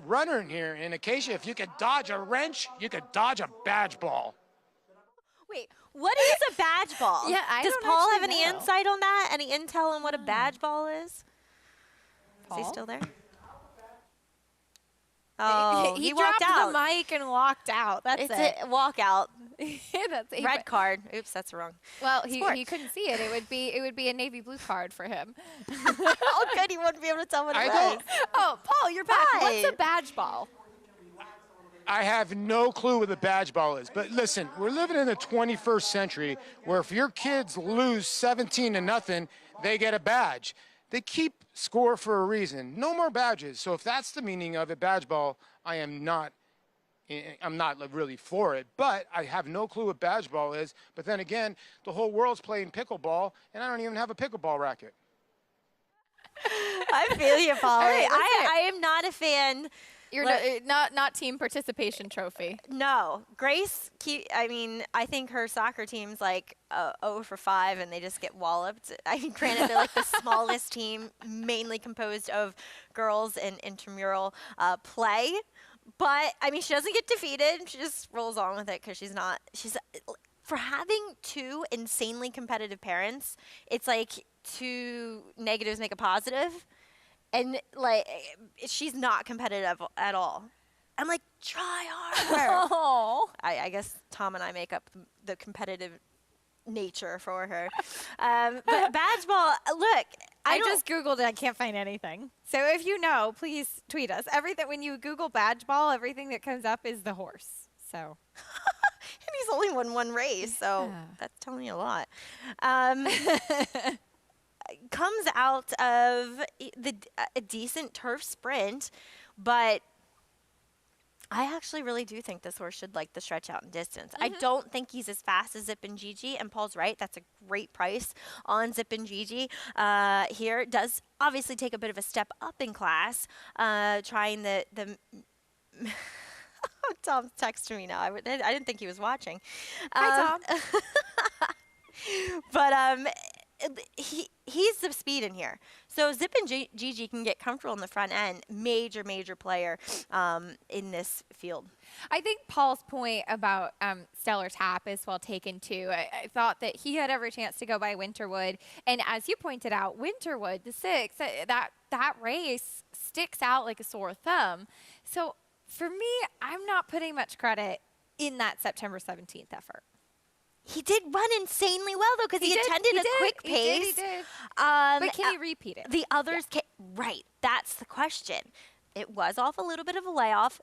runner in here. In Acacia, if you could dodge a wrench, you could dodge a Badge Ball. Wait, what is a badge ball? Yeah, I Does don't Paul have actually any know. insight on that? Any intel on what a badge ball is? Is he Paul? still there? Oh, he walked dropped out. the mic and walked out. That's It's it. a walkout. That's it. Red card. Oops, that's wrong. Well, Sport. he couldn't see it. It would be a navy blue card for him. Oh, good. He wouldn't be able to tell what it was. Oh, Paul, you're back. Hi. What's a badge ball? I have no clue what the badge ball is. But listen, we're living in the 21st century where if your kids lose 17-0, they get a badge. They keep score for a reason. No more badges. So if that's the meaning of a badge ball, I'm not really for it. But I have no clue what badge ball is. But then again, the whole world's playing pickleball, and I don't even have a pickleball racket. I feel you, Polly. All right, I am not a fan. You're not team participation trophy. No. Grace, I think her soccer team's like 0 for 5, and they just get walloped. I mean, granted, they're like the smallest team, mainly composed of girls in intramural play. But, I mean, she doesn't get defeated. She just rolls on with it because for having two insanely competitive parents, it's like 2 negatives make a positive. And, like, she's not competitive at all. I'm like, try harder. Oh. I guess Tom and I make up the competitive nature for her. But badge ball, look. I just Googled it. I can't find anything. So if you know, please tweet us. Everything, when you Google badge ball, everything that comes up is the horse. So. And he's only won 1 race, so that's telling you a lot. Comes out of a decent turf sprint, but I actually really do think this horse should like the stretch out in distance. I don't think he's as fast as Zip and Gigi, and Paul's right. That's a great price on Zip and Gigi. Here does obviously take a bit of a step up in class, trying the Tom's texting me now. I didn't think he was watching. Hi, Tom. But he's the speed in here. So Zip and Gigi can get comfortable in the front end. Major player in this field. I think Paul's point about Stellar Tap is well taken, too. I thought that he had every chance to go by Winterwood. And as you pointed out, Winterwood, the 6, that race sticks out like a sore thumb. So for me, I'm not putting much credit in that September 17th effort. He did run insanely well, though, because he attended a quick pace. He did. But can he repeat it? The others can. Right. That's the question. It was off a little bit of a layoff.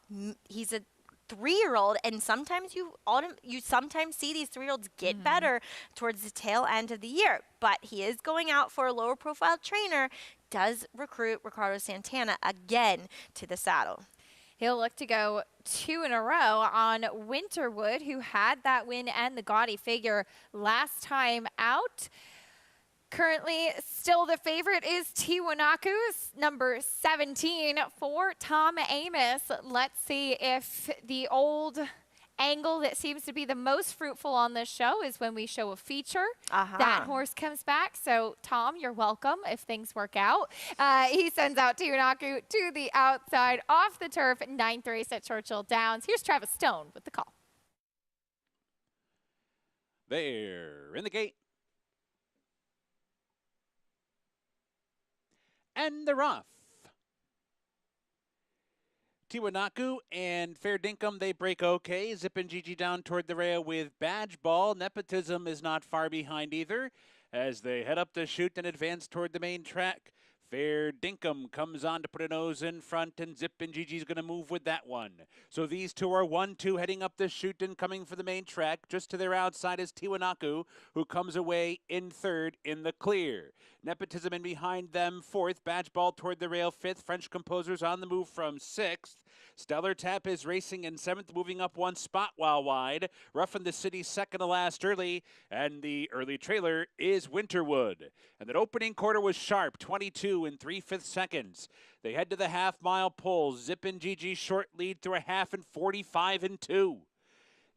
He's a 3-year-old, and sometimes you sometimes see these 3-year-olds get better towards the tail end of the year. But he is going out for a lower profile trainer, does recruit Ricardo Santana again to the saddle. He'll look to go 2 in a row on Winterwood, who had that win and the gaudy figure last time out. Currently, still the favorite is Tiwanaku's number 17 for Tom Amos. Let's see if the old angle that seems to be the most fruitful on this show is when we show a feature. That horse comes back. So, Tom, you're welcome if things work out. He sends out Tiwanaku to the outside off the turf, 9th race at Churchill Downs. Here's Travis Stone with the call. There in the gate. And they're off. Tiwanaku and Fair Dinkum, they break okay. Zip and Gigi down toward the rail with Badge Ball. Nepotism is not far behind either as they head up the chute and advance toward the main track. Fair Dinkum comes on to put a nose in front, and Zip and Gigi's going to move with that one. So these two are 1-2 heading up the chute and coming for the main track. Just to their outside is Tiwanaku, who comes away in 3rd in the clear. Nepotism in behind them 4th. Badge Ball toward the rail 5th. French Composers on the move from 6th. Stellar Tap is racing in 7th, moving up 1 spot while wide. Rough in the City 2nd to last early, and the early trailer is Winterwood. And that opening quarter was sharp, 22 and 3/5 seconds. They head to the half-mile pull. Zip and Gigi short lead through a half and 45 and 2.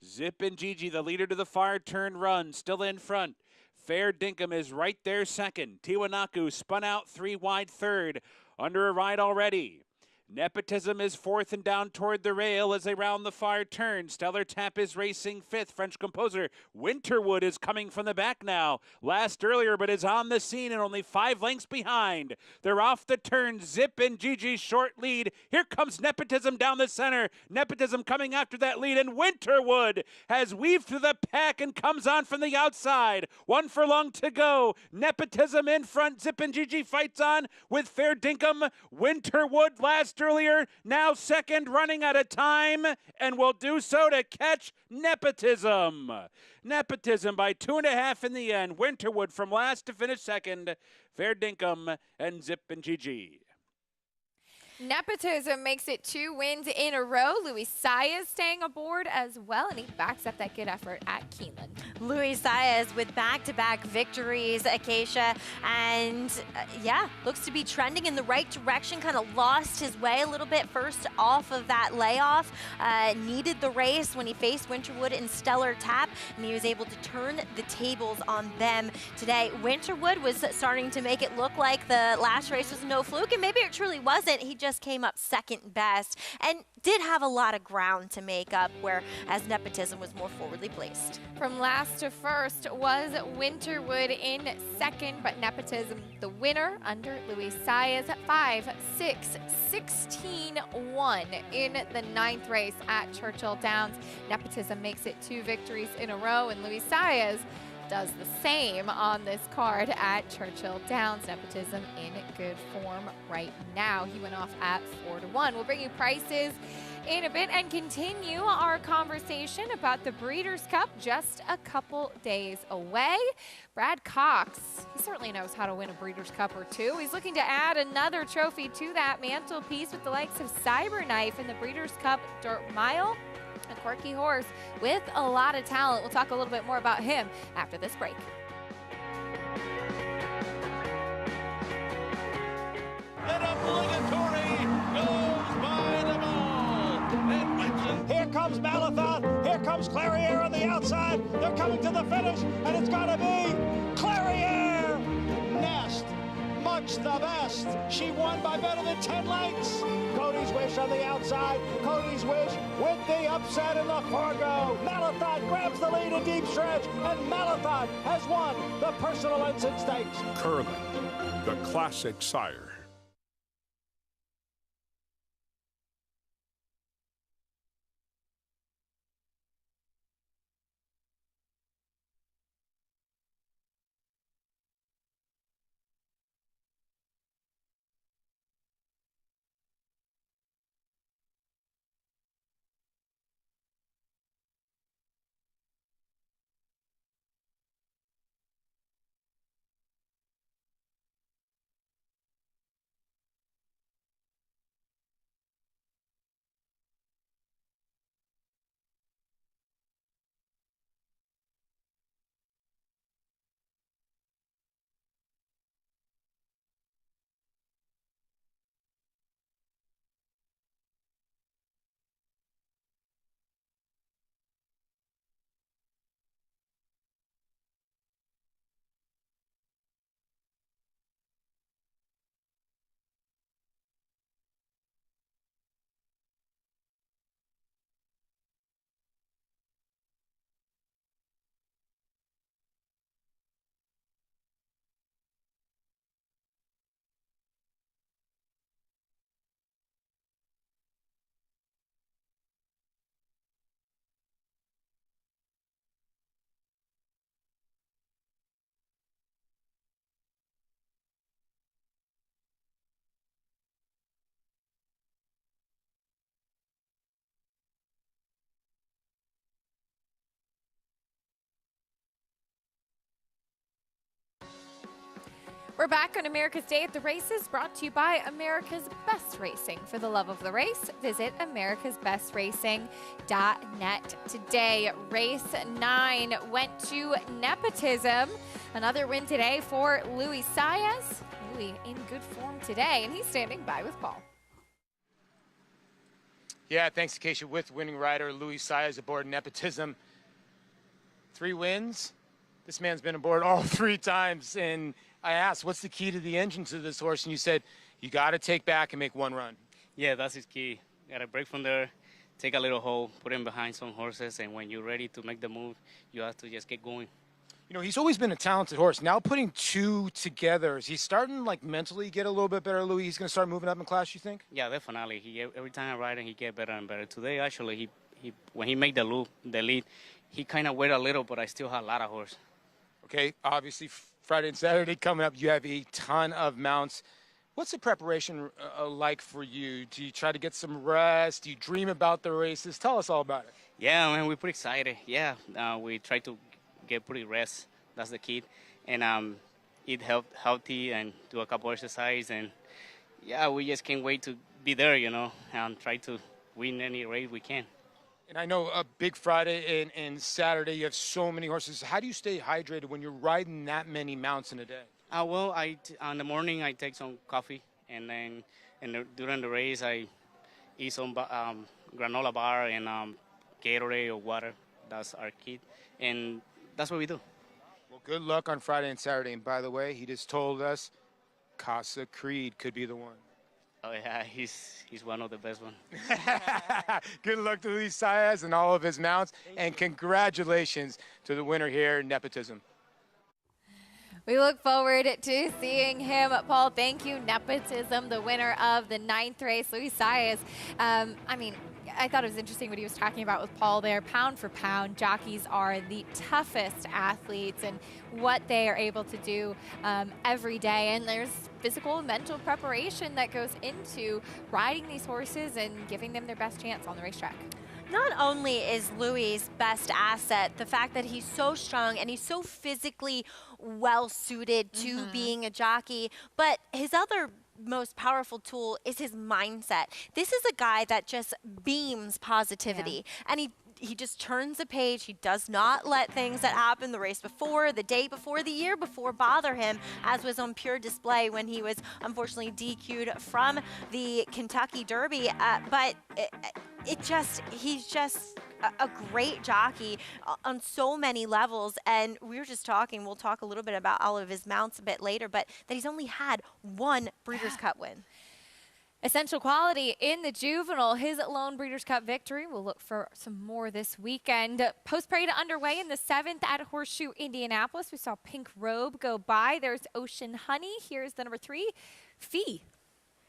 Zip and Gigi, the leader to the far turn run, still in front. Fair Dinkum is right there 2nd. Tiwanaku spun out 3 wide 3rd, under a ride already. Nepotism is 4th and down toward the rail as they round the far turn. Stellar Tap is racing 5th. French Composer Winterwood is coming from the back now. Last earlier, but is on the scene and only 5 lengths behind. They're off the turn. Zip and Gigi's short lead. Here comes Nepotism down the center. Nepotism coming after that lead, and Winterwood has weaved through the pack and comes on from the outside. 1 furlong to go. Nepotism in front. Zip and Gigi fights on with Fair Dinkum. Winterwood last earlier, now second, running out of time, and will do so to catch Nepotism. Nepotism by 2.5 in the end. Winterwood from last to finish second. Fair Dinkum and Zip and Gigi. Nepotism makes it 2 wins in a row. Louis Sire staying aboard as well, and he backs up that good effort at Keeneland. Louis Sire with back-to-back victories, Acacia, and yeah, looks to be trending in the right direction. Kind of lost his way a little bit first off of that layoff. Needed the race when he faced Winterwood and Stellar Tap, and he was able to turn the tables on them today. Winterwood was starting to make it look like the last race was no fluke, and maybe it truly wasn't. He just came up second best and did have a lot of ground to make up, whereas Nepotism was more forwardly placed. From last to first was Winterwood in second, but Nepotism the winner under Louis Sire's 5-6-16-1 in the 9th race at Churchill Downs. Nepotism makes it 2 victories in a row, and Louis Sire's does the same on this card at Churchill Downs. Nepotism in good form right now. He went off at 4-1. We'll bring you prices in a bit and continue our conversation about the Breeders' Cup just a couple days away. Brad Cox, he certainly knows how to win a Breeders' Cup or 2. He's looking to add another trophy to that mantelpiece with the likes of Cyberknife in the Breeders' Cup Dirt Mile. A quirky horse with a lot of talent. We'll talk a little bit more about him after this break. An obligatory goes by the ball. Here comes Malathaat. Here comes Clariere on the outside. They're coming to the finish, and it's got to be Clariere. Nest, much the best. She won by better than 10 lengths. Cody's Wish on the outside. Cody's Wish with the upset in the Fargo. Malathaat grabs the lead in deep stretch, and Malathaat has won the Personal Ensign Stakes. Curling, the classic Sire. We're back on America's Day at the Races, brought to you by America's Best Racing. For the love of the race, visit americasbestracing.net. Today, race 9 went to Nepotism. Another win today for Louis Sire. Louis in good form today, and he's standing by with Paul. Yeah, thanks, Acacia. With winning rider Louis Sire aboard Nepotism. 3 wins. This man's been aboard all 3 times, and I asked, what's the key to the engine to this horse? And you said, you got to take back and make 1 run. Yeah, that's his key. Got to break from there, take a little hole, put him behind some horses, and when you're ready to make the move, you have to just get going. You know, he's always been a talented horse. Now putting two together, is he starting like mentally get a little bit better, Louis? He's going to start moving up in class, you think? Yeah, definitely. Every time I ride him, he get better and better. Today, actually, he when he made the lead, he kind of waited a little, but I still had a lot of horse. Okay, obviously Friday and Saturday coming up, you have a ton of mounts. What's the preparation like for you? Do you try to get some rest? Do you dream about the races? Tell us all about it. Yeah, man, we're pretty excited. Yeah, we try to get pretty rest. That's the key. And eat healthy and do a couple exercise. And, yeah, we just can't wait to be there, you know, and try to win any race we can. And I know a big Friday and Saturday, you have so many horses. How do you stay hydrated when you're riding that many mounts in a day? Well, in the morning I take some coffee, and then during the race I eat some granola bar and Gatorade or water. That's our kit, and that's what we do. Well, good luck on Friday and Saturday. And by the way, he just told us Casa Creed could be the one. Oh yeah, he's one of the best ones. Good luck to Luis Saez and all of his mounts, and congratulations to the winner here, Nepotism. We look forward to seeing him. Paul, thank you. Nepotism, the winner of the 9th race, Luis Saez. I mean, I thought it was interesting what he was talking about with Paul there. Pound for pound, jockeys are the toughest athletes, and what they are able to do every day. And there's physical and mental preparation that goes into riding these horses and giving them their best chance on the racetrack. Not only is Louis' best asset the fact that he's so strong and he's so physically well suited to being a jockey, but his other most powerful tool is his mindset. This is a guy that just beams positivity, and he just turns the page. He does not let things that happened the race before, the day before, the year before bother him, as was on pure display when he was unfortunately DQ'd from the Kentucky Derby. But he's just a great jockey on so many levels. And we were just talking, we'll talk a little bit about all of his mounts a bit later, but that he's only had one Breeders' Cup win. Essential quality in the juvenile, his lone Breeders' Cup victory. We'll look for some more this weekend. Post-parade underway in the 7th at Horseshoe, Indianapolis. We saw Pink Robe go by. There's Ocean Honey. Here's the number 3, Fee.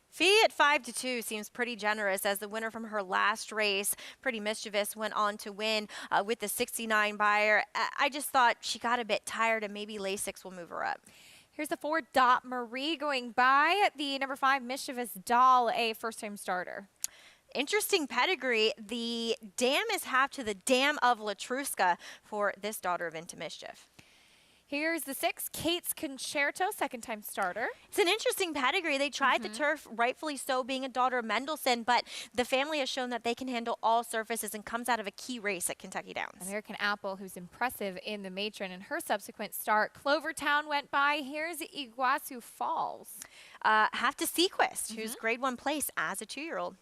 Fee at 5-2 seems pretty generous, as the winner from her last race, Pretty Mischievous, went on to win with the 69 buyer. I just thought she got a bit tired, and maybe Lasix will move her up. Here's the 4, Dot Marie, going by. The number 5, Mischievous Doll, a first-time starter. Interesting pedigree. The dam is half to the dam of Latruska for this daughter of Into Mischief. Here's the 6, Kate's Concerto, second-time starter. It's an interesting pedigree. They tried the turf, rightfully so, being a daughter of Mendelssohn, but the family has shown that they can handle all surfaces and comes out of a key race at Kentucky Downs. American Apple, who's impressive in the matron in her subsequent start. Clovertown went by. Here's Iguazu Falls. Have to Sequest, who's grade 1 place as a 2-year-old.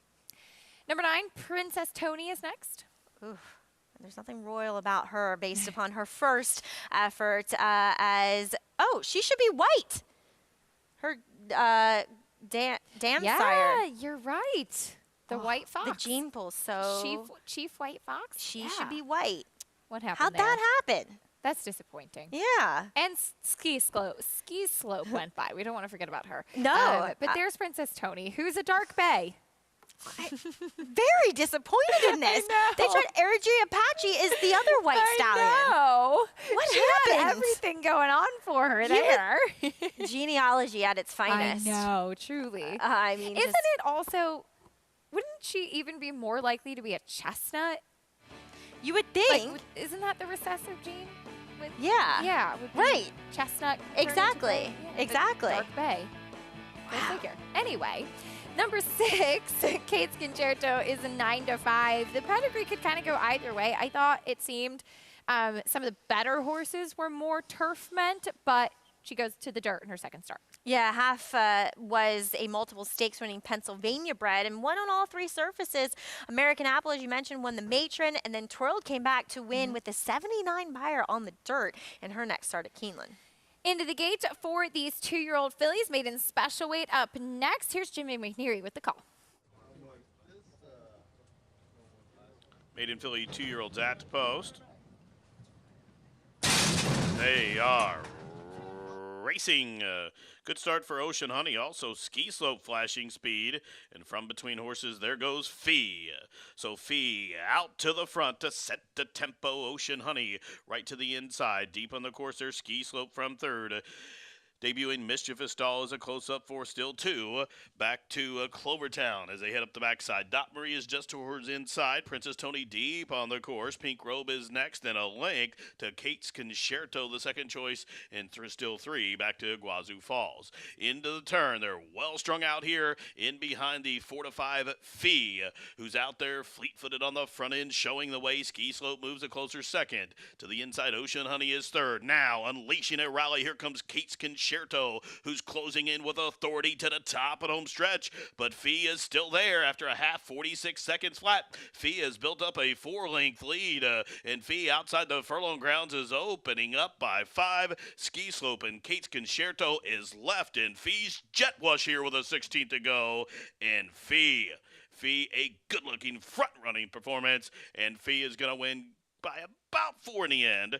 Number 9, Princess Tony is next. Oof. There's nothing royal about her based upon her first effort as, she should be white. Her dam Sire. Yeah, you're right. The white fox. The gene pool, so. Chief White Fox? She should be white. What happened How'd there? that happen? That's disappointing. Yeah. And Ski Slope went by. We don't want to forget about her. No. But there's Princess Tony, who's a dark bay. Very disappointed in this. They tried Erigie Apache is the other white stallion. No. What she happened? had everything going on for her there. Genealogy at its finest. I know, truly. I mean, isn't it also, wouldn't she even be more likely to be a chestnut? You would think. Like, isn't that the recessive gene? Yeah. Right. Chestnut. Exactly. Exactly. Dark bay. Go figure. Anyway. Number 6, Kate's Concerto, is a 9-5. The pedigree could kind of go either way. I thought it seemed some of the better horses were more turf meant, but she goes to the dirt in her second start. Yeah, half was a multiple stakes winning Pennsylvania bred and won on all 3 surfaces. American Apple, as you mentioned, won the matron, and then twirled came back to win with the 79 buyer on the dirt in her next start at Keeneland. Into the gate for these 2-year-old fillies, maiden special weight up next. Here's Jimmy McNeary with the call. Made in Philly 2-year-olds at the post. They are racing. Good start for Ocean Honey. Also ski slope flashing speed. And from between horses, there goes Fee. So Fee out to the front to set the tempo. Ocean Honey right to the inside. Deep on the course there, ski slope from third. Debuting Mischievous Doll is a close-up for still 2. Back to Clovertown as they head up the backside. Dot Marie is just towards inside. Princess Tony deep on the course. Pink Robe is next, and a length to Kate's Concerto, the second choice, and still 3 back to Guazú Falls. Into the turn. They're well strung out here in behind the 4-5 Fee, who's out there fleet-footed on the front end, showing the way. Ski Slope moves a closer second. To the inside, Ocean Honey is third. Now, unleashing a rally, here comes Kate's Concerto, who's closing in with authority to the top at home stretch, but Fee is still there after a half, 46 seconds flat. Fee has built up a 4-length lead, and Fee outside the furlong grounds is opening up by 5. Ski Slope and Kate's Concerto is left, and Fee's Jet Wash here with a 16th to go, and Fee, a good-looking front-running performance, and Fee is going to win by about 4 in the end.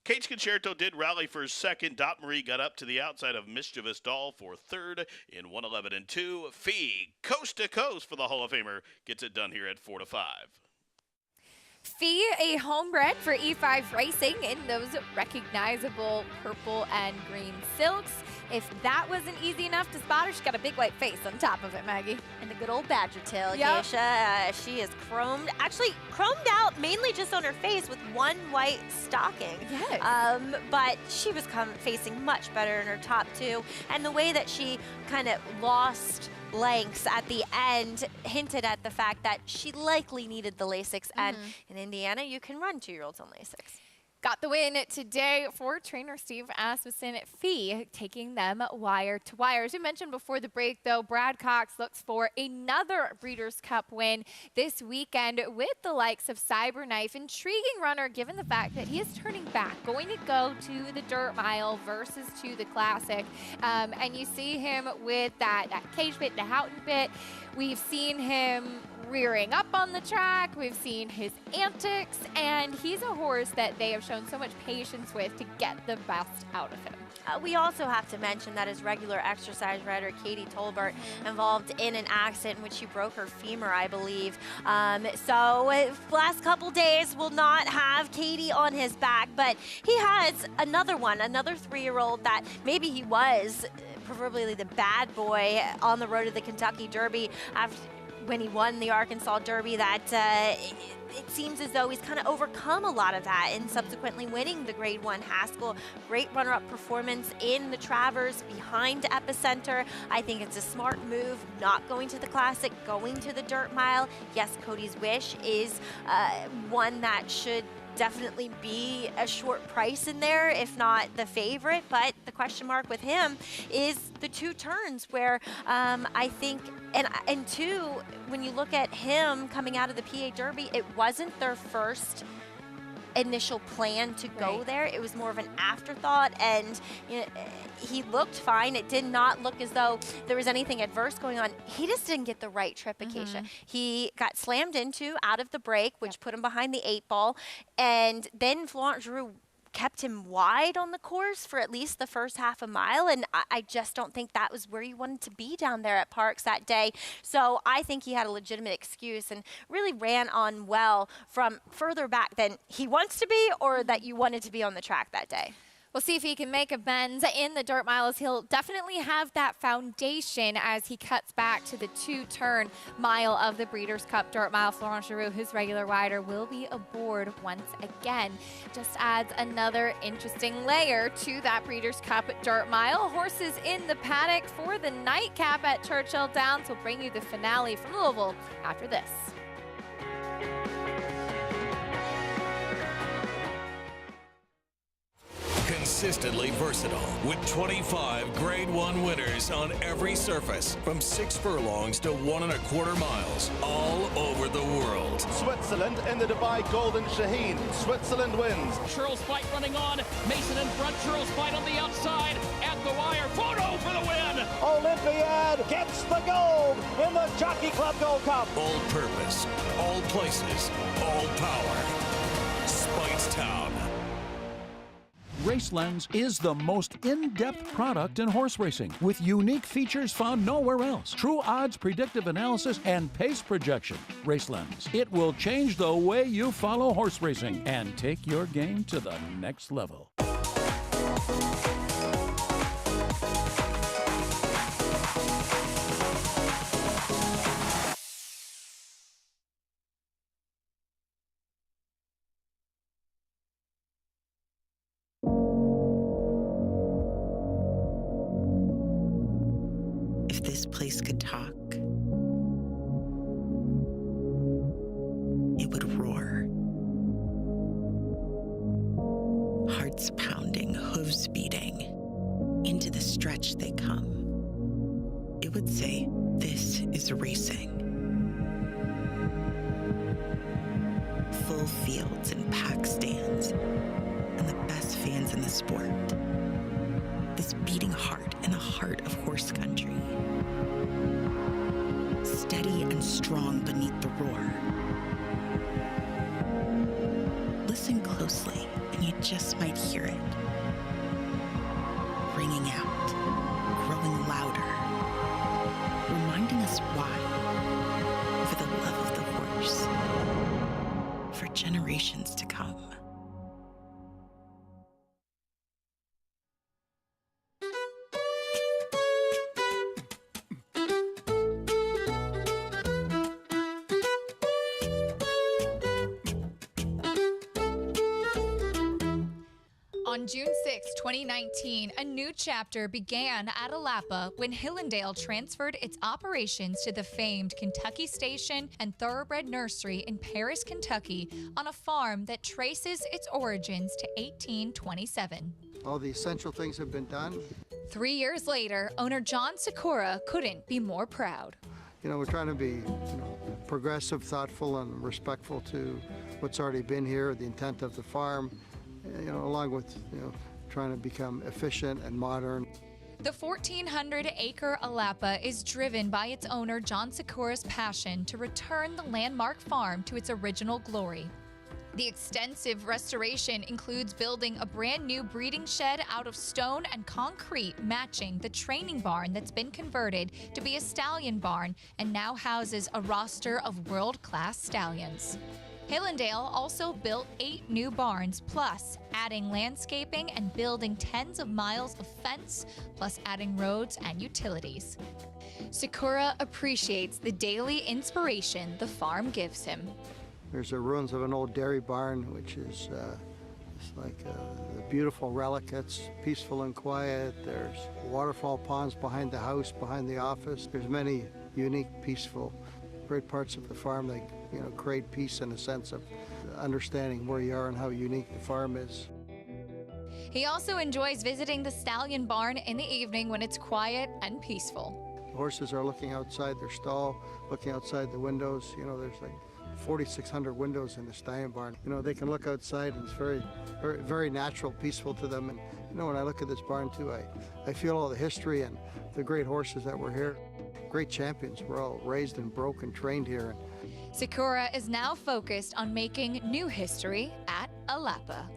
Kate's Concerto did rally for second. Dot Marie got up to the outside of Mischievous Doll for third in 1:11 and 2. Fee, coast to coast for the Hall of Famer, gets it done here at 4-5. Fee, a homebred for E5 Racing in those recognizable purple and green silks. If that wasn't easy enough to spot her, she's got a big white face on top of it, Maggie. And a good old badger tail, Yep. Geisha. She is chromed out mainly just on her face with one white stocking. Yes. But she was facing much better in her top 2. And the way that she kind of lost lengths at the end hinted at the fact that she likely needed the Lasix. And in Indiana, you can run 2-year-olds on Lasix. Got the win today for trainer Steve Asmussen. Fee taking them wire to wire. As we mentioned before the break, though, Brad Cox looks for another Breeders' Cup win this weekend with the likes of Cyberknife. Intriguing runner given the fact that he is turning back, going to go to the dirt mile versus to the classic. And you see him with that cage bit, the Houghton bit. We've seen him rearing up on the track. We've seen his antics, and he's a horse that they have shown so much patience with to get the best out of him. We also have to mention that his regular exercise rider, Katie Tolbert, involved in an accident in which she broke her femur, I believe. So last couple days will not have Katie on his back, but he has another 3-year-old that maybe he was proverbially the bad boy on the road to the Kentucky Derby when he won the Arkansas Derby, that it seems as though he's kind of overcome a lot of that and subsequently winning the Grade 1 Haskell. Great runner-up performance in the Travers behind Epicenter. I think it's a smart move, not going to the Classic, going to the dirt mile. Yes, Cody's Wish is one that should definitely be a short price in there, if not the favorite. But the question mark with him is the 2 turns where I think, and 2, when you look at him coming out of the PA Derby, it wasn't their first initial plan to go there. It was more of an afterthought, and he looked fine. It did not look as though there was anything adverse going on. He just didn't get the right trip, Acacia. He got slammed into out of the break, which put him behind the 8 ball, and then Florent Giroux kept him wide on the course for at least the first half a mile, and I just don't think that was where he wanted to be down there at Parks that day. So I think he had a legitimate excuse and really ran on well from further back than he wants to be or that you wanted to be on the track that day. We'll see if he can make amends in the dirt miles. He'll definitely have that foundation as he cuts back to the 2-turn mile of the Breeders' Cup Dirt Mile. Florent Giroux, his regular rider, will be aboard once again. Just adds another interesting layer to that Breeders' Cup Dirt Mile. Horses in the paddock for the nightcap at Churchill Downs. We'll bring you the finale from Louisville after this. consistently versatile with 25 Grade 1 winners on every surface from 6 furlongs to 1 1/4 miles all over the world. Switzerland in the Dubai Golden Shaheen. Switzerland wins. Churls Fight running on. Mason in front. Churls Fight on the outside. At the wire. Photo for the win. Olympiad gets the gold in the Jockey Club Gold Cup. All purpose, all places, all power. Speightstown. RaceLens is the most in-depth product in horse racing with unique features found nowhere else. True odds, predictive analysis, and pace projection. RaceLens. It will change the way you follow horse racing and take your game to the next level. This place could talk, it would roar. Hearts pounding, hooves beating. Into the stretch they come. It would say, this is racing. Full fields and packed stands, and the best fans in the sport. This beating heart in the heart of horse country. Steady and strong beneath the roar. Listen closely, and you just might hear it. Ringing out, growing louder, reminding us why. For the love of the horse. For generations to come. On June 6, 2019, a new chapter began at Alapa when Hillendale transferred its operations to the famed Kentucky Station and Thoroughbred Nursery in Paris, Kentucky, on a farm that traces its origins to 1827. All the essential things have been done. 3 years later, owner John Sikora couldn't be more proud. You know, we're trying to be progressive, thoughtful, and respectful to what's already been here, the intent of the farm. Along with, trying to become efficient and modern. The 1,400-acre Alapa is driven by its owner John Sikora's passion to return the landmark farm to its original glory. The extensive restoration includes building a brand new breeding shed out of stone and concrete, matching the training barn that's been converted to be a stallion barn and now houses a roster of world-class stallions. Hillendale also built 8 new barns, plus adding landscaping and building tens of miles of fence, plus adding roads and utilities. Sikora appreciates the daily inspiration the farm gives him. There's the ruins of an old dairy barn, which is it's like a beautiful relic. It's peaceful and quiet. There's waterfall ponds behind the house, behind the office. There's many unique, peaceful, great parts of the farm that create peace and a sense of understanding where you are and how unique the farm is. He also enjoys visiting the stallion barn in the evening when it's quiet and peaceful. Horses are looking outside their stall, looking outside the windows. There's like 4,600 windows in the stallion barn. They can look outside, and it's very, very, very natural, peaceful to them. And when I look at this barn too, I feel all the history and the great horses that were here. Great champions were all raised and broke and trained here. Sikora is now focused on making new history at Alapa.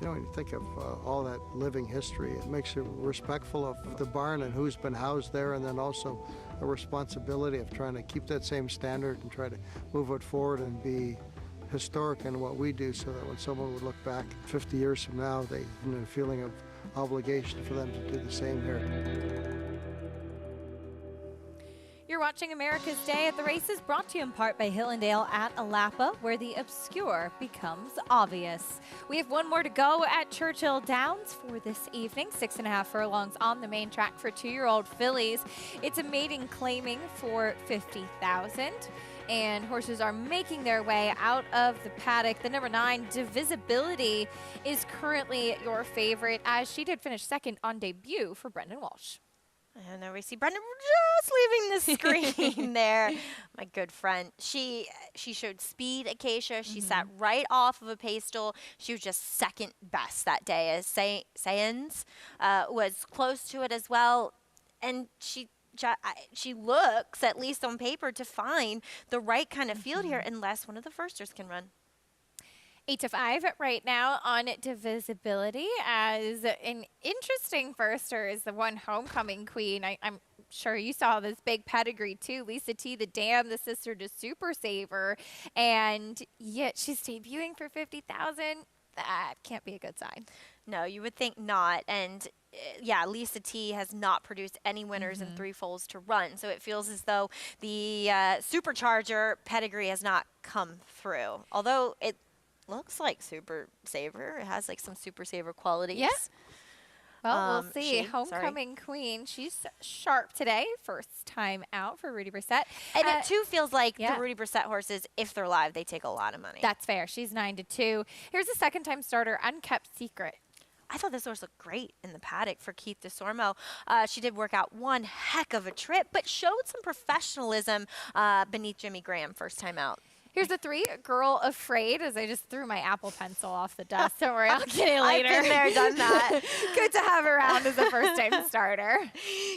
When you think of all that living history, it makes you respectful of the barn and who's been housed there, and then also a responsibility of trying to keep that same standard and try to move it forward and be historic in what we do, so that when someone would look back 50 years from now, they have a feeling of obligation for them to do the same here. You're watching America's Day at the Races, brought to you in part by Hillendale at Alapa, where the obscure becomes obvious. We have one more to go at Churchill Downs for this evening. 6.5 furlongs on the main track for 2-year-old fillies. It's a maiden claiming for $50,000. And horses are making their way out of the paddock. The number 9, Divisibility, is currently your favorite, as she did finish second on debut for Brendan Walsh. And there we see Brendan just leaving the screen there. My good friend. She showed speed, Acacia. She sat right off of a pace stool. She was just second best that day, as Sayans was close to it as well. And she looks, at least on paper, to find the right kind of field here, unless one of the firsters can run. 8-5 right now on Divisibility, as an interesting firster is the one Homecoming Queen. I'm sure you saw this big pedigree too. Lisa T, the Dam, the sister to Super Saver, and yet she's debuting for $50,000. That can't be a good sign. No, you would think not. And yeah, Lisa T has not produced any winners in 3 foals to run. So it feels as though the Supercharger pedigree has not come through. Although it looks like Super Saver. It has like some Super Saver qualities. Yeah. Well, we'll see. Homecoming Queen. She's sharp today. First time out for Rudy Brissett. And it too feels like the Rudy Brissett horses, if they're live, they take a lot of money. That's fair. She's 9-2. Here's a second-time starter, Unkept Secret. I thought this horse looked great in the paddock for Keith DeSormo. She did work out one heck of a trip, but showed some professionalism beneath Jimmy Graham first time out. Here's a 3, Girl Afraid, as I just threw my Apple Pencil off the dust. Don't worry, I'll get it later. I've been there, done that. Good to have around as a first-time starter.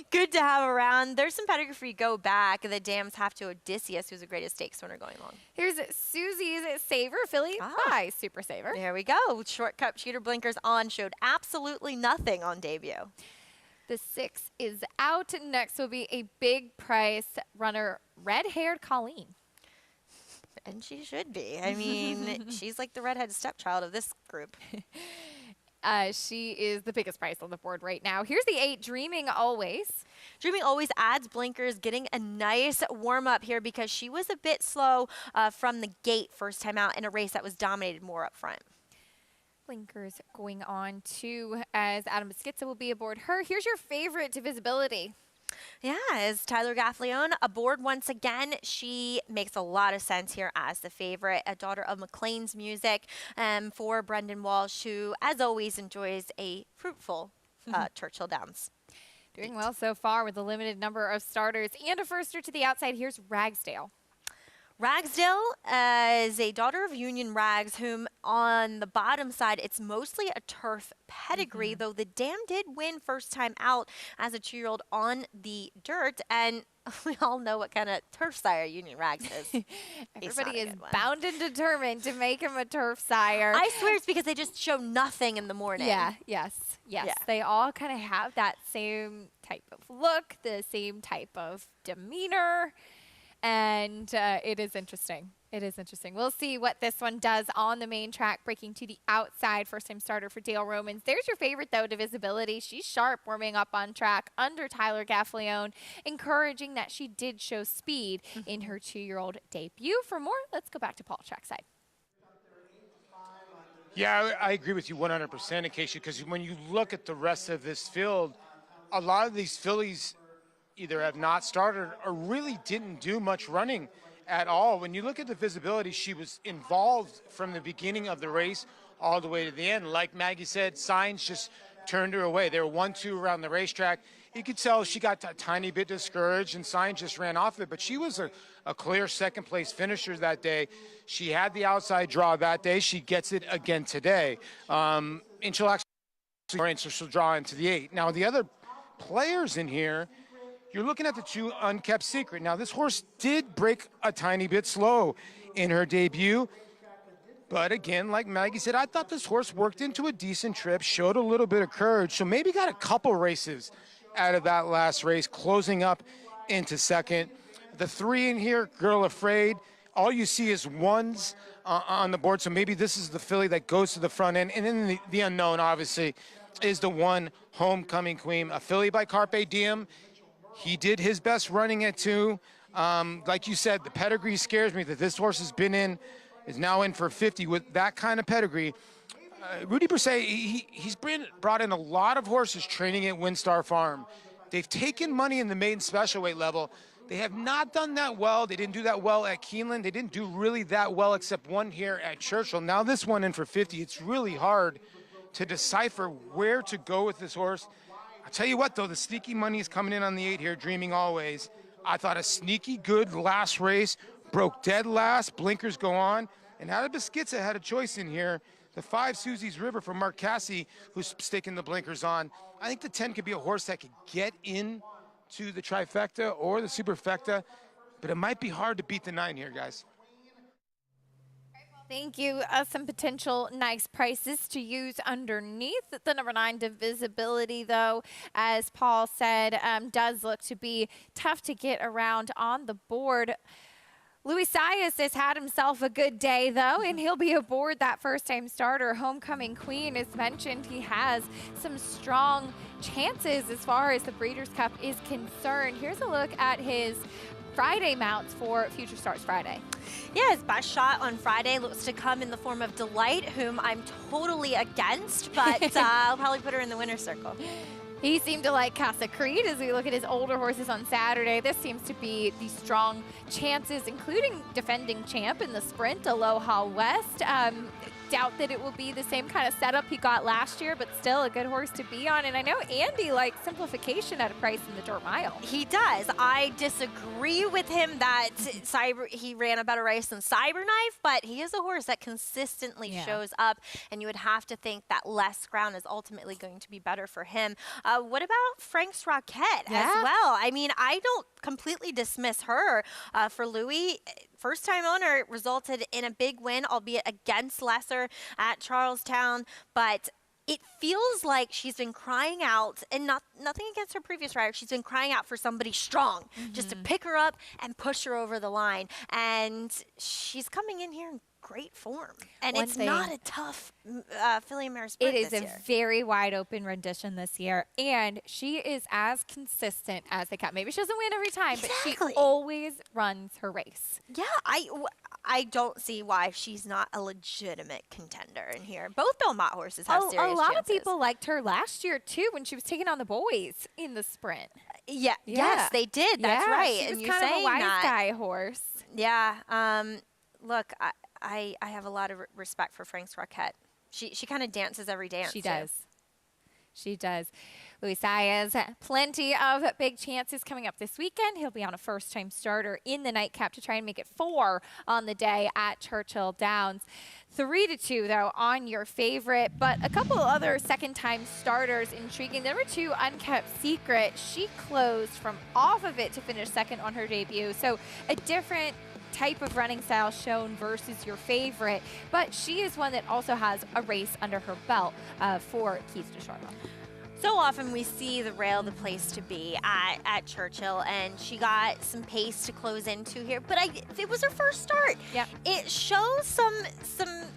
Good to have around. There's some pedigree for you go back. The Dams have to Odysseus, who's the greatest stakes winner going along. Here's Susie's Saver, filly by Super Saver. There we go. Shortcut cheater blinkers on, showed absolutely nothing on debut. The 6 is out. Next will be a big price runner, Red-Haired Colleen. And she should be. I mean, she's like the redheaded stepchild of this group. She is the biggest price on the board right now. Here's the 8, Dreaming Always. Dreaming Always adds blinkers, getting a nice warm-up here because she was a bit slow from the gate first time out in a race that was dominated more up front. Blinkers going on too, as Adam Beschizza will be aboard her. Here's your favorite Divisibility. Yeah, as Tyler Gaffleone aboard once again. She makes a lot of sense here as the favorite, a daughter of McLean's Music for Brendan Walsh, who, as always, enjoys a fruitful Churchill Downs. Doing well so far with a limited number of starters and a firster to the outside. Here's Ragsdale. Ragsdale is a daughter of Union Rags, whom on the bottom side, it's mostly a turf pedigree, though the Dam did win first time out as a 2-year-old on the dirt. And we all know what kind of turf sire Union Rags is. Everybody is bound and determined to make him a turf sire. I swear it's because they just show nothing in the morning. Yeah, yes. They all kind of have that same type of look, the same type of demeanor. And it is interesting. It is interesting. We'll see what this one does on the main track, breaking to the outside. First-time starter for Dale Romans. There's your favorite, though, Divisibility. She's sharp, warming up on track under Tyler Gaffleone, encouraging that she did show speed in her 2-year-old debut. For more, let's go back to Paul trackside. Yeah, I agree with you 100%, Acacia, because when you look at the rest of this field, a lot of these fillies either have not started or really didn't do much running at all. When you look at the Visibility, she was involved from the beginning of the race all the way to the end. Like Maggie said, Signs just turned her away. They were 1-2 around the racetrack. You could tell she got a tiny bit discouraged, and Signs just ran off it. But she was a clear second-place finisher that day. She had the outside draw that day. She gets it again today. And she'll actually so she'll draw into the 8. Now, the other players in here, you're looking at the 2 Unkept Secret. Now, this horse did break a tiny bit slow in her debut. But again, like Maggie said, I thought this horse worked into a decent trip, showed a little bit of courage, so maybe got a couple races out of that last race, closing up into second. The 3 in here, Girl Afraid, all you see is 1s on the board, so maybe this is the filly that goes to the front end. And then the unknown, obviously, is the 1 Homecoming Queen, a filly by Carpe Diem. He did his best running at 2. Like you said, the pedigree scares me that this horse has been in, is now in for 50 with that kind of pedigree. Rudy Broussais, he's brought in a lot of horses training at Windstar Farm. They've taken money in the maiden special weight level. They have not done that well. They didn't do that well at Keeneland. They didn't do really that well except one here at Churchill. Now this one in for 50. It's really hard to decipher where to go with this horse. I'll tell you what, though, the sneaky money is coming in on the 8 here, Dreaming Always. I thought a sneaky good last race, broke dead last, blinkers go on, and Ada Beschizza had a choice in here. The 5, Susie's River from Mark Casse, who's sticking the blinkers on. I think the 10 could be a horse that could get in to the trifecta or the superfecta, but it might be hard to beat the 9 here, guys. Thank you. Some potential nice prices to use underneath. The number 9 Divisibility, though, as Paul said, does look to be tough to get around on the board. Louis Sias has had himself a good day, though, and he'll be aboard that first-time starter. Homecoming Queen, as mentioned, he has some strong chances as far as the Breeders' Cup is concerned. Here's a look at his Friday mounts for Future Starts Friday. Yeah, his best shot on Friday looks to come in the form of Delight, whom I'm totally against, but I'll probably put her in the winner's circle. He seemed to like Casa Creed as we look at his older horses on Saturday. This seems to be the strong chances, including defending champ in the sprint, Aloha West. Doubt that it will be the same kind of setup he got last year, but still a good horse to be on. And I know Andy likes Simplification at a price in the dirt mile. He does. I disagree with him that he ran a better race than Cyberknife, but he is a horse that consistently shows up, and you would have to think that less ground is ultimately going to be better for him. What about Frank's Rocket as well? I mean, I don't completely dismiss her for Louis. First-time owner resulted in a big win, albeit against Lesser at Charlestown, but it feels like she's been crying out, and nothing against her previous rider, she's been crying out for somebody strong, just to pick her up and push her over the line. And she's coming in here in great form. And it's not a tough filly mare sprint It is this a year. very wide open rendition this year, and she is as consistent as they can. Maybe she doesn't win every time, but she always runs her race. Yeah, I don't see why she's not a legitimate contender in here. Both Belmont horses have serious A lot chances. of people liked her last year, too, when she was taking on the boys in the sprint. Yeah. Yes, they did. That's right. She was and kind of a wise that. guy horse. Yeah. Look, I have a lot of respect for Frank's Rocket. She kind of dances every dance. She does. She does. Louis Sias, plenty of big chances coming up this weekend. He'll be on a first-time starter in the nightcap to try and make it 4 on the day at Churchill Downs. 3-2, though, on your favorite, but a couple other second-time starters intriguing. Number 2, Unkept Secret. She closed from off of it to finish second on her debut, so a different type of running style shown versus your favorite, but she is one that also has a race under her belt for Keys to Charlotte. So often we see the rail the place to be at Churchill, and she got some pace to close into here, but it was her first start. Yeah. It shows some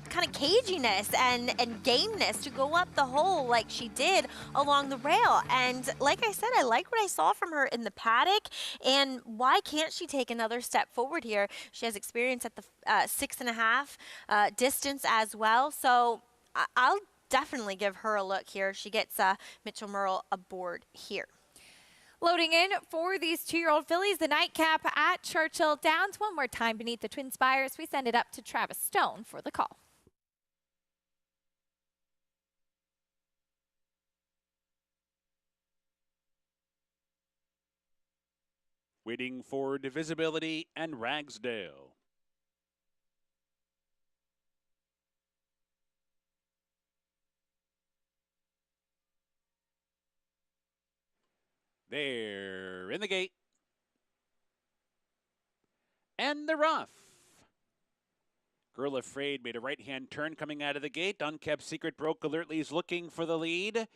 kind of caginess and gameness to go up the hole like she did along the rail. And like I said, I like what I saw from her in the paddock, and why can't she take another step forward here? She has experience at the 6.5 distance as well, so I'll definitely give her a look here. She gets Mitchell Merle aboard here. Loading in for these 2-year-old fillies, the nightcap at Churchill Downs. One more time beneath the Twin Spires. We send it up to Travis Stone for the call. Waiting for Divisibility and Ragsdale. They're in the gate. And they're off. Girl Afraid made a right-hand turn coming out of the gate. Unkept Secret broke alertly. He's looking for the lead.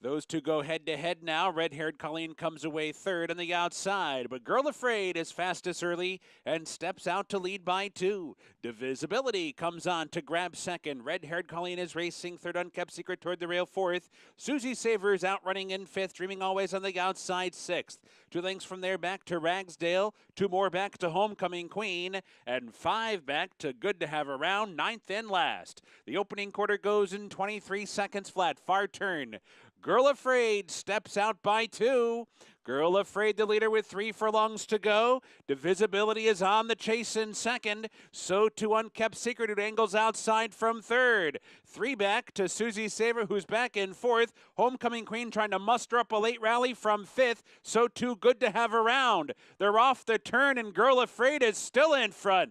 Those two go head-to-head now. Red-haired Colleen comes away third on the outside, but Girl Afraid is fastest early and steps out to lead by 2. Divisibility comes on to grab second. Red-haired Colleen is racing third. Unkept Secret toward the rail fourth. Susie Savers outrunning in fifth. Dreaming Always on the outside sixth. 2 lengths from there back to Ragsdale. 2 more back to Homecoming Queen. And 5 back to Good to Have Around. 9th and last. The opening quarter goes in 23 seconds flat. Far turn. Girl Afraid steps out by 2. Girl Afraid the leader with 3 furlongs to go. Divisibility is on the chase in second. So to Unkept Secret, who angles outside from third. 3 back to Susie Saver, who's back in fourth. Homecoming Queen trying to muster up a late rally from fifth. So too Good to Have Around. They're off the turn, and Girl Afraid is still in front.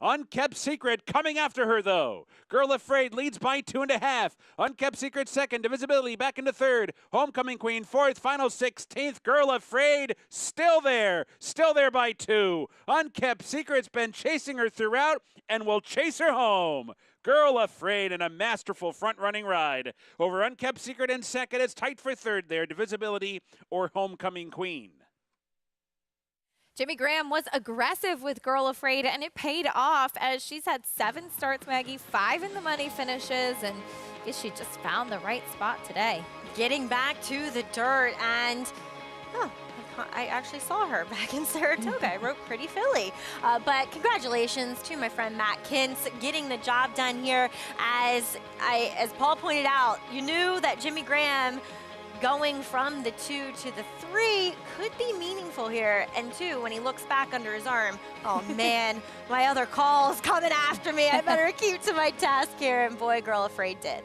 Unkept Secret coming after her, though. Girl Afraid leads by 2.5. Unkept Secret second. Divisibility back into third. Homecoming Queen fourth. Final 16th. Girl Afraid still there by 2. Unkept Secret's been chasing her throughout and will chase her home. Girl Afraid in a masterful front-running ride. Over Unkept Secret in second. It's tight for third there. Divisibility or Homecoming Queen. Jimmy Graham was aggressive with Girl Afraid, and it paid off as she's had 7 starts, Maggie, 5 in the money finishes, and I guess she just found the right spot today. Getting back to the dirt, and I actually saw her back in Saratoga. I wrote Pretty Philly. But congratulations to my friend Matt Kintz getting the job done here. As Paul pointed out, you knew that Jimmy Graham going from the 2 to the 3 could be meaningful here. And 2, when he looks back under his arm, oh man, my other call's coming after me. I better keep to my task here. And boy, Girl Afraid did.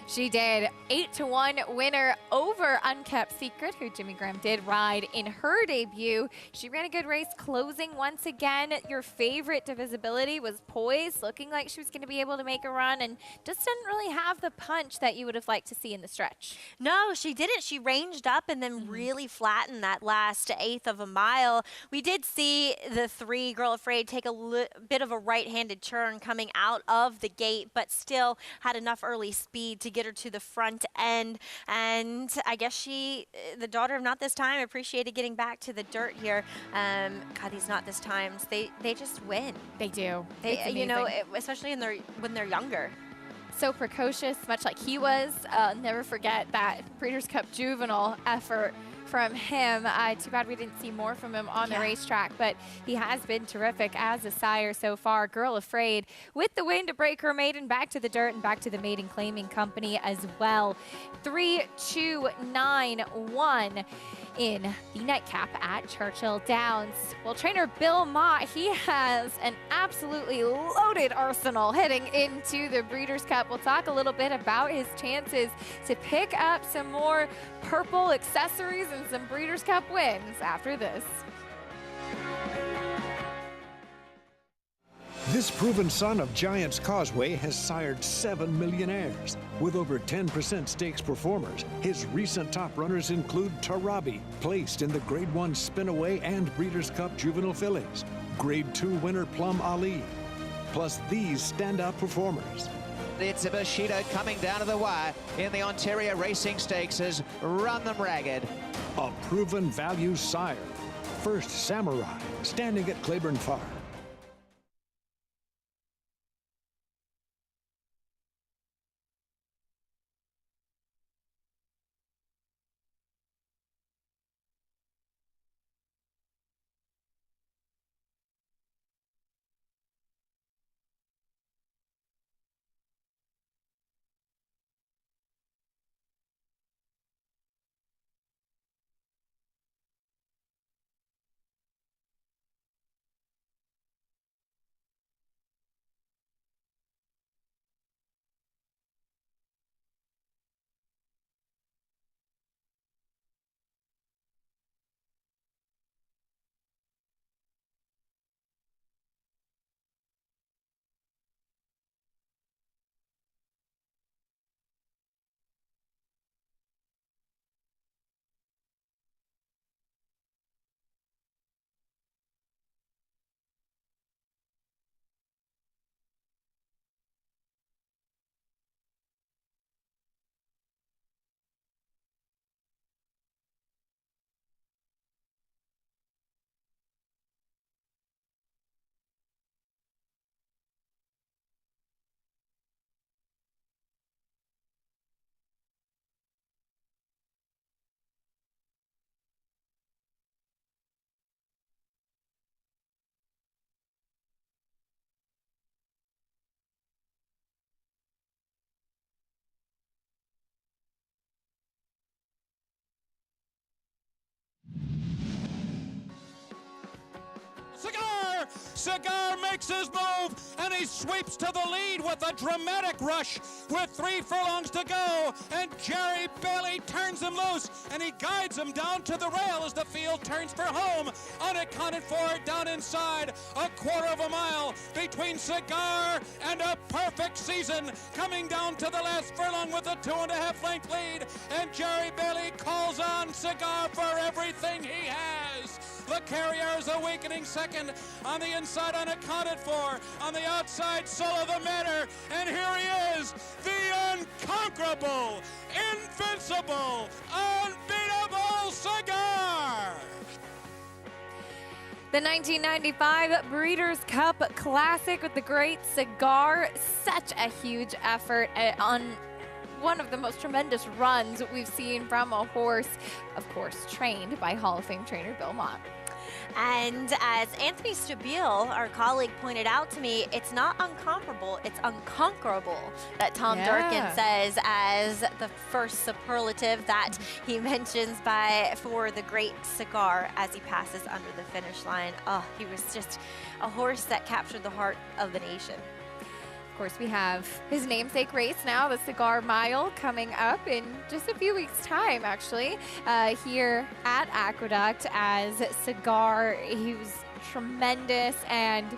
She did. 8-1 winner over Unkept Secret, who Jimmy Graham did ride in her debut. She ran a good race, closing once again. Your favorite Divisibility was poised, looking like she was going to be able to make a run, and just didn't really have the punch that you would have liked to see in the stretch. No, she didn't. She ranged up and then really flattened that last 1/8 of a mile. We did see the 3, Girl Afraid, take a bit of a right-handed turn coming out of the gate, but still had enough early speed to get her to the front end. And I guess she, the daughter of Not This Time, appreciated getting back to the dirt here. God, these Not This Times, they just win. They do. They, you know, especially when they're younger. So precocious, much like he was. Never forget that Breeders' Cup Juvenile effort from him. Too bad we didn't see more from him on the racetrack, but he has been terrific as a sire so far. Girl Afraid with the win to break her maiden back to the dirt and back to the maiden claiming company as well. 3-2-9-1 in the nightcap at Churchill Downs. Well, trainer Bill Mott, he has an absolutely loaded arsenal heading into the Breeders' Cup. We'll talk a little bit about his chances to pick up some more purple accessories and some Breeders' Cup wins after this. This proven son of Giants Causeway has sired 7 millionaires. With over 10% stakes performers, his recent top runners include Tarabi, placed in the Grade 1 Spinaway and Breeders' Cup Juvenile Fillies, Grade 2 winner Plum Ali, plus these standout performers. It's a Bushido coming down to the wire in the Ontario Racing Stakes has run them ragged. A proven value sire. First Samurai, standing at Claiborne Farm. Cigar makes his move, and he sweeps to the lead with a dramatic rush with 3 furlongs to go, and Jerry Bailey turns him loose, and he guides him down to the rail as the field turns for home. Unaccounted for down inside, a 1/4 mile between Cigar and A Perfect Season, coming down to the last furlong with a 2.5 length lead, and Jerry Bailey calls on Cigar for everything he has. The Carrier's awakening second. On the inside, Unaccounted for. On the outside, Solo the Manor. And here he is, the unconquerable, invincible, unbeatable Cigar. The 1995 Breeders' Cup Classic with the great Cigar. Such a huge effort on one of the most tremendous runs we've seen from a horse, of course, trained by Hall of Fame trainer Bill Mott. And as Anthony Stabile, our colleague, pointed out to me, it's not uncomparable, it's unconquerable that Tom Durkin says as the first superlative that he mentions for the great Cigar as he passes under the finish line. Oh, he was just a horse that captured the heart of the nation. Of course, we have his namesake race now, the Cigar Mile, coming up in just a few weeks' time, actually, here at Aqueduct as Cigar. He was tremendous and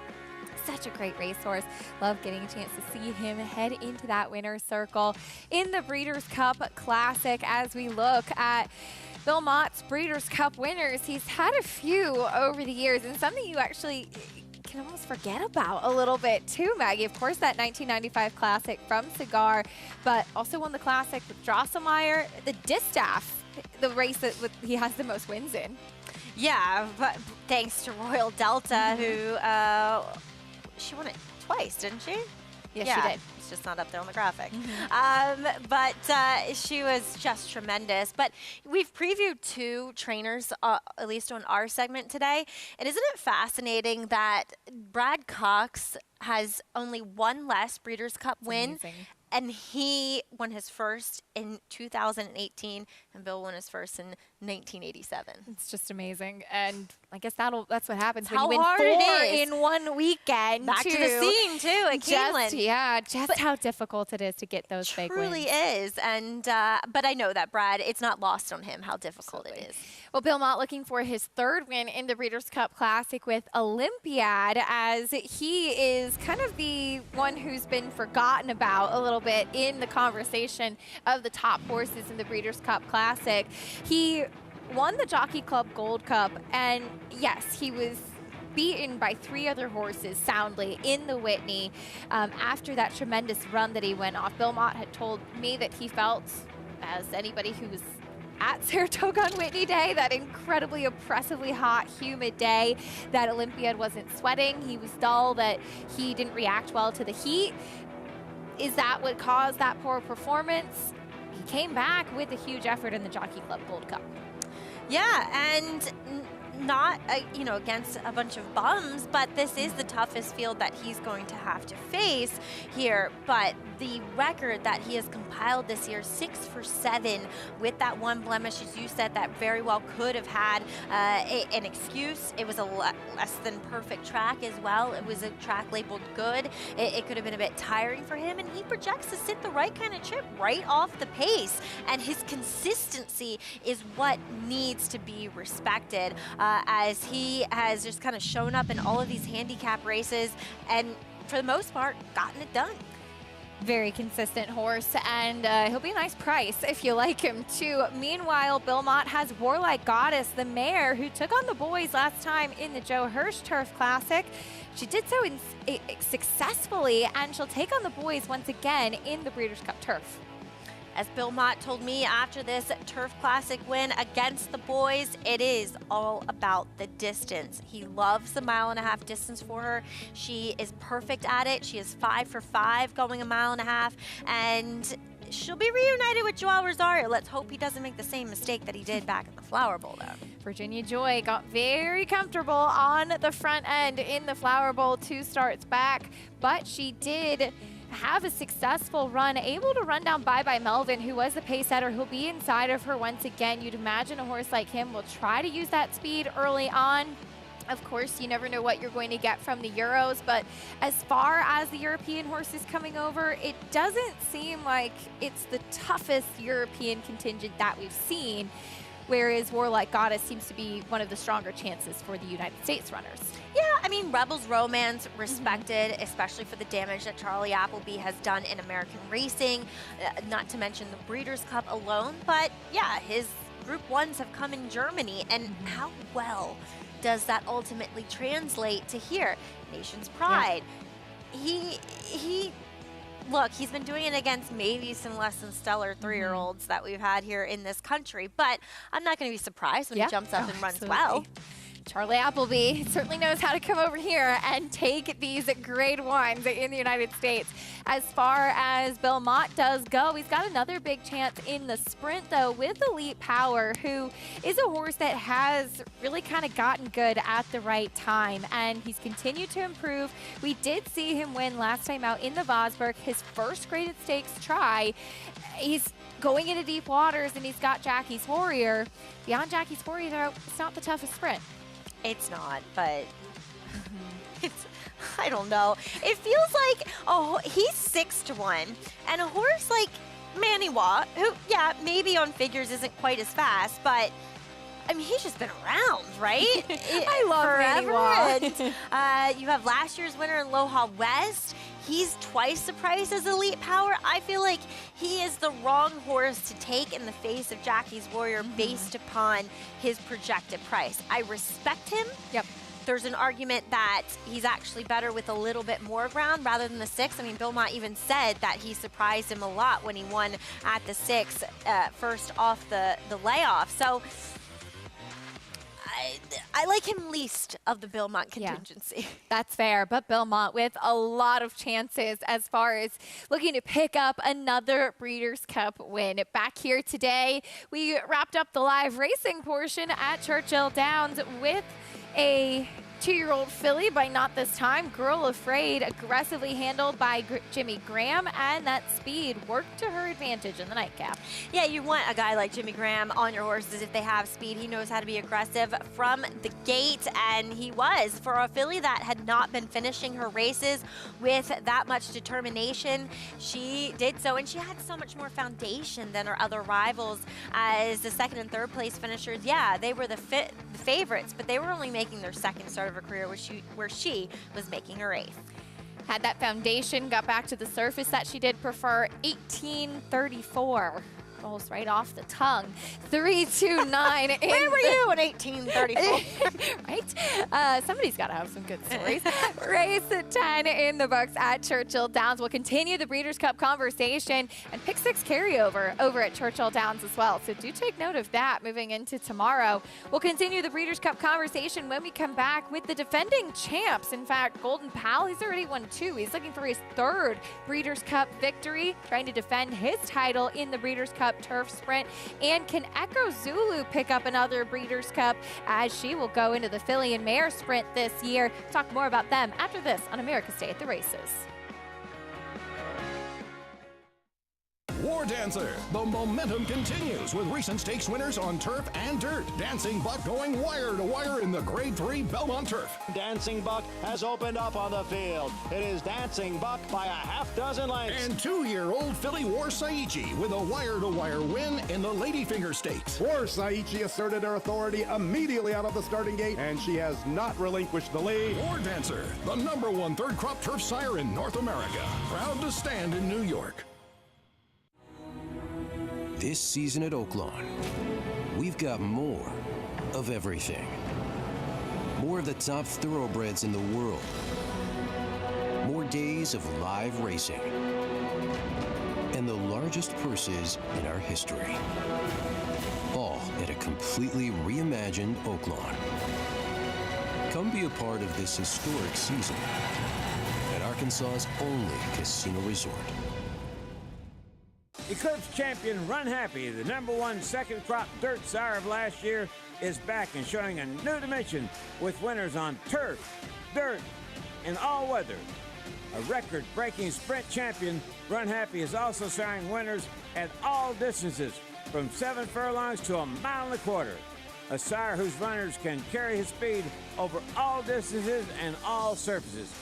such a great racehorse. Love getting a chance to see him head into that winner's circle in the Breeders' Cup Classic. As we look at Bill Mott's Breeders' Cup winners, he's had a few over the years, and something you actually can almost forget about a little bit too, Maggie. Of course, that 1995 Classic from Cigar, but also won the Classic with Drosselmeyer, the Distaff, the race that he has the most wins in. Yeah, but thanks to Royal Delta, who she won it twice, didn't she? Yes, yeah, she did. It's just not up there on the graphic. But she was just tremendous. But we've previewed 2 trainers, at least on our segment today. And isn't it fascinating that Brad Cox has only 1 less Breeders' Cup win? Amazing. And he won his first in 2018, and Bill won his first in 1987. It's just amazing. And I guess that's what happens when How you win hard 4 it is. in one weekend. Back to the scene, too, at Keeneland. Yeah, just how difficult it is to get those big wins. Truly is. And but I know that, Brad, it's not lost on him how difficult it is. Well, Bill Mott looking for his 3rd win in the Breeders' Cup Classic with Olympiad, as he is kind of the one who's been forgotten about a little bit in the conversation of the top horses in the Breeders' Cup Classic. He won the Jockey Club Gold Cup, and yes, he was beaten by 3 other horses soundly in the Whitney after that tremendous run that he went off. Bill Mott had told me that he felt, as anybody who was at Saratoga on Whitney Day, that incredibly oppressively hot, humid day, that Olympiad wasn't sweating, he was dull, that he didn't react well to the heat. Is that what caused that poor performance? He came back with a huge effort in the Jockey Club Gold Cup. Yeah, and not, against a bunch of bums, but this is the toughest field that he's going to have to face here. But the record that he has compiled this year, 6 for 7, with that 1 blemish, as you said, that very well could have had an excuse. It was a less than perfect track as well. It was a track labeled good. It could have been a bit tiring for him, and he projects to sit the right kind of chip right off the pace. And his consistency is what needs to be respected, as he has just kind of shown up in all of these handicap races and, for the most part, gotten it done. Very consistent horse, and he'll be a nice price if you like him too. Meanwhile, Bill Mott has Warlike Goddess, the mare who took on the boys last time in the Joe Hirsch Turf Classic. She did so successfully, and she'll take on the boys once again in the Breeders' Cup Turf. As Bill Mott told me after this Turf Classic win against the boys, it is all about the distance. He loves the 1.5 mile distance for her. She is perfect at it. She is 5 for 5 going 1.5 miles, and she'll be reunited with Joao Rosario. Let's hope he doesn't make the same mistake that he did back at the Flower Bowl, though. Virginia Joy got very comfortable on the front end in the Flower Bowl 2 starts back, but she did have a successful run, able to run down Bye Melvin, who was the pace setter. He'll be inside of her once again. You'd imagine a horse like him will try to use that speed early on. Of course, you never know what you're going to get from the Euros, but as far as the European horses coming over, it doesn't seem like it's the toughest European contingent that we've seen, whereas Warlike Goddess seems to be one of the stronger chances for the United States runners. Yeah, I mean, Rebels Romance, respected, especially for the damage that Charlie Appleby has done in American racing, not to mention the Breeders' Cup alone, but yeah, his Group 1s have come in Germany, and how well does that ultimately translate to here? Nation's Pride. Yeah. Look, he's been doing it against maybe some less than stellar 3-year-olds that we've had here in this country, but I'm not going to be surprised when he jumps up and runs well. Charlie Appleby certainly knows how to come over here and take these grade 1s in the United States. As far as Belmont does go, he's got another big chance in the sprint, though, with Elite Power, who is a horse that has really kind of gotten good at the right time, and he's continued to improve. We did see him win last time out in the Vosburg, his first graded stakes try. He's going into deep waters, and he's got Jackie's Warrior. Beyond Jackie's Warrior, though, it's not the toughest sprint. It's not, but I don't know. It feels like he's 6-1, and a horse like Maniwa, who, yeah, maybe on figures isn't quite as fast, but I mean, he's just been around, right? I love Maniwa. And, you have last year's winner in Loha West. He's twice the price as Elite Power. I feel like he is the wrong horse to take in the face of Jackie's Warrior based upon his projected price. I respect him. Yep. There's an argument that he's actually better with a little bit more ground rather than the 6. I mean, Bill Mott even said that he surprised him a lot when he won at the 6 first off the layoff. So I like him least of the Belmont contingency. Yeah, that's fair, but Belmont with a lot of chances as far as looking to pick up another Breeders' Cup win. Back here today, we wrapped up the live racing portion at Churchill Downs with a 2-year-old filly by Not This Time, Girl Afraid, aggressively handled by Jimmy Graham, and that speed worked to her advantage in the nightcap. Yeah, you want a guy like Jimmy Graham on your horses if they have speed. He knows how to be aggressive from the gate, and he was. For a filly that had not been finishing her races with that much determination, she did so, and she had so much more foundation than her other rivals as the 2nd and 3rd place finishers. Yeah, they were the favorites, but they were only making their 2nd start of her career where she was making her 8th. Had that foundation, got back to the surface that she did prefer. 1834. Rolls right off the tongue. 3-2-9. Where were you in 1834? Right? Somebody's got to have some good stories. Race 10 in the books at Churchill Downs. We'll continue the Breeders' Cup conversation and pick 6 carryover over at Churchill Downs as well. So do take note of that moving into tomorrow. We'll continue the Breeders' Cup conversation when we come back with the defending champs. In fact, Golden Pal, he's already won 2. He's looking for his 3rd Breeders' Cup victory, trying to defend his title in the Breeders' Cup Turf Sprint. And can Echo Zulu pick up another Breeders' Cup as she will go into the filly and mare sprint this year? Talk more about them after this on America's Day at the Races. War Dancer. The momentum continues with recent stakes winners on turf and dirt. Dancing Buck going wire to wire in the Grade 3 Belmont Turf. Dancing Buck has opened up on the field. It is Dancing Buck by a half dozen lengths. And 2-year-old filly War Saichi with a wire-to-wire win in the Ladyfinger Stakes. War Saichi asserted her authority immediately out of the starting gate, and she has not relinquished the lead. War Dancer, the #1 third crop turf sire in North America. Proud to stand in New York. This season at Oaklawn, we've got more of everything. More of the top thoroughbreds in the world. More days of live racing. And the largest purses in our history. All at a completely reimagined Oaklawn. Come be a part of this historic season at Arkansas's only casino resort. Eclipse champion Run Happy, the #1 second crop dirt sire of last year, is back and showing a new dimension with winners on turf, dirt, and all weather. A record-breaking sprint champion, Run Happy is also siring winners at all distances from 7 furlongs to 1.25 miles. A sire whose runners can carry his speed over all distances and all surfaces.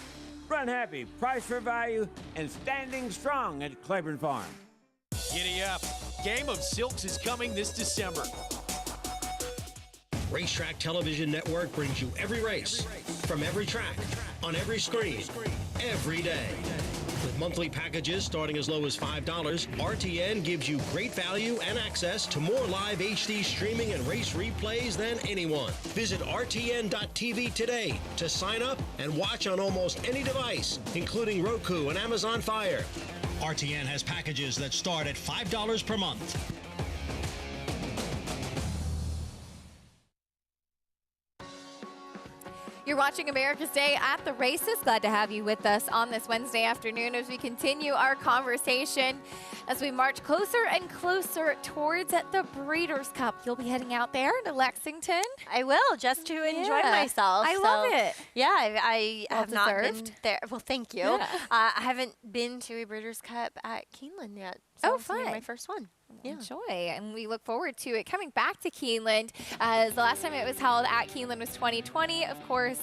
Run happy, price for value, and standing strong at Claiborne Farm. Giddy up. Game of Silks is coming this December. Racetrack Television Network brings you every race, from every track, on every screen, every day. With monthly packages starting as low as $5, RTN gives you great value and access to more live HD streaming and race replays than anyone. Visit RTN.tv today to sign up and watch on almost any device, including Roku and Amazon Fire. RTN has packages that start at $5 per month. You're watching America's Day at the Races. Glad to have you with us on this Wednesday afternoon as we continue our conversation as we march closer and closer towards the Breeders' Cup. You'll be heading out there to Lexington. I will, just to enjoy myself. I love it. Yeah, I Well have not been deserved. there. Well, thank you. Yeah. I haven't been to a Breeders' Cup at Keeneland yet. So Oh, this will be fun. my first one. Yeah. Enjoy, and we look forward to it coming back to Keeneland, as the last time it was held at Keeneland was 2020. Of course,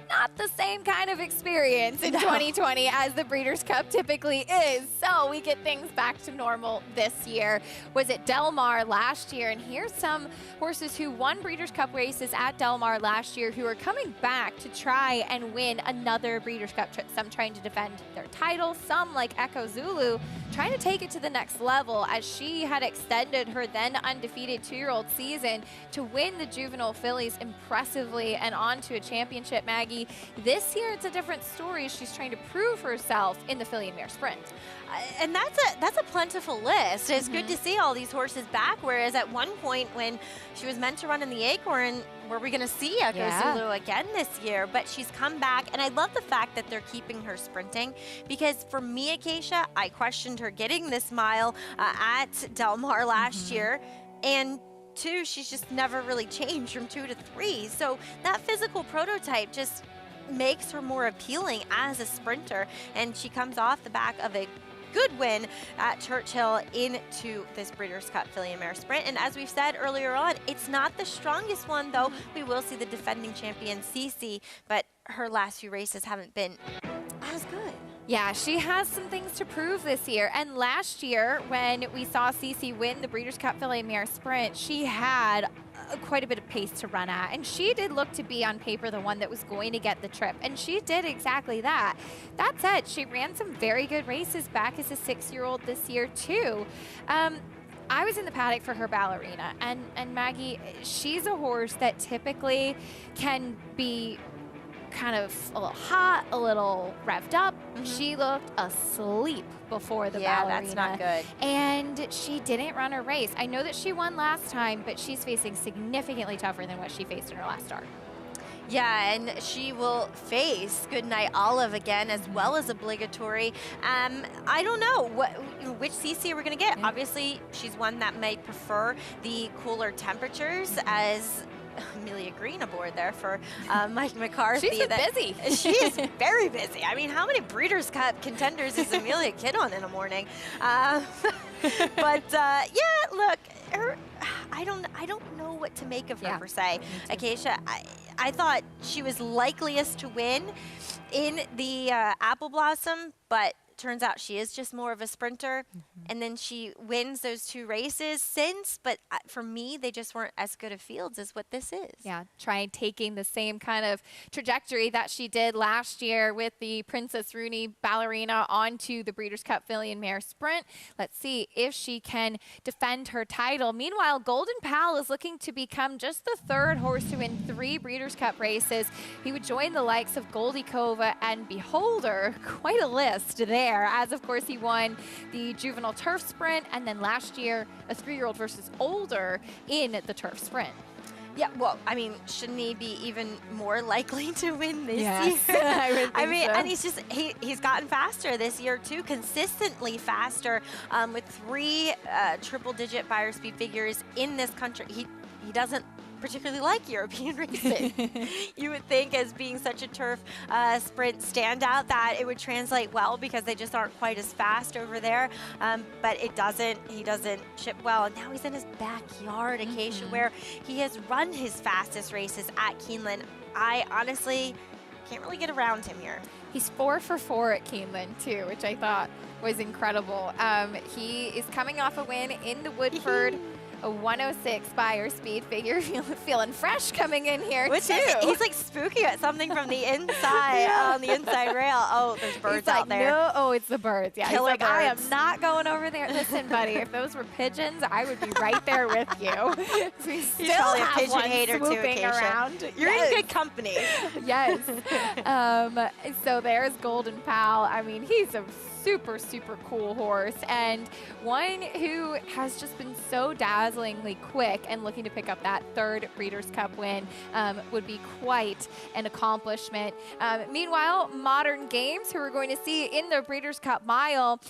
not the same kind of experience in 2020 as the Breeders' Cup typically is. So we get things back to normal this year. Was it Del Mar last year? And here's some horses who won Breeders' Cup races at Del Mar last year who are coming back to try and win another Breeders' Cup trip. Some trying to defend their title, some like Echo Zulu trying to take it to the next level, as she had extended her then undefeated 2-year-old season to win the juvenile fillies impressively and on to a championship. Maggie, this year it's a different story. She's trying to prove herself in the filly and mare sprint. And that's a plentiful list. It's good to see all these horses back, whereas at one point when she was meant to run in the Acorn, were we going to see Echo Zulu again this year? But she's come back, and I love the fact that they're keeping her sprinting, because for me, Acacia, I questioned her getting this mile at Del Mar last year, and 2, she's just never really changed from 2 to 3. So that physical prototype just makes her more appealing as a sprinter, and she comes off the back of a good win at Churchill into this Breeders' Cup filly and mare sprint. And as we've said earlier on, it's not the strongest one, though. We will see the defending champion, Cece, but her last few races haven't been as good. Yeah, she has some things to prove this year. And last year, when we saw Cece win the Breeders' Cup filly and mare sprint, she had quite a bit of pace to run at. And she did look to be on paper the one that was going to get the trip. And she did exactly that. That said, she ran some very good races back as a 6-year-old this year, too. I was in the paddock for her Ballerina. And Maggie, she's a horse that typically can be kind of a little hot, a little revved up. She looked asleep before the Ballerina. That's not good. And she didn't run her race. I know that she won last time, but she's facing significantly tougher than what she faced in her last start. Yeah, and she will face Goodnight Olive again, as well as Obligatory. I don't know which CC we're going to get. Obviously, she's one that might prefer the cooler temperatures, as Amelia Green aboard there for Mike McCarthy. She's busy. She is very busy. I mean, how many Breeders' Cup contenders is Amelia Kidd on in a morning? But yeah, look, I don't know what to make of her per se. Acacia, I thought she was likeliest to win in the Apple Blossom, but turns out she is just more of a sprinter. And then she wins those 2 races since, but for me, they just weren't as good of fields as what this is. Yeah, trying taking the same kind of trajectory that she did last year with the Princess Rooney Ballerina onto the Breeders' Cup filly and mare sprint. Let's see if she can defend her title. Meanwhile, Golden Pal is looking to become just the 3rd horse to win 3 Breeders' Cup races. He would join the likes of Goldie Kova and Beholder. Quite a list there, as of course he won the juvenile turf sprint, and then last year a 3-year-old versus older in the turf sprint. Yeah, well, I mean, shouldn't he be even more likely to win this Yes, year? I would think so. And he's gotten faster this year too, consistently faster, with 3 triple-digit buyer speed figures in this country. He doesn't particularly like European racing. You would think, as being such a turf sprint standout, that it would translate well because they just aren't quite as fast over there. But it doesn't. He doesn't ship well. And now he's in his backyard, Acacia, where he has run his fastest races at Keeneland. I honestly can't really get around him here. He's 4 for 4 at Keeneland, too, which I thought was incredible. He is coming off a win in the Woodford. A 106 Buyer speed figure, feeling fresh coming in here, Which too. He's like spooking at something from the inside, on the inside rail. Oh, there's birds out there. No, oh, it's the birds. Yeah, Killer he's like, I am birds. not going over there. Listen, buddy, if those were pigeons, I would be right there with you. We still He's probably a have pigeon one hater too, swooping Acacia. around. You're Yes. in good company. Yes. So there's Golden Pal. I mean, he's a super, super cool horse, and one who has just been so dazzlingly quick, and looking to pick up that 3rd Breeders' Cup win would be quite an accomplishment. Meanwhile, Modern Games, who we're going to see in the Breeders' Cup Mile,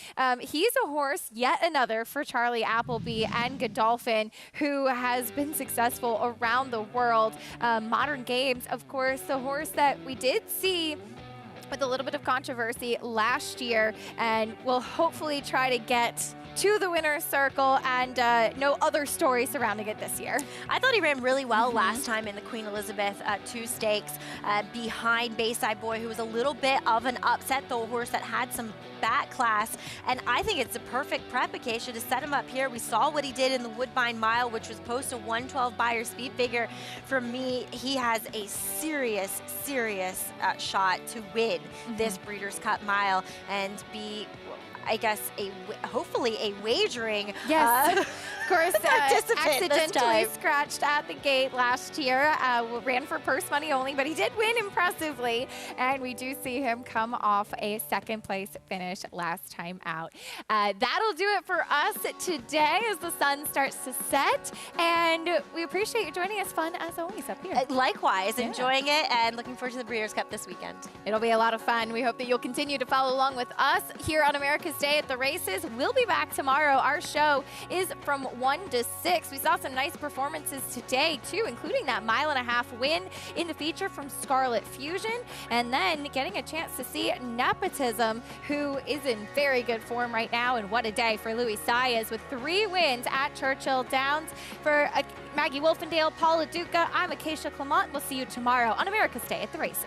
he's a horse, yet another, for Charlie Appleby and Godolphin, who has been successful around the world. Modern Games, of course, the horse that we did see with a little bit of controversy last year, and we'll hopefully try to get to the winner's circle and no other story surrounding it this year. I thought he ran really well last time in the Queen Elizabeth 2 Stakes behind Bayside Boy, who was a little bit of an upset, though a horse that had some back class. And I think it's a perfect prep, Acacia, to set him up here. We saw what he did in the Woodbine Mile, which was post a 112 Buyer speed figure. For me, he has a serious shot to win this Breeders' Cup Mile and be, I guess, hopefully a wagering Of course, participant this accidentally time. scratched at the gate last year. Ran for purse money only, but he did win impressively. And we do see him come off a 2nd place finish last time out. That'll do it for us today as the sun starts to set. And we appreciate you joining us. Fun as always up here. Likewise, enjoying it and looking forward to the Breeders' Cup this weekend. It'll be a lot of fun. We hope that you'll continue to follow along with us here on America's Day at the Races. We'll be back tomorrow. Our show is from 1 to 6. We saw some nice performances today, too, including that 1.5-mile win in the feature from Scarlet Fusion, and then getting a chance to see Nepotism, who is in very good form right now. And what a day for Louis Saez with 3 wins at Churchill Downs. For Maggie Wolfendale, Paula Duca, I'm Acacia Clement. We'll see you tomorrow on America's Day at the Races.